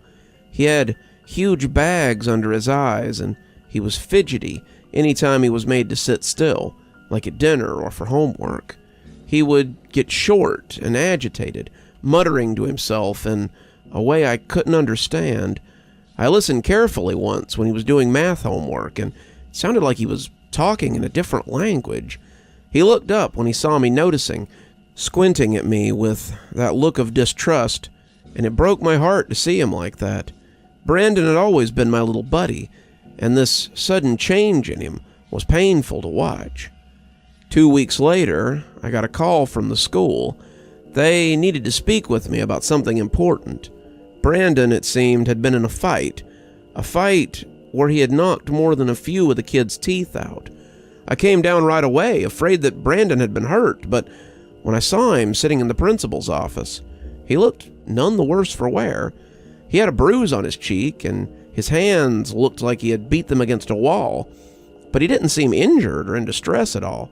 Speaker 1: He had huge bags under his eyes, and he was fidgety anytime he was made to sit still, like at dinner or for homework. He would get short and agitated, muttering to himself in a way I couldn't understand. I listened carefully once when he was doing math homework, and it sounded like he was talking in a different language. He looked up when he saw me noticing, squinting at me with that look of distrust, and it broke my heart to see him like that. Brandon had always been my little buddy, and this sudden change in him was painful to watch. 2 weeks later, I got a call from the school. They needed to speak with me about something important. Brandon, it seemed, had been in a fight where he had knocked more than a few of the kid's teeth out. I came down right away, afraid that Brandon had been hurt, but when I saw him sitting in the principal's office, he looked none the worse for wear. He had a bruise on his cheek, and his hands looked like he had beat them against a wall, but he didn't seem injured or in distress at all.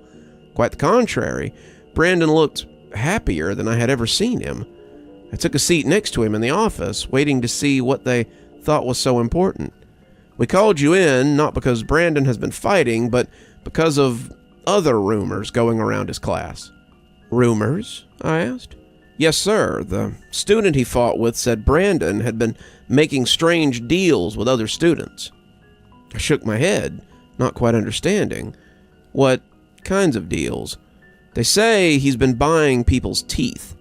Speaker 1: Quite the contrary, Brandon looked happier than I had ever seen him. I took a seat next to him in the office, waiting to see what they thought was so important. We called you in, not because Brandon has been fighting, but because of other rumors going around his class. Rumors? I asked. Yes, sir. The student he fought with said Brandon had been making strange deals with other students. I shook my head, not quite understanding. What kinds of deals? They say he's been buying people's teeth.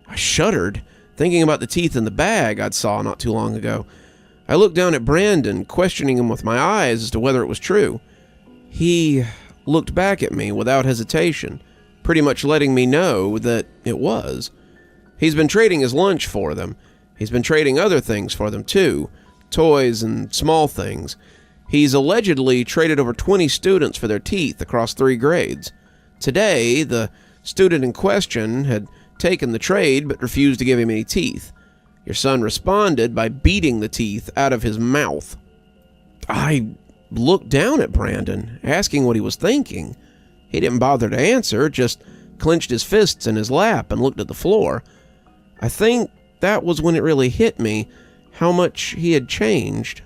Speaker 1: I shuddered, thinking about the teeth in the bag I'd saw not too long ago. I looked down at Brandon, questioning him with my eyes as to whether it was true. He looked back at me without hesitation, pretty much letting me know that it was. He's been trading his lunch for them. He's been trading other things for them too, toys and small things. He's allegedly traded over 20 students for their teeth across 3 grades. Today, the student in question had taken the trade but refused to give him any teeth. Your son responded by beating the teeth out of his mouth. I looked down at Brandon, asking what he was thinking. He didn't bother to answer, just clenched his fists in his lap and looked at the floor. I think that was when it really hit me how much he had changed.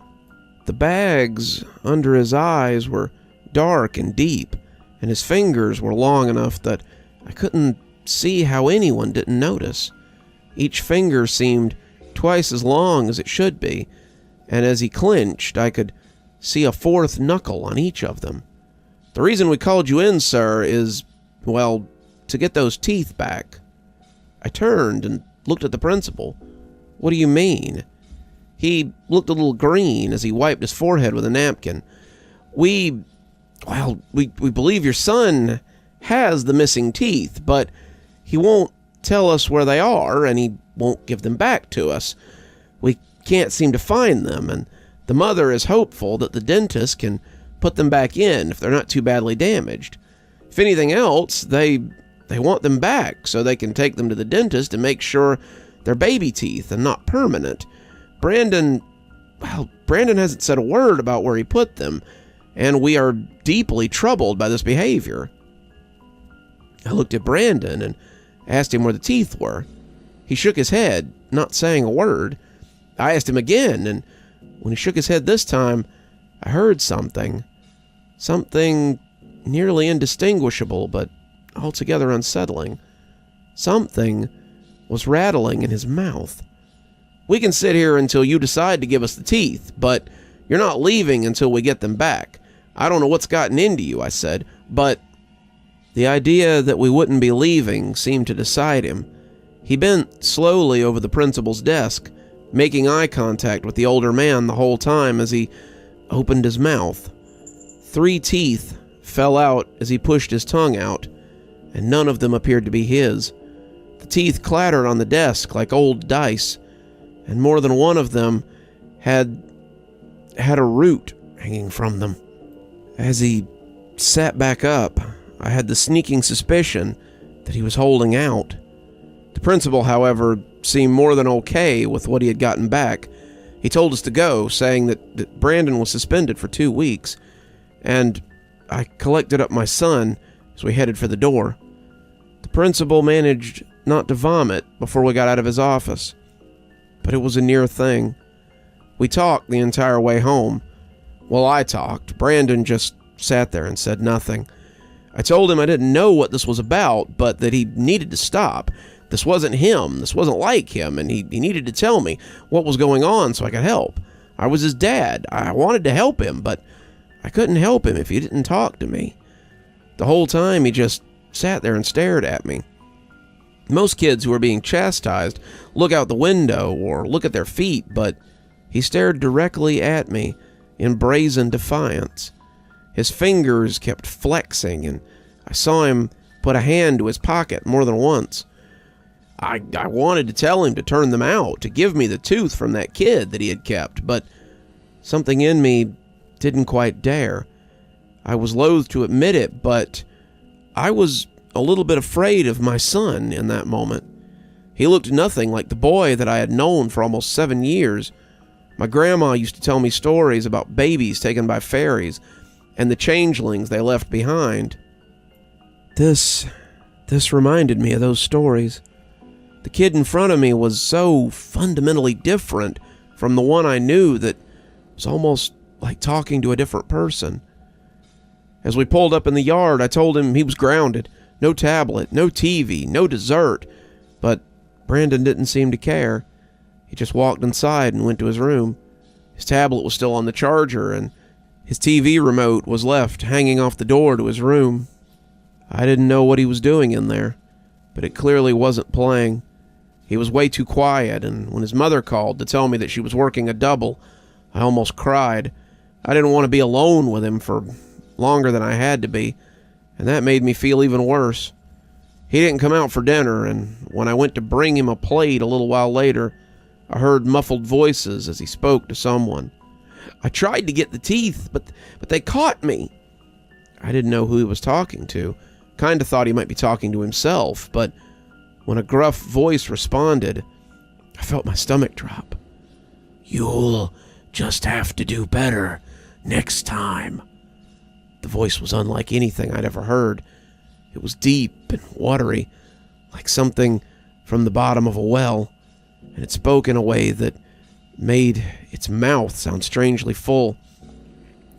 Speaker 1: The bags under his eyes were dark and deep, and his fingers were long enough that I couldn't see how anyone didn't notice. Each finger seemed twice as long as it should be, and as he clenched, I could see a 4th knuckle on each of them. The reason we called you in, sir, is, well, to get those teeth back. I turned and looked at the principal. What do you mean? He looked a little green as he wiped his forehead with a napkin. We believe your son has the missing teeth, but he won't tell us where they are, and he won't give them back to us. We can't seem to find them, and the mother is hopeful that the dentist can put them back in if they're not too badly damaged. If anything else, they want them back so they can take them to the dentist and make sure they're baby teeth and not permanent. Brandon hasn't said a word about where he put them, and we are deeply troubled by this behavior. I looked at Brandon and asked him where the teeth were. He shook his head, not saying a word. I asked him again, and when he shook his head this time, I heard something. Something nearly indistinguishable, but altogether unsettling. Something was rattling in his mouth. We can sit here until you decide to give us the teeth, but you're not leaving until we get them back. I don't know what's gotten into you, I said, but the idea that we wouldn't be leaving seemed to decide him. He bent slowly over the principal's desk, making eye contact with the older man the whole time as he opened his mouth. 3 teeth fell out as he pushed his tongue out, and none of them appeared to be his. The teeth clattered on the desk like old dice, and more than one of them had a root hanging from them. As he sat back up, I had the sneaking suspicion that he was holding out. The principal, however, seemed more than okay with what he had gotten back. He told us to go, saying that Brandon was suspended for 2 weeks, and I collected up my son as we headed for the door. The principal managed not to vomit before we got out of his office, but it was a near thing. We talked the entire way home. Well, I talked. Brandon just sat there and said nothing. I told him I didn't know what this was about, but that he needed to stop. This wasn't him. This wasn't like him, and he needed to tell me what was going on so I could help. I was his dad. I wanted to help him, but I couldn't help him if he didn't talk to me. The whole time, he just sat there and stared at me. Most kids who are being chastised look out the window or look at their feet, but he stared directly at me in brazen defiance. His fingers kept flexing, and I saw him put a hand to his pocket more than once. I wanted to tell him to turn them out, to give me the tooth from that kid that he had kept, but something in me didn't quite dare. I was loath to admit it, but I was a little bit afraid of my son in that moment. He looked nothing like the boy that I had known for almost 7 years. My grandma used to tell me stories about babies taken by fairies and the changelings they left behind. This reminded me of those stories. The kid in front of me was so fundamentally different from the one I knew that it was almost like talking to a different person. As we pulled up in the yard, I told him he was grounded. No tablet, no TV, no dessert. But Brandon didn't seem to care. He just walked inside and went to his room. His tablet was still on the charger, and his TV remote was left hanging off the door to his room. I didn't know what he was doing in there, but it clearly wasn't playing. He was way too quiet, and when his mother called to tell me that she was working a double, I almost cried. I didn't want to be alone with him for longer than I had to be, and that made me feel even worse. He didn't come out for dinner, and when I went to bring him a plate a little while later, I heard muffled voices as he spoke to someone. I tried to get the teeth, but they caught me. I didn't know who he was talking to. Kinda thought he might be talking to himself, but when a gruff voice responded, I felt my stomach drop.
Speaker 2: "You'll just have to do better next time."
Speaker 1: The voice was unlike anything I'd ever heard. It was deep and watery, like something from the bottom of a well, and it spoke in a way that made its mouth sound strangely full.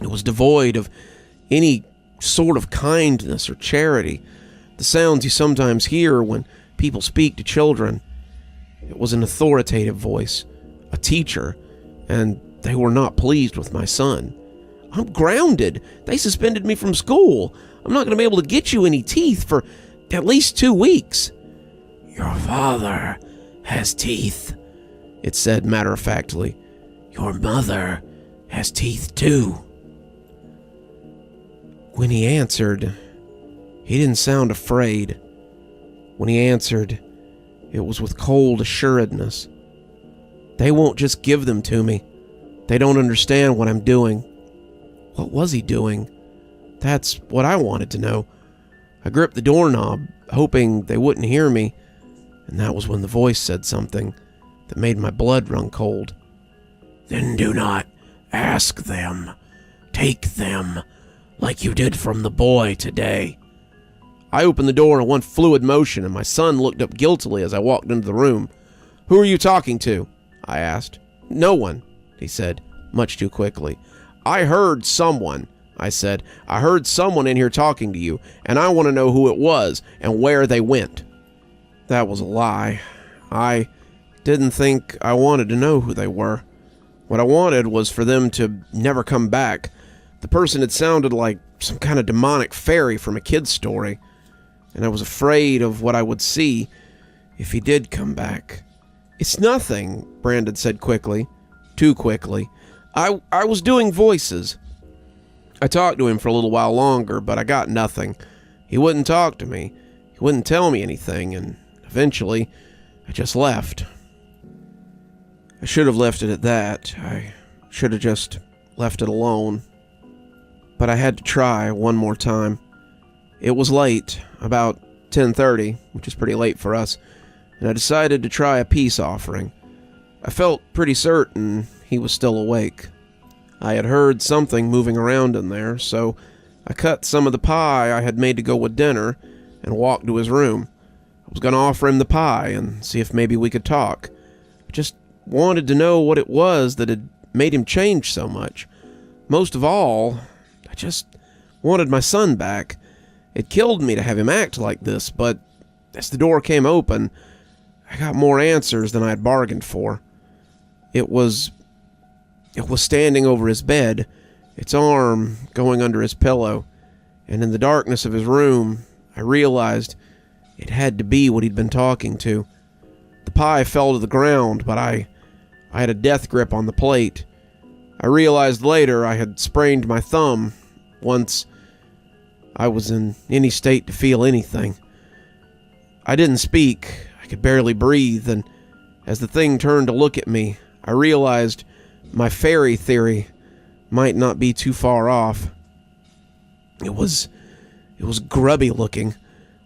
Speaker 1: It was devoid of any sort of kindness or charity, the sounds you sometimes hear when people speak to children. It was an authoritative voice, a teacher, and they were not pleased with my son. "I'm grounded. They suspended me from school. I'm not going to be able to get you any teeth for at least 2 weeks.
Speaker 2: "Your father has teeth,"
Speaker 1: it said matter-of-factly.
Speaker 2: "Your mother has teeth too."
Speaker 1: When he answered, he didn't sound afraid. When he answered, it was with cold assuredness. "They won't just give them to me. They don't understand what I'm doing." What was he doing? That's what I wanted to know. I gripped the doorknob, hoping they wouldn't hear me, and that was when the voice said something that made my blood run cold.
Speaker 2: "Then do not ask them. Take them, like you did from the boy today."
Speaker 1: I opened the door in one fluid motion, and my son looked up guiltily as I walked into the room. "Who are you talking to?" I asked. "No one," he said, much too quickly. "I heard someone," I said. "I heard someone in here talking to you, and I want to know who it was and where they went." That was a lie. I didn't think I wanted to know who they were. What I wanted was for them to never come back. The person had sounded like some kind of demonic fairy from a kid's story, and I was afraid of what I would see if he did come back. "It's nothing," Brandon said quickly. Too quickly. I was doing voices." I talked to him for a little while longer, but I got nothing. He wouldn't talk to me. He wouldn't tell me anything, and eventually, I just left. I should have left it at that. I should have just left it alone. But I had to try one more time. It was late, about 10:30, which is pretty late for us, and I decided to try a peace offering. I felt pretty certain he was still awake. I had heard something moving around in there, so I cut some of the pie I had made to go with dinner and walked to his room. I was going to offer him the pie and see if maybe we could talk. I just wanted to know what it was that had made him change so much. Most of all, I just wanted my son back. It killed me to have him act like this, but as the door came open, I got more answers than I had bargained for. It was standing over his bed, its arm going under his pillow, and in the darkness of his room, I realized it had to be what he'd been talking to. The pie fell to the ground, but I had a death grip on the plate. I realized later I had sprained my thumb once I was in any state to feel anything. I didn't speak. I could barely breathe, and as the thing turned to look at me, I realized my faerie theory might not be too far off. It was grubby looking,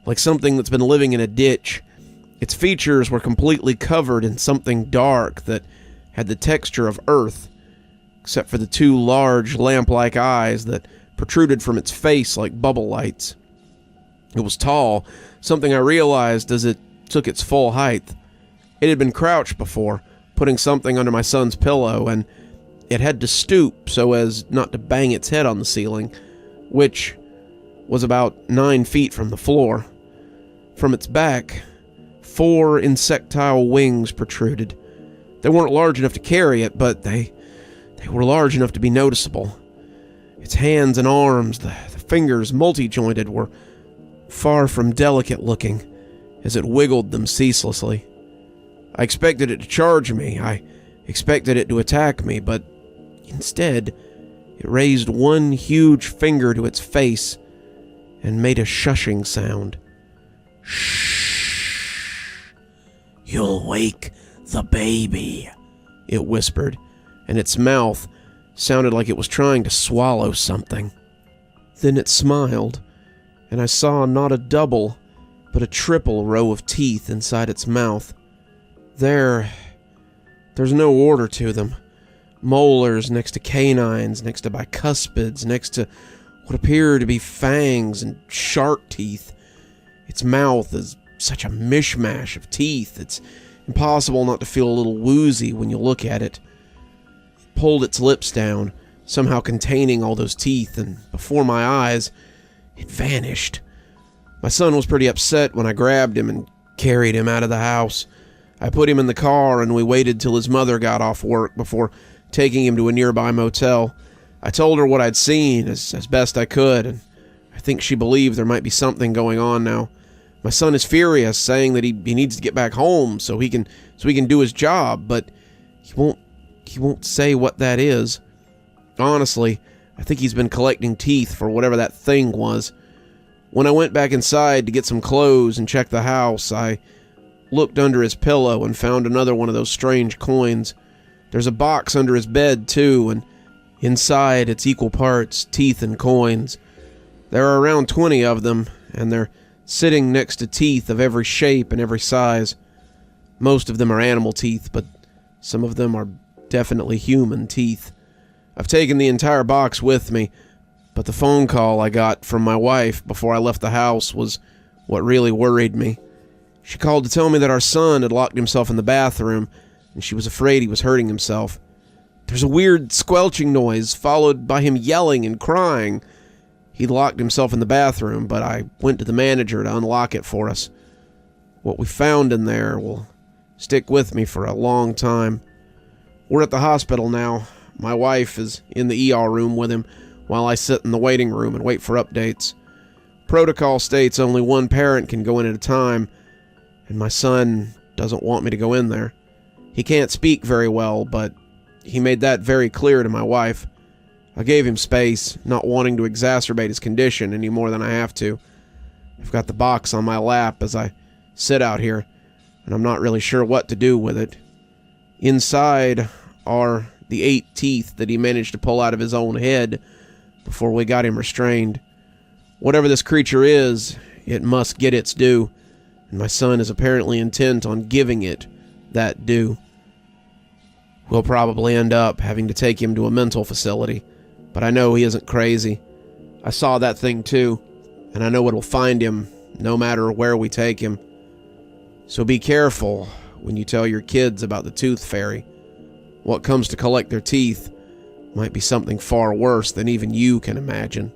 Speaker 1: like something that's been living in a ditch. Its features were completely covered in something dark that had the texture of earth, except for the two large lamp-like eyes that protruded from its face like bubble lights. It was tall, something I realized as it took its full height. It had been crouched before, putting something under my son's pillow, and it had to stoop so as not to bang its head on the ceiling, which was about 9 feet from the floor. From its back, 4 insectile wings protruded. They weren't large enough to carry it, but they were large enough to be noticeable. Its hands and arms, the fingers multi-jointed, were far from delicate looking as it wiggled them ceaselessly. I expected it to charge me. I expected it to attack me, but instead, it raised one huge finger to its face and made a shushing sound.
Speaker 2: "Shh. You'll wake the baby,"
Speaker 1: it whispered, and its mouth sounded like it was trying to swallow something. Then it smiled, and I saw not a double, but a triple row of teeth inside its mouth. There's no order to them. Molars next to canines, next to bicuspids, next to what appear to be fangs and shark teeth. Its mouth is such a mishmash of teeth, it's impossible not to feel a little woozy when you look at it. It pulled its lips down, somehow containing all those teeth, and before my eyes, it vanished. My son was pretty upset when I grabbed him and carried him out of the house. I put him in the car and we waited till his mother got off work before taking him to a nearby motel. I told her what I'd seen as best I could, and I think she believed there might be something going on now. My son is furious, saying that he needs to get back home so he can do his job, but he won't say what that is. Honestly, I think he's been collecting teeth for whatever that thing was. When I went back inside to get some clothes and check the house, I looked under his pillow and found another one of those strange coins. There's a box under his bed, too, and inside it's equal parts teeth and coins. There are around 20 of them, and they're sitting next to teeth of every shape and every size. Most of them are animal teeth, but some of them are definitely human teeth. I've taken the entire box with me, but the phone call I got from my wife before I left the house was what really worried me. She called to tell me that our son had locked himself in the bathroom, and she was afraid he was hurting himself. There's a weird squelching noise, followed by him yelling and crying. He locked himself in the bathroom, but I went to the manager to unlock it for us. What we found in there will stick with me for a long time. We're at the hospital now. My wife is in the ER room with him, while I sit in the waiting room and wait for updates. Protocol states only one parent can go in at a time, and my son doesn't want me to go in there. He can't speak very well, but he made that very clear to my wife. I gave him space, not wanting to exacerbate his condition any more than I have to. I've got the box on my lap as I sit out here, and I'm not really sure what to do with it. Inside are the 8 teeth that he managed to pull out of his own head before we got him restrained. Whatever this creature is, it must get its due, and my son is apparently intent on giving it that due. We'll probably end up having to take him to a mental facility, but I know he isn't crazy. I saw that thing too, and I know it'll find him no matter where we take him. So be careful when you tell your kids about the tooth fairy. What comes to collect their teeth might be something far worse than even you can imagine.